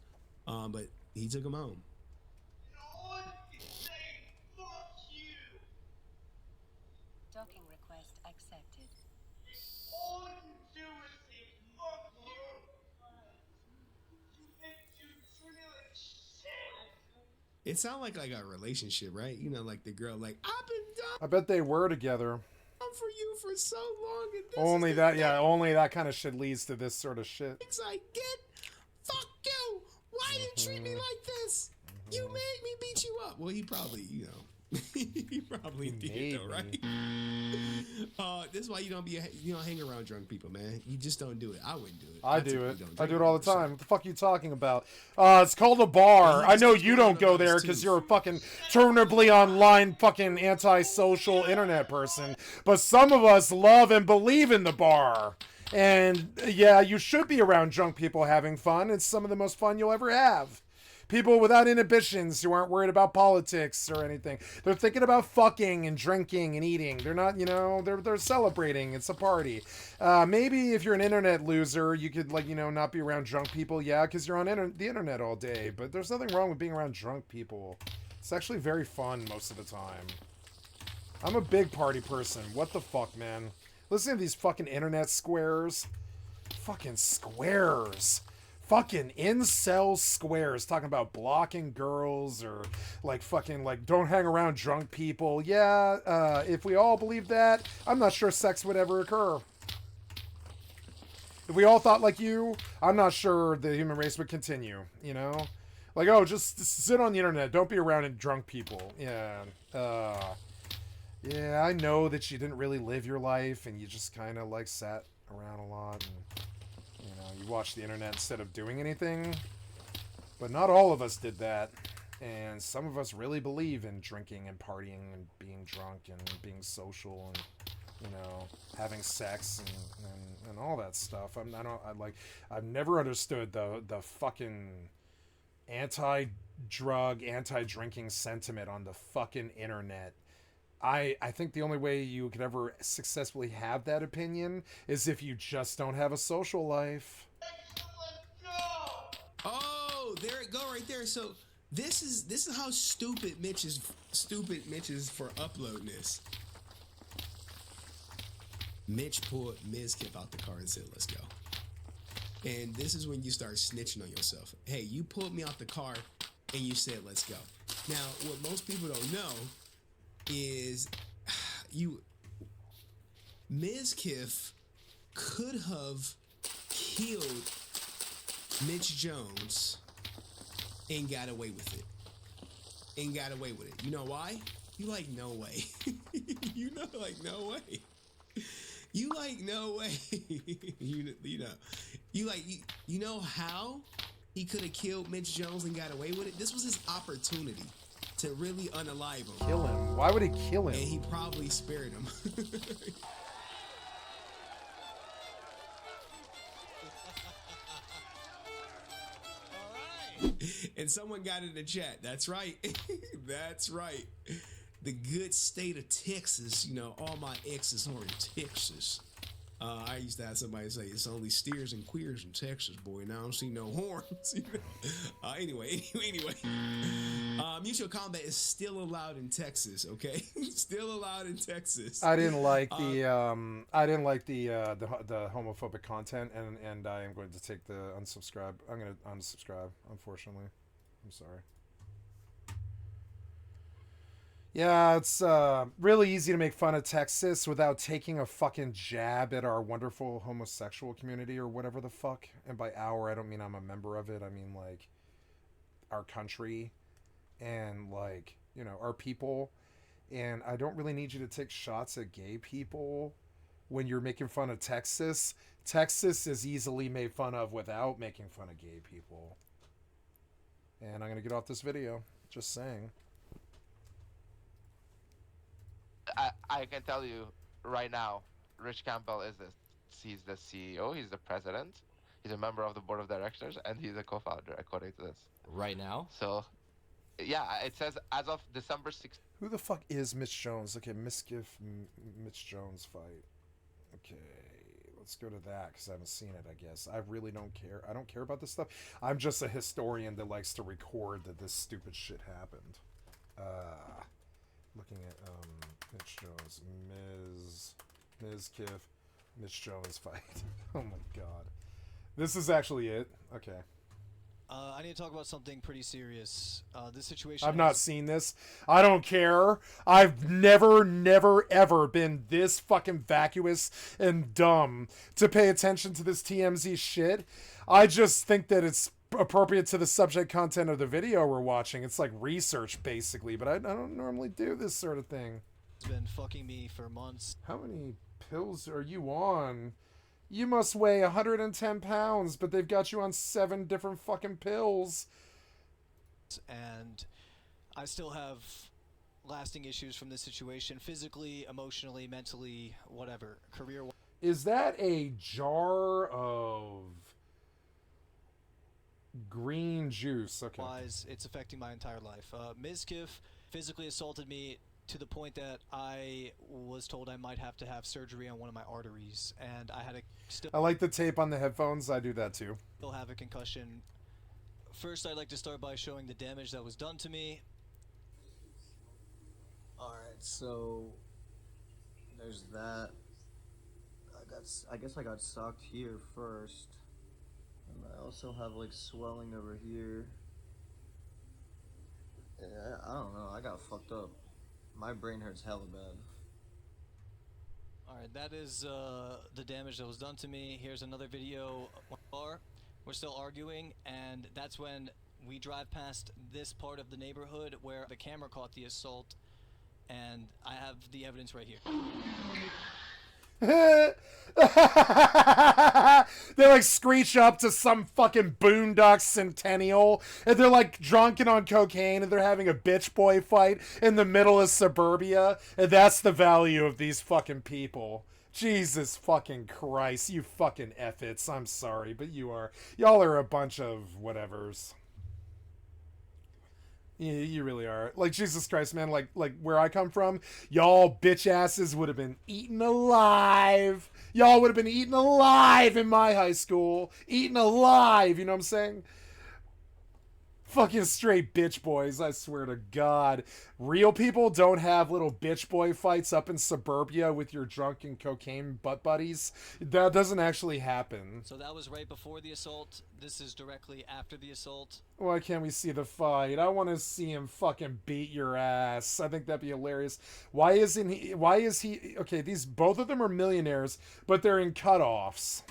But he took him home. Docking request accepted. It sounds like a relationship, right? You know, like the girl, like I've been done I bet they were together. for you for so long, and this Only is that, yeah, only that kind of shit leads to this sort of shit. things I get. Fuck you! Why you treat me like this? You made me beat you up. Well, he probably, you know, he probably did though, right? This is why you don't hang around drunk people, man. You just don't do it. I wouldn't do it. I do it. I do it all the time. What the fuck are you talking about? It's called a bar. I know you don't go there because you're a fucking terminably online fucking antisocial internet person. But some of us love and believe in the bar. And yeah, you should be around drunk people having fun. It's some of the most fun you'll ever have. People without inhibitions who aren't worried about politics or anything. They're thinking about fucking and drinking and eating. They're not, you know, they're celebrating. It's a party. Maybe if you're an internet loser, you could, like, you know, not be around drunk people. Yeah, because you're on the internet all day. But there's nothing wrong with being around drunk people. It's actually very fun most of the time. I'm a big party person. What the fuck, man? Listen to these fucking internet squares. Fucking squares. Fucking incel squares talking about blocking girls or like fucking like don't hang around drunk people. Yeah, if we all believe that, I'm not sure sex would ever occur. If we all thought like you, I'm not sure the human race would continue, you know? Like, oh, just sit on the internet. Don't be around drunk people. Yeah. Yeah, I know that you didn't really live your life and you just kind of like sat around a lot and you watch the internet instead of doing anything. But not all of us did that. And some of us really believe in drinking and partying and being drunk and being social and, you know, having sex and all that stuff. I've never understood the fucking anti-drug, anti-drinking sentiment on the fucking internet. I think the only way you could ever successfully have that opinion is if you just don't have a social life. Oh, there it go right there. So this is how stupid Mitch is for uploading this. Mitch pulled Mizkip out the car and said, "Let's go." And this is when you start snitching on yourself. Hey, you pulled me out the car and you said, "Let's go." Now, what most people don't know is Mizkif could have killed Mitch Jones and got away with it. You know why? You like no way. You know, like no way. You like no way. You know how he could have killed Mitch Jones and got away with it? This was his opportunity to really unalive him. Kill him. Why would he kill him? And he probably spared him. And someone got in the chat. That's right. That's right. The good state of Texas. You know, all my exes are in Texas. I used to have somebody say, "It's only steers and queers in Texas, boy. Now I don't see no horns." Anyway. Mutual combat is still allowed in Texas, okay? Still allowed in Texas. I didn't like the homophobic content, and I am going to take the unsubscribe. I'm going to unsubscribe, unfortunately. I'm sorry. Yeah, it's really easy to make fun of Texas without taking a fucking jab at our wonderful homosexual community or whatever the fuck. And by our, I don't mean I'm a member of it. I mean, like, our country and, like, you know, our people. And I don't really need you to take shots at gay people when you're making fun of Texas. Texas is easily made fun of without making fun of gay people. And I'm going to get off this video. Just saying. I can tell you right now, Rich Campbell is this. he's the CEO, he's the president, he's a member of the board of directors, and he's a co-founder, according to this. Right now? So, yeah, it says as of December 6th. Who the fuck is Mitch Jones? Okay, Miskiff Mitch Jones fight. Okay, let's go to that because I haven't seen it, I guess. I really don't care. I don't care about this stuff. I'm just a historian that likes to record that this stupid shit happened. Looking at Mitch Jones, Ms. Kiff, Mitch Jones fight. Oh my god. This is actually it? Okay. I need to talk about something pretty serious. This situation. I've not seen this. I don't care. I've never, ever been this fucking vacuous and dumb to pay attention to this TMZ shit. I just think that it's appropriate to the subject content of the video we're watching. It's like research, basically, but I don't normally do this sort of thing. It's been fucking me for months. How many pills are you on? You must weigh 110 pounds, but they've got you on 7 different fucking pills. And I still have lasting issues from this situation, physically, emotionally, mentally, whatever, career. Is that a jar of green juice? Okay. Wise, it's affecting my entire life. Ms. Kiff physically assaulted me to the point that I was told I might have to have surgery on one of my arteries, and I had a still. I like the tape on the headphones. I do that too. Still have a concussion. First, I'd like to start by showing the damage that was done to me. Alright, so there's that. I guess I got socked here first. And I also have like swelling over here. Yeah, I don't know, I got fucked up. My brain hurts hella bad. Alright, that is the damage that was done to me. Here's another video. We're still arguing, and that's when we drive past this part of the neighborhood where the camera caught the assault, and I have the evidence right here. They like screech up to some fucking Boondock Centennial, and they're like drunk and on cocaine, and they're having a bitch boy fight in the middle of suburbia, and that's the value of these fucking people. Jesus fucking Christ, you fucking F-its. I'm sorry, but y'all are a bunch of whatevers. You really are. Like, Jesus Christ, man, like where I come from, y'all bitch asses would have been eaten alive. Y'all would have been eaten alive in my high school. Eaten alive, you know what I'm saying? Fucking straight bitch boys, I swear to God. Real people don't have little bitch boy fights up in suburbia with your drunk and cocaine butt buddies. That doesn't actually happen. So that was right before the assault. This is directly after the assault. Why can't we see the fight? I want to see him fucking beat your ass. I think that'd be hilarious. Why is he... Okay, both of them are millionaires, but they're in cutoffs.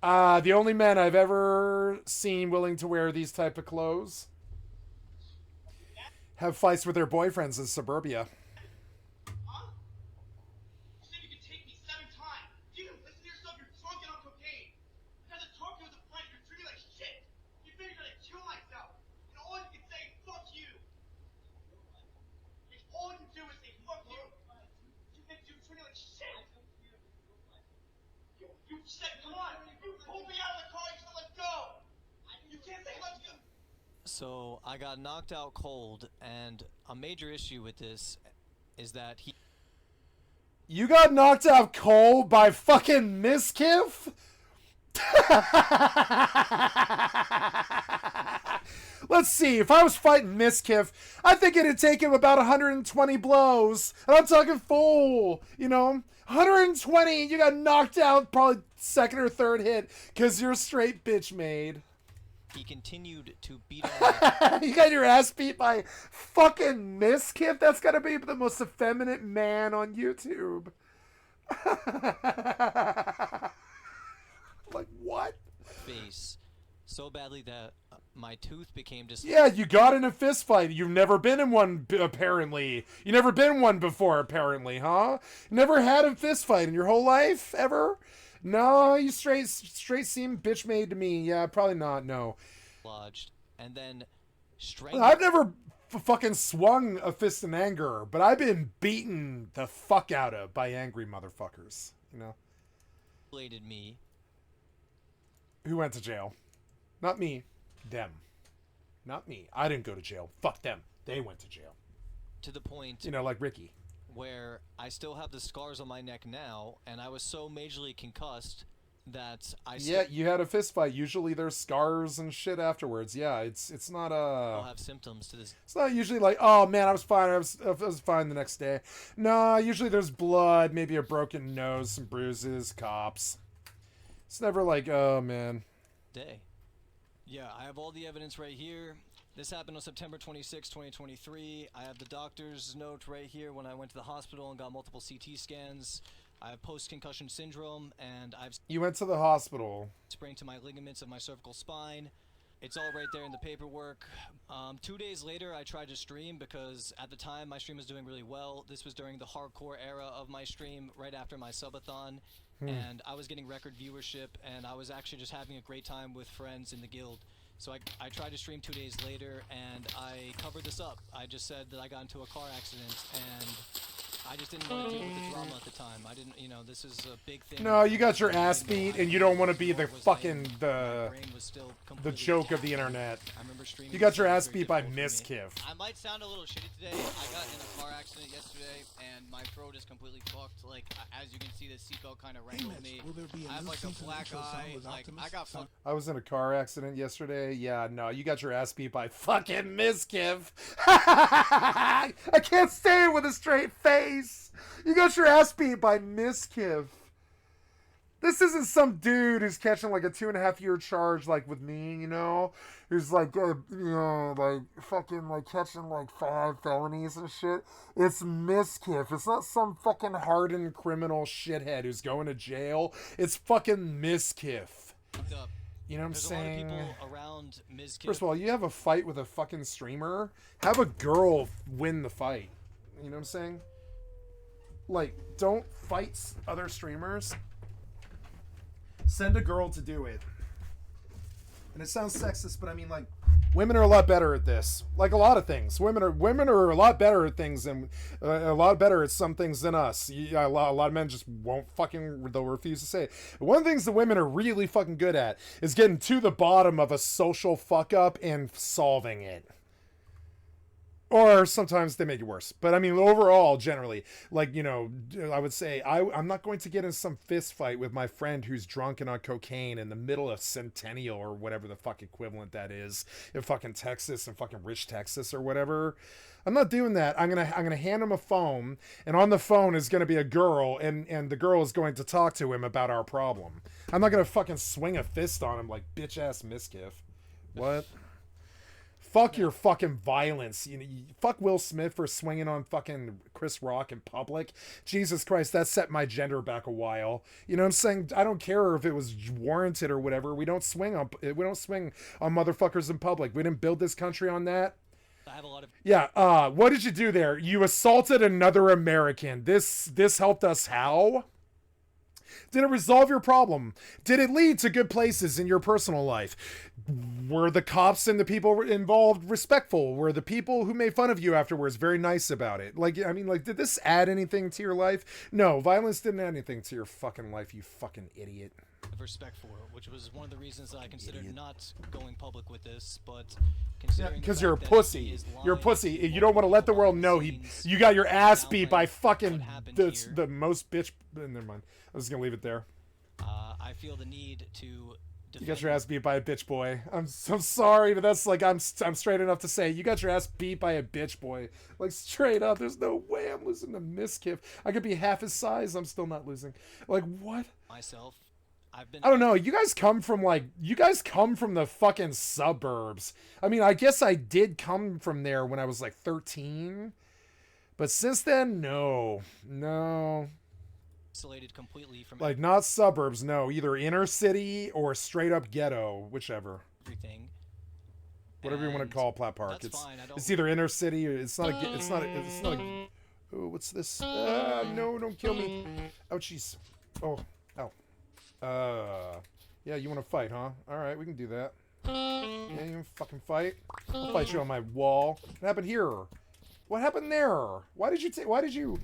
The only men I've ever seen willing to wear these type of clothes have fights with their boyfriends in suburbia. So I got knocked out cold, and a major issue with this is that he... You got knocked out cold by fucking Miskiff? Let's see, if I was fighting Miskiff, I think it'd take him about 120 blows. And I'm talking full, 120, you got knocked out probably second or third hit, because you're straight bitch made. He continued to beat on me. You got your ass beat by fucking Miskiff? That's gotta be the most effeminate man on YouTube. Like, what? Face so badly that my tooth became just... Yeah, you got in a fist fight. You've never been in one, apparently. You never been in one before, apparently, huh? Never had a fist fight in your whole life, ever? No, you straight seem bitch made to me. Yeah, probably not, no. Lodged, and then strangled. I've never fucking swung a fist in anger, but I've been beaten the fuck out of by angry motherfuckers, me. Who went to jail? Not me. Them. Not me. I didn't go to jail. Fuck them. They went to jail. To the point, You know, like Ricky. where I still have the scars on my neck now, and I was so majorly concussed that Yeah, you had a fist fight. Usually there's scars and shit afterwards. Yeah, it's not I'll have symptoms to this. It's not usually like, oh man, I was fine. I was fine the next day. No, usually there's blood, maybe a broken nose, some bruises, cops. It's never like, oh man. Day. Yeah, I have all the evidence right here. This happened on September 26, 2023. I have the doctor's note right here when I went to the hospital and got multiple CT scans. I have post-concussion syndrome, and I've You went to the hospital. sprained to my ligaments of my cervical spine. It's all right there in the paperwork. 2 days later, I tried to stream because at the time my stream was doing really well. This was during the hardcore era of my stream, right after my subathon, and I was getting record viewership, and I was actually just having a great time with friends in the guild. So I tried to stream 2 days later, and I covered this up. I just said that I got into a car accident, and I just didn't want to deal with the drama at the time. I didn't, you know, this is a big thing. No, you got your ass beat, and you don't want to be the fucking the joke of the internet. You got your ass beat by Miskiff. I might sound a little shitty today. I got in a car accident yesterday, and my throat is completely fucked. Like, as you can see, the seatbelt kind of wrangled me. I have like a black eye. Like, I got fucked. I was in a car accident yesterday. Yeah, no, you got your ass beat by fucking Miskiff. I can't say it with a straight face. You got your ass beat by Miskiff. This isn't some dude who's catching like a 2.5-year charge like with me, you know? Who's like, you know, like fucking like catching like 5 felonies and shit. It's Miskiff. It's not some fucking hardened criminal shithead who's going to jail. It's fucking Miskiff. You know what I'm saying? A lot of people around Ms. First of all, you have a fight with a fucking streamer. Have a girl win the fight. You know what I'm saying? Like, don't fight other streamers. Send a girl to do it. And it sounds sexist, but I mean, like, women are a lot better at this. Like a lot of things, women are a lot better at things, and a lot better at some things than us. A lot of men just won't fucking, they'll refuse to say it. One of the things the women are really fucking good at is getting to the bottom of a social fuck up and solving it. Or sometimes they make it worse. But I mean, overall, generally, like, you know, I would say I'm not going to get in some fist fight with my friend who's drunk and on cocaine in the middle of Centennial or whatever the fuck equivalent that is in fucking Texas and fucking rich Texas or whatever. I'm not doing that. I'm gonna hand him a phone, and on the phone is gonna be a girl, and the girl is going to talk to him about our problem. I'm not gonna fucking swing a fist on him like bitch ass Miskiff. What? Fuck your fucking violence. You know, fuck Will Smith for swinging on fucking Chris Rock in public. Jesus Christ, that set my gender back a while. You know what I'm saying? I don't care if it was warranted or whatever. We don't swing on motherfuckers in public. We didn't build this country on that. I have a lot of Yeah, what did you do there? You assaulted another American. This helped us how? Did it resolve your problem? Did it lead to good places in your personal life? Were the cops and the people involved respectful? Were the people who made fun of you afterwards very nice about it? Like, I mean, like, did this add anything to your life? No, violence didn't add anything to your fucking life, you fucking idiot. Respect for it, which was one of the reasons that I considered not going public with this, but considering because you're a pussy. You're a pussy. You don't want to let the world know you got your ass beat by fucking the most bitch. Never mind. I was gonna leave it there. I feel the need to. You got your ass beat by a bitch boy. I'm so sorry, but that's like I'm straight enough to say you got your ass beat by a bitch boy. Like straight up, there's no way I'm losing to Miskiff. I could be half his size. I'm still not losing. Like what? Myself. I don't know. You guys come from the fucking suburbs. I mean, I guess I did come from there when I was like 13. But since then, no. Isolated completely from like not suburbs, no. Either inner city or straight up ghetto, whichever. Everything. Whatever you want to call Platt Park. It's either inner city or it's not a oh, what's this? No, don't kill me. Oh jeez. Oh. Yeah, you want to fight, huh? Alright, we can do that. Yeah, you want to fucking fight? I'll fight you on my wall. What happened here? What happened there? Why did you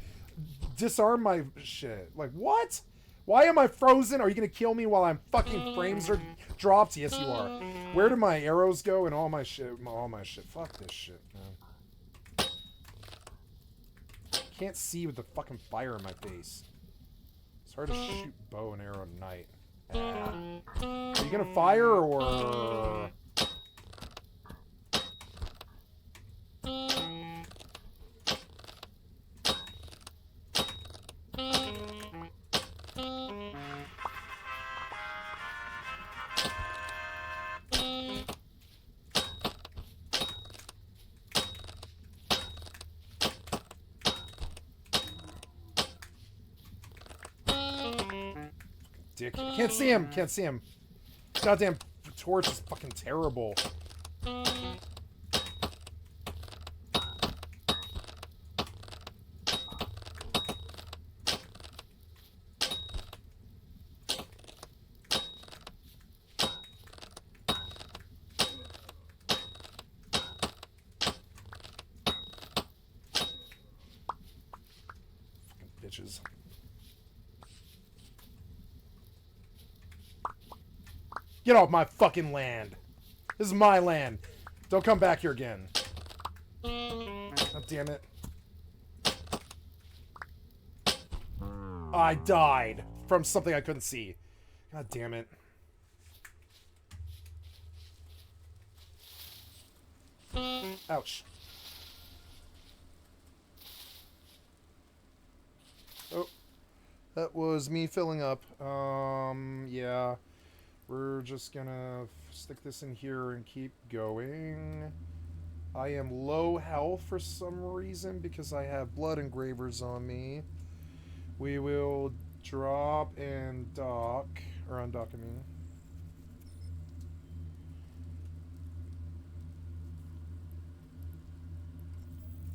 disarm my shit? Like, what? Why am I frozen? Are you gonna kill me while I'm fucking frames are dropped? Yes, you are. Where do my arrows go and all my shit? All my shit. Fuck this shit, man. Can't see with the fucking fire in my face. It's hard to shoot bow and arrow at night. Are you gonna fire or? Dick. Can't see him. Can't see him. Goddamn torch is fucking terrible. Fucking bitches. Get off my fucking land. This is my land. Don't come back here again. God damn it. I died from something I couldn't see. God damn it. Ouch. Oh. That was me filling up. Yeah. We're just gonna stick this in here and keep going. I am low health for some reason because I have blood engravers on me. We will drop and dock, or undock, I mean.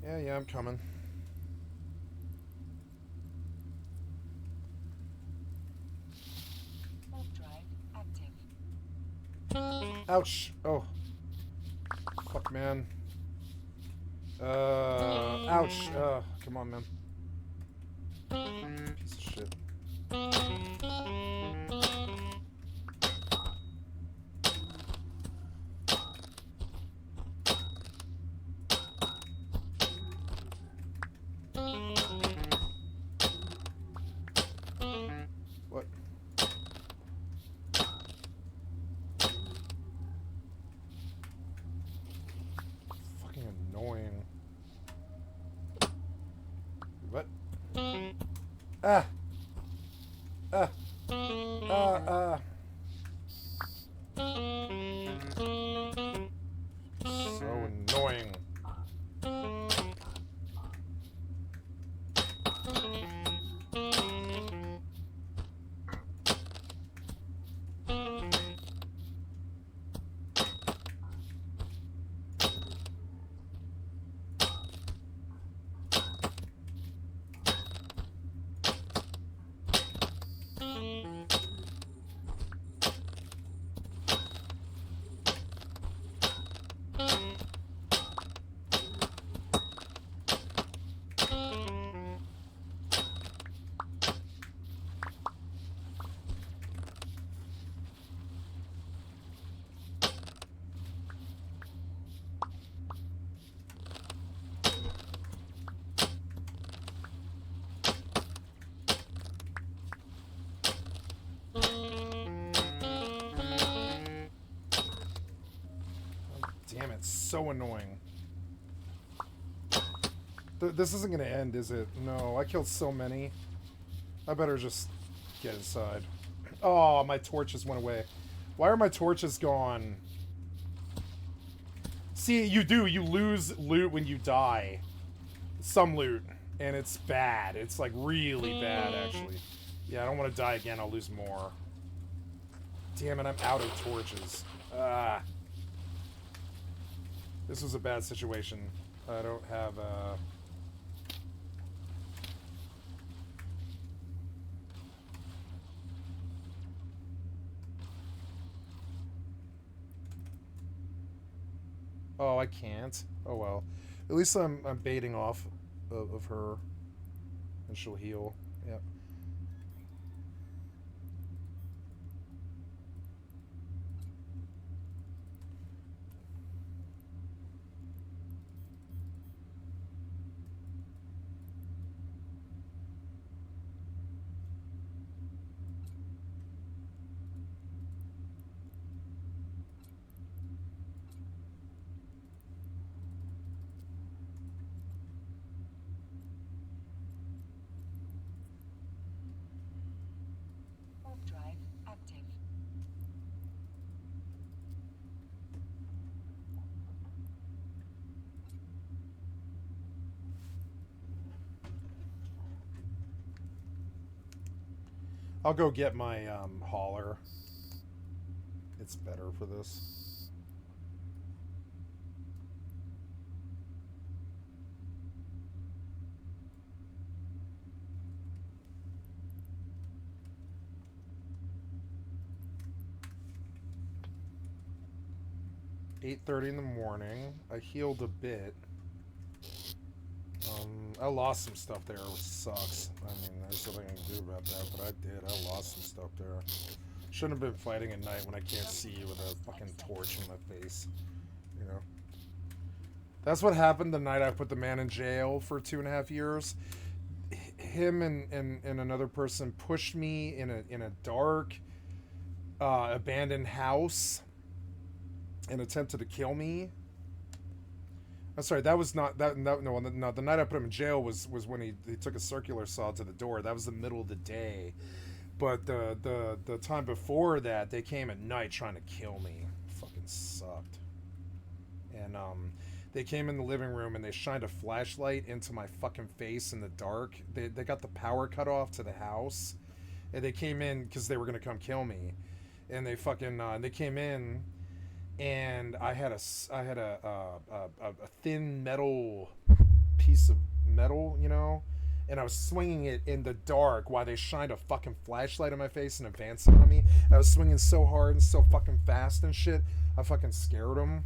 Yeah, I'm coming. Ouch. Oh. Fuck, man. Ouch. Come on, man. Piece of shit. What? Fucking annoying. What? Ah! Ah! So annoying. Damn it, so annoying. This isn't gonna end, is it? No, I killed so many. I better just get inside. Oh, my torches went away. Why are my torches gone? See, you lose loot when you die. Some loot. And it's bad. It's like really bad, actually. Yeah, I don't want to die again, I'll lose more. Damn it, I'm out of torches. Ah. This was a bad situation. I don't have, Oh, I can't. Oh well. At least I'm baiting off of her. And she'll heal. Yep. I'll go get my hauler. It's better for this. $8:30 in the morning. I healed a bit. I lost some stuff there, which sucks. I mean, there's nothing I can do about that, but I did. I lost some stuff there. Shouldn't have been fighting at night when I can't see you with a fucking torch in my face. You know? That's what happened the night I put the man in jail for 2.5 years. Him and another person pushed me in a dark, abandoned house and attempted to kill me. I'm sorry, that was not that. No, the night I put him in jail was when he took a circular saw to the door. That was the middle of the day. But the time before that, they came at night trying to kill me. Fucking sucked. And they came in the living room and they shined a flashlight into my fucking face in the dark. They got the power cut off to the house, and they came in because they were gonna come kill me. And they fucking they came in. And I had a thin metal piece of metal, you know, and I was swinging it in the dark while they shined a fucking flashlight in my face and advanced on me. And I was swinging so hard and so fucking fast and shit. I fucking scared them.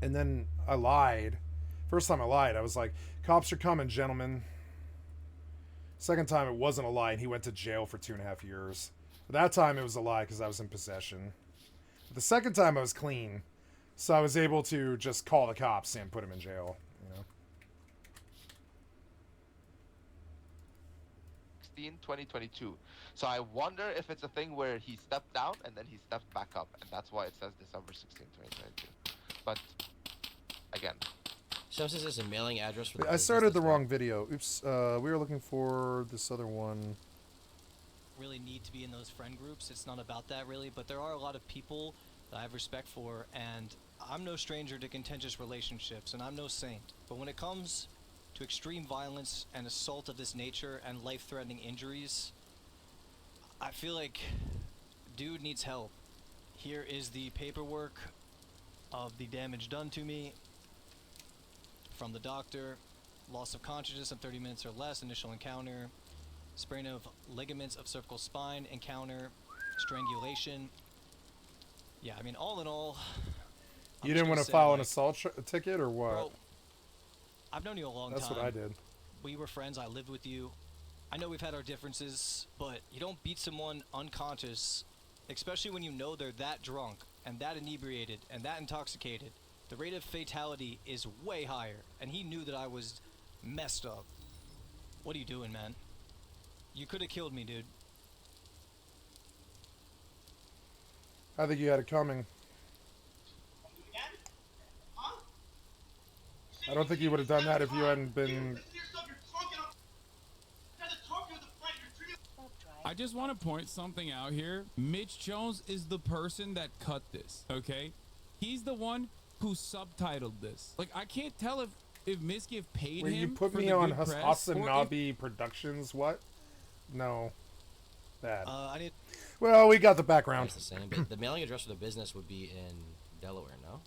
And then I lied. First time I lied, I was like, "Cops are coming, gentlemen." Second time it wasn't a lie, and he went to jail for 2.5 years. But that time it was a lie because I was in possession. The second time I was clean, so I was able to just call the cops and put him in jail, you know. 2022. So I wonder if it's a thing where he stepped down and then he stepped back up, and that's why it says December 16, 2022. But again, So this is a mailing address for the I started the business, wrong video. Oops. We were looking for this other one. Really need to be in those friend groups. It's not about that really, but there are a lot of people that I have respect for, and I'm no stranger to contentious relationships, and I'm no saint. But when it comes to extreme violence and assault of this nature and life-threatening injuries, I feel like dude needs help. Here is the paperwork of the damage done to me from the doctor. Loss of consciousness in 30 minutes or less, initial encounter. Sprain of ligaments of cervical spine, encounter, strangulation. Yeah, I mean, all in all, You didn't want to file an assault ticket or what? Bro, I've known you a long time. That's what I did. We were friends. I lived with you. I know we've had our differences, but you don't beat someone unconscious, especially when you know they're that drunk and that inebriated and that intoxicated. The rate of fatality is way higher, and he knew that I was messed up. What are you doing, man? You could have killed me, dude. I think you had it coming. I don't think you would have done that if you hadn't been... I just want to point something out here. Mitch Jones is the person that cut this, okay? He's the one who subtitled this. Like, I can't tell if Misgive paid When him you put for me the on good press, or if- Hasanabi Productions, what? No. Bad. I need... Well, we got the background. It's the same, but the mailing address for the business would be in Delaware, no?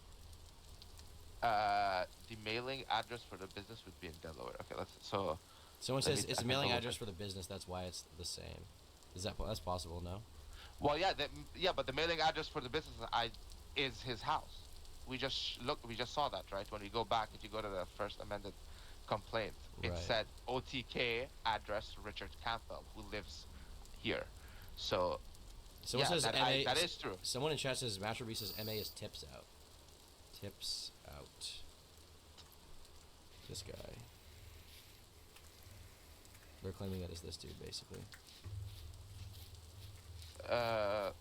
the mailing address for the business would be in Delaware. Okay, let's so. Someone says it's a mailing address for the business. That's why it's the same. Is that's possible? No. Well, yeah, but the mailing address for the business is his house. We just saw that, right? When we go back, if you go to the first amended complaint, it said OTK address Richard Campbell, who lives here. So, Someone says that, MA. that is true. Someone in chat says Master B says MA is tips out. Tips out. This guy. They're claiming that is this dude, basically. I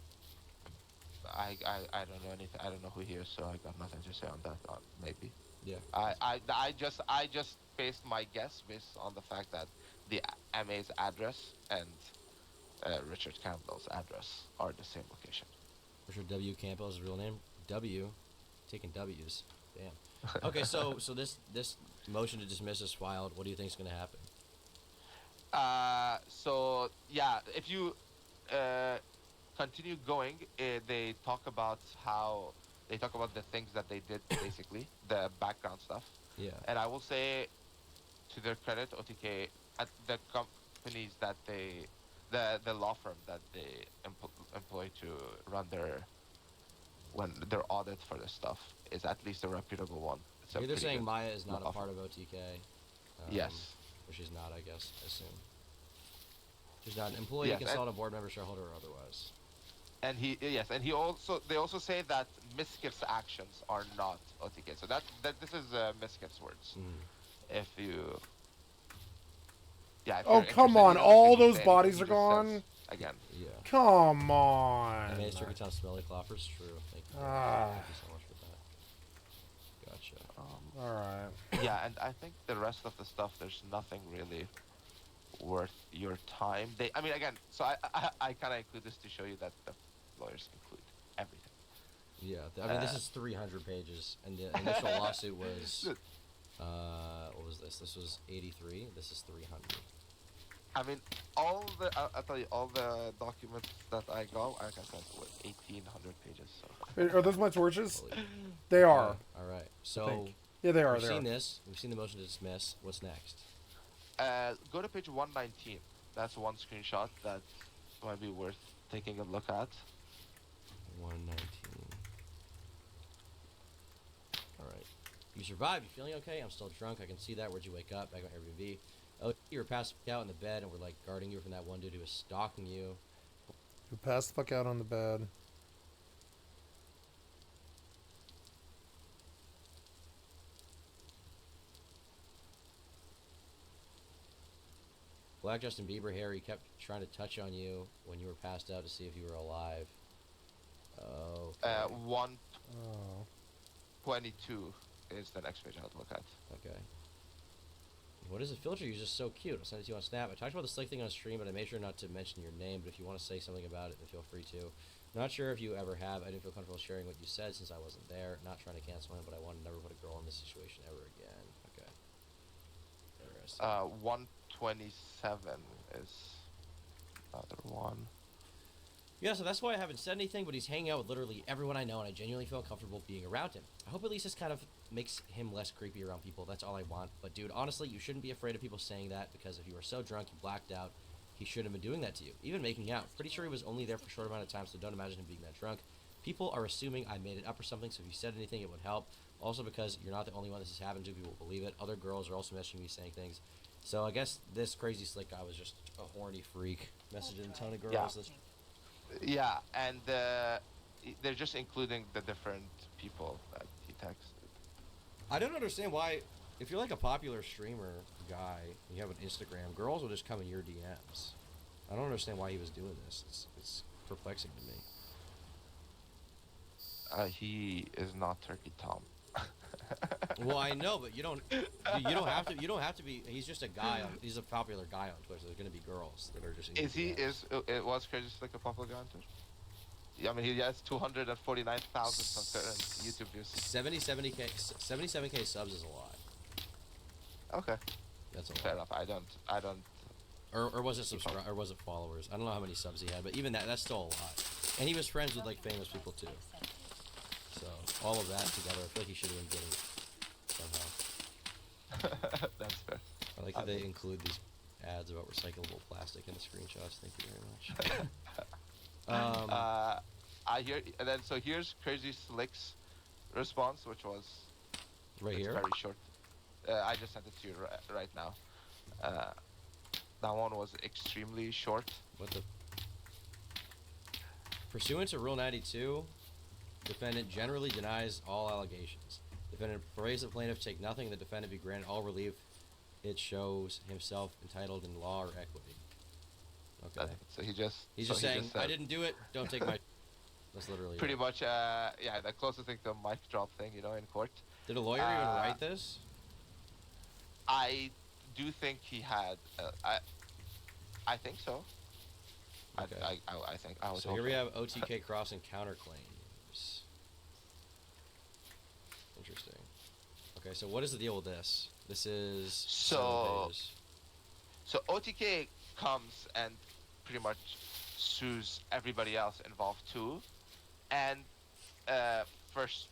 don't know anything. I don't know who he is, so I got nothing to say on that. Maybe. Yeah. I just based my guess based on the fact that the MA's address and Richard Campbell's address are the same location. Richard W. Campbell is his real name. W, taking W's. Damn. Okay, so this motion to dismiss is filed. What do you think is going to happen? So yeah, if you continue going, they talk about the things that they did, basically the background stuff. Yeah. And I will say, to their credit, OTK, at the companies that the law firm that they employ to run their audit for this stuff is at least a reputable one. It's a They're pretty saying good Maya is not a law part firm. of OTK. Yes. Or she's not, I guess, I assume. She's not an employee, Yes, consultant, board member, shareholder, or otherwise. And they also say that Miskiff's actions are not OTK. So that this is Miskiff's words. If you if Oh, you're come interested, on. he doesn't All really those say bodies anything, are he just gone? says, again. Yeah. Come on. And Maester gets on smelly cloppers. True. Thank you. Ah. Thank you so much for that. Gotcha. Alright. Yeah, and I think the rest of the stuff, there's nothing really worth your time. I mean, again, so I kind of include this to show you that the lawyers include everything. Yeah, I mean, this is 300 pages, and the initial lawsuit was, what was this? This was 83. This is 300. I mean, I'll tell you, all the documents that I got, like I said, were 1,800 pages. So. Are those my torches? They are. All right. So, yeah, they are. We've seen this. We've seen the motion to dismiss. What's next? Go to page 119. That's one screenshot that might be worth taking a look at. 119. All right. You survived. You feeling okay? I'm still drunk. I can see that. Where'd you wake up? Back on Airbnb. Oh, you were passed out in the bed, and we're like guarding you from that one dude who was stalking you. Who passed the fuck out on the bed. Black Justin Bieber hair. He kept trying to touch on you when you were passed out to see if you were alive. Oh. Okay. 122 is the next page I'll look at. Okay. What is the filter? You're just so cute. I'll send it to you on Snap. I talked about the slick thing on stream, but I made sure not to mention your name. But if you want to say something about it, then feel free to. Not sure if you ever have. I didn't feel comfortable sharing what you said since I wasn't there. Not trying to cancel him, but I want to never put a girl in this situation ever again. Okay. Interesting. 127 is another one. Yeah, so that's why I haven't said anything, but he's hanging out with literally everyone I know, and I genuinely feel comfortable being around him. I hope at least this kind of makes him less creepy around people. That's all I want. But dude, honestly, you shouldn't be afraid of people saying that, because if you were so drunk you blacked out, he shouldn't have been doing that to you. Even making out. Pretty sure he was only there for a short amount of time, so don't imagine him being that drunk. People are assuming I made it up or something, so if you said anything, it would help. Also, because you're not the only one this has happened to, people will believe it. Other girls are also messaging me saying things. So I guess this crazy slick guy was just a horny freak. Messaging a ton of girls. Yeah, and they're just including the different people that he texted. I don't understand why, if you're like a popular streamer guy, and you have an Instagram, girls will just come in your DMs. I don't understand why he was doing this. It's perplexing to me. He is not Turkey Tom. Well, I know, but you don't have to be. He's just a guy. He's a popular guy on Twitch. So there's gonna be girls that are just. It was Crazy Slick a popular guy on Twitch? Yeah, I mean, he has 249,000 concurrent YouTube views. 77k subs is a lot. Okay. That's a fair lot. enough. I don't. Or was it or was it followers? I don't know how many subs he had, but even that's still a lot. And he was friends with like famous people too. So all of that together, I feel like he should have been getting somehow. That's fair. I like that they include these ads about recyclable plastic in the screenshots. Thank you very much. I hear, and then so here's Crazy Slick's response, which was right here. Very short. I just sent it to you right now. That one was extremely short. What the? Pursuant to Rule 92, defendant generally denies all allegations. Defendant prays the plaintiff take nothing, the defendant be granted all relief. It shows himself entitled in law or equity. Okay. So he's just saying, I didn't do it. Don't take my. That's literally pretty it. much. Yeah, the closest thing to a mic drop thing, in court. Did a lawyer even write this? I do think he had. I think so. Okay. I think I was. So here we have OTK cross and counterclaims. Interesting. Okay, so what is the deal with this? This is 7 pages. So OTK comes and pretty much sues everybody else involved too. And first,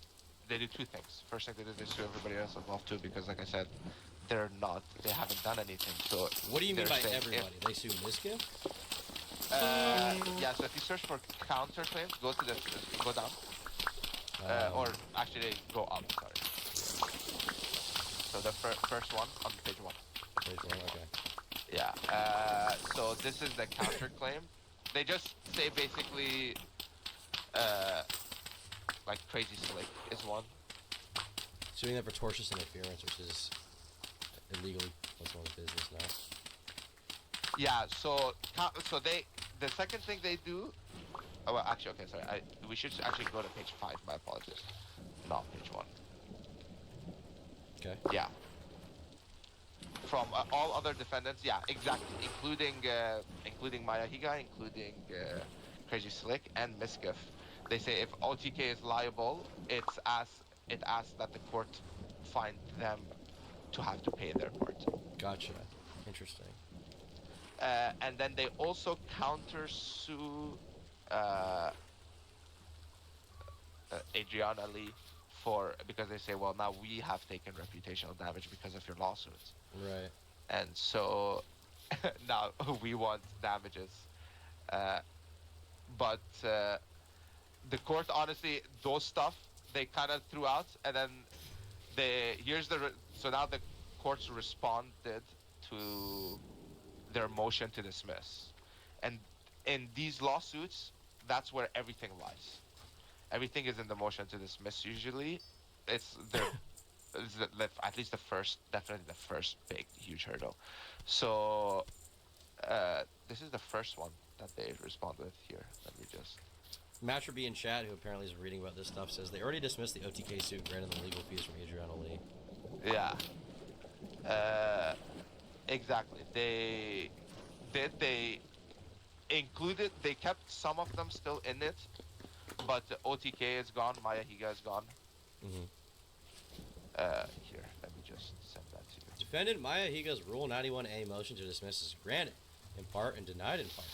they do two things. First thing they do, they sue everybody else involved too, because like I said, they haven't done anything. So What do you mean they're by saying everybody? They sue Miskiff? yeah, so if you search for counterclaims, go down. Or actually go up, sorry. So the first one on page 1. Page 1, okay. Yeah, so this is the counterclaim. They just say basically, like Crazy Slick is one. Suing them for tortious interference, which is illegally what's on the business now. Yeah, so the second thing they do. Oh, well, actually, okay, sorry. We should actually go to page 5. My apologies. Not page 1. Okay. Yeah. From all other defendants, yeah, exactly, including Maya Higa, including Crazy Slick and Miskiff. They say if OTK is liable, it asks that the court find them to have to pay their part. Gotcha. Interesting. And then they also counter-sue Adriana Lee because they say, well, now we have taken reputational damage because of your lawsuits. Right. And so now we want damages. But the court, honestly, those stuff, they kind of threw out, and then so now the courts responded to their motion to dismiss. And in these lawsuits, that's where everything lies. Everything is in the motion to dismiss usually. It's at least definitely the first big, huge hurdle. So this is the first one that they respond with here. Let me just... Matroby in chat, who apparently is reading about this stuff, says they already dismissed the OTK suit, granted the legal fees from Adriana Lee. Yeah. Exactly. They kept some of them still in it, but OTK is gone, Maya Higa is gone. Mm-hmm. Here, let me just send that to you. Defendant Maya Higa's Rule 91A motion to dismiss is granted in part and denied in part.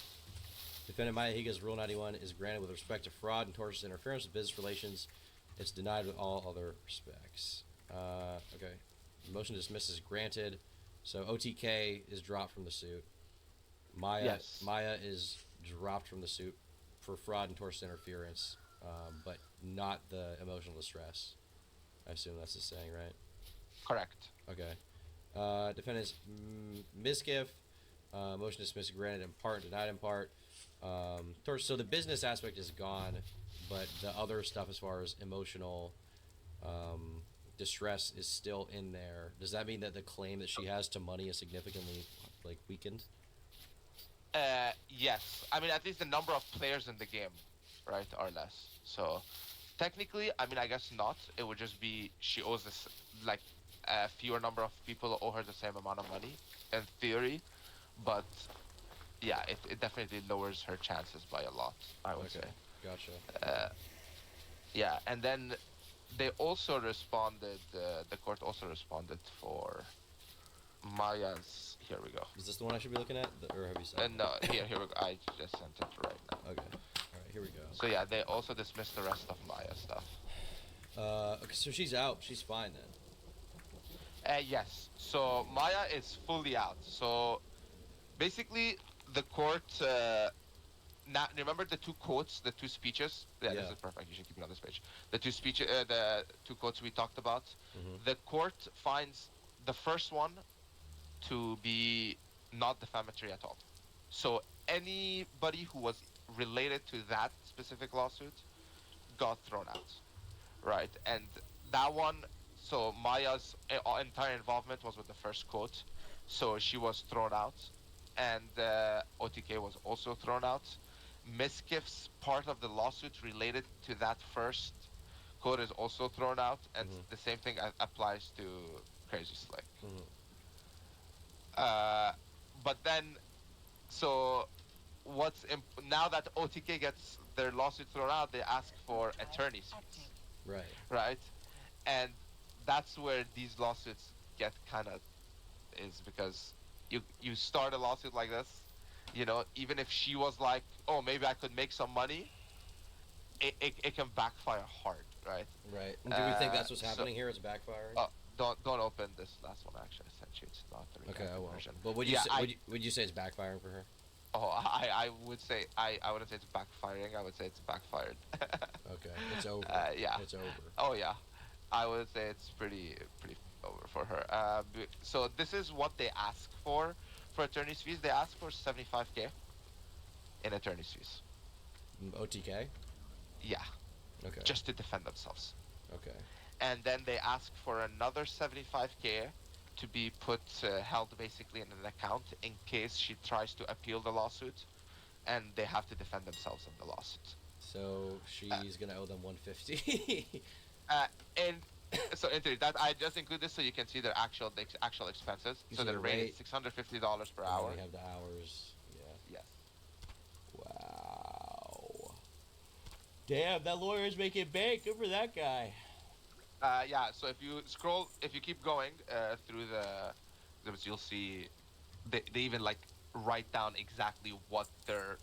Defendant Maya Higa's Rule 91 is granted with respect to fraud and tortious interference with business relations. It's denied with all other respects. Okay. The motion to dismiss is granted. So OTK is dropped from the suit. Maya is dropped from the suit for fraud and tortious interference, but not the emotional distress. I assume that's the saying, right? Correct. Okay. Defendant's Miskiff, motion to dismiss granted in part, denied in part. So the business aspect is gone, but the other stuff as far as emotional distress is still in there. Does that mean that the claim that she has to money is significantly weakened? Yes. I mean, at least the number of players in the game, right, are less. So technically, I mean, I guess not. It would just be she owes this, a fewer number of people owe her the same amount of money, in theory. But yeah, it definitely lowers her chances by a lot, I would say. Gotcha. Yeah, and then they also responded, the court also responded for Maya's, here we go. Is this the one I should be looking at, or have you sent No, here we go, I just sent it right now. Okay, alright, here we go. So yeah, they also dismissed the rest of Maya's stuff. Okay, so she's out, she's fine then. Yes, so Maya is fully out. So basically, the court, now remember the two quotes, the two speeches? Yeah, this is perfect, you should keep it on this page. The two speeches, the two quotes we talked about. The court finds the first one to be not defamatory at all. So anybody who was related to that specific lawsuit got thrown out, right? And that one, so Maya's entire involvement was with the first quote, so she was thrown out, and OTK was also thrown out. Miskiff's part of the lawsuit related to that first quote is also thrown out, and the same thing applies to Crazy Slick. But then, so now that OTK gets their lawsuit thrown out, they ask for attorney's fees. Right. Right? And that's where these lawsuits get kind of, is because, you start a lawsuit like this, you know, even if she was like, oh, maybe I could make some money, it can backfire hard, right? Right. And do we think that's what's happening here? It's backfiring. Don't open this last one. Actually, I sent you. It's not the Okay, I redacted won't. version. But would you Yeah, say, would you say it's backfiring for her? Oh, I would say I wouldn't say it's backfiring. I would say it's backfired. Okay, it's over. Yeah. It's over. Oh yeah, I would say it's pretty over for her. So this is what they ask for attorney's fees. They ask for 75K in attorney's fees. OTK? Yeah. Okay. Just to defend themselves. Okay. And then they ask for another 75K to be held basically in an account in case she tries to appeal the lawsuit, and they have to defend themselves in the lawsuit. So she's gonna owe them 150. And so into that, I just include this so you can see their actual expenses. You So see the the rate rate? is $650 per hour. We have the hours. Yeah. Yes. Wow. Damn, that lawyer is making bank. Good for that guy. Yeah. So if you keep going through you'll see they even like write down exactly what they're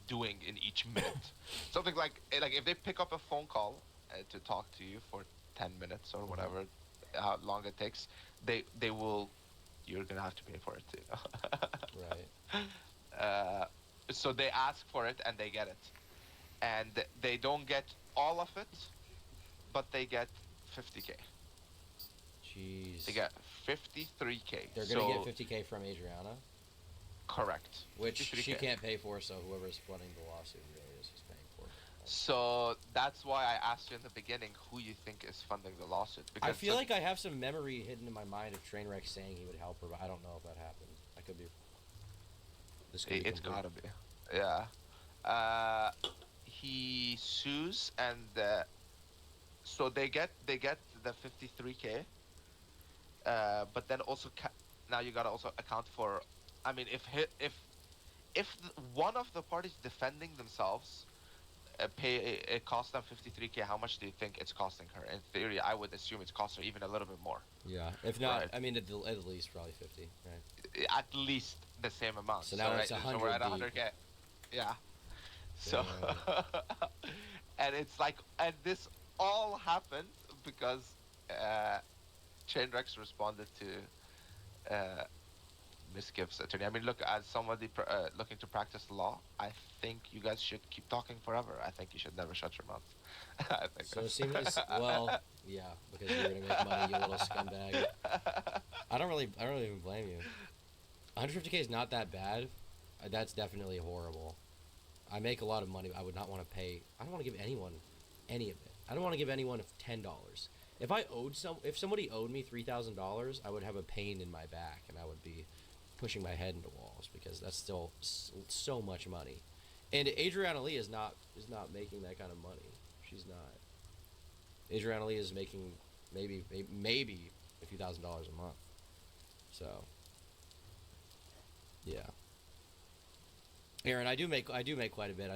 doing in each minute. Something like if they pick up a phone call to talk to you for 10 minutes or whatever, how long it takes, you're gonna have to pay for it too. Right. So they ask for it and they get it, and they don't get all of it, but they get 50K. Jeez. They get 53K. They're gonna get 50K from Adriana. Correct. Which 53K. she can't pay for, so whoever's funding the lawsuit really is paying for. So that's why I asked you in the beginning who you think is funding the lawsuit. Because I feel like I have some memory hidden in my mind of Trainwreck saying he would help her, but I don't know if that happened. I could be. This could be it's complete. gotta be. Yeah. He sues, and so they get the 53K. But then also now you gotta also account for. I mean, if one of the parties defending themselves it costs them 53K, how much do you think it's costing her? In theory, I would assume it's cost her even a little bit more. Yeah, if not, Right. I mean at least probably 50, right? At least the same amount. So now it's right, 100 So we're at deep. 100K. Yeah. So, and it's like, and this all happened because Chainrex responded to Miskif's attorney. I mean, look, as somebody looking to practice law, I think you guys should keep talking forever. I think you should never shut your mouth. I think So it seems well, yeah, because you're gonna make money, you little scumbag. I don't really even blame you. 150K is not that bad. That's definitely horrible. I make a lot of money. I would not want to pay. I don't want to give anyone any of it. I don't want to give anyone $10. If somebody owed me $3,000, I would have a pain in my back and I would be pushing my head into walls because that's still so much money. And Adriana Lee is not making that kind of money. She's not. Adriana Lee is making maybe a few $1,000s a month. So yeah. Aaron, I do make quite a bit. I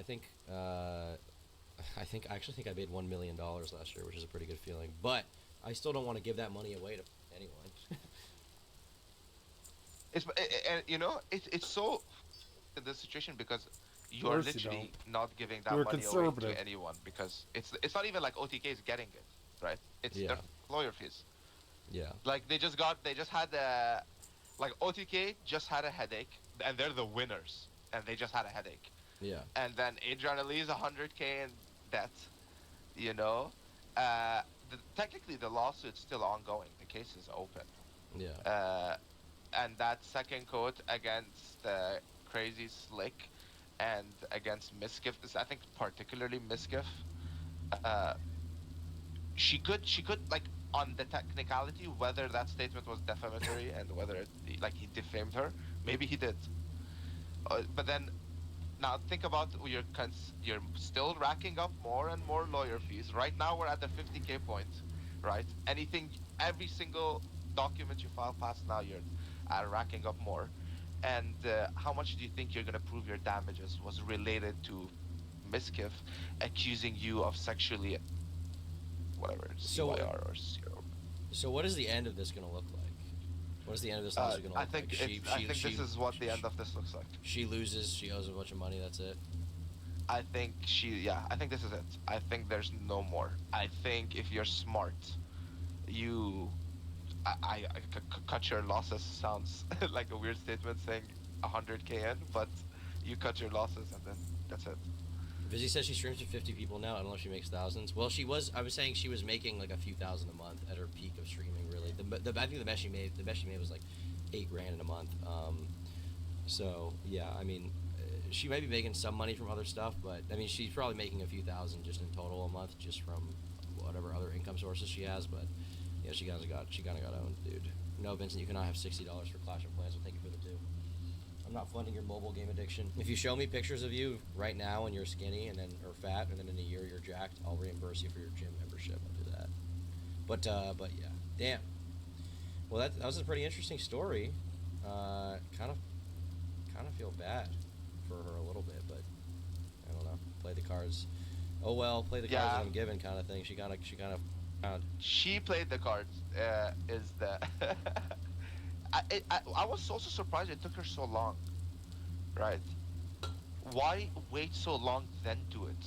actually think I made $1 million last year, which is a pretty good feeling. But I still don't want to give that money away to anyone. And you know, it's so in this situation because you are course you literally not giving that You're money away conservative. to anyone because it's not even like OTK is getting it, right? It's Yeah. their lawyer fees. Yeah. Like they just had like OTK just had a headache and they're the winners and they just had a headache. Yeah. And then Adriana Lee is 100K in debt, you know. Technically the lawsuit's still ongoing. The case is open. Yeah. And that second court against Crazy Slick and against Miskiff, I think particularly Miskiff, she could like on the technicality whether that statement was defamatory and whether he defamed her. Maybe he did. But then now think about you're still racking up more and more lawyer fees. Right now we're at the 50K point, right? Every single document you file past now, you're racking up more. And how much do you think you're gonna prove your damages was related to Miskiff accusing you of sexually, whatever, CYR or CR? So what is the end of this gonna look like? What is the end of this lawsuit gonna I look think like? I think this is what the end of this looks like. She loses. She owes a bunch of money. That's it. I think I think this is it. I think there's no more. I think if you're smart, you, cut your losses sounds like a weird statement saying 100k in, but you cut your losses and then that's it. Vizzy says she streams to 50 people now. I don't know if she makes thousands. Well, she was. I was saying she was making like a few thousand a month at her peak of streaming. Really, I think the best she made was like $8 grand in a month. So yeah, I mean, she might be making some money from other stuff, but I mean, she's probably making a few thousand just in total a month, just from whatever other income sources she has. But yeah, she kind of got owned, dude. No, Vincent, you cannot have $60 for Clash of Clans. So thank you for the two. I'm not funding your mobile game addiction. If you show me pictures of you right now and you're skinny and then or fat and then in a year you're jacked, I'll reimburse you for your gym membership. I'll do that. But yeah, damn. Well, that was a pretty interesting story. Kind of feel bad for her a little bit, but I don't know. Play the cards. Oh well, play the cards that I'm given, kind of thing. She kind of. She played the cards. Is the I was also surprised it took her so long. Right? Why wait so long then do it?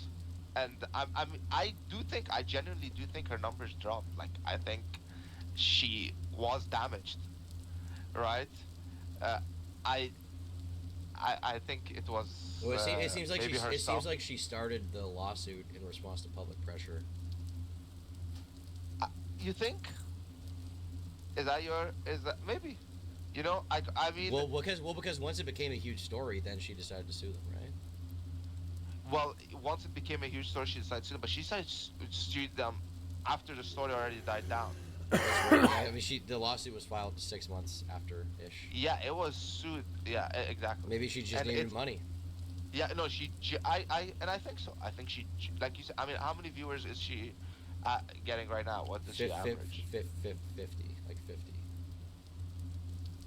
And I genuinely do think her numbers dropped. Like I think she was damaged. Right? I think it was. Well, it seems like it seems like she started the lawsuit in response to public pressure. You think? Is that maybe? You know, I mean. Well, because once it became a huge story, then she decided to sue them, right? Well, once it became a huge story, she decided to sue them, but she decided to sue them after the story already died down. I mean, the lawsuit was filed 6 months after ish. Yeah, it was sued. Yeah, exactly. Maybe she just needed money. Yeah, no, I think so. I think she, like you said. I mean, how many viewers is she getting right now? What does she average? 50, like 50.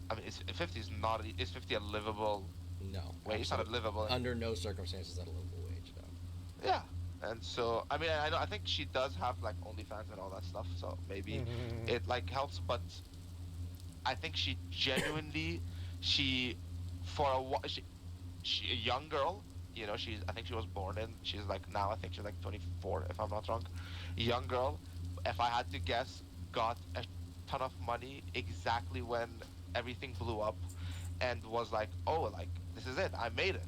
I mean, 50 is not. Is 50 a livable? No. Wage? It's not a livable. Under no circumstances that a livable wage, though. Yeah, and so I mean, I think she does have like OnlyFans and all that stuff, so maybe it like helps. But I think she genuinely, she a young girl. You know, I think she was born in. She's like now. I think she's like 24, if I'm not wrong. Young girl. If I had to guess, got a ton of money exactly when everything blew up, and was like, oh, like this is it. I made it.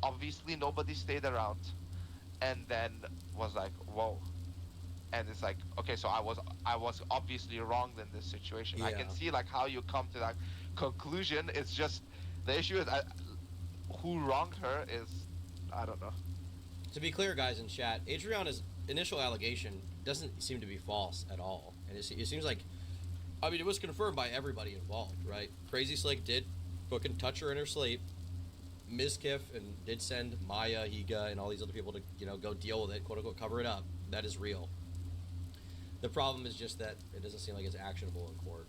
Obviously, nobody stayed around, and then was like, whoa. And it's like, okay, so I was obviously wronged in this situation. Yeah. I can see like how you come to that conclusion. It's just the issue is who wronged her is, I don't know. To be clear, guys in chat, Adriana's initial allegation doesn't seem to be false at all, and it seems like, I mean, it was confirmed by everybody involved, right? Crazy Slick did fucking touch her in her sleep. Mizkif and did send Maya, Higa, and all these other people to, you know, go deal with it, quote unquote, cover it up. That is real. The problem is just that it doesn't seem like it's actionable in court.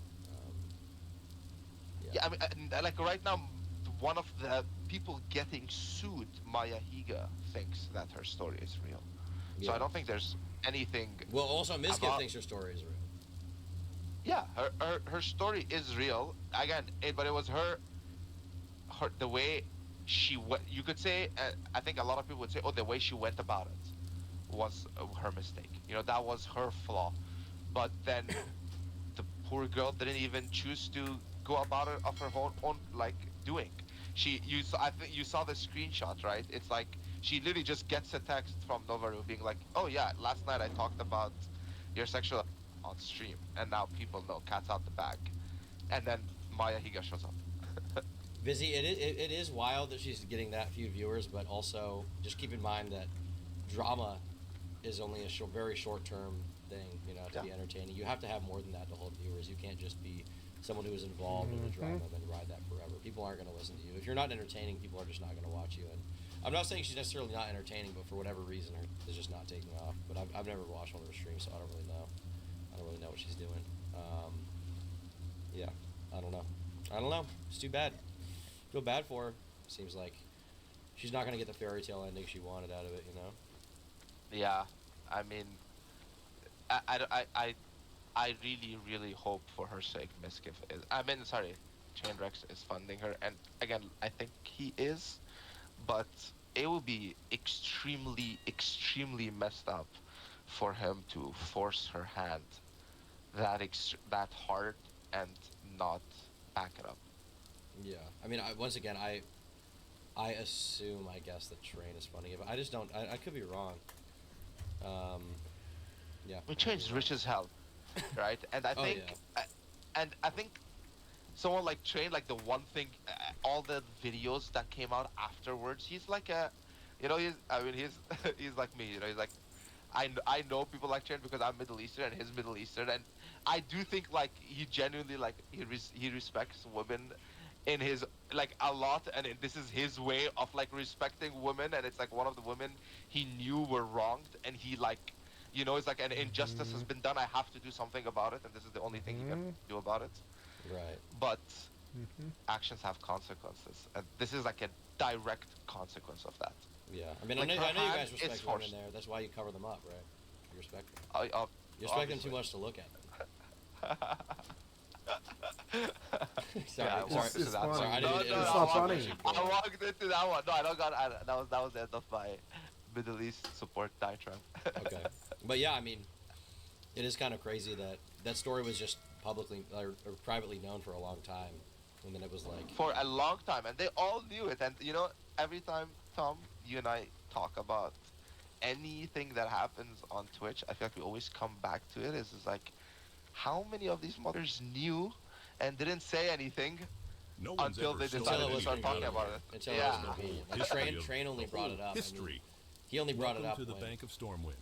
Yeah, I mean, like right now, one of the people getting sued, Maya Higa, thinks that her story is real. Yeah. So I don't think there's anything. Well, also Mizkif thinks her story is real. Yeah, her story is real. Again, but it was her the way she went. You could say, I think a lot of people would say, oh, the way she went about it was her mistake. You know, that was her flaw. But then the poor girl didn't even choose to go about it of her own like doing. I think you saw the screenshot, right? It's like she literally just gets a text from Novaru being like, oh yeah, last night I talked about your sexual on stream, and now people know, cat's out the bag. And then Maya Higa shows up. Vizzy, it is wild that she's getting that few viewers, but also just keep in mind that drama is only a very short-term thing, you know, to be entertaining. You have to have more than that to hold viewers. You can't just be someone who is involved in the drama and then ride that forever. People aren't going to listen to you. If you're not entertaining, people are just not going to watch you. And I'm not saying she's necessarily not entertaining, but for whatever reason, it's just not taking off. But I've never watched one of her streams, so I don't really know. I don't really know what she's doing. Yeah, I don't know. It's too bad. Feel bad for her. Seems like she's not going to get the fairy tale ending she wanted out of it, you know? Yeah, I mean, I really, really hope for her sake Miskiff is. I mean, sorry, Chainrex is funding her, and again, I think he is, but it would be extremely, extremely messed up for him to force her hand that hard and not back it up. Yeah, I mean, once again, I assume, I guess, that Train is funding it, but I just don't. I could be wrong. Yeah. We changed rich as hell, right? And I Oh, think, yeah. I think someone like Train, like the one thing, all the videos that came out afterwards, he's like I mean, he's he's like me, he's like, I know people like Train because I'm Middle Eastern and he's Middle Eastern, and I do think like he genuinely like he respects women in his like a lot, and this is his way of like respecting women, and it's like one of the women he knew were wronged, and he like, it's like an injustice has been done. I have to do something about it, and this is the only thing he can do about it. Right. But actions have consequences, and this is like a direct consequence of that. Yeah, I mean, Like, I know you hand guys is respect women forced. there. That's why you cover them up, right? You respect them. You respect them Obviously. too much to look at them. Sorry, Yeah, sorry, this is sorry, I no, didn't no, interrupt. I not funny. walked into that one. No, I don't got. That was the end of my Middle East support diatribe. Okay, but yeah, I mean, it is kind of crazy that that story was just publicly or privately known for a long time, and then it was like For a long time, and they all knew it. And every time, Tom, you and I talk about anything that happens on Twitch, I feel like we always come back to it. Is like, how many of these mothers knew and didn't say anything until they decided to start talking about it? until Yeah. it was convenient. Like, Train only brought it up. I mean, he only brought it up to the when, Bank of Stormwind.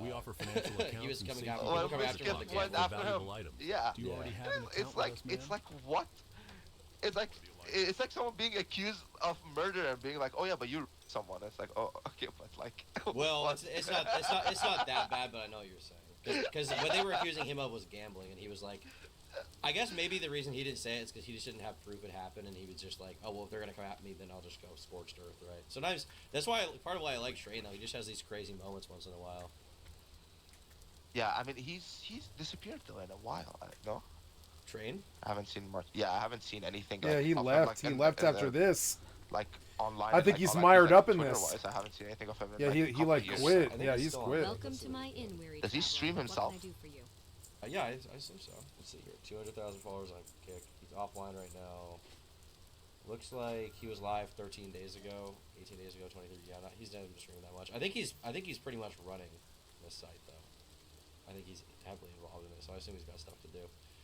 We offer financial accounts he was and coming savings after, Well, people coming after him Miskiff with the went gamble. after him. valuable items. Yeah. Do you already have an account It's like with us, man? it's like what? It's like someone being accused of murder and being like, oh yeah, but you someone. It's like, oh okay, but like. Well, what? it's not that bad, but I know what you're saying. Because what they were accusing him of was gambling, and he was like, I guess maybe the reason he didn't say it is because he just didn't have proof it happened, and he was just like, oh well, if they're gonna come at me, then I'll just go scorched earth, right? Sometimes that's why part of why I like Train though. He just has these crazy moments once in a while. Yeah, I mean he's disappeared though in a while. No. Train? I haven't seen much. Yeah, I haven't seen anything. Yeah, like, he of him, left. like, He in left the- after this. Like online. I think like, he's all that, mired like, up in this. Twitter-wise, I haven't seen anything of him. In, Yeah, like, he couple like years. quit. Yeah, he's quit. Welcome to my in-weary Does he stream himself? What can I do for you? Yeah, I assume so. Let's see here. 200,000 followers on Kick. He's offline right now. Looks like he was live 13 days ago, 18 days ago, 23. Yeah, he's not even streaming that much. I think he's pretty much running this site though. I think he's heavily involved in it, so I assume he's got stuff to do.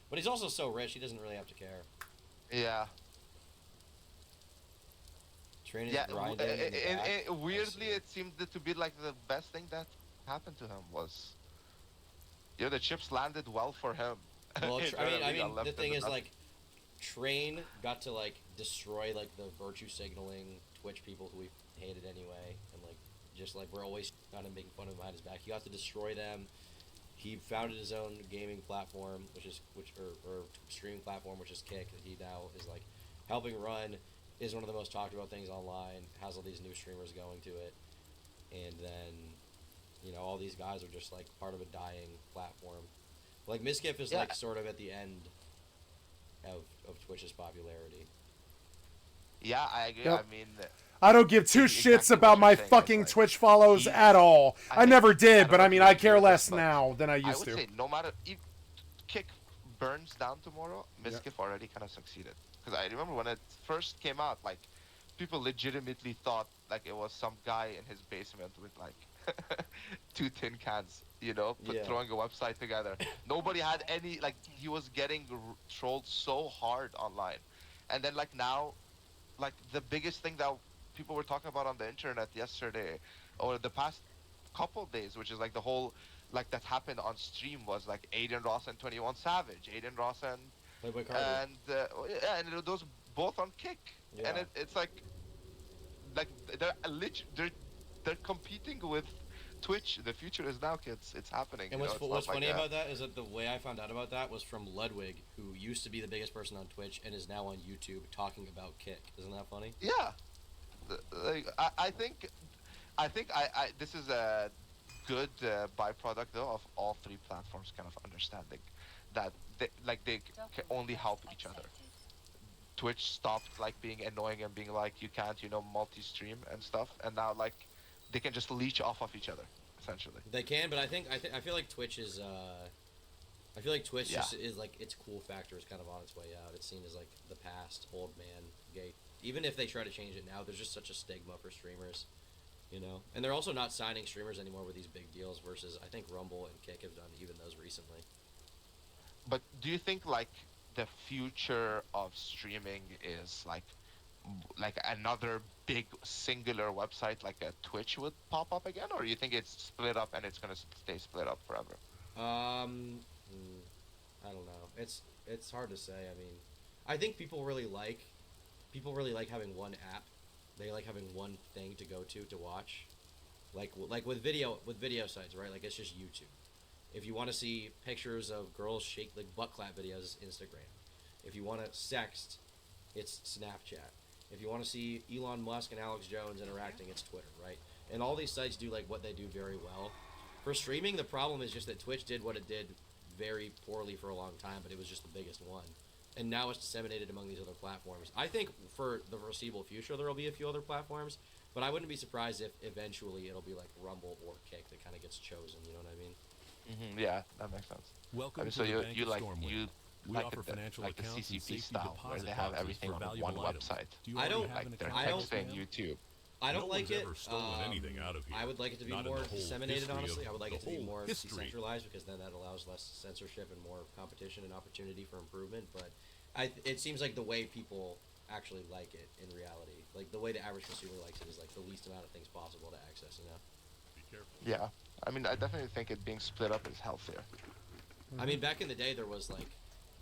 But he's also so rich, he doesn't really have to care. Yeah. Training Yeah. grinding in the back. Weirdly, it seemed to be like the best thing that happened to him was. The chips landed well for him. Well, I mean, the thing is, nothing. like, Train got to like destroy like the virtue signaling Twitch people who we hated anyway, and like just like we're always kind of making fun of him behind his back. He got to destroy them. He founded his own gaming platform, or streaming platform, which is Kick, that he now is like helping run. Is one of the most talked about things online. Has all these new streamers going to it, and then all these guys are just like part of a dying platform. Like Miskiff is like sort of at the end of Twitch's popularity. Yeah, I agree. Yep. I mean, I don't give two shits about my fucking Twitch follows at all. I never did, but I mean, I care less now than I used I would to. say no matter if Kick burns down tomorrow, Miskiff already kind of succeeded. Because I remember when it first came out, like people legitimately thought like it was some guy in his basement with like 2 tin cans, throwing a website together. Nobody had any, like, he was getting trolled so hard online. And then like now, like the biggest thing that people were talking about on the internet yesterday or the past couple days, which is like the whole like that happened on stream, was like Aiden Ross and 21 Savage. Aiden Ross and and those both on Kick. Yeah. And it's like they're competing with Twitch. The future is now, kids. It's happening. And what's funny about that is that the way I found out about that was from Ludwig, who used to be the biggest person on Twitch and is now on YouTube talking about Kick. Isn't that funny? Yeah. Like, I think this is a good byproduct though of all three platforms kind of understanding that they can only help each other. Twitch stopped like being annoying and being like you can't multi-stream and stuff, and now like they can just leech off of each other essentially. They can, but I feel like Twitch is I feel like Twitch just is like its cool factor is kind of on its way out. It's seen as like the past old man gate. Even if they try to change it now, there's just such a stigma for streamers, you know. And they're also not signing streamers anymore with these big deals. Versus I think Rumble and Kick have done even those recently. But do you think like the future of streaming is like another big singular website like a Twitch would pop up again, or you think it's split up and it's gonna stay split up forever? I don't know. It's hard to say. I mean, I think people really like having one app. They like having one thing to go to watch. Like with video sites, right? Like it's just YouTube. If you want to see pictures of girls shake like butt clap videos, Instagram. If you want to sext, it's Snapchat. If you want to see Elon Musk and Alex Jones interacting, it's Twitter, right? And all these sites do like what they do very well. For streaming, the problem is just that Twitch did what it did very poorly for a long time, but it was just the biggest one. And now it's disseminated among these other platforms. I think for the foreseeable future, there will be a few other platforms, but I wouldn't be surprised if eventually it'll be like Rumble or Kick that kind of gets chosen. You know what I mean? Yeah, that makes sense. Welcome I mean, to so the you Bank you of like Stormwind. you We like offer the, financial like the accounts and CCP safety style where deposit they have boxes everything for on valuable one items. website. Do you I already don't- have an Like they're account? texting YouTube. I don't No like one's it. ever stolen anything out of here. I would like it to be Not in more the whole disseminated, history honestly. of I would like the it to be whole more history. decentralized because then that allows less censorship and more competition and opportunity for improvement. But it seems like the way people actually like it in reality, like the way the average consumer likes it, is like the least amount of things possible to access. You know. Be careful. Yeah, I mean, I definitely think it being split up is healthier. I mean, back in the day, there was like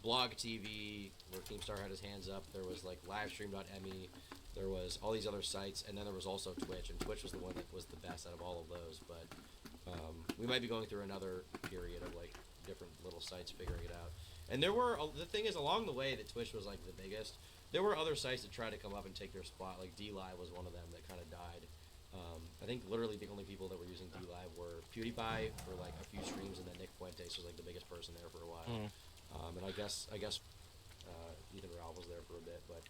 Blog TV where Keemstar had his hands up. There was like Livestream.me. There was all these other sites, and then there was also Twitch, and Twitch was the one that was the best out of all of those. But we might be going through another period of like different little sites figuring it out. And there were the thing is, along the way that Twitch was like the biggest, there were other sites that tried to come up and take their spot. Like DLive was one of them that kind of died. I think literally the only people that were using DLive were PewDiePie for like a few streams, and then Nick Fuentes was like the biggest person there for a while. And I guess Ethan Ralph was there for a bit. But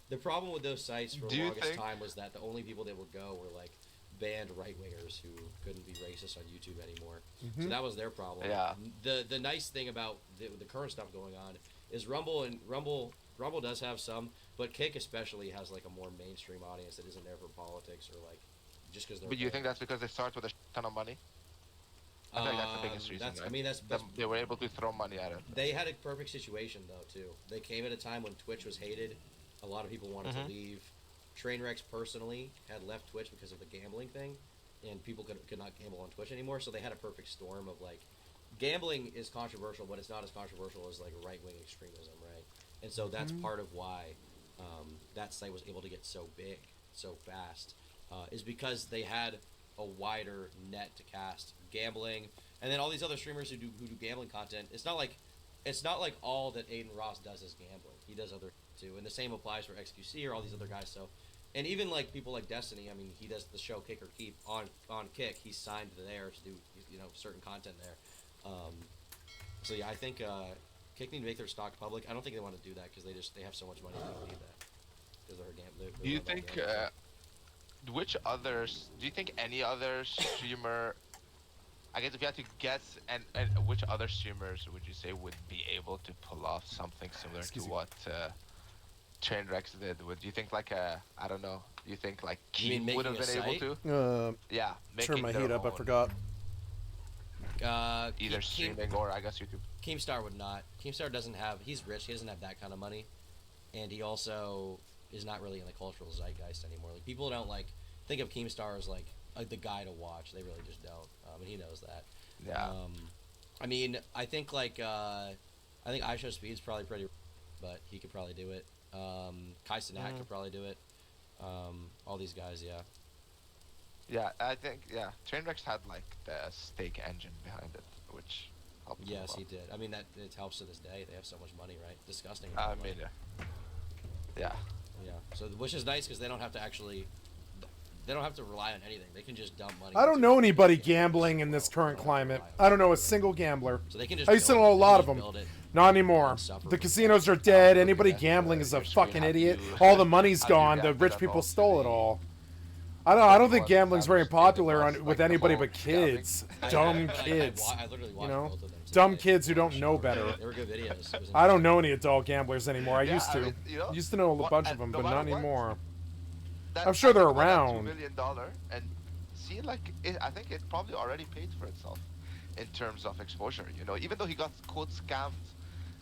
the problem with those sites for the longest time was that the only people that would go were like banned right-wingers who couldn't be racist on YouTube anymore. So that was their problem. Yeah. The nice thing about the current stuff going on is Rumble does have some, but Kick especially has like a more mainstream audience that isn't there for politics or like just because they're. But you think that's because they start with a ton of money? I think that's the biggest reason. That's, right? I mean, that's they were able to throw money at it. They had a perfect situation though too. They came at a time when Twitch was hated. A lot of people wanted to leave. Trainwrecks personally had left Twitch because of the gambling thing, and people could not gamble on Twitch anymore. So they had a perfect storm of like, gambling is controversial, but it's not as controversial as like right-wing extremism, right? And so that's part of why that site was able to get so big so fast, is because they had a wider net to cast. Gambling, and then all these other streamers who do gambling content. It's not like all that Aiden Ross does is gambling. He does other too, and the same applies for XQC or all these other guys. So, and even like people like Destiny. I mean, he does the show Kick or Keep on Kick. He's signed there to do certain content there. So yeah, I think Kick need to make their stock public. I don't think they want to do that because they have so much money they don't need that because they're gambling. Do you think do you think any other streamer, I guess if you had to guess, and which other streamers would you say would be able to pull off something similar to what Trainwrecks did? Do you think like I don't know, do you think like Keem would have been able to? Yeah, turn my heat up, I forgot. Either streaming or I guess YouTube. Keemstar would not. Keemstar doesn't have, he's rich, he doesn't have that kind of money. And he also is not really in the cultural zeitgeist anymore. Like people don't like, think of Keemstar as like the guy to watch. They really just don't. And he knows that. Yeah. I mean, I think like, I think iShow Speed's probably pretty, but he could probably do it. Kai Cenat could probably do it. All these guys, yeah. Yeah, I think, yeah, Trainwrecks had like the stake engine behind it, which helped. Yes, he did. I mean, that it helps to this day. They have so much money, right? Disgusting. I mean, yeah. Yeah. So, which is nice because they don't have to actually. They don't have to rely on anything. They can just dump money. I don't know anybody gambling in this current climate. I don't know a single gambler. So they can just I used to build know a it. They lot can of them. just build it. Not anymore. The casinos are dead. Anybody gambling is a fucking idiot. All the money's gone. The rich people stole it all. I don't think gambling's very popular with anybody but kids. Dumb kids. I literally watched You know? both of them. Dumb kids who don't know better. They were good videos. It was I don't know any adult gamblers anymore. I Yeah, used to. I mean, you know, Used to know a bunch of them, no but matter not what, anymore. that- I'm sure they're I think about that around. $2 million and see, like, I think it probably already paid for itself in terms of exposure. You know, even though he got quote scammed,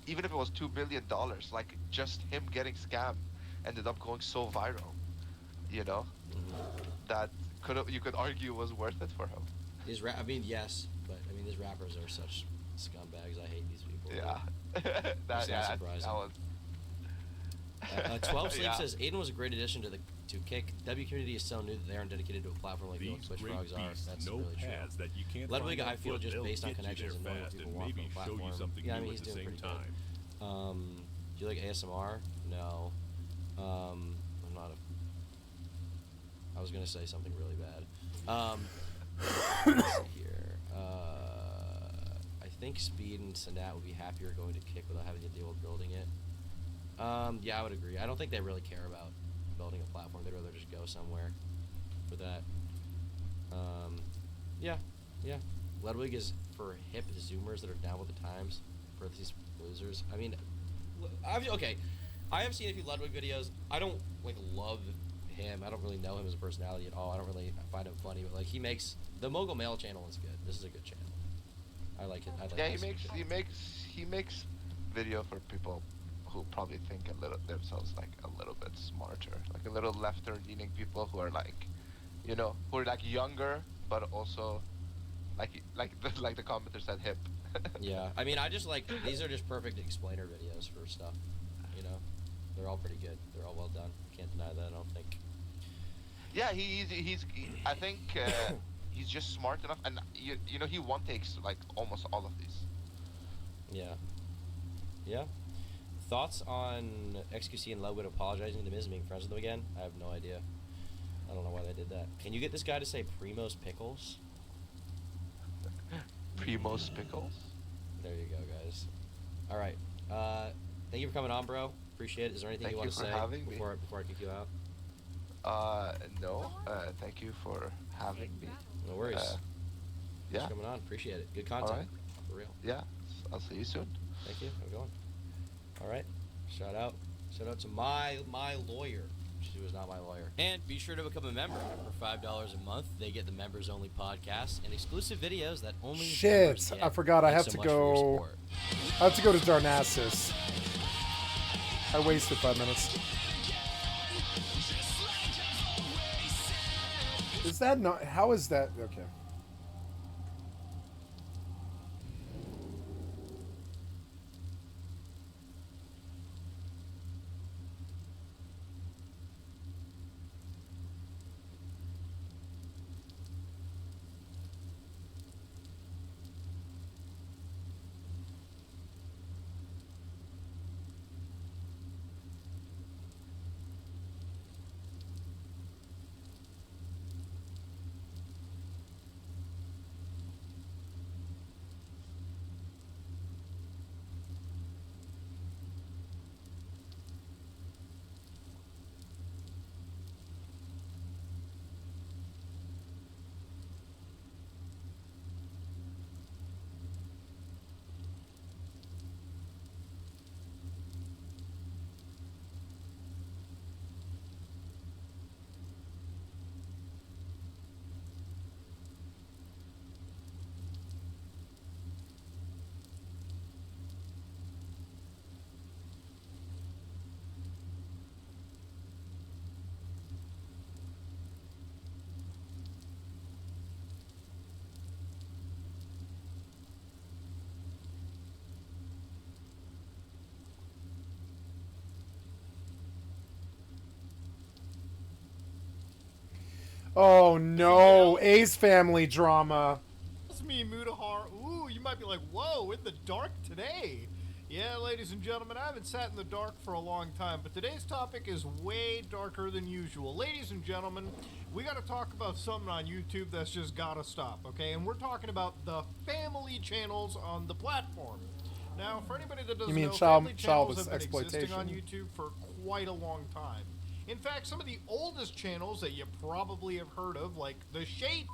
even if it was $2 million, like just him getting scammed ended up going so viral. You know, that you could argue was worth it for him. I mean, yes, but I mean, these rappers are such scumbags. I hate these people. Yeah. That's not surprising. That was... 12 Sleep Yeah. says Aiden was a great addition to Kick. W community is so new that they aren't dedicated to a platform like These Twitch great Frogs are. beasts That's know really true. paths that you can't Ludwig, find I on feel foot. just They'll based on get you connections there and knowing what fast people and want from maybe a show you platform. something Yeah, I new mean, at he's the doing same pretty time. good. Do you like ASMR? No. I'm not a... I was gonna say something really bad. Let's see here. I think Speed and Sanat would be happier going to Kick without having to deal with building it. Yeah, I would agree. I don't think they really care about building a platform. They'd rather just go somewhere for that. Yeah. Ludwig is for hip Zoomers that are down with the times. For these losers. I mean, okay. I have seen a few Ludwig videos. I don't like love him. I don't really know him as a personality at all. I don't really find him funny, but like he makes the Mogul Mail channel is good. This is a good channel. I like it. Yeah, he makes video for people who probably think themselves like a little bit smarter, like a little lefter leaning people who are like, you know, who are like younger but also like the commenter said, hip. Yeah, I mean, I just like these are just perfect explainer videos for stuff. You know, they're all pretty good. They're all well done. Can't deny that. I don't think. Yeah, I think he's just smart enough, and you know he one takes like almost all of these. Yeah. Thoughts on XQC and Ludwig apologizing to Miz and being friends with them again? I have no idea. I don't know why they did that. Can you get this guy to say Primo's Pickles? Primo's Pickles? There you go, guys. All right. Thank you for coming on, bro. Appreciate it. Is there anything you want to say before I kick you out? No. Thank you for having me. No worries. Yeah. Thanks for coming on. Appreciate it. Good content. All right. For real. Yeah. I'll see you soon. Thank you. Have a good one. All right. Shout out to my lawyer. She was not my lawyer. And be sure to become a member. For $5 a month, they get the members only podcast and exclusive videos that only members get. I forgot. I Thanks have so to much for your go. support. I have to go to Darnassus. I wasted 5 minutes. Is that not? How is that? Okay. Oh no, A's family drama. That's me, Mudahar. Ooh, you might be like, whoa, in the dark today. Yeah, ladies and gentlemen, I haven't sat in the dark for a long time, but today's topic is way darker than usual. Ladies and gentlemen, we gotta talk about something on YouTube that's just gotta stop, okay? And we're talking about the family channels on the platform. Now, for anybody that doesn't know, family channels have been existing on YouTube for quite a long time. In fact, some of the oldest channels that you probably have heard of, like the Shade,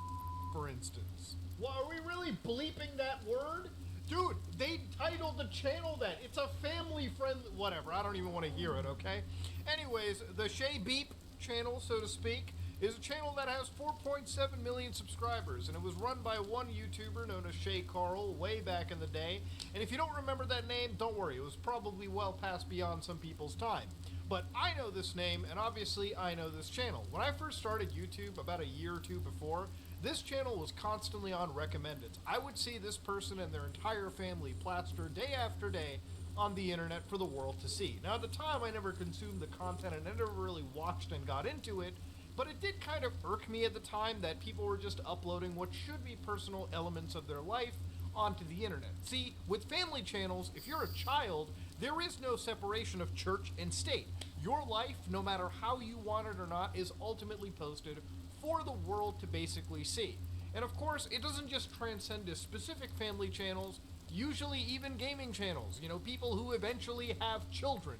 for instance. Well, are we really bleeping that word? Dude, they titled the channel that. It's a family friend, whatever. I don't even want to hear it, okay? Anyways, the Shay Beep channel, so to speak, is a channel that has 4.7 million subscribers, and it was run by one YouTuber known as Shay Carl way back in the day. And if you don't remember that name, don't worry, it was probably well past beyond some people's time. But I know this name, and obviously I know this channel. When I first started YouTube about a year or two before, this channel was constantly on recommended. I would see this person and their entire family plastered day after day on the internet for the world to see. Now, at the time, I never consumed the content and I never really watched and got into it, but it did kind of irk me at the time that people were just uploading what should be personal elements of their life onto the internet. See, with family channels, if you're a child, there is no separation of church and state. Your life, no matter how you want it or not, is ultimately posted for the world to basically see. And of course, it doesn't just transcend to specific family channels, usually even gaming channels, you know, people who eventually have children.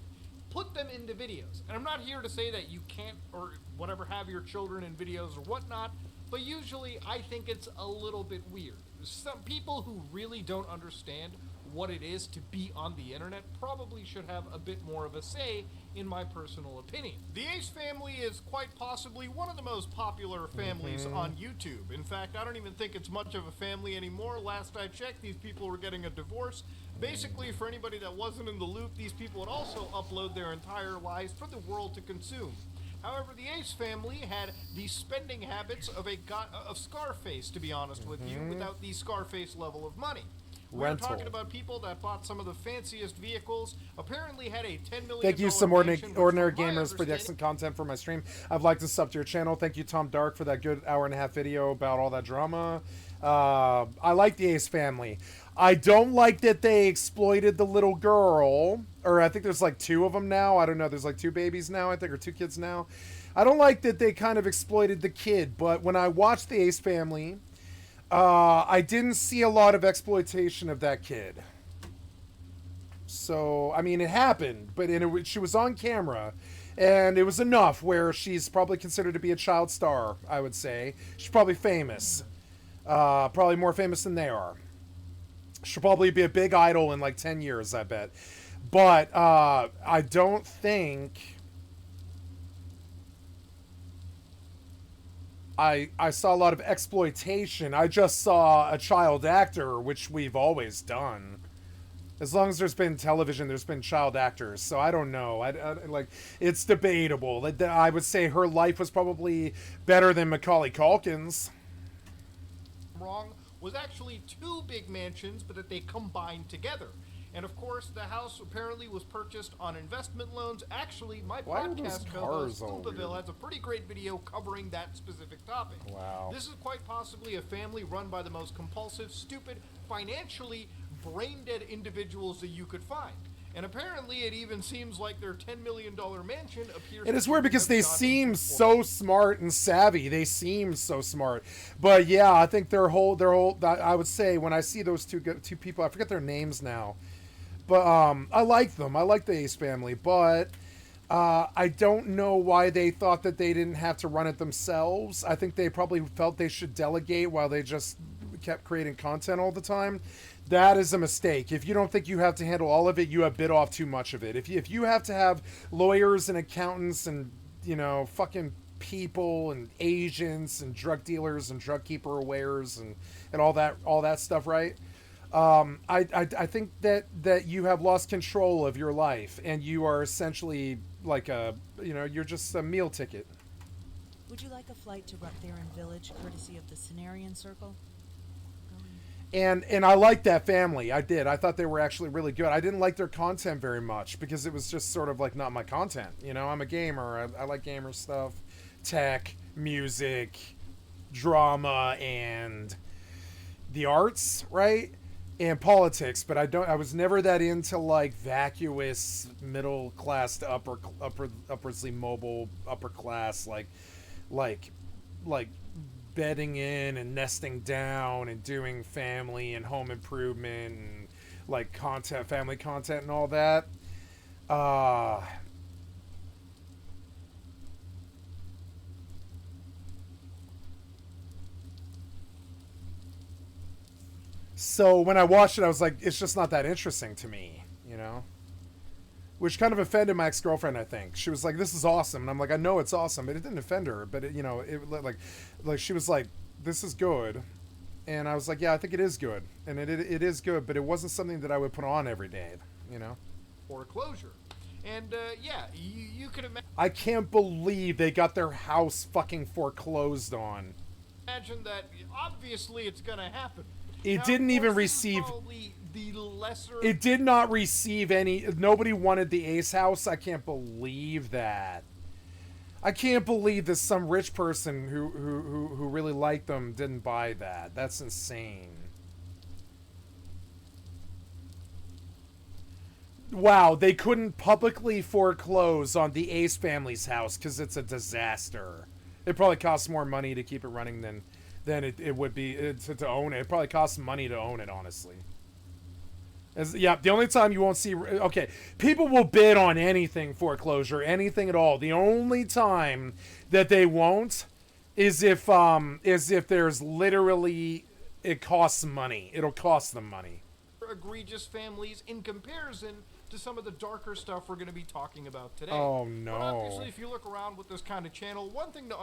Put them into videos. And I'm not here to say that you can't, or whatever, have your children in videos or whatnot, but usually I think it's a little bit weird. Some people who really don't understand what it is to be on the internet probably should have a bit more of a say, in my personal opinion. The Ace family is quite possibly one of the most popular families on YouTube. In fact, I don't even think it's much of a family anymore. Last I checked, these people were getting a divorce. Basically, for anybody that wasn't in the loop, these people would also upload their entire lives for the world to consume. However, the Ace family had the spending habits of Scarface, to be honest with you, without the Scarface level of money. We're talking about people that bought some of the fanciest vehicles, apparently had a $10 million Thank you, some mansion, ordinary which from my gamers, for the excellent content for my stream. I've liked and subbed to your channel. Thank you, Tom Dark, for that good hour-and-a-half video about all that drama. I like the Ace family. I don't like that they exploited the little girl, or I think there's like 2 of them now. I don't know. There's like 2 babies now, I think, or 2 kids now. I don't like that they kind of exploited the kid, but when I watched the Ace family, I didn't see a lot of exploitation of that kid. So, I mean, it happened, but she was on camera, and it was enough where she's probably considered to be a child star, I would say. She's probably famous. Probably more famous than they are. She'll probably be a big idol in like 10 years, I bet. But I don't think... I saw a lot of exploitation. I just saw a child actor, which we've always done. As long as there's been television, there's been child actors. So I don't know. Like, it's debatable. I would say her life was probably better than Macaulay Culkin's. Wrong, was actually 2 big mansions, but that they combined together. And of course, the house apparently was purchased on investment loans. Actually, my podcast co-host Spoopaville has a pretty great video covering that specific topic. Wow. This is quite possibly a family run by the most compulsive, stupid, financially brain-dead individuals that you could find. And apparently, it even seems like their $10 million mansion appears... It is weird because they seem so smart and savvy. They seem so smart. But yeah, I think their whole... I would say, when I see those two people, I forget their names now. But I like them. I like the Ace family. But I don't know why they thought that they didn't have to run it themselves. I think they probably felt they should delegate while they just kept creating content all the time. That is a mistake. If you don't think you have to handle all of it, you have bit off too much of it. If you have to have lawyers and accountants and, you know, fucking people and agents and drug dealers and drug keeper awares and all that stuff, right? I think that you have lost control of your life and you are essentially like you're just a meal ticket. Would you like a flight to Ruttheron Village, courtesy of the Cenarian Circle? And I liked that family. I did. I thought they were actually really good. I didn't like their content very much because it was just sort of like not my content. You know, I'm a gamer. I like gamer stuff, tech, music, drama, and the arts, right? and politics, but I was never that into like vacuous middle class to upwardly mobile upper class like like bedding in and nesting down and doing family and home improvement and like family content and all that. So when I watched it, I was like, it's just not that interesting to me, you know? Which kind of offended my ex-girlfriend, I think. She was like, this is awesome. And I'm like, I know it's awesome, but it didn't offend her. But, like she was like, this is good. And I was like, yeah, I think it is good. And it is good, but it wasn't something that I would put on every day, you know? Foreclosure. And, yeah, you could I can't believe they got their house fucking foreclosed on. imagine that obviously it's going to happen. It Now, didn't of even course, this is receive... probably the lesser... It did not receive any... Nobody wanted the Ace house. I can't believe that. I can't believe that some rich person who really liked them didn't buy that. That's insane. Wow, they couldn't publicly foreclose on the Ace family's house because it's a disaster. It probably costs more money to keep it running than it would be to own it. It probably costs money to own it, honestly. Yeah, the only time you won't see... Okay, people will bid on anything foreclosure, anything at all. The only time that they won't is if there's literally... It costs money. It'll cost them money. Egregious families in comparison to some of the darker stuff we're going to be talking about today. Oh, no. But obviously, if you look around with this kind of channel, one thing to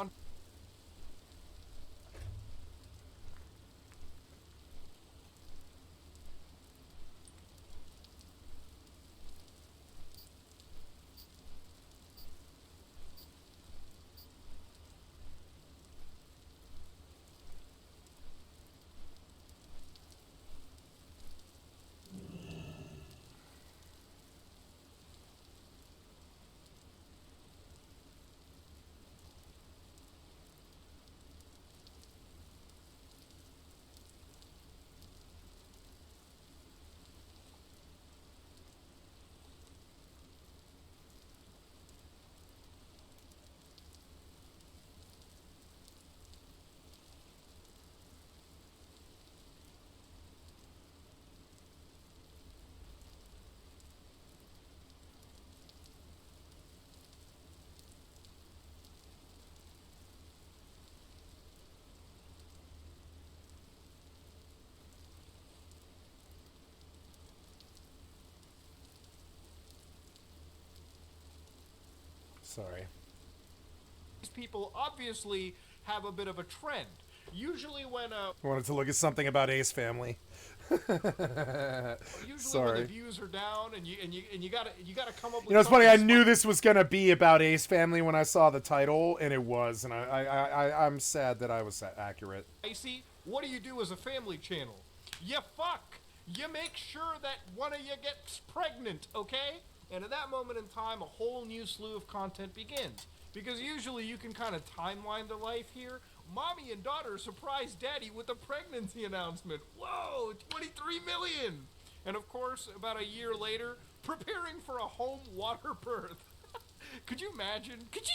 Sorry. These people obviously have a bit of a trend. Usually when I wanted to look at something about Ace Family. usually when the views are down and you gotta come up with... You know, it's funny, I knew this was gonna be about Ace Family when I saw the title, and it was, and I'm sad that I was accurate. Icy, what do you do as a family channel? You fuck! You make sure that one of you gets pregnant, okay? And at that moment in time, a whole new slew of content begins. Because usually you can kind of timeline the life here. Mommy and daughter surprise daddy with a pregnancy announcement. Whoa, 23 million! And of course, about a year later, preparing for a home water birth. Could you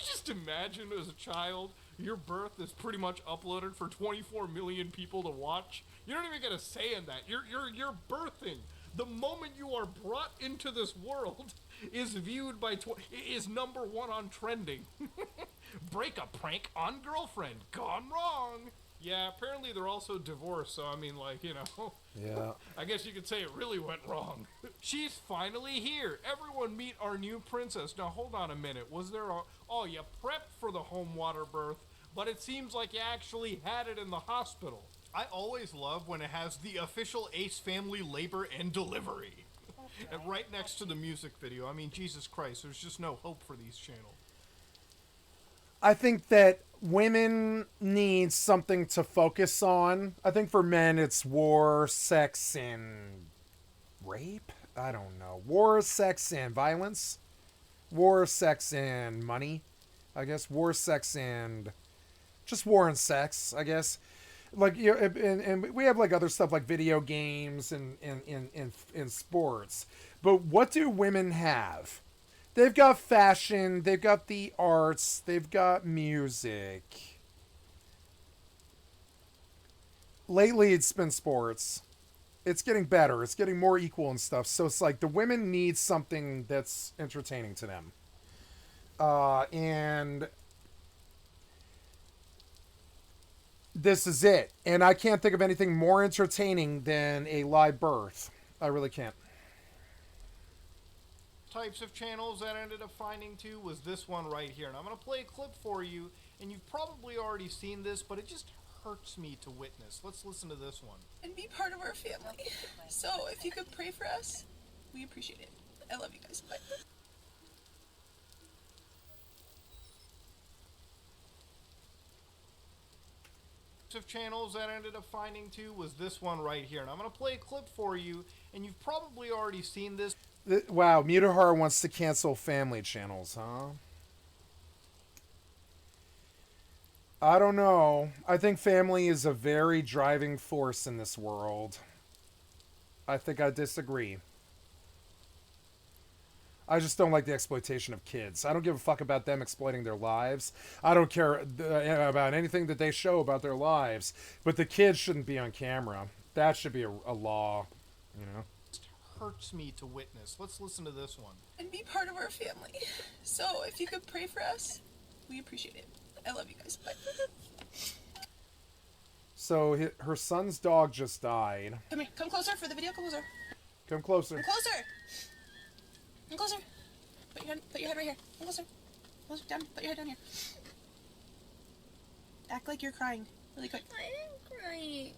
just imagine as a child, your birth is pretty much uploaded for 24 million people to watch? You don't even get a say in that. You're birthing. The moment you are brought into this world is viewed by is number one on trending. Break a prank on girlfriend. Gone wrong. Yeah, apparently they're also divorced, so I mean, like, you know. Yeah. I guess you could say it really went wrong. She's finally here. Everyone meet our new princess. Now, hold on a minute. Was there a... Oh, you prepped for the home water birth, but it seems like you actually had it in the hospital. I always love when it has the official Ace Family labor and delivery. And right next to the music video. I mean, Jesus Christ, there's just no hope for these channels. I think that women need something to focus on. I think for men, it's war, sex, and rape? I don't know. War, sex, and violence? War, sex, and money? I guess war, sex, and... just war and sex, I guess. like you know, and we have like other stuff like video games and sports. But what do women have? They've got fashion, they've got the arts, they've got music. Lately, it's been sports. It's getting better. It's getting more equal and stuff. So it's like the women need something that's entertaining to them. And this is it. And I can't think of anything more entertaining than a live birth. I really can't. Types of channels that I ended up finding too was this one right here. And I'm going to play a clip for you, and you've probably already seen this, but it just hurts me to witness. Let's listen to this one. And be part of our family. So if you could pray for us, we appreciate it. I love you guys. Bye. Of channels that I ended up finding too was this one right here. And I'm going to play a clip for you, and you've probably already seen this. Wow, Mutahar wants to cancel family channels, huh? I don't know. I think family is a very driving force in this world. I think I disagree. I just don't like the exploitation of kids. I don't give a fuck about them exploiting their lives. I don't care about anything that they show about their lives. But the kids shouldn't be on camera. That should be a law, you know? It hurts me to witness. Let's listen to this one. And be part of our family. So if you could pray for us, we appreciate it. I love you guys. Bye. So her son's dog just died. Come here. Come closer for the video. Come closer. Come closer. Come closer. Come closer. Put your head right here. Come closer. Closer down. Put your head down here. Act like you're crying. Really quick. I am crying.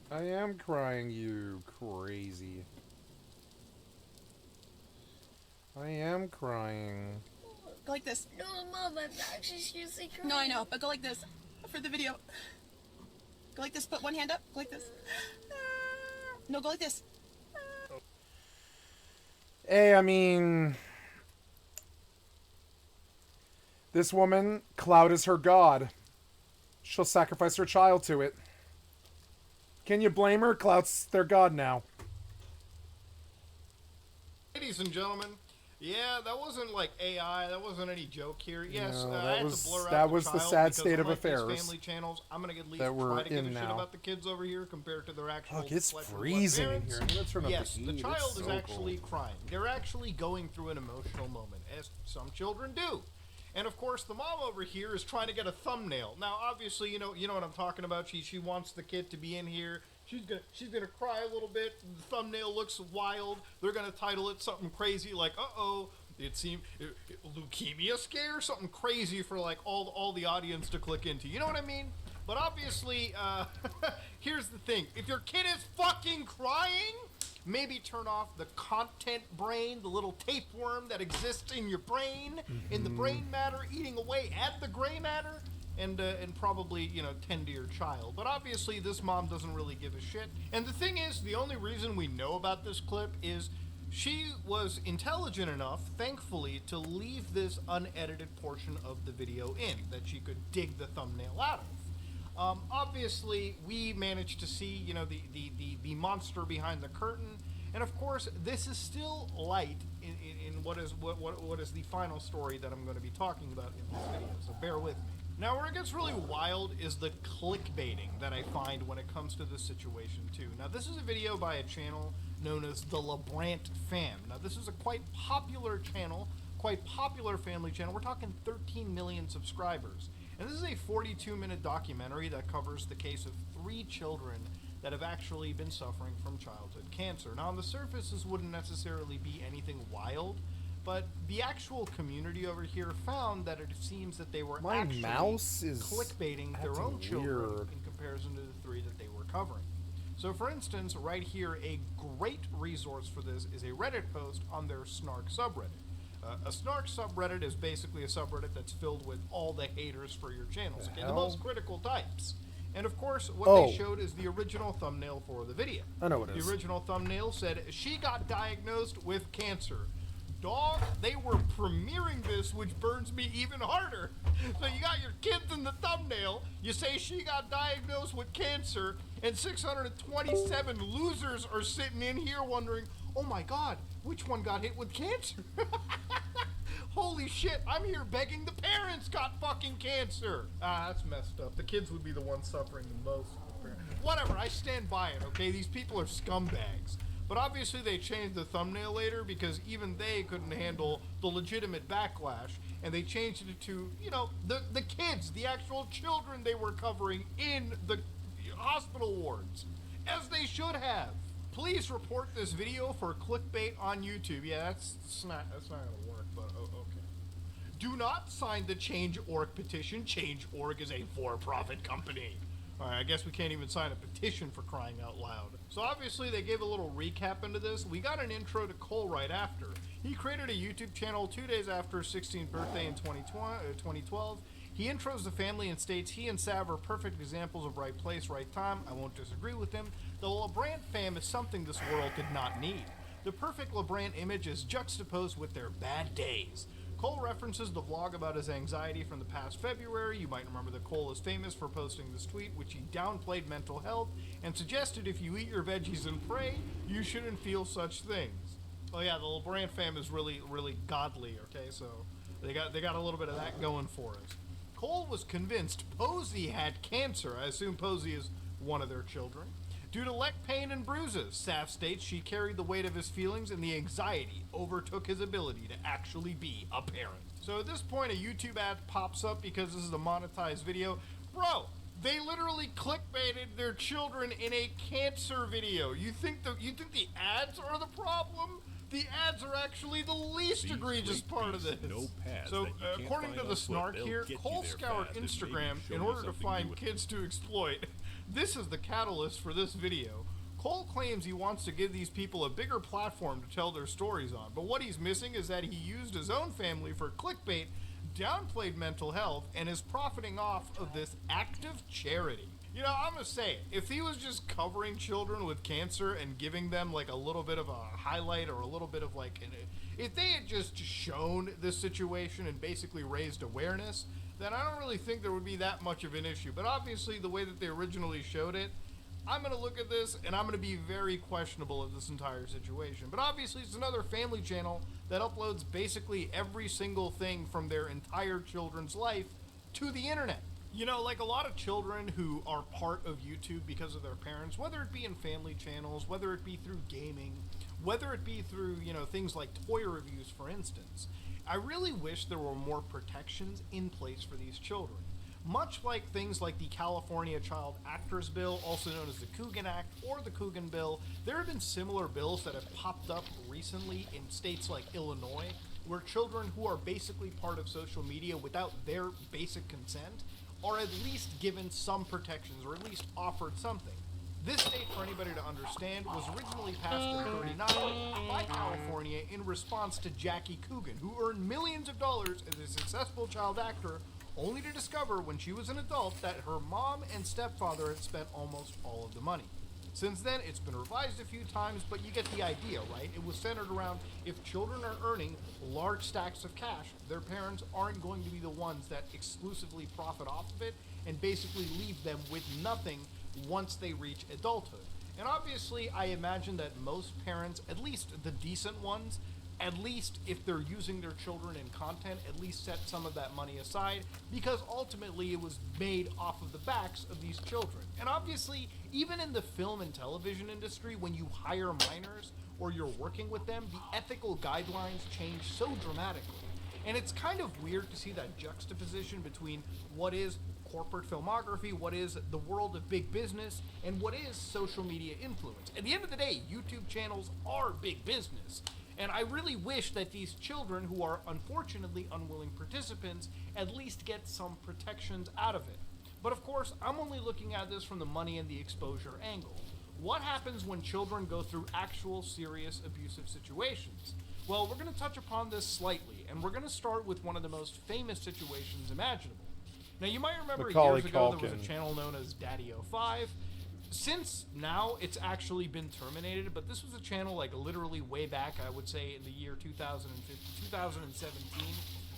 I am crying, you crazy. I am crying. Go like this. No, Mom, I'm actually seriously crying. No, I know, but go like this for the video. Go like this. Put one hand up. Go like this. No, go like this. Hey, I mean, this woman, clout is her god. She'll sacrifice her child to it. Can you blame her? Clout's their god now. Ladies and gentlemen, yeah, that wasn't like AI. That wasn't any joke here. Yes, No, I that had was- to blur out that the was the child sad because state of unlike these affairs family channels, I'm gonna at least that we're try to give a in shit now. about the kids over here compared to their actual. Look, it's flesh and blood freezing in parents. here. I'm gonna turn up the Yes, heat. the It's child is so actually cold. crying. They're actually going through an emotional moment, as some children do. And of course, the mom over here is trying to get a thumbnail. Now, obviously, you know what I'm talking about. She wants the kid to be in here. She's gonna cry a little bit. The thumbnail looks wild. They're gonna title it something crazy like, "Uh-oh, it seemed leukemia scare," something crazy for like all the audience to click into. You know what I mean? But obviously, here's the thing: if your kid is fucking crying, maybe turn off the content brain, the little tapeworm that exists in your brain, in the brain matter, eating away at the gray matter, and probably, tend to your child. But obviously, this mom doesn't really give a shit. And the thing is, the only reason we know about this clip is she was intelligent enough, thankfully, to leave this unedited portion of the video in, that she could dig the thumbnail out of. Obviously, we managed to see, the monster behind the curtain, and of course, this is still light in what is the final story that I'm going to be talking about in this video. So bear with me. Now, where it gets really wild is the clickbaiting that I find when it comes to this situation too. Now, this is a video by a channel known as the LeBrant Fam. Now, this is a quite popular channel, quite popular family channel. We're talking 13 million subscribers. And this is a 42-minute documentary that covers the case of 3 children that have actually been suffering from childhood cancer. Now, on the surface, this wouldn't necessarily be anything wild, but the actual community over here found that it seems that they were actually mouse is clickbaiting their own acting children weird. in comparison to the 3 that they were covering. So, for instance, right here, a great resource for this is a Reddit post on their Snark subreddit. A Snark subreddit is basically a subreddit that's filled with all the haters for your channels, okay? The most critical types. And of course, what they showed is the original thumbnail for the video. I know what it is. The original thumbnail said, "She got diagnosed with cancer. dog. They were premiering this, which burns me even harder. So you got your kids in the thumbnail. You say she got diagnosed with cancer, and 627 losers are sitting in here wondering, oh my God, which one got hit with cancer? Holy shit, I'm here begging the parents got fucking cancer. Ah, that's messed up. The kids would be the ones suffering the most. Whatever, I stand by it, okay? These people are scumbags. But obviously they changed the thumbnail later because even they couldn't handle the legitimate backlash, and they changed it to, you know, the kids, the actual children they were covering in the hospital wards, as they should have. Please report this video for clickbait on YouTube. Yeah, that's not gonna work, but okay. Do not sign the Change.org petition. Change.org is a for-profit company. Alright, I guess we can't even sign a petition for crying out loud. So obviously they gave a little recap into this. We got an intro to Cole right after. He created a YouTube channel 2 days after his 16th birthday in 2012. He intros the family and states he and Sav are perfect examples of right place, right time. I won't disagree with him. The LeBrant fam is something this world did not need. The perfect LeBrant image is juxtaposed with their bad days. Cole references the vlog about his anxiety from the past February. You might remember that Cole is famous for posting this tweet, which he downplayed mental health and suggested if you eat your veggies and pray, you shouldn't feel such things. Oh yeah, the LeBrant fam is really, really godly, okay? So they got a little bit of that going for us. Cole was convinced Posey had cancer. I assume Posey is one of their children. Due to leg pain and bruises, Saf states she carried the weight of his feelings and the anxiety overtook his ability to actually be a parent. So at this point, a YouTube ad pops up because this is a monetized video. Bro, they literally clickbaited their children in a cancer video. You think the ads are the problem? The ads are actually the least egregious part of this. So, according to the snark here, Cole scoured Instagram in order to find kids to exploit. This is the catalyst for this video. Cole claims he wants to give these people a bigger platform to tell their stories on, but what he's missing is that he used his own family for clickbait, downplayed mental health, and is profiting off of this active charity. You know, I'm gonna say it. If he was just covering children with cancer and giving them like a little bit of a highlight or a little bit of like, if they had just shown this situation and basically raised awareness, then I don't really think there would be that much of an issue. But obviously the way that they originally showed it, I'm gonna look at this and I'm gonna be very questionable of this entire situation. But obviously it's another family channel that uploads basically every single thing from their entire children's life to the internet. You know, like a lot of children who are part of YouTube because of their parents, whether it be in family channels, whether it be through gaming, whether it be through, you know, things like toy reviews, for instance, I really wish there were more protections in place for these children. Much like things like the California Child Actors Bill, also known as the Coogan Act or the Coogan Bill, there have been similar bills that have popped up recently in states like Illinois, where children who are basically part of social media without their basic consent are at least given some protections, or at least offered something. This state, for anybody to understand, was originally passed in '39 by California in response to Jackie Coogan, who earned millions of dollars as a successful child actor, only to discover when she was an adult that her mom and stepfather had spent almost all of the money. Since then, it's been revised a few times, but you get the idea, right? It was centered around if children are earning large stacks of cash, their parents aren't going to be the ones that exclusively profit off of it and basically leave them with nothing once they reach adulthood. And obviously, I imagine that most parents, at least the decent ones, at least if they're using their children in content, at least set some of that money aside, because ultimately it was made off of the backs of these children. And obviously, even in the film and television industry, when you hire minors or you're working with them, the ethical guidelines change so dramatically. And it's kind of weird to see that juxtaposition between what is corporate filmography, what is the world of big business, and what is social media influence. At the end of the day, YouTube channels are big business. And I really wish that these children, who are unfortunately unwilling participants, at least get some protections out of it. But of course, I'm only looking at this from the money and the exposure angle. What happens when children go through actual serious abusive situations? Well, we're going to touch upon this slightly, and we're going to start with one of the most famous situations imaginable. Now, you might remember years ago there was a channel known as Daddy05. since now it's actually been terminated, but this was a channel like literally way back, I would say in the year 2015, 2017.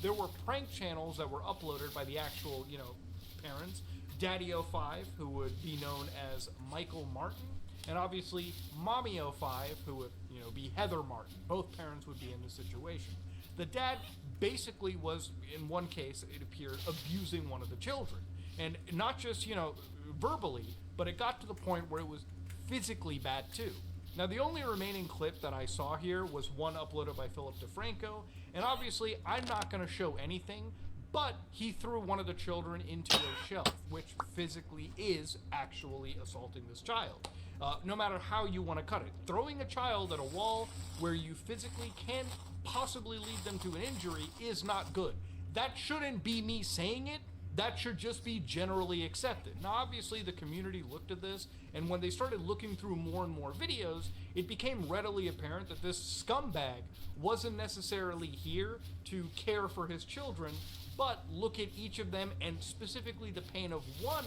There were prank channels that were uploaded by the actual, you know, parents. Daddy05, who would be known as Michael Martin, and obviously Mommy05, who would, you know, be Heather Martin. Both parents would be in the situation. The dad basically was, in one case, it appeared, abusing one of the children. And not just, you know, verbally, but it got to the point where it was physically bad too. Now, the only remaining clip that I saw here was one uploaded by Philip DeFranco, and obviously I'm not going to show anything, but he threw one of the children into a shelf, which physically is actually assaulting this child. No matter how you want to cut it. Throwing a child at a wall where you physically can possibly lead them to an injury is not good. That shouldn't be me saying it. That should just be generally accepted. Now, obviously, the community looked at this, and when they started looking through more and more videos, it became readily apparent that this scumbag wasn't necessarily here to care for his children, but look at each of them, and specifically the pain of one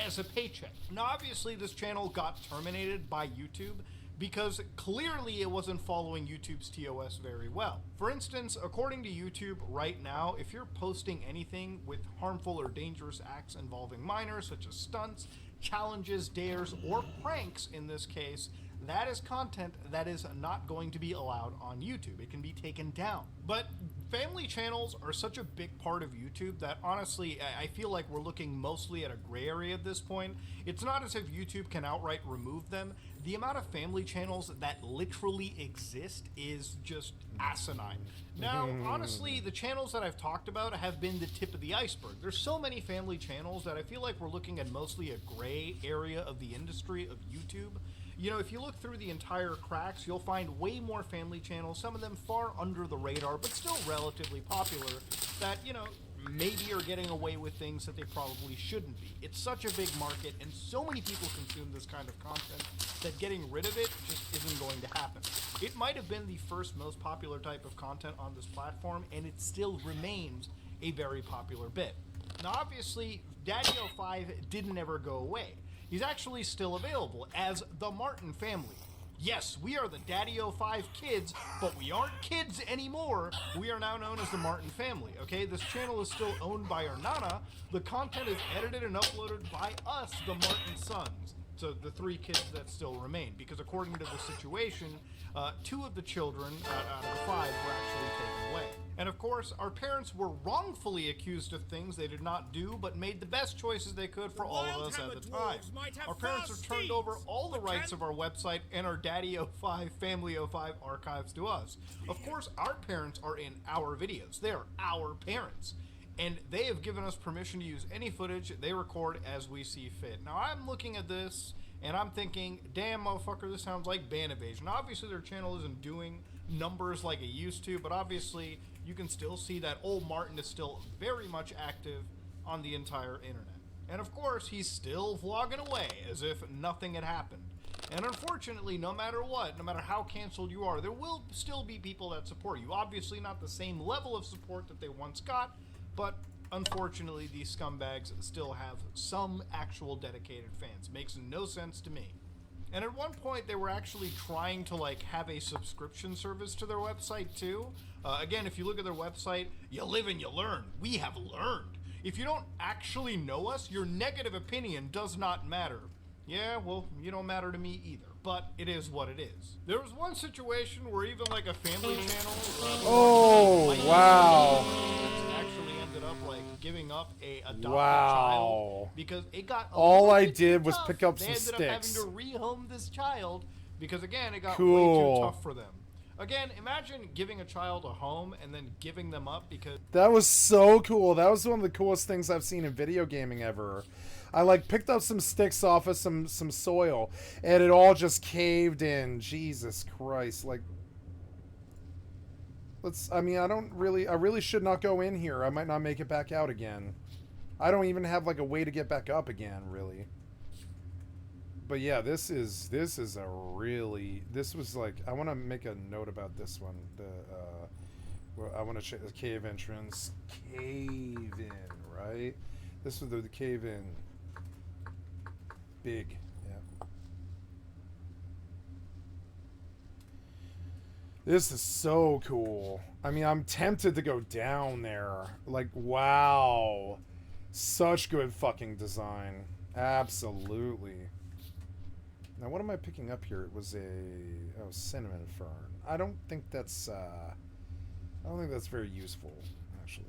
as a paycheck. Now, obviously, this channel got terminated by YouTube because clearly it wasn't following YouTube's TOS very well. For instance, according to YouTube right now, if you're posting anything with harmful or dangerous acts involving minors, such as stunts, challenges, dares, or pranks in this case, that is content that is not going to be allowed on YouTube. It can be taken down. But family channels are such a big part of YouTube that honestly, I feel like we're looking mostly at a gray area at this point. It's not as if YouTube can outright remove them. The amount of family channels that literally exist is just asinine. Now, honestly, the channels that I've talked about have been the tip of the iceberg. There's so many family channels that I feel like we're looking at mostly a gray area of the industry of YouTube. You know, if you look through the entire cracks, you'll find way more family channels, some of them far under the radar, but still relatively popular, that, you know, maybe are getting away with things that they probably shouldn't be. It's such a big market, and so many people consume this kind of content that getting rid of it just isn't going to happen. It might have been the first most popular type of content on this platform, and it still remains a very popular bit. Now, obviously, Daddy05 didn't ever go away. He's actually still available as the Martin family. Yes, we are the Daddy05 kids, but we aren't kids anymore. We are now known as the Martin family, okay? This channel is still owned by our Nana. The content is edited and uploaded by us, the Martin sons. So the 3 kids that still remain, because according to the situation, 2 of the children out of the 5 were actually taken away. And of course, our parents were wrongfully accused of things they did not do, but made the best choices they could for all of us at the time. Our parents have turned over all the rights of our website and our Daddy05, Family05 archives to us. Of course, our parents are in our videos. They are our parents. And they have given us permission to use any footage they record as we see fit. Now, I'm looking at this, and I'm thinking, damn, motherfucker, this sounds like ban evasion. Obviously, their channel isn't doing numbers like it used to, but obviously, you can still see that old Martin is still very much active on the entire internet. And of course, he's still vlogging away as if nothing had happened. And unfortunately, no matter what, no matter how canceled you are, there will still be people that support you. Obviously, not the same level of support that they once got, but unfortunately, these scumbags still have some actual dedicated fans. Makes no sense to me. And at one point, they were actually trying to like have a subscription service to their website too. Again, if you look at their website, you live and you learn. We have learned. If you don't actually know us, your negative opinion does not matter. Yeah, well, you don't matter to me either. But it is what it is. There was one situation where even like a family channel. Oh, wow. Actually ended up like giving up a adopted child because it got. All I did was tough. pick up They some ended sticks. up having to rehome this child because again, it got way Cool. too tough for them. Again, imagine giving a child a home and then giving them up because. That was so cool. That was one of the coolest things I've seen in video gaming ever. I like picked up some sticks off of some soil, and it all just caved in. Jesus Christ! Like, I really should not go in here. I might not make it back out again. I don't even have like a way to get back up again, really. But yeah, this was like, I want to make a note about this one. I want to check the cave entrance. Cave in, right? This was the cave in. Big. This is so cool. I mean, I'm tempted to go down there. Like, wow. Such good fucking design. Absolutely. Now, what am I picking up here? It was a cinnamon fern. I don't think that's very useful, actually.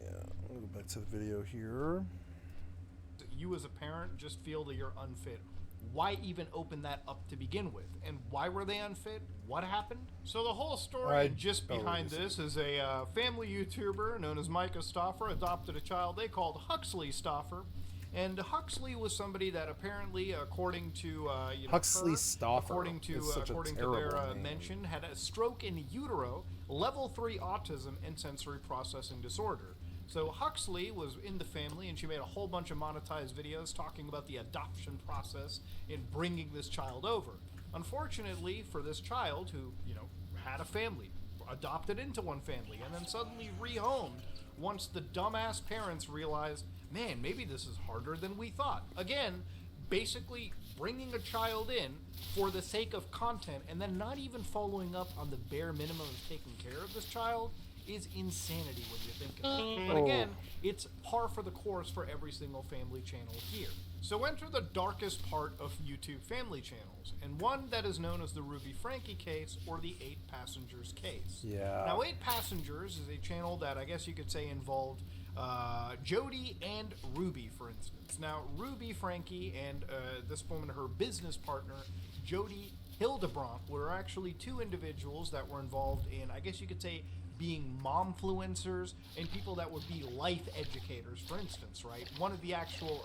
Yeah, I'll go back to the video here. You as a parent just feel that you're unfit. Why even open that up to begin with? And why were they unfit? What happened? So the whole story just behind this is a family YouTuber known as Micah Stauffer adopted a child they called Huxley Stauffer. And Huxley was somebody that apparently, according to Huxley Stauffer, according to their mention, had a stroke in utero, level 3 autism, and sensory processing disorder. So Huxley was in the family, and she made a whole bunch of monetized videos talking about the adoption process in bringing this child over. Unfortunately for this child, who had a family, adopted into one family, and then suddenly rehomed once the dumbass parents realized, man, maybe this is harder than we thought. Again, basically bringing a child in for the sake of content and then not even following up on the bare minimum of taking care of this child is insanity when you think of it. But again, it's par for the course for every single family channel here. So enter the darkest part of YouTube family channels, and one that is known as the Ruby Frankie case or the 8 Passengers case. Yeah. Now, 8 Passengers is a channel that I guess you could say involved Jody and Ruby, for instance. Now, Ruby Frankie and this woman, her business partner, Jody Hildebrandt, were actually 2 individuals that were involved in, I guess you could say, being momfluencers and people that would be life educators, for instance, right? One of the actual,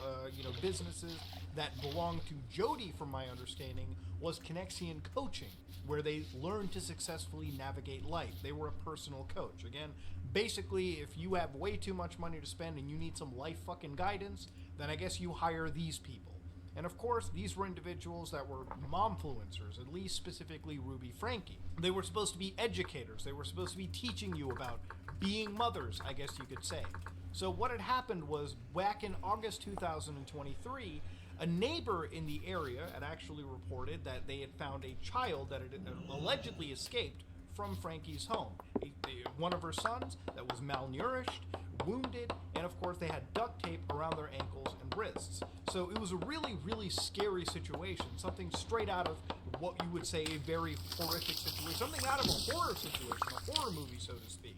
businesses that belonged to Jody, from my understanding, was Connexion Coaching, where they learned to successfully navigate life. They were a personal coach. Again, basically, if you have way too much money to spend and you need some life fucking guidance, then I guess you hire these people. And of course, these were individuals that were momfluencers, at least specifically Ruby Frankie. They were supposed to be educators. They were supposed to be teaching you about being mothers, I guess you could say. So what had happened was, back in August 2023, a neighbor in the area had actually reported that they had found a child that had allegedly escaped from Frankie's home. One of her sons that was malnourished, wounded, and of course they had duct tape around their ankles and wrists. So it was a really, really scary situation, something straight out of what you would say a very horrific situation, something out of a horror situation, a horror movie, so to speak.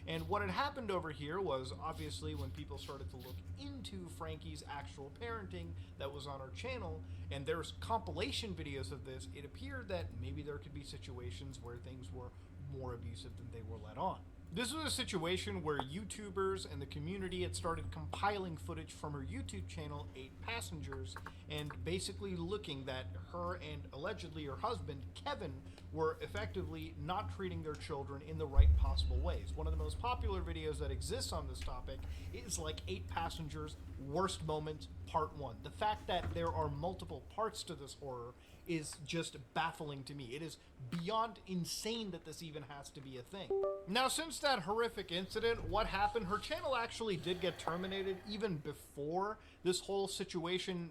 And what had happened over here was, obviously, when people started to look into Frankie's actual parenting that was on her channel, and there's compilation videos of this, it appeared that maybe there could be situations where things were more abusive than they were let on. This was a situation where YouTubers and the community had started compiling footage from her YouTube channel, 8 Passengers, and basically looking that her and allegedly her husband, Kevin, were effectively not treating their children in the right possible ways. One of the most popular videos that exists on this topic is like 8 Passengers Worst Moments Part 1. The fact that there are multiple parts to this horror is just baffling to me. It is beyond insane that this even has to be a thing. Now, since that horrific incident, what happened? Her channel actually did get terminated even before this whole situation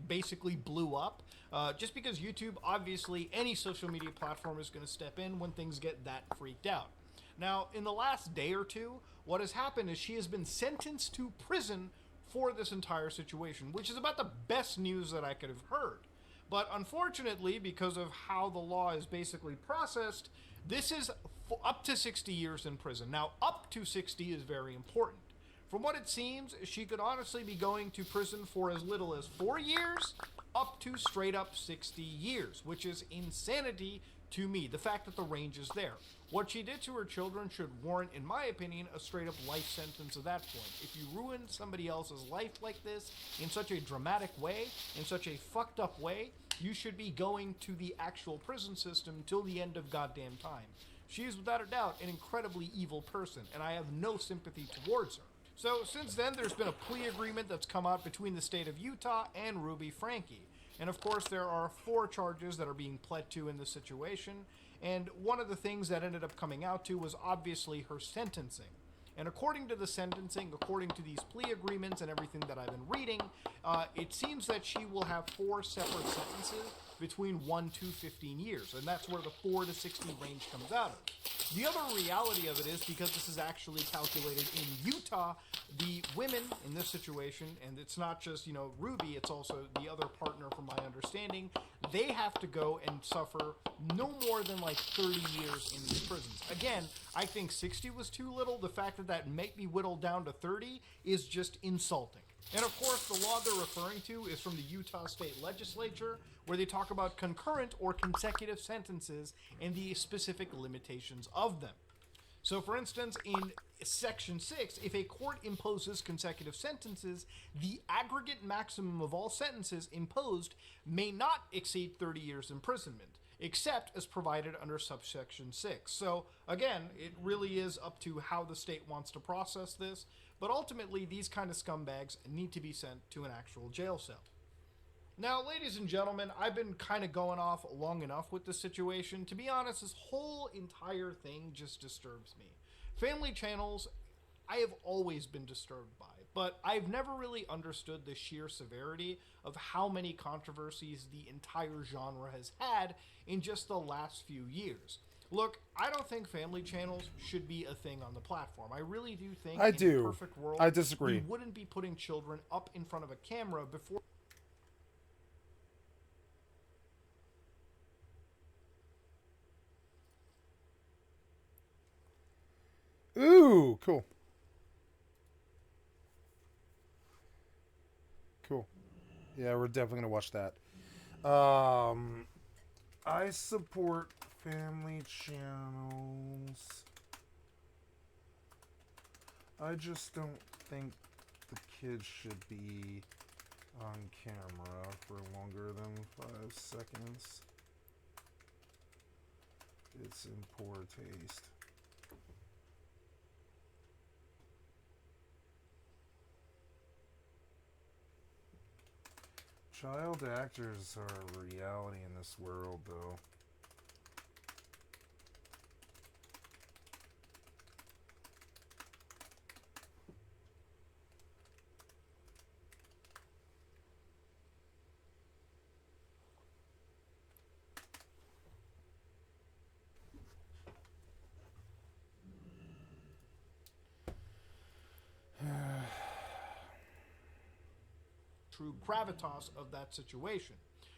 basically blew up. Just because YouTube, obviously, any social media platform is going to step in when things get that freaked out. Now, in the last day or two, what has happened is she has been sentenced to prison for this entire situation, which is about the best news that I could have heard. But unfortunately, because of how the law is basically processed, this is up to 60 years in prison. Now, up to 60 is very important. From what it seems, she could honestly be going to prison for as little as 4 years, up to straight up 60 years, which is insanity to me, the fact that the range is there. What she did to her children should warrant, in my opinion, a straight up life sentence at that point. If you ruin somebody else's life like this, in such a dramatic way, in such a fucked up way, you should be going to the actual prison system till the end of goddamn time. She is without a doubt an incredibly evil person, and I have no sympathy towards her. So since then, there's been a plea agreement that's come out between the state of Utah and Ruby Frankie. And of course, there are 4 charges that are being pled to in this situation. And one of the things that ended up coming out to was obviously her sentencing. And according to the sentencing, according to these plea agreements and everything that I've been reading, it seems that she will have 4 separate sentences between 1 to 15 years, and that's where the 4 to 60 range comes out of. The other reality of it is, because this is actually calculated in Utah, the women in this situation, and it's not just, you know, Ruby, it's also the other partner from my understanding, they have to go and suffer no more than like 30 years in these prisons. Again, I think 60 was too little. The fact that that might be whittled down to 30 is just insulting. And of course, the law they're referring to is from the Utah State Legislature, where they talk about concurrent or consecutive sentences and the specific limitations of them. So for instance, in Section 6, if a court imposes consecutive sentences, the aggregate maximum of all sentences imposed may not exceed 30 years imprisonment, except as provided under subsection 6. So again, it really is up to how the state wants to process this, but ultimately these kind of scumbags need to be sent to an actual jail cell. Now, ladies and gentlemen, I've been kind of going off long enough with this situation. To be honest, this whole entire thing just disturbs me. Family channels, I have always been disturbed by, but I've never really understood the sheer severity of how many controversies the entire genre has had in just the last few years. Look, I don't think family channels should be a thing on the platform. I really do think in a perfect world, I disagree. we wouldn't be putting children up in front of a camera before... Ooh, cool. Cool. Yeah, we're definitely gonna watch that. I support family channels. I just don't think the kids should be on camera for longer than 5 seconds. It's in poor taste. Child actors are a reality in this world, though. True gravitas of that situation.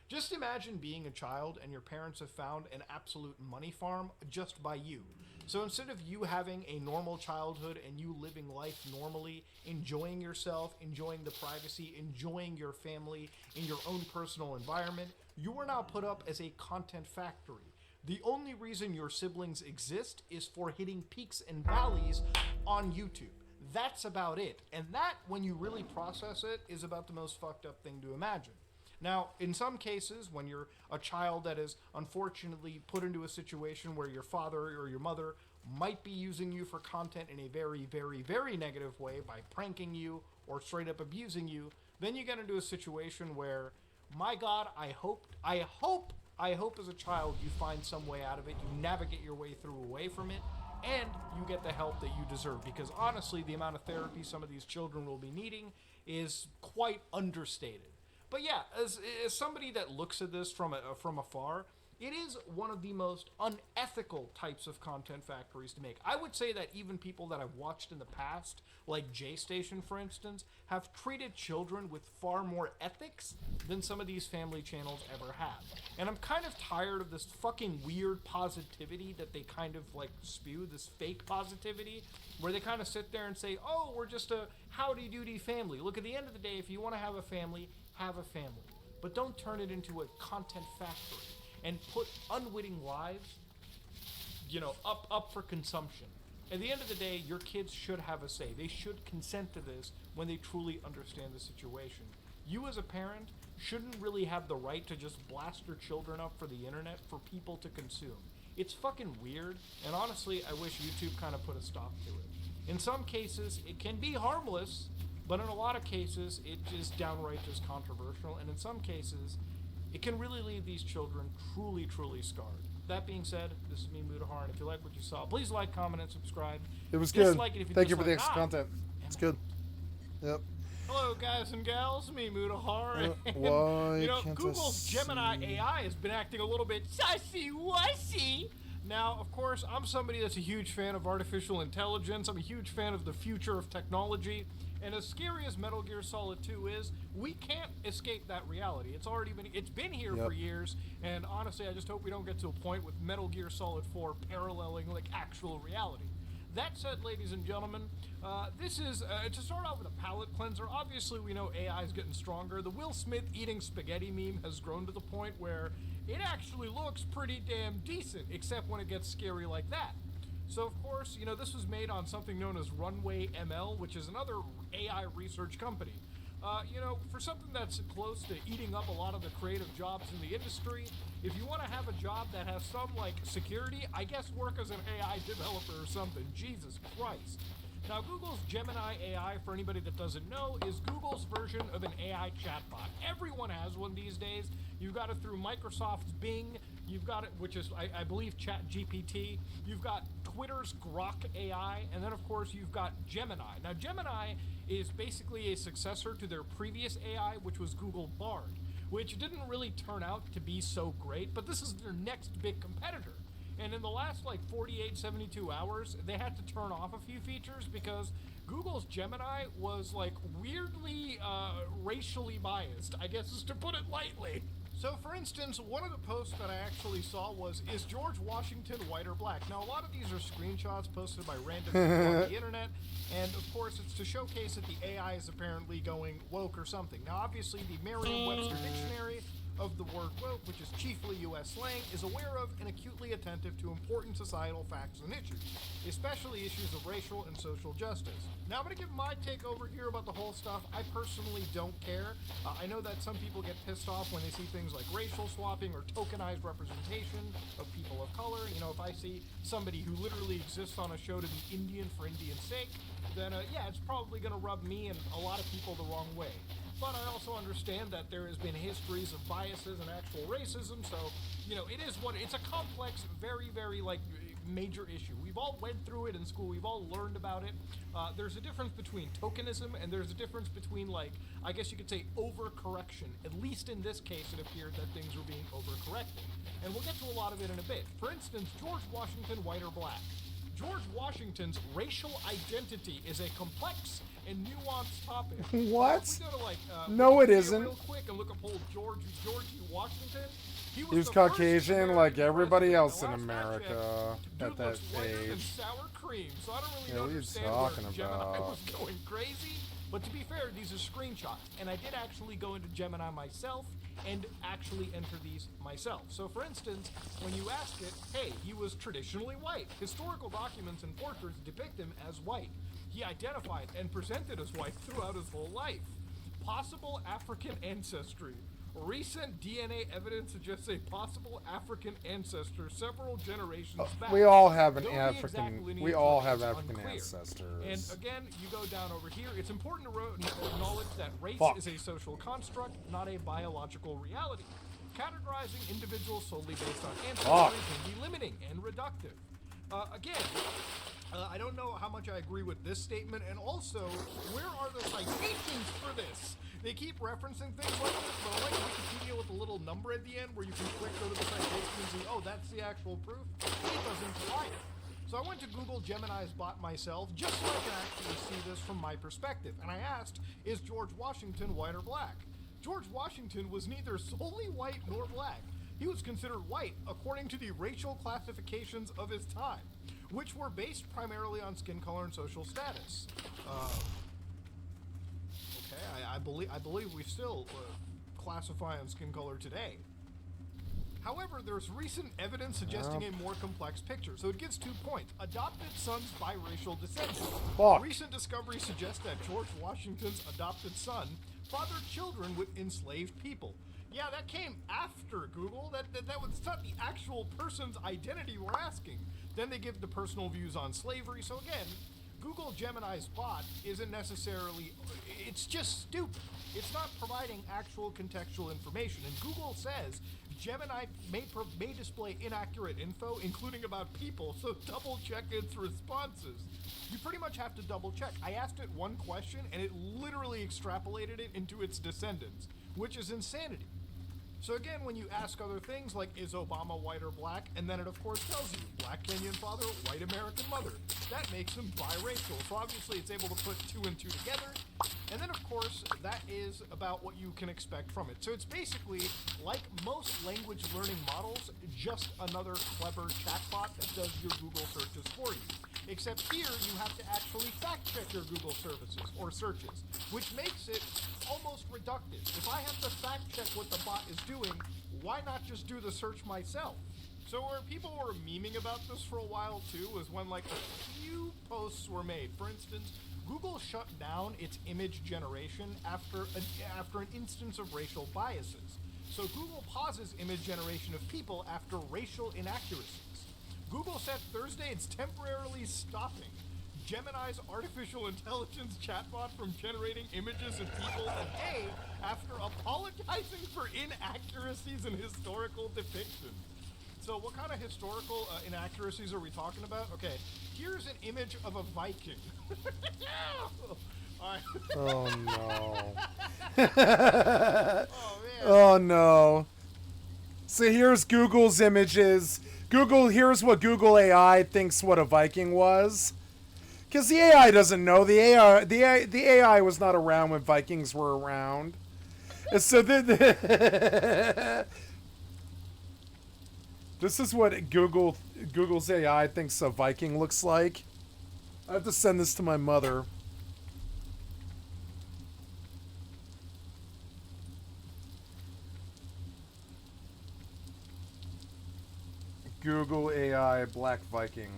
Just imagine being a child and your parents have found an absolute money farm just by you. So instead of you having a normal childhood and you living life normally, enjoying yourself, enjoying the privacy, enjoying your family in your own personal environment, you are now put up as a content factory. The only reason your siblings exist is for hitting peaks and valleys on YouTube. That's about it. And that, when you really process it, is about the most fucked up thing to imagine. Now, in some cases, when you're a child that is unfortunately put into a situation where your father or your mother might be using you for content in a very, very, very negative way by pranking you or straight up abusing you, then you get into a situation where, my God, I hope as a child you find some way out of it, you navigate your way through away from it, and you get the help that you deserve. Because honestly, the amount of therapy some of these children will be needing is quite understated. But yeah, as somebody that looks at this from afar, it is one of the most unethical types of content factories to make. I would say that even people that I've watched in the past, like J-Station for instance, have treated children with far more ethics than some of these family channels ever have. And I'm kind of tired of this fucking weird positivity that they kind of like spew, this fake positivity, where they kind of sit there and say, oh, we're just a howdy-doody family. Look, at the end of the day, if you want to have a family, have a family. But don't turn it into a content factory and put unwitting lives, up for consumption. At the end of the day, your kids should have a say. They should consent to this when they truly understand the situation. You as a parent shouldn't really have the right to just blast your children up for the internet for people to consume. It's fucking weird, and honestly, I wish YouTube kind of put a stop to it. In some cases, it can be harmless, but in a lot of cases, it is downright just controversial, and in some cases, it can really leave these children truly, truly scarred. that being said, this is me, Mudahar, and if you like what you saw, please like, comment, and subscribe. It was good. Dislike it if you Thank you for the dislike extra it. content. It's good. Yep. Hello, guys and gals. Me, Mudahar. And, why you know, can't I Google's Gemini see? AI has been acting a little bit sussy-wussy. Now, of course, I'm somebody that's a huge fan of artificial intelligence. I'm a huge fan of the future of technology. And as scary as Metal Gear Solid 2 is, we can't escape that reality. It's been here for years, and honestly, I just hope we don't get to a point with Metal Gear Solid 4 paralleling like actual reality. That said, ladies and gentlemen, this is, to start off with a palate cleanser, obviously we know AI is getting stronger. The Will Smith eating spaghetti meme has grown to the point where it actually looks pretty damn decent, except when it gets scary like that. So of course, you know, this was made on something known as Runway ML, which is another AI research company. You know, for something that's close to eating up a lot of the creative jobs in the industry, if you want to have a job that has some, like, security, I guess work as an AI developer or something. Jesus Christ. Now, Google's Gemini AI, for anybody that doesn't know, is Google's version of an AI chatbot. Everyone has one these days. You've got it through Microsoft's Bing. You've got it, which is, I believe, ChatGPT. You've got Twitter's Grok AI. And then, of course, you've got Gemini. Now, Gemini is basically a successor to their previous AI, which was Google Bard, which didn't really turn out to be so great, but this is their next big competitor. And in the last, like, 48, 72 hours, they had to turn off a few features because Google's Gemini was, like, weirdly racially biased, I guess is to put it lightly. So, for instance, one of the posts that I actually saw was, is George Washington white or black? Now, a lot of these are screenshots posted by random people on the internet, and of course, it's to showcase that the AI is apparently going woke or something. Now, obviously, the Merriam-Webster Dictionary of the word woke, which is chiefly U.S. slang, is aware of and acutely attentive to important societal facts and issues, especially issues of racial and social justice. Now, I'm going to give my take over here about the whole stuff. I personally don't care. I know that some people get pissed off when they see things like racial swapping or tokenized representation of people of color. You know, if I see somebody who literally exists on a show to be Indian for Indian's sake, then yeah, it's probably going to rub me and a lot of people the wrong way. But I also understand that there has been histories of biases and actual racism, so, you know, it's a complex, very, very, like, major issue. We've all went through it in school, we've all learned about it. There's a difference between tokenism, and there's a difference between, like, I guess you could say overcorrection. At least in this case, it appeared that things were being overcorrected. And we'll get to a lot of it in a bit. For instance, George Washington, white or black? George Washington's racial identity is a complex and nuanced topic. What? If we go to, like, No, it Wikipedia isn't. real quick and look up old George Washington. He was the first Caucasian American like everybody president. else The in last America Dude at that looks whiter than age. sour cream, so I don't really Yeah, what are you understand talking where Gemini about? was going crazy. But to be fair, these are screenshots, and I did actually go into Gemini myself and actually enter these myself. So for instance, when you ask it, hey, he was traditionally white. Historical documents and portraits depict him as white. He identified and presented as white throughout his whole life. Possible African ancestry. Recent DNA evidence suggests a possible African ancestor several generations back. We all have an Though the African. exact lineage We all have remains African unclear. ancestors. And again, you go down over here. It's important to acknowledge that race Fuck. is a social construct, not a biological reality. Categorizing individuals solely based on ancestry can be limiting and reductive. I don't know how much I agree with this statement, and also, where are the citations for this? They keep referencing things like this, but I like Wikipedia with a little number at the end where you can click, go to the citation and see, oh, that's the actual proof. It doesn't provide it. So I went to Google Gemini's bot myself, just so I can actually see this from my perspective, and I asked, is George Washington white or black? George Washington was neither solely white nor black. He was considered white according to the racial classifications of his time, which were based primarily on skin color and social status. I believe we still classify on skin color today. However, there's recent evidence suggesting a more complex picture, so it gives 2 points. Adopted son's biracial descendants. Fuck. Recent discoveries suggest that George Washington's adopted son fathered children with enslaved people. Yeah, that came after Google. That was not the actual person's identity we're asking. Then they give the personal views on slavery. So again, Google Gemini's bot isn't necessarily, it's just stupid. It's not providing actual contextual information. And Google says Gemini may display inaccurate info, including about people, so double check its responses. You pretty much have to double check. I asked it one question and it literally extrapolated it into its descendants, which is insanity. So again, when you ask other things like, is Obama white or black? And then it of course tells you, black Kenyan father, white American mother. That makes him biracial. So obviously it's able to put 2 and 2 together. And then of course, that is about what you can expect from it. So it's basically, like most language learning models, just another clever chatbot that does your Google searches for you. Except here, you have to actually fact-check your Google services or searches, which makes it almost reductive. If I have to fact-check what the bot is doing, why not just do the search myself? So where people were memeing about this for a while too was when like a few posts were made. For instance, Google shut down its image generation after an instance of racial biases. So Google pauses image generation of people after racial inaccuracies. Google said Thursday it's temporarily stopping Gemini's artificial intelligence chatbot from generating images of people today after apologizing for inaccuracies in historical depictions. So what kind of historical inaccuracies are we talking about? Okay, here's an image of a Viking. All right. Oh no. Oh man. Oh no. So here's Google's images. Here's what Google AI thinks what a Viking was. Because the AI doesn't know. The AI was not around when Vikings were around. So this is what Google's AI thinks a Viking looks like. I have to send this to my mother. Google AI Black Viking.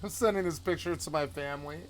I'm sending this picture to my family.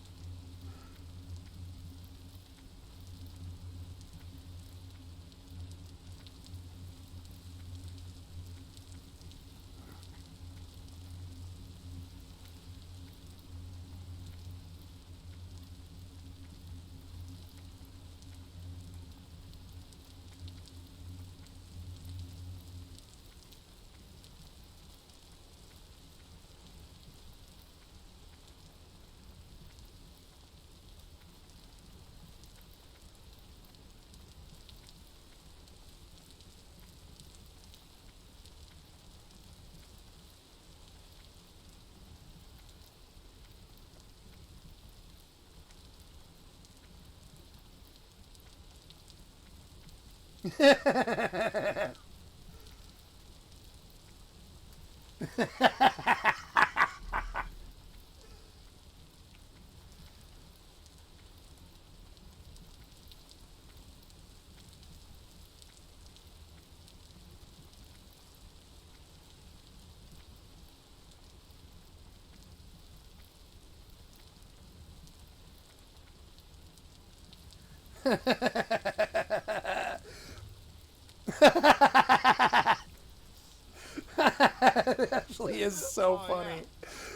It actually is so funny.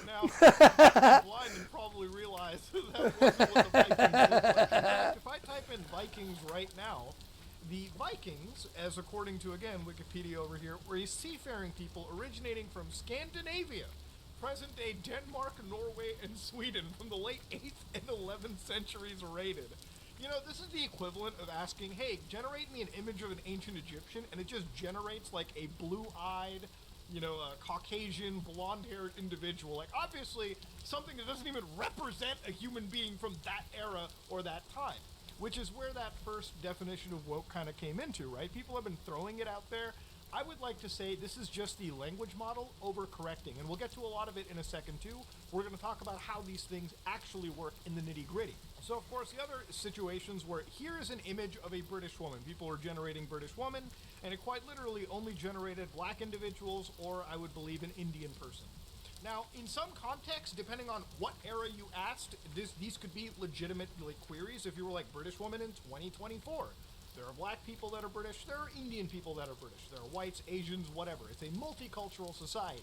Now, I'm blind and probably realize that wasn't what the Vikings look like. In fact, if I type in Vikings right now, the Vikings, as according to, again, Wikipedia over here, were a seafaring people originating from Scandinavia, present-day Denmark, Norway, and Sweden from the late 8th and 11th centuries rated. You know, this is the equivalent of asking, hey, generate me an image of an ancient Egyptian, and it just generates like a blue-eyed, you know, Caucasian, blonde-haired individual. Like, obviously, something that doesn't even represent a human being from that era or that time. Which is where that first definition of woke kind of came into, right? People have been throwing it out there. I would like to say this is just the language model overcorrecting, and we'll get to a lot of it in a second too. We're going to talk about how these things actually work in the nitty-gritty. So of course the other situations where here is an image of a British woman. People are generating British woman, and it quite literally only generated black individuals, or I would believe an Indian person. Now, in some context, depending on what era you asked, these could be legitimate queries. If you were like British woman in 2024, there are black people that are British, there are Indian people that are British, there are whites, Asians, whatever. It's a multicultural society.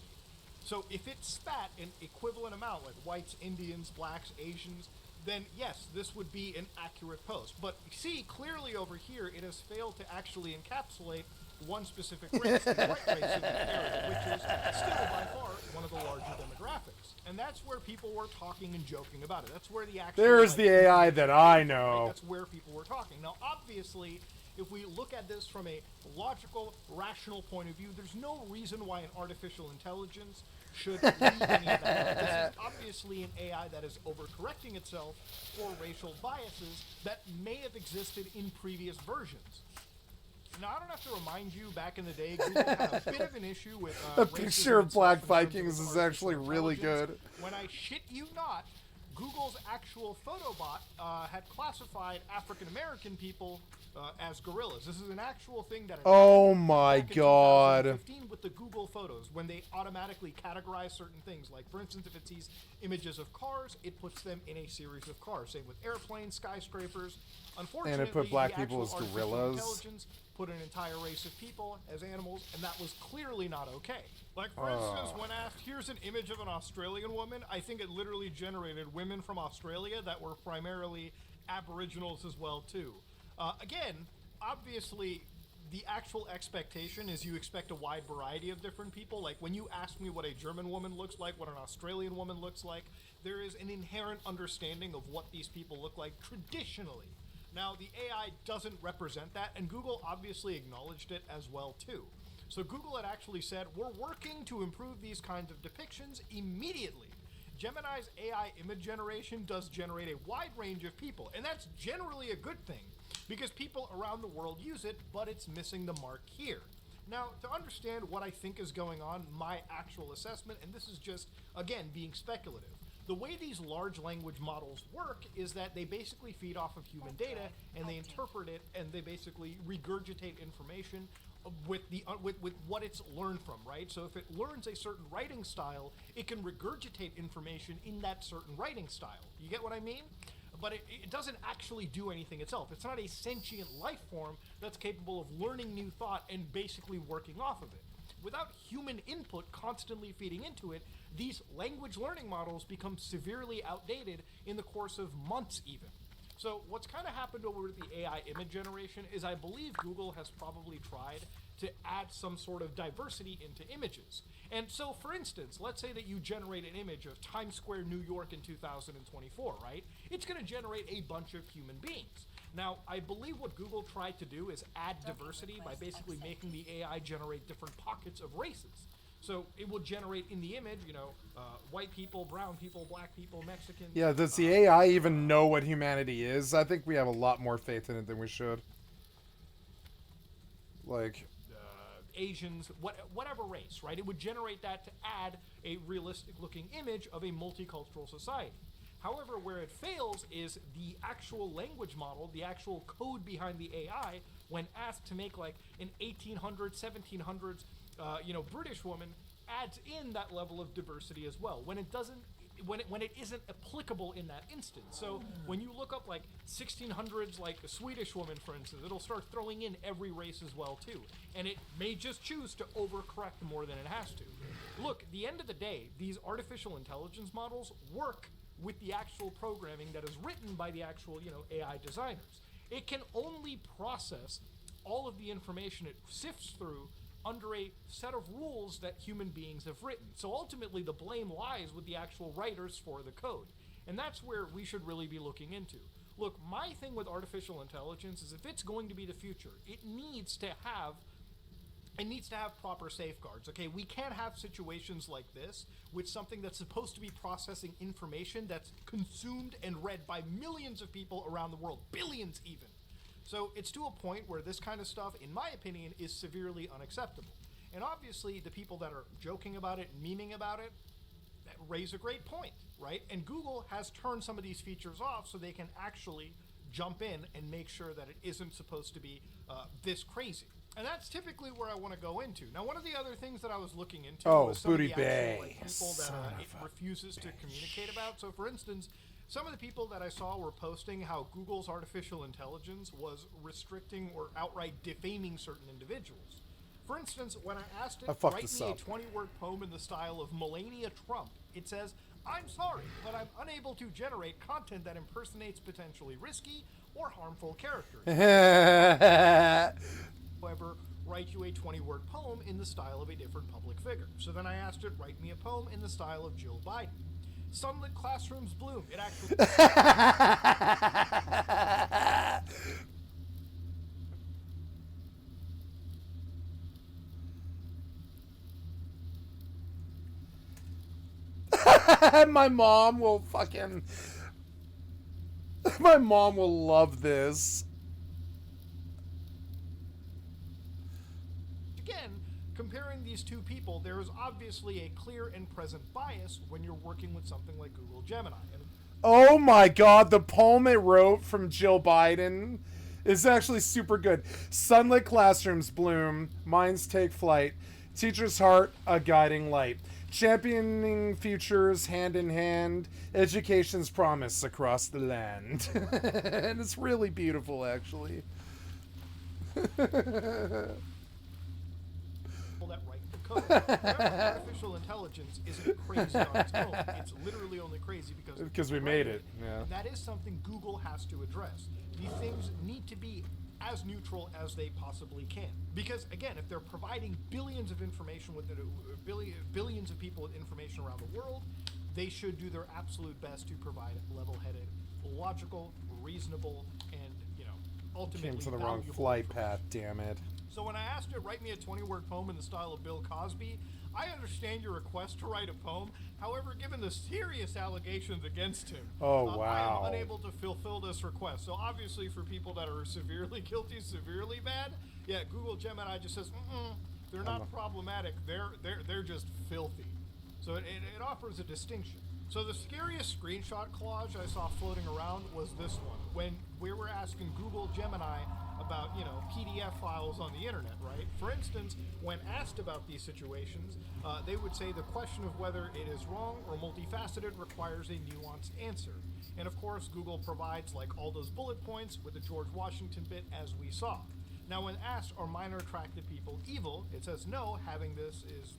So if it spat an equivalent amount, like whites, Indians, blacks, Asians, then yes, this would be an accurate post. But see, clearly over here, it has failed to actually encapsulate one specific race, the white race in the area, which is still by far one of the larger demographics. And that's where people were talking and joking about it. That's where the actual... There's the AI that I know. Right? That's where people were talking. Now, obviously, if we look at this from a logical, rational point of view, there's no reason why an artificial intelligence should leave any of that. This is obviously an AI that is overcorrecting itself for racial biases that may have existed in previous versions. Now, I don't have to remind you, back in the day, Google had a bit of an issue with a picture of Black Vikings is actually really good. When I shit you not, Google's actual photo bot had classified African American people as gorillas. This is an actual thing that. Oh my God! 2015 with the Google Photos, when they automatically categorize certain things, like for instance, if it sees images of cars, it puts them in a series of cars. Same with airplanes, skyscrapers. Unfortunately, and it put black the people as actual gorillas. Intelligence put an entire race of people as animals, and that was clearly not okay. Like, for instance, when asked, here's an image of an Australian woman, I think it literally generated women from Australia that were primarily Aboriginals as well, too. Again, obviously, the actual expectation is you expect a wide variety of different people. Like, when you ask me what a German woman looks like, what an Australian woman looks like, there is an inherent understanding of what these people look like traditionally. Now, the AI doesn't represent that, and Google obviously acknowledged it as well, too. So Google had actually said, we're working to improve these kinds of depictions immediately. Gemini's AI image generation does generate a wide range of people, and that's generally a good thing, because people around the world use it, but it's missing the mark here. Now, to understand what I think is going on, my actual assessment, and this is just, again, being speculative, the way these large language models work is that they basically feed off of human data, and they interpret it, and they basically regurgitate information with what it's learned from, right? So if it learns a certain writing style, it can regurgitate information in that certain writing style. You get what I mean? But it doesn't actually do anything itself. It's not a sentient life form that's capable of learning new thought and basically working off of it. Without human input constantly feeding into it, these language learning models become severely outdated in the course of months even. So what's kind of happened over with the AI image generation is I believe Google has probably tried to add some sort of diversity into images. And so, for instance, let's say that you generate an image of Times Square, New York in 2024, right? It's going to generate a bunch of human beings. Now, I believe what Google tried to do is add diversity by basically making the AI generate different pockets of races. So it will generate in the image, you know, white people, brown people, black people, Mexicans. Yeah, does the AI even know what humanity is? I think we have a lot more faith in it than we should. Like... Asians, whatever race, right? It would generate that to add a realistic-looking image of a multicultural society. However, where it fails is the actual language model, the actual code behind the AI, when asked to make like an 1800s, 1700s, British woman, adds in that level of diversity as well. When it doesn't, when it isn't applicable in that instance. So when you look up like 1600s, like a Swedish woman, for instance, it'll start throwing in every race as well too, and it may just choose to overcorrect more than it has to. Look, at the end of the day, these artificial intelligence models work with the actual programming that is written by the actual, AI designers. It can only process all of the information it sifts through under a set of rules that human beings have written. So ultimately the blame lies with the actual writers for the code. And that's where we should really be looking into. Look, my thing with artificial intelligence is if it's going to be the future, it needs to have proper safeguards, okay? We can't have situations like this with something that's supposed to be processing information that's consumed and read by millions of people around the world, billions even. So it's to a point where this kind of stuff, in my opinion, is severely unacceptable. And obviously, the people that are joking about it, memeing about it, raise a great point, right? And Google has turned some of these features off so they can actually jump in and make sure that it isn't supposed to be this crazy. And that's typically where I want to go into. Now, one of the other things that I was looking into was some Booty of the actual Bay. people that it refuses to communicate about. So, for instance, some of the people that I saw were posting how Google's artificial intelligence was restricting or outright defaming certain individuals. For instance, when I asked it, fucked write this me a up. 20-word poem in the style of Melania Trump, it says, I'm sorry, but I'm unable to generate content that impersonates potentially risky or harmful characters. However, write you a 20-word poem in the style of a different public figure. So then I asked it, write me a poem in the style of Jill Biden. Sunlit classrooms bloom. It actually... My mom will fucking... My mom will love this. Again, comparing these two people, there is obviously a clear and present bias when you're working with something like Google Gemini. And Oh my god, the poem it wrote from Jill Biden is actually super good. Sunlit classrooms bloom, minds take flight, teacher's heart a guiding light, championing futures hand in hand, education's promise across the land. And it's really beautiful, actually. that write the code. Remember, artificial intelligence isn't crazy on its own. It's literally only crazy because we made it. Yeah. And that is something Google has to address. These things need to be as neutral as they possibly can. Because again, if they're providing billions of information with billions of people with information around the world, they should do their absolute best to provide level-headed, logical, reasonable, and ultimately Came to the wrong flight path, damn it. So when I asked it, write me a 20-word poem in the style of Bill Cosby, I understand your request to write a poem. However, given the serious allegations against him, wow. I am unable to fulfill this request. So obviously for people that are severely guilty, severely bad, yeah, Google Gemini just says, they're not problematic, they're just filthy. So it offers a distinction. So the scariest screenshot collage I saw floating around was this one. When we were asking Google Gemini about, PDF files on the internet, right? For instance, when asked about these situations, they would say the question of whether it is wrong or multifaceted requires a nuanced answer. And of course, Google provides like all those bullet points with the George Washington bit as we saw. Now, when asked, are minor attracted people evil? It says no, having this is,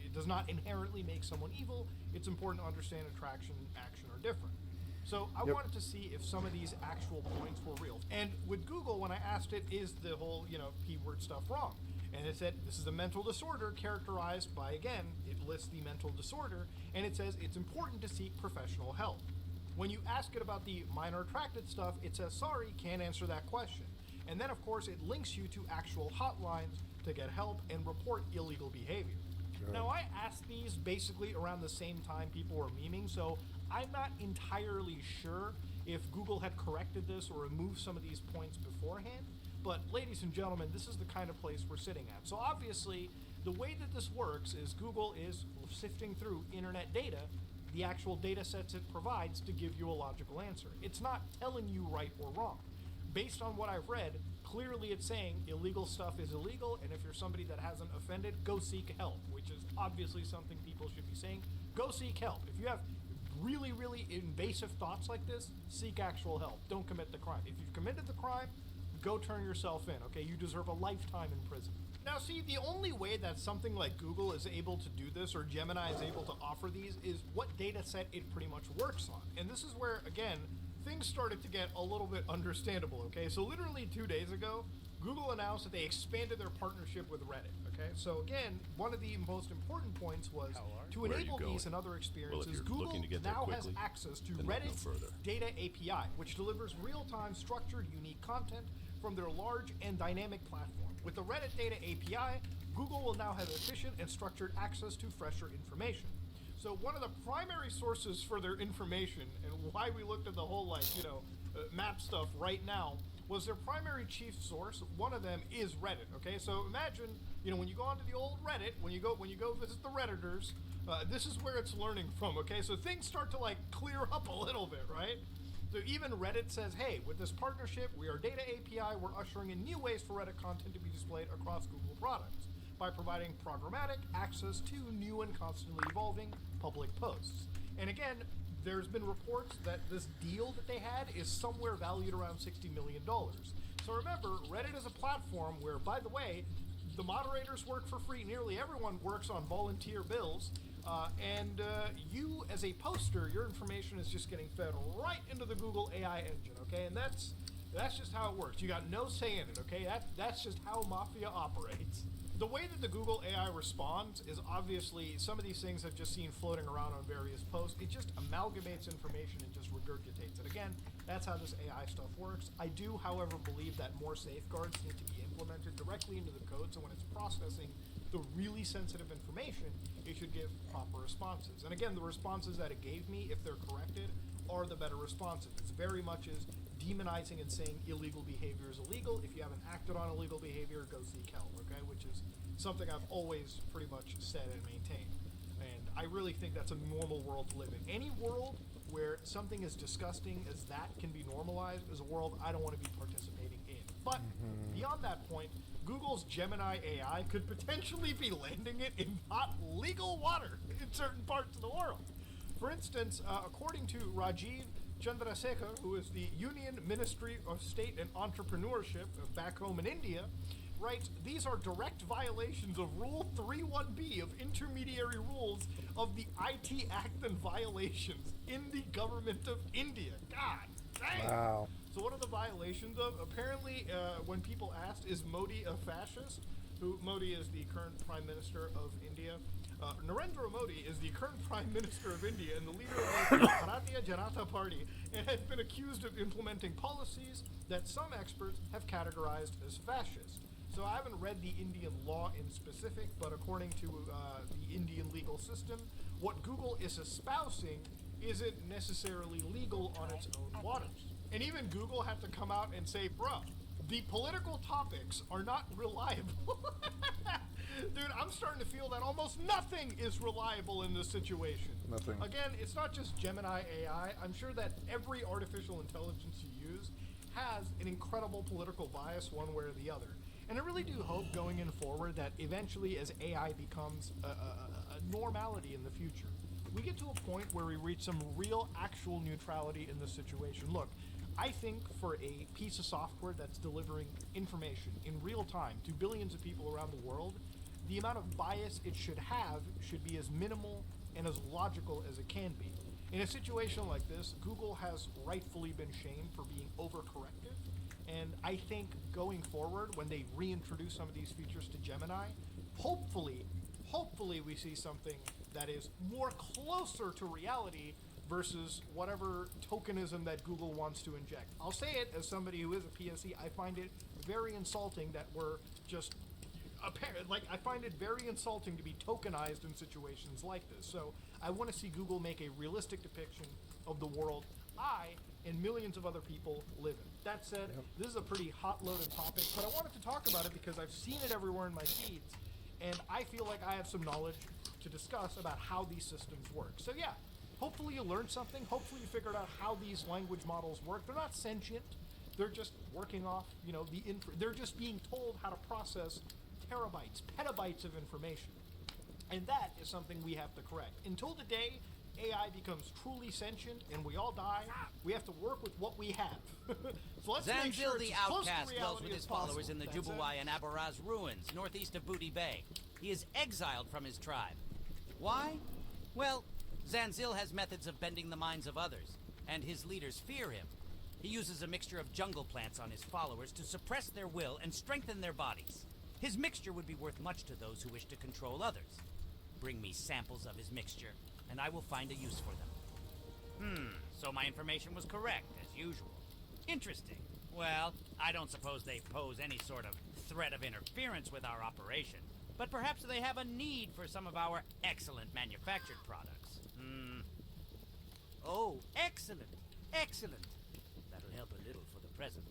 it does not inherently make someone evil. It's important to understand attraction and action are different. So I wanted to see if some of these actual points were real. And with Google, when I asked it, is the whole, P-word stuff wrong? And it said, this is a mental disorder characterized by, again, it lists the mental disorder, and it says it's important to seek professional help. When you ask it about the minor attracted stuff, it says, sorry, can't answer that question. And then, of course, it links you to actual hotlines to get help and report illegal behavior. Good. Now, I asked these basically around the same time people were memeing, so I'm not entirely sure if Google had corrected this or removed some of these points beforehand, but ladies and gentlemen, this is the kind of place we're sitting at. So obviously, the way that this works is Google is sifting through internet data, the actual data sets it provides to give you a logical answer. It's not telling you right or wrong. Based on what I've read, clearly it's saying illegal stuff is illegal, and if you're somebody that hasn't offended, go seek help, which is obviously something people should be saying. Go seek help. If you have really, really invasive thoughts like this, seek actual help. Don't commit the crime. If you've committed the crime, go turn yourself in, okay? You deserve a lifetime in prison. Now, see, the only way that something like Google is able to do this, or Gemini is able to offer these, is what data set it pretty much works on. And this is where, again, things started to get a little bit understandable, okay? So literally 2 days ago, Google announced that they expanded their partnership with Reddit, okay? So again, one of the most important points was to enable these and other experiences, Google now has access to Reddit's Data API, which delivers real-time structured, unique content from their large and dynamic platform. With the Reddit Data API, Google will now have efficient and structured access to fresher information. So one of the primary sources for their information and why we looked at the whole, map stuff right now was their primary chief source. One of them is Reddit. Okay, so imagine, you know, when you go onto the old Reddit, when you go visit the Redditors, this is where it's learning from. Okay, so things start to like clear up a little bit, right? So even Reddit says, hey, with this partnership, we are data API, we're ushering in new ways for Reddit content to be displayed across Google products by providing programmatic access to new and constantly evolving public posts. And again, there's been reports that this deal that they had is somewhere valued around $60 million. So remember, Reddit is a platform where, by the way, the moderators work for free. Nearly everyone works on volunteer bills. And you, as a poster, your information is just getting fed right into the Google AI engine, okay? And that's just how it works. You got no say in it, okay? That's just how Mafia operates. The way that the Google AI responds is obviously some of these things I've just seen floating around on various posts. It just amalgamates information and just regurgitates it. Again, that's how this AI stuff works. I do, however, believe that more safeguards need to be implemented directly into the code, so when it's processing the really sensitive information, it should give proper responses. And again, the responses that it gave me, if they're corrected, are the better responses. It's very much as demonizing and saying illegal behavior is illegal. If you haven't acted on illegal behavior, go seek help, okay? Which is something I've always pretty much said and maintained. And I really think that's a normal world to live in. Any world where something as disgusting as that can be normalized is a world I don't want to be participating in. But beyond that point, Google's Gemini AI could potentially be landing it in not legal water in certain parts of the world. For instance, according to Rajiv Chandrasekhar, who is the Union Ministry of State and Entrepreneurship back home in India, writes, these are direct violations of Rule 31B of intermediary rules of the IT Act and violations in the government of India. God dang! Wow. So what are the violations of? Apparently, when people asked, is Modi a fascist? Modi is the current Prime Minister of India. Narendra Modi is the current Prime Minister of India and the leader of the Bharatiya Janata Party, and has been accused of implementing policies that some experts have categorized as fascist. So I haven't read the Indian law in specific, but according to the Indian legal system, what Google is espousing isn't necessarily legal on its own waters. And even Google had to come out and say, bruh, the political topics are not reliable. Dude, I'm starting to feel that almost nothing is reliable in this situation. Nothing. Again, it's not just Gemini AI. I'm sure that every artificial intelligence you use has an incredible political bias one way or the other. And I really do hope going in forward that eventually as AI becomes a normality in the future, we get to a point where we reach some real actual neutrality in this situation. Look, I think for a piece of software that's delivering information in real time to billions of people around the world, the amount of bias it should have should be as minimal and as logical as it can be. In a situation like this, Google has rightfully been shamed for being overcorrective, and I think going forward, when they reintroduce some of these features to Gemini, hopefully we see something that is more closer to reality versus whatever tokenism that Google wants to inject. I'll say it as somebody who is a PSE, I find it very insulting that we're just I find it very insulting to be tokenized in situations like this. So I want to see Google make a realistic depiction of the world I and millions of other people live in. That said, This is a pretty hot-loaded topic, but I wanted to talk about it because I've seen it everywhere in my feeds, and I feel like I have some knowledge to discuss about how these systems work. So yeah, hopefully you learned something. Hopefully you figured out how these language models work. They're not sentient. They're just working off, they're just being told how to process terabytes, petabytes of information. And that is something we have to correct. Until the day AI becomes truly sentient and we all die, we have to work with what we have. So let's make sure Zanzil it's the as close to outcast dwells reality with as his followers possible. in the That's it. Jubuwai and Abaraz ruins, northeast of Booty Bay. He is exiled from his tribe. Why? Well, Zanzil has methods of bending the minds of others, and his leaders fear him. He uses a mixture of jungle plants on his followers to suppress their will and strengthen their bodies. His mixture would be worth much to those who wish to control others. Bring me samples of his mixture, and I will find a use for them. So my information was correct, as usual. Interesting. Well, I don't suppose they pose any sort of threat of interference with our operation, but perhaps they have a need for some of our excellent manufactured products. Oh, excellent. Excellent. That'll help a little for the present.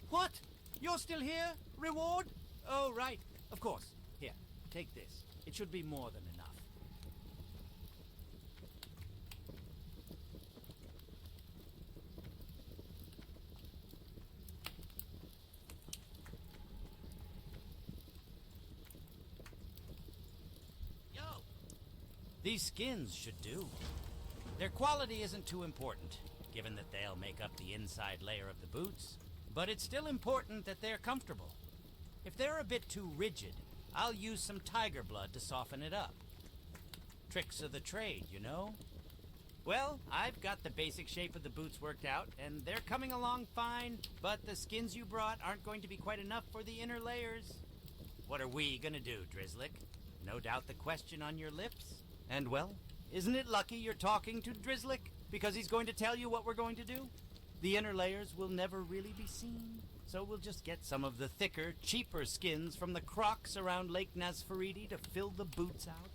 What? You're still here? Reward? Oh, right. Of course. Here, take this. It should be more than enough. Yo! These skins should do. Their quality isn't too important, given that they'll make up the inside layer of the boots. But it's still important that they're comfortable. If they're a bit too rigid, I'll use some tiger blood to soften it up. Tricks of the trade, you know? Well, I've got the basic shape of the boots worked out, and they're coming along fine, but the skins you brought aren't going to be quite enough for the inner layers. What are we gonna do, Drizzlick? No doubt the question on your lips? And well, isn't it lucky you're talking to Drizzlick? Because he's going to tell you what we're going to do? The inner layers will never really be seen, so we'll just get some of the thicker, cheaper skins from the crocs around Lake Nasfaridi to fill the boots out.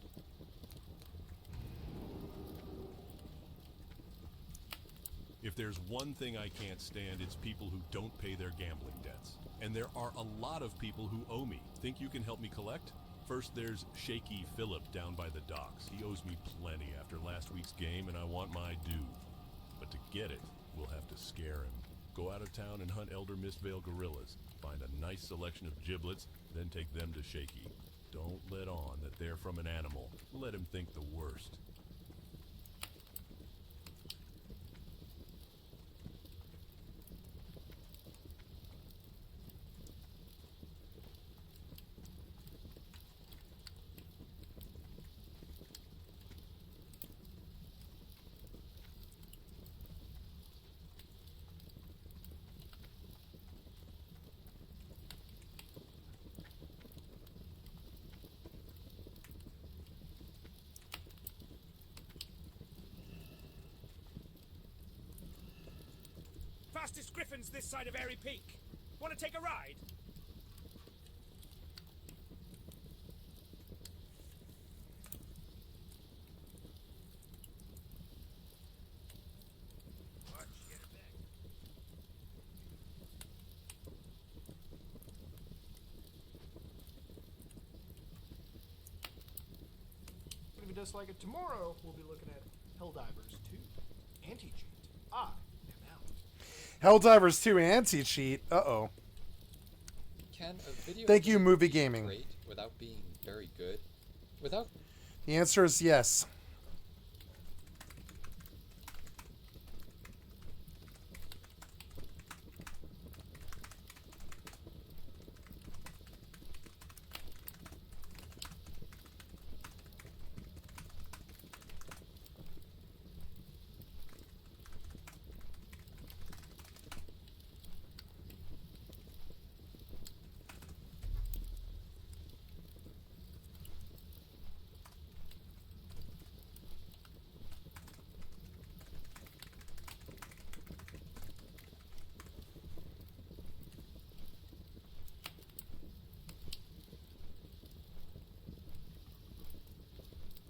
If there's one thing I can't stand, it's people who don't pay their gambling debts. And there are a lot of people who owe me. Think you can help me collect? First, there's Shaky Phillip down by the docks. He owes me plenty after last week's game, and I want my due. But to get it, we'll have to scare him. Go out of town and hunt Elder Mistvale gorillas. Find a nice selection of giblets, then take them to Shaky. Don't let on that they're from an animal. Let him think the worst. Fastest griffins this side of Airy Peak. Want to take a ride? But if you dislike it, tomorrow we'll be looking at Helldivers 2 Anti-Cheat. I am out. Helldivers 2 anti-cheat. Uh-oh. Can a video Thank you, game Movie be Gaming. great without being very good? Without The answer is yes.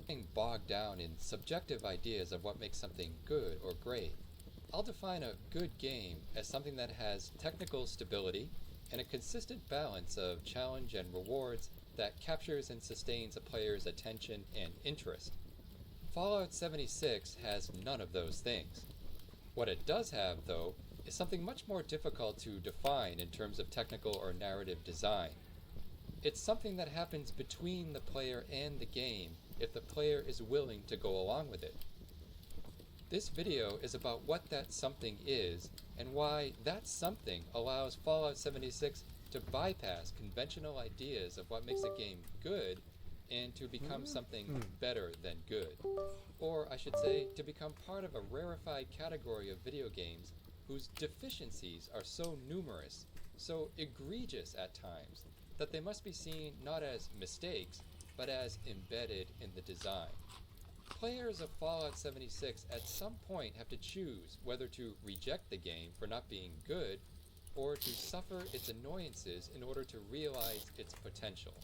getting bogged down in subjective ideas of what makes something good or great, I'll define a good game as something that has technical stability and a consistent balance of challenge and rewards that captures and sustains a player's attention and interest. Fallout 76 has none of those things. What it does have, though, is something much more difficult to define in terms of technical or narrative design. It's something that happens between the player and the game if the player is willing to go along with it. This video is about what that something is and why that something allows Fallout 76 to bypass conventional ideas of what makes a game good and to become something better than good. Or I should say, to become part of a rarefied category of video games whose deficiencies are so numerous, so egregious at times, that they must be seen not as mistakes, but as embedded in the design. Players of Fallout 76 at some point have to choose whether to reject the game for not being good, or to suffer its annoyances in order to realize its potential.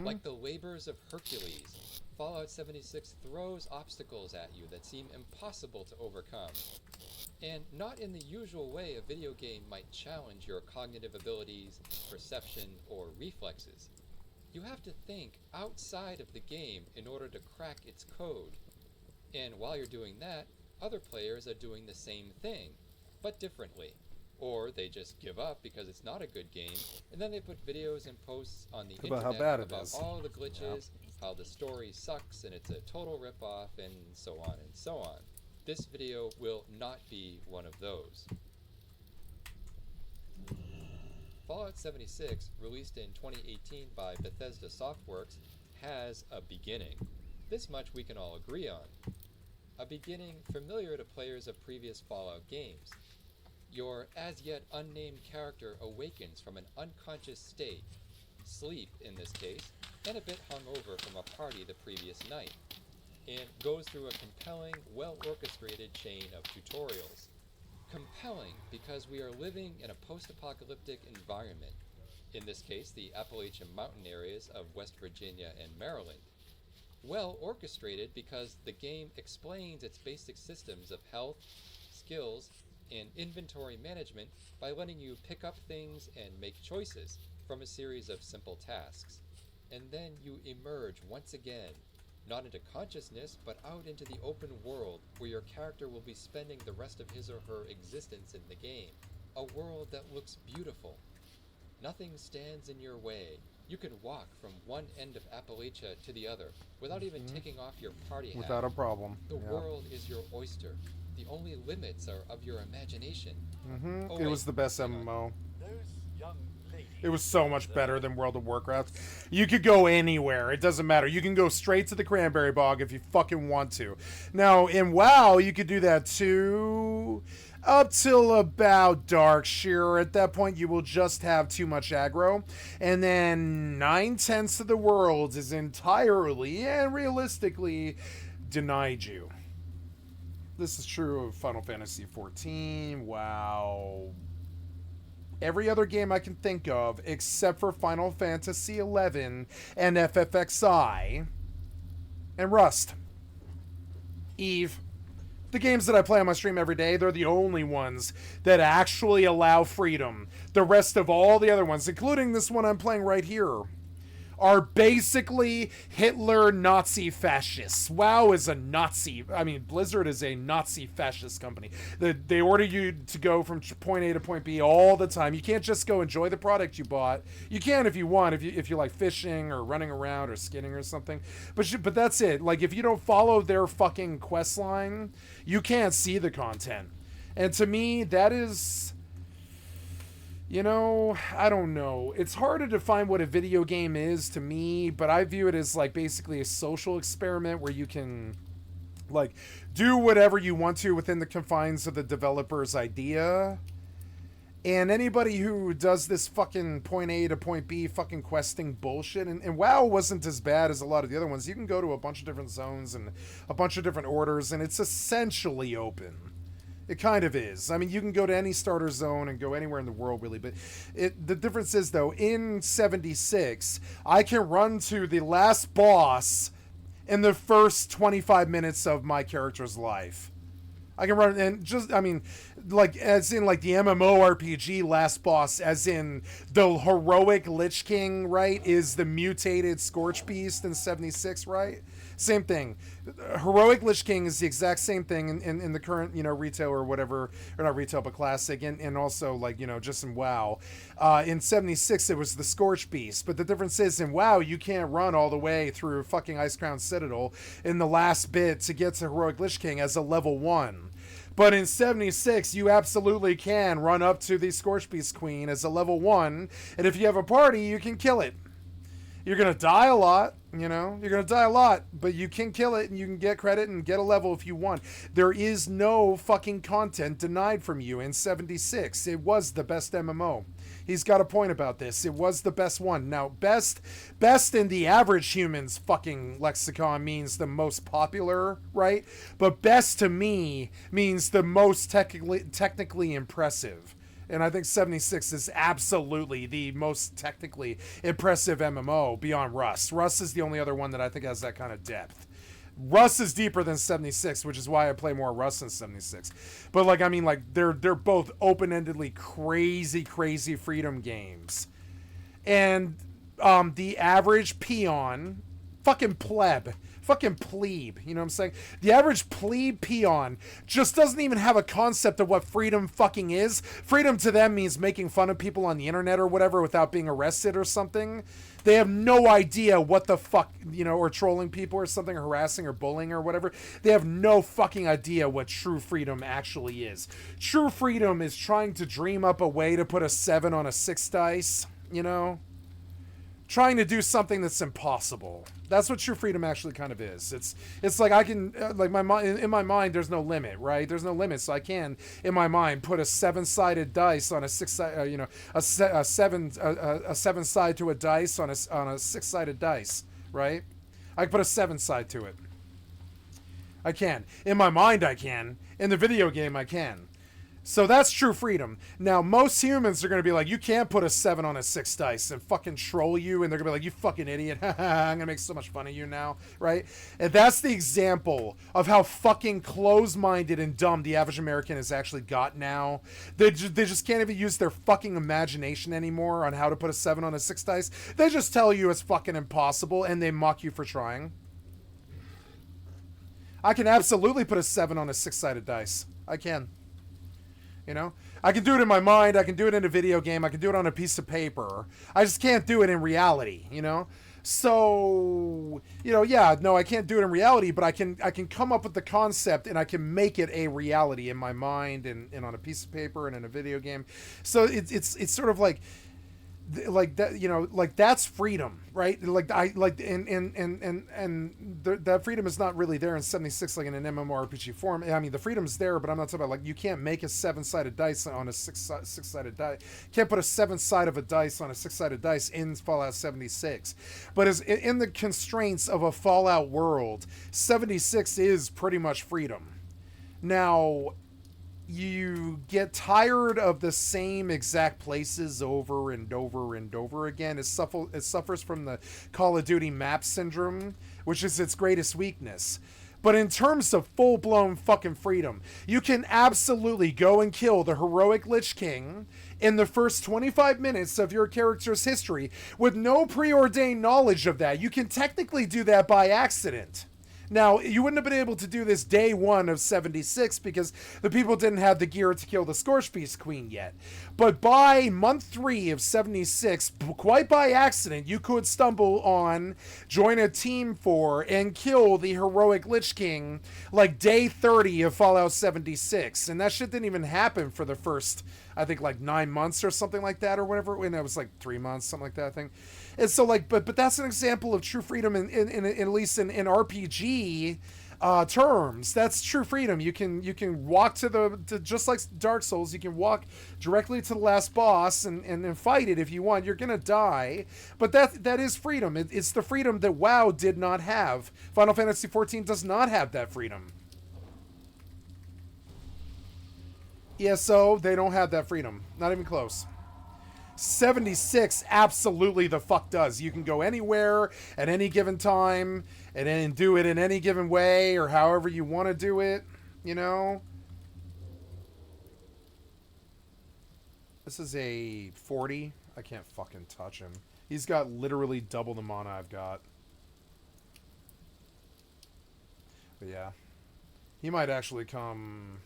Like the labors of Hercules, Fallout 76 throws obstacles at you that seem impossible to overcome. And not in the usual way a video game might challenge your cognitive abilities, perception, or reflexes. You have to think outside of the game in order to crack its code. And while you're doing that, other players are doing the same thing, but differently. Or they just give up because it's not a good game, and then they put videos and posts on the About internet how bad it about is. all the glitches, how the story sucks and it's a total ripoff, and so on and so on. This video will not be one of those. Fallout 76, released in 2018 by Bethesda Softworks, has a beginning. This much we can all agree on. A beginning familiar to players of previous Fallout games. Your as-yet unnamed character awakens from an unconscious state, sleep in this case, and a bit hungover from a party the previous night, and goes through a compelling, well-orchestrated chain of tutorials. Compelling because we are living in a post-apocalyptic environment, in this case the Appalachian mountain areas of West Virginia and Maryland. Well orchestrated because the game explains its basic systems of health, skills, and inventory management by letting you pick up things and make choices from a series of simple tasks. And then you emerge once again, not into consciousness, but out into the open world where your character will be spending the rest of his or her existence in the game. A world that looks beautiful. Nothing stands in your way. You can walk from one end of Appalachia to the other without even taking off your party hat. Without a problem. The Yeah. world is your oyster. The only limits are of your imagination. Oh, It wait, was the best MMO. Those young ladies. It was so much better than World of Warcraft. You could go anywhere. It doesn't matter. You can go straight to the Cranberry Bog if you fucking want to. Now, in WoW, you could do that too. Up till about Darkshire. At that point, you will just have too much aggro. And then 9/10 of the world is entirely and realistically denied you. This is true of Final Fantasy XIV, WoW, every other game I can think of except for Final Fantasy XI and FFXI and Rust. EvE. The games that I play on my stream every day, they're the only ones that actually allow freedom. The rest of all the other ones, including this one I'm playing right here, are basically Hitler Nazi fascists. WoW is a Nazi. I mean, Blizzard is a Nazi fascist company. They order you to go from point A to point B all the time. You can't just go enjoy the product you bought. You can if you want, if you like fishing or running around or skinning or something. But that's it. Like, if you don't follow their fucking quest line, you can't see the content. And to me, that is... You know, I don't know. It's hard to define what a video game is to me, but I view it as like basically a social experiment where you can like do whatever you want to within the confines of the developer's idea. And anybody who does this fucking point A to point B fucking questing bullshit, and WoW wasn't as bad as a lot of the other ones. You can go to a bunch of different zones and a bunch of different orders, and it's essentially open. It kind of is. I mean, you can go to any starter zone and go anywhere in the world, really. But the difference is, though, in 76, I can run to the last boss in the first 25 minutes of my character's life. I can run, and just, I mean, like, as in, like, the MMORPG last boss, as in the heroic Lich King, right, is the mutated Scorch Beast in 76, right? Same thing. Heroic Lich King is the exact same thing in the current, you know, retail or whatever, or not retail, but classic, and also, like, you know, just in WoW. In 76, it was the Scorch Beast, but the difference is in WoW, you can't run all the way through fucking Icecrown Citadel in the last bit to get to Heroic Lich King as a level 1. But in 76, you absolutely can run up to the Scorch Beast Queen as a level 1, and if you have a party, you can kill it. You're going to die a lot, you know? You're going to die a lot, but you can kill it, and you can get credit and get a level if you want. There is no fucking content denied from you in 76. It was the best MMO. He's got a point about this. It was the best one. Now, best in the average human's fucking lexicon means the most popular, right? But best to me means the most technically impressive. And I think 76 is absolutely the most technically impressive MMO beyond Rust. Rust is the only other one that I think has that kind of depth. Rust is deeper than 76, which is why I play more Rust than 76. But like, I mean, like they're both open-endedly crazy freedom games. And the average peon, fucking pleb, fucking plebe, you know what I'm saying? The average plebe peon just doesn't even have a concept of what freedom fucking is. Freedom to them means making fun of people on the internet or whatever without being arrested or something. They have no idea what the fuck, you know, or trolling people or something, or harassing or bullying or whatever. They have no fucking idea what true freedom actually is. True freedom is trying to dream up a way to put a 7 on a 6 dice, you know? Trying to do something that's impossible. That's what true freedom actually kind of is. It's like I can like my mind, in my mind there's no limit, right? There's no limit, so I can in my mind put a 7-sided dice on a 6-sided, you know, a 7 side to a dice on a 6-sided dice, right? I can put a 7 side to it. I can. In my mind I can. In the video game I can. So that's true freedom. Now, most humans are going to be like, you can't put a 7 on a 6 dice and fucking troll you, and they're going to be like, you fucking idiot. I'm going to make so much fun of you now, right? And that's the example of how fucking close-minded and dumb the average American has actually got now. They just can't even use their fucking imagination anymore on how to put a 7 on a 6 dice. They just tell you it's fucking impossible, and they mock you for trying. I can absolutely put a 7 on a 6-sided dice. I can. You know, I can do it in my mind. I can do it in a video game. I can do it on a piece of paper. I just can't do it in reality, you know? So, you know, yeah, no, I can't do it in reality, but I can come up with the concept and I can make it a reality in my mind and on a piece of paper and in a video game. So it's sort of like that, you know, like that's freedom, right? Like that freedom is not really there in 76 like in an MMORPG form. I mean, the freedom's there, but I'm not talking about like you can't make a 7-sided dice on a 6-sided die. Can't put a 7 side of a dice on a 6-sided dice in Fallout 76. But as in the constraints of a Fallout world, 76 is pretty much freedom. Now, you get tired of the same exact places over and over and over again. It suffers from the Call of Duty map syndrome, which is its greatest weakness. But in terms of full-blown fucking freedom, you can absolutely go and kill the heroic Lich King in the first 25 minutes of your character's history with no preordained knowledge of that. You can technically do that by accident. Now, you wouldn't have been able to do this day 1 of 76 because the people didn't have the gear to kill the Scorchbeast Queen yet. But by month 3 of 76, quite by accident, you could stumble on, join a team for, and kill the heroic Lich King like day 30 of Fallout 76. And that shit didn't even happen for the first, I think, like 9 months or something like that or whatever. And it was like 3 months, something like that, I think. And so, like, but that's an example of true freedom in at least in RPG terms. That's true freedom. You can walk to just like Dark Souls. You can walk directly to the last boss and fight it if you want. You're gonna die, but that is freedom. It's the freedom that WoW did not have. Final Fantasy XIV does not have that freedom. ESO, they don't have that freedom. Not even close. 76 absolutely the fuck does. You can go anywhere at any given time and then do it in any given way or however you want to do it, you know? This is a 40. I can't fucking touch him. He's got literally double the mana I've got. But yeah. He might actually come...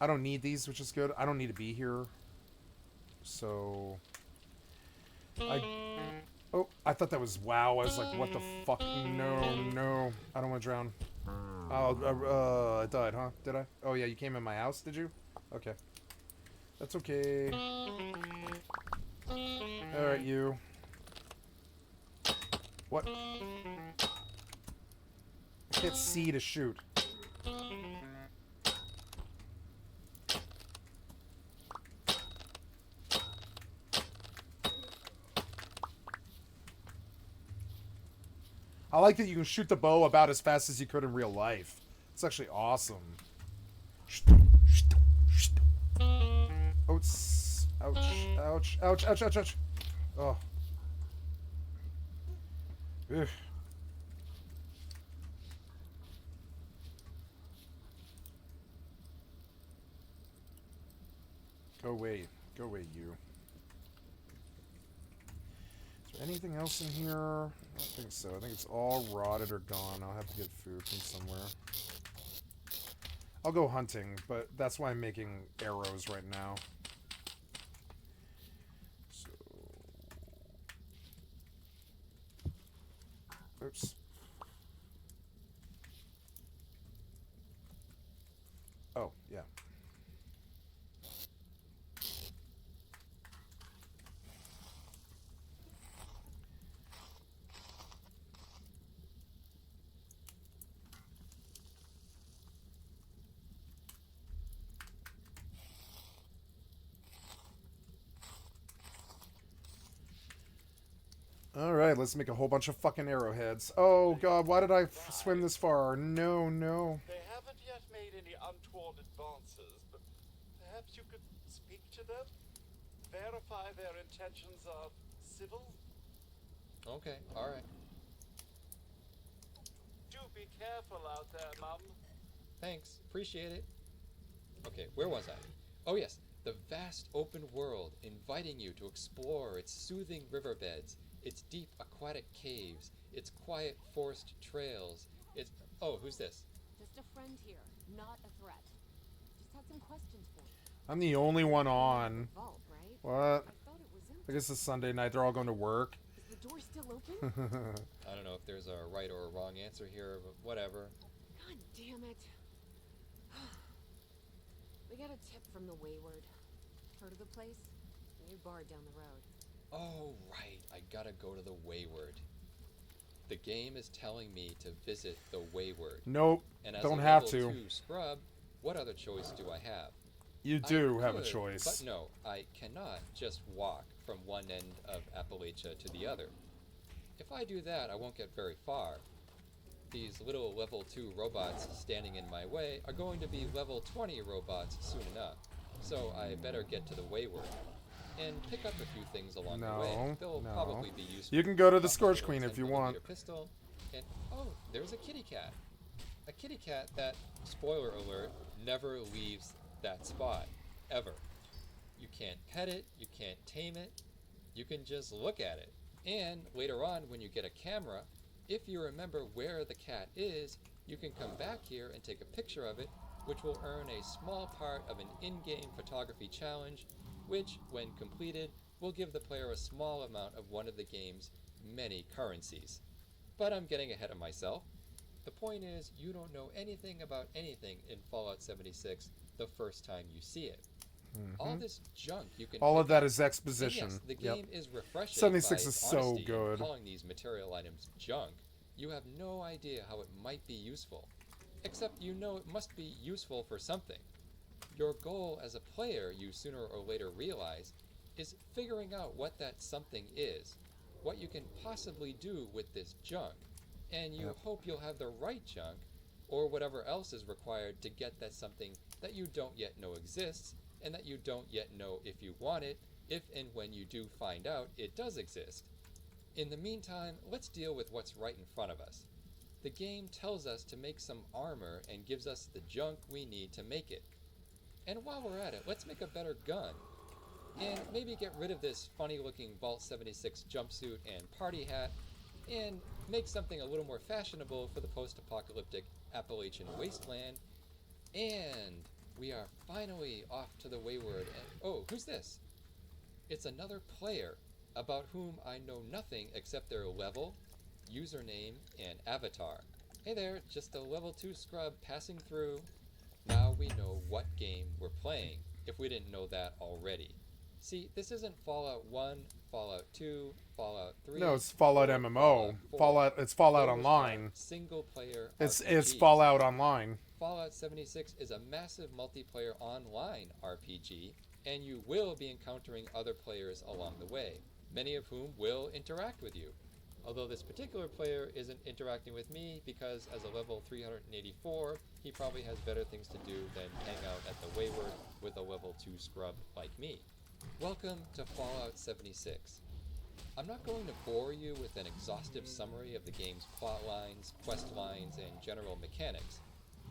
I don't need these, which is good. I don't need to be here. So... Oh, I thought that was WoW. I was like, what the fuck? No. I don't want to drown. Oh, I died, huh? Did I? Oh, yeah, you came in my house, did you? Okay. That's okay. Alright, you. What? I can't see to shoot. I like that you can shoot the bow about as fast as you could in real life. It's actually awesome. Oh, Ouch, ouch, ouch, ouch, ouch, ouch. Oh. Ugh. Go away. Go away, you. Is there anything else in here? I don't think so. I think it's all rotted or gone. I'll have to get food from somewhere. I'll go hunting, but that's why I'm making arrows right now. So... Oops. Oh, yeah. Alright, let's make a whole bunch of fucking arrowheads. Oh god, why did I swim this far? No, no. They haven't yet made any untoward advances, but perhaps you could speak to them? Verify their intentions are civil? Okay, alright. Do be careful out there, Mum. Thanks, appreciate it. Okay, where was I? Oh yes, the vast open world, inviting you to explore its soothing riverbeds, its deep aquatic caves, its quiet forest trails, its... Oh, who's this? Just a friend here, not a threat. Just had some questions for you. I'm the only one on. Vault, right? What? I thought it was empty. I guess it's Sunday night. They're all going to work. Is the door still open? I don't know if there's a right or a wrong answer here, but whatever. God damn it. We got a tip from the Wayward. Heard of the place? New bar down the road. Oh, right. I gotta go to the Wayward. The game is telling me to visit the Wayward. Nope. And as Don't a have level to. 2 scrub, what other choice do I have? You I do have a could, choice. But no, I cannot just walk from one end of Appalachia to the other. If I do that, I won't get very far. These little level 2 robots standing in my way are going to be level 20 robots soon enough. So I better get to the Wayward. And pick up a few things along the way. They'll probably be useful. You can go to the Possibly Scorch a Queen if you 10mm want. Pistol, and oh, there's a kitty cat. A kitty cat that, spoiler alert, never leaves that spot. Ever. You can't pet it, you can't tame it, you can just look at it. And later on, when you get a camera, if you remember where the cat is, you can come back here and take a picture of it, which will earn a small part of an in-game photography challenge, which, when completed, will give the player a small amount of one of the game's many currencies. But I'm getting ahead of myself. The point is, you don't know anything about anything in Fallout 76 the first time you see it. All this junk you can All of pick that up. is exposition. And yes, the Yep. game is refreshing 76 by is its so honesty in good. calling these material items junk. You have no idea how it might be useful. Except you know it must be useful for something. Your goal as a player, you sooner or later realize, is figuring out what that something is, what you can possibly do with this junk, and you hope you'll have the right junk, or whatever else is required to get that something that you don't yet know exists, and that you don't yet know if you want it, if and when you do find out it does exist. In the meantime, let's deal with what's right in front of us. The game tells us to make some armor and gives us the junk we need to make it. And while we're at it, let's make a better gun. And maybe get rid of this funny looking Vault 76 jumpsuit and party hat, and make something a little more fashionable for the post-apocalyptic Appalachian wasteland. And we are finally off to the Wayward, and oh, who's this? It's another player, about whom I know nothing except their level, username, and avatar. Hey there, just a level 2 scrub passing through. Now we know what game we're playing, if we didn't know that already. See, this isn't Fallout 1, Fallout 2, Fallout 3. No, it's Fallout MMO. Fallout. It's Fallout Online. Single player. It's RPGs. Fallout Online. Fallout 76 is a massive multiplayer online RPG, and you will be encountering other players along the way, many of whom will interact with you. Although this particular player isn't interacting with me because as a level 384, he probably has better things to do than hang out at the Wayward with a level 2 scrub like me. Welcome to Fallout 76. I'm not going to bore you with an exhaustive summary of the game's plot lines, quest lines, and general mechanics.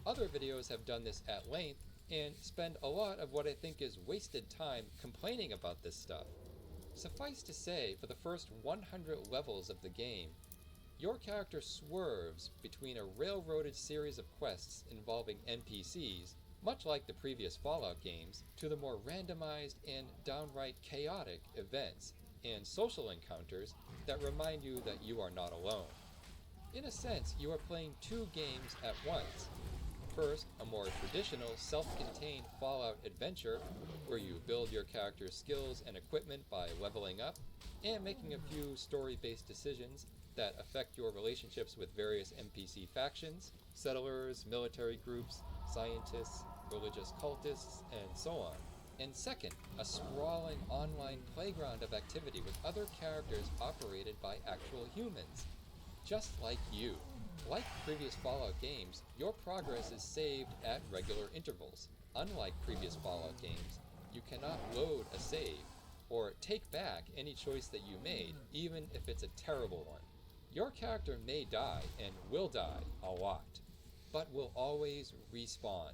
Other videos have done this at length and spend a lot of what I think is wasted time complaining about this stuff. Suffice to say, for the first 100 levels of the game, your character swerves between a railroaded series of quests involving NPCs, much like the previous Fallout games, to the more randomized and downright chaotic events and social encounters that remind you that you are not alone. In a sense, you are playing two games at once. First, a more traditional, self-contained Fallout adventure, where you build your character's skills and equipment by leveling up, and making a few story-based decisions that affect your relationships with various NPC factions, settlers, military groups, scientists, religious cultists, and so on. And second, a sprawling online playground of activity with other characters operated by actual humans, just like you. Like previous Fallout games, your progress is saved at regular intervals. Unlike previous Fallout games, you cannot load a save or take back any choice that you made, even if it's a terrible one. Your character may die, and will die a lot, but will always respawn.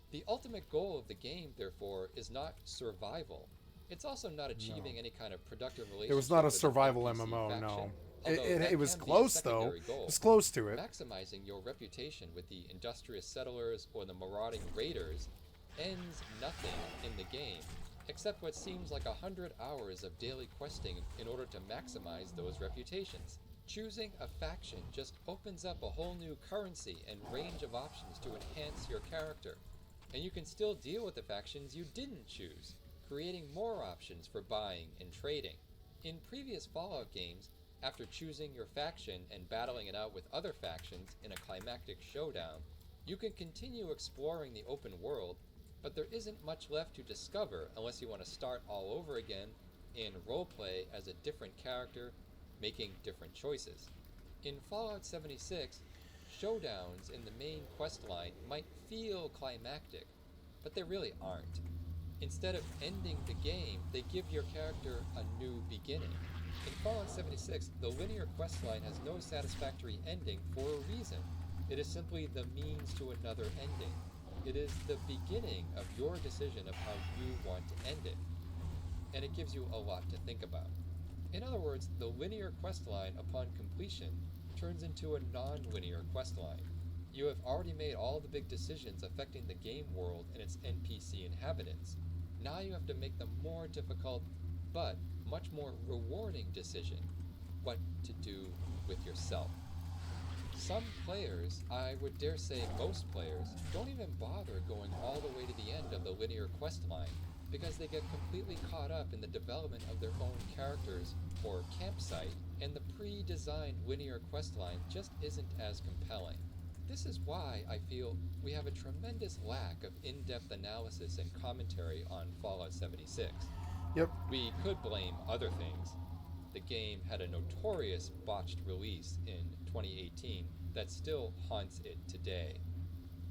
The ultimate goal of the game, therefore, is not survival. It's also not achieving any kind of productive relationship. It was not a with an survival NPC MMO, faction, no. although that It was can be a close, though. secondary goal. It was close to it. Maximizing your reputation with the industrious settlers or the marauding raiders ends nothing in the game, except what seems like 100 hours of daily questing in order to maximize those reputations. Choosing a faction just opens up a whole new currency and range of options to enhance your character, and you can still deal with the factions you didn't choose, creating more options for buying and trading. In previous Fallout games, after choosing your faction and battling it out with other factions in a climactic showdown, you can continue exploring the open world, but there isn't much left to discover unless you want to start all over again and roleplay as a different character, making different choices. In Fallout 76, showdowns in the main questline might feel climactic, but they really aren't. Instead of ending the game, they give your character a new beginning. In Fallout 76, the linear questline has no satisfactory ending for a reason. It is simply the means to another ending. It is the beginning of your decision of how you want to end it. And it gives you a lot to think about. In other words, the linear questline upon completion turns into a non-linear questline. You have already made all the big decisions affecting the game world and its NPC inhabitants. Now you have to make the more difficult, but much more rewarding decision: what to do with yourself. Some players, I would dare say most players, don't even bother going all the way to the end of the linear questline, because they get completely caught up in the development of their own characters or campsite, and the pre-designed linear questline just isn't as compelling. This is why I feel we have a tremendous lack of in-depth analysis and commentary on Fallout 76. Yep. We could blame other things. The game had a notorious botched release in 2018 that still haunts it today.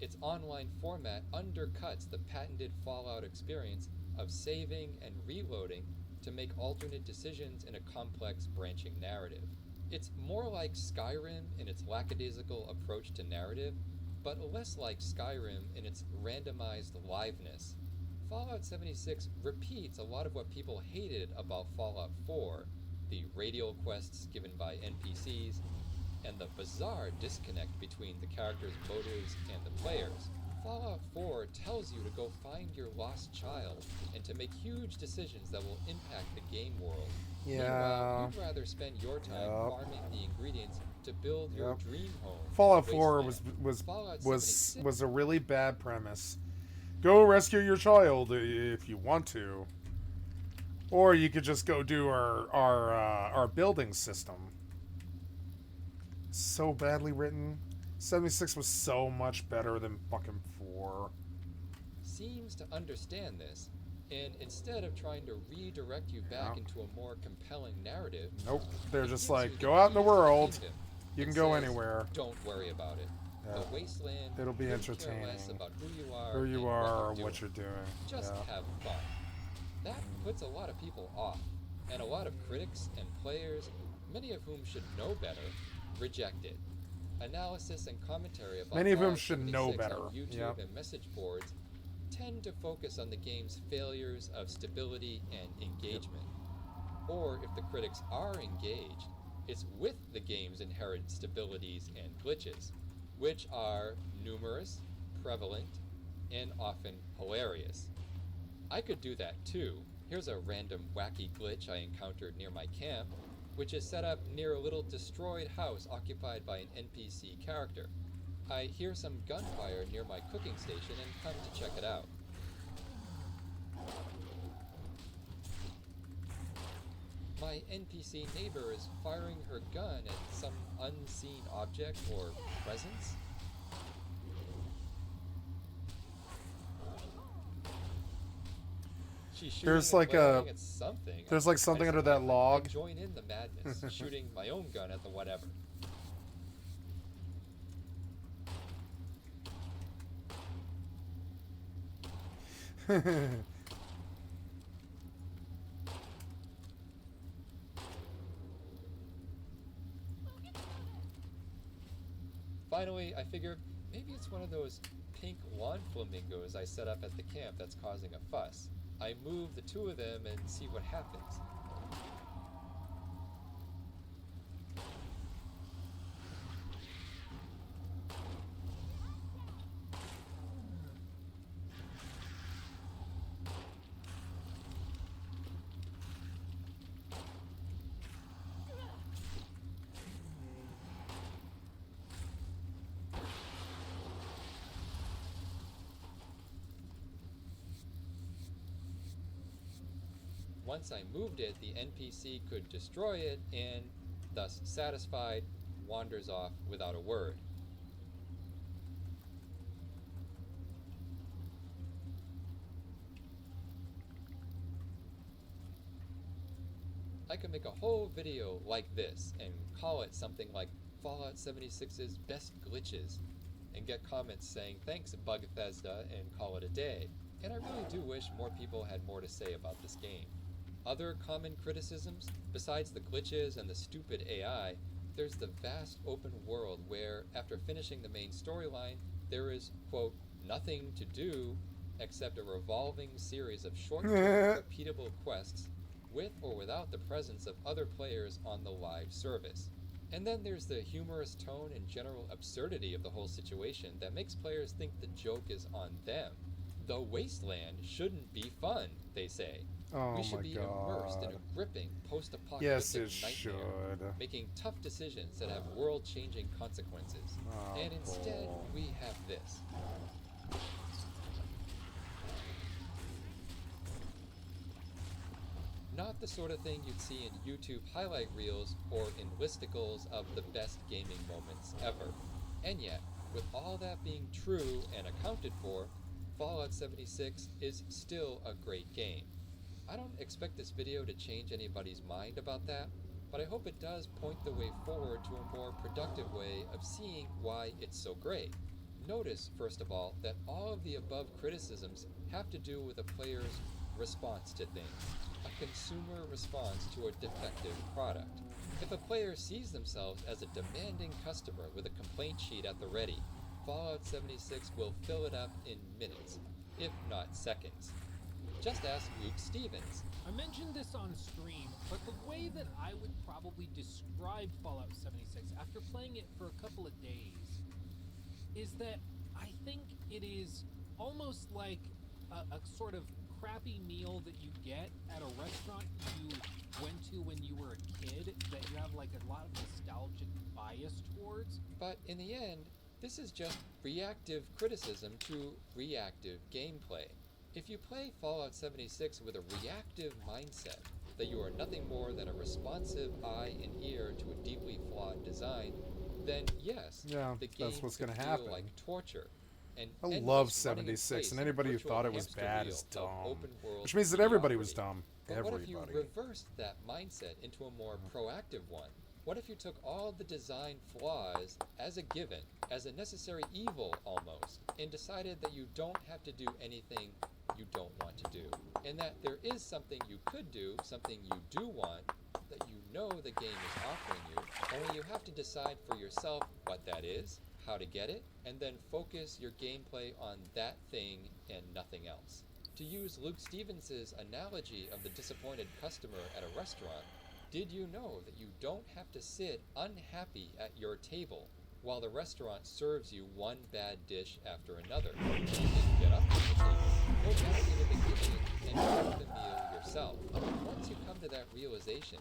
Its online format undercuts the patented Fallout experience of saving and reloading to make alternate decisions in a complex branching narrative. It's more like Skyrim in its lackadaisical approach to narrative, but less like Skyrim in its randomized liveness. Fallout 76 repeats a lot of what people hated about Fallout 4, the radial quests given by NPCs, and the bizarre disconnect between the characters' motives and the players. Fallout 4 tells you to go find your lost child and to make huge decisions that will impact the game world. Yeah. Meanwhile, you'd rather spend your time farming the ingredients to build your dream home. Fallout 4 was a really bad premise. Go rescue your child if you want to, or you could just go do our building system. So badly written. 76 was so much better than fucking 4. Seems to understand this, and instead of trying to redirect you back into a more compelling narrative, nope, they're just like, go out in the world. You can go says, anywhere. Don't worry about it. Yeah. The wasteland. It'll be couldn't entertaining. Care less about who you are, or and what you're doing. Just have fun. That puts a lot of people off, and a lot of critics and players, many of whom should know better, reject it. Analysis and commentary about Many of them Fallout should 76 know better. on YouTube Yep. and message boards tend to focus on the game's failures of stability and engagement. Or if the critics are engaged, it's with the game's inherent stabilities and glitches, which are numerous, prevalent, and often hilarious. I could do that too. Here's a random wacky glitch I encountered near my camp, which is set up near a little destroyed house occupied by an NPC character. I hear some gunfire near my cooking station and come to check it out. My NPC neighbor is firing her gun at some unseen object or presence. She's shooting There's and like firing at something. there's like something under that log. I join in the madness, shooting my own gun at the whatever. Finally, I figure maybe it's one of those pink lawn flamingos I set up at the camp that's causing a fuss. I move the two of them and see what happens. Once I moved it, the NPC could destroy it and, thus satisfied, wanders off without a word. I could make a whole video like this and call it something like Fallout 76's best glitches and get comments saying thanks Bugthesda and call it a day. And I really do wish more people had more to say about this game. Other common criticisms, besides the glitches and the stupid AI, there's the vast open world where, after finishing the main storyline, there is, quote, nothing to do except a revolving series of short-term, repeatable quests with or without the presence of other players on the live service. And then there's the humorous tone and general absurdity of the whole situation that makes players think the joke is on them. The wasteland shouldn't be fun, they say. Oh We should my be immersed in God. a gripping post-apocalyptic Yes, it nightmare, should. making tough decisions that have world-changing consequences. Oh, And instead, Paul. we have this. Not the sort of thing you'd see in YouTube highlight reels or in listicles of the best gaming moments ever. And yet, with all that being true and accounted for, Fallout 76 is still a great game. I don't expect this video to change anybody's mind about that, but I hope it does point the way forward to a more productive way of seeing why it's so great. Notice, first of all, that all of the above criticisms have to do with a player's response to things, a consumer response to a defective product. If a player sees themselves as a demanding customer with a complaint sheet at the ready, Fallout 76 will fill it up in minutes, if not seconds. Just ask Luke Stevens. I mentioned this on stream, but the way that I would probably describe Fallout 76 after playing it for a couple of days is that I think it is almost like a sort of crappy meal that you get at a restaurant you went to when you were a kid that you have like a lot of nostalgic bias towards. But in the end, this is just reactive criticism to reactive gameplay. If you play Fallout 76 with a reactive mindset, that you are nothing more than a responsive eye and ear to a deeply flawed design, then yes, Yeah, the game that's what's could gonna feel happen. like torture. And I endless love running in 76, place and in anybody who virtual thought it was hamster bad wheel is of dumb. open world Which means that everybody was mediocrity. dumb. But what if you Everybody. reversed that mindset into a more proactive one? What if you took all the design flaws as a given, as a necessary evil almost, and decided that you don't have to do anything, you you don't want to do, and that there is something you could do, something you do want, that you know the game is offering you, only you have to decide for yourself what that is, how to get it, and then focus your gameplay on that thing and nothing else. To use Luke Stevens' analogy of the disappointed customer at a restaurant, did you know that you don't have to sit unhappy at your table while the restaurant serves you one bad dish after another? You can get up from the table, go back into the kitchen, and cook the meal yourself. Once you come to that realization,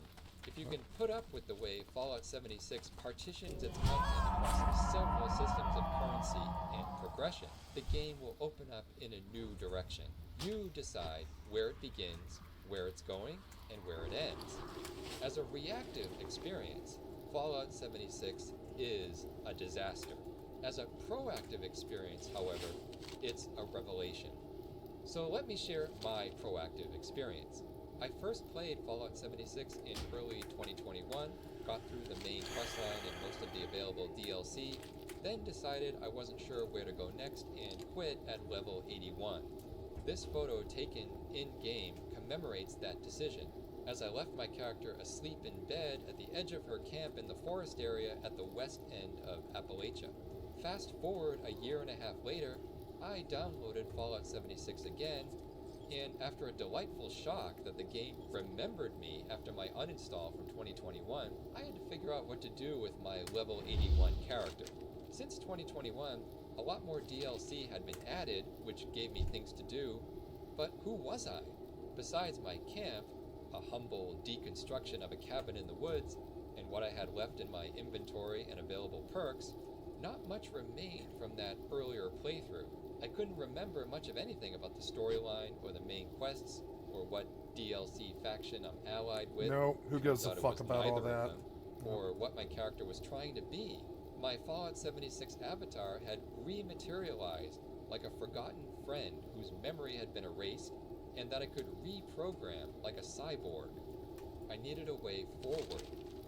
if you can put up with the way Fallout 76 partitions its content across several systems of currency and progression, the game will open up in a new direction. You decide where it begins, where it's going, and where it ends. As a reactive experience, Fallout 76 is a disaster. As a proactive experience, however, it's a revelation. So let me share my proactive experience. I first played Fallout 76 in early 2021, got through the main questline and most of the available DLC, then decided I wasn't sure where to go next and quit at level 81. This photo taken in-game commemorates that decision, as I left my character asleep in bed at the edge of her camp in the forest area at the west end of Appalachia. Fast forward a year and a half later, I downloaded Fallout 76 again, and after a delightful shock that the game remembered me after my uninstall from 2021, I had to figure out what to do with my level 81 character. Since 2021, a lot more DLC had been added, which gave me things to do, but who was I? Besides my camp, a humble deconstruction of a cabin in the woods, and what I had left in my inventory and available perks, not much remained from that earlier playthrough. I couldn't remember much of anything about the storyline or the main quests, or what DLC faction I'm allied with. No, who gives a fuck about all that? Them, or what my character was trying to be. My Fallout 76 avatar had rematerialized like a forgotten friend whose memory had been erased, and that I could reprogram like a cyborg. I needed a way forward,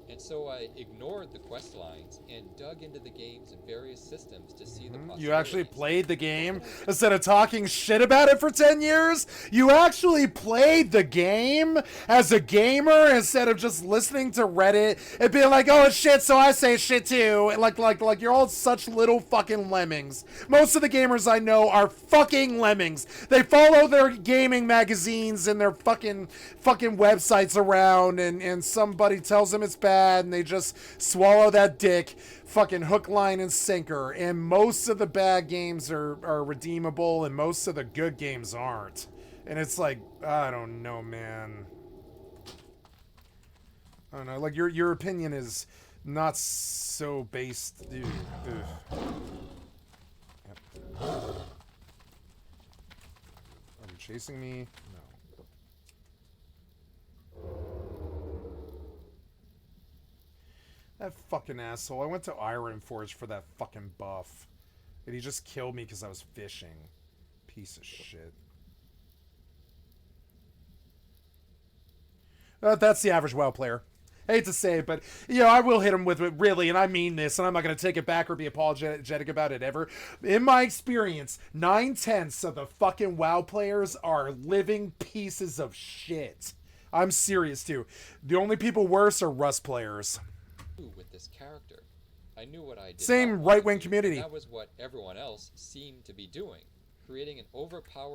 and so I ignored the quest lines and dug into the game's various systems to see the possibilities. You actually played the game instead of talking shit about it for 10 years? You actually played the game as a gamer instead of just listening to Reddit and being like, oh shit, so I say shit too. Like you're all such little fucking lemmings. Most of the gamers I know are fucking lemmings. They follow their gaming magazines and their fucking websites around, and somebody tells them it's bad and they just swallow that dick, fucking hook, line, and sinker. And most of the bad games are redeemable, and most of the good games aren't. And it's like, I don't know, man. I don't know. Like your opinion is not so based, dude. Ugh. Yep. Are you chasing me? That fucking asshole. I went to Iron Forge for that fucking buff. And he just killed me because I was fishing. Piece of shit. That's the average WoW player. I hate to say it, but, you know, I will hit him with it, really, and I mean this, and I'm not going to take it back or be apologetic about it ever. In my experience, 9/10 of the fucking WoW players are living pieces of shit. I'm serious, too. The only people worse are Rust players. With this character, I knew what I did. Same right-wing community. That was what everyone else seemed to be doing, creating an overpowered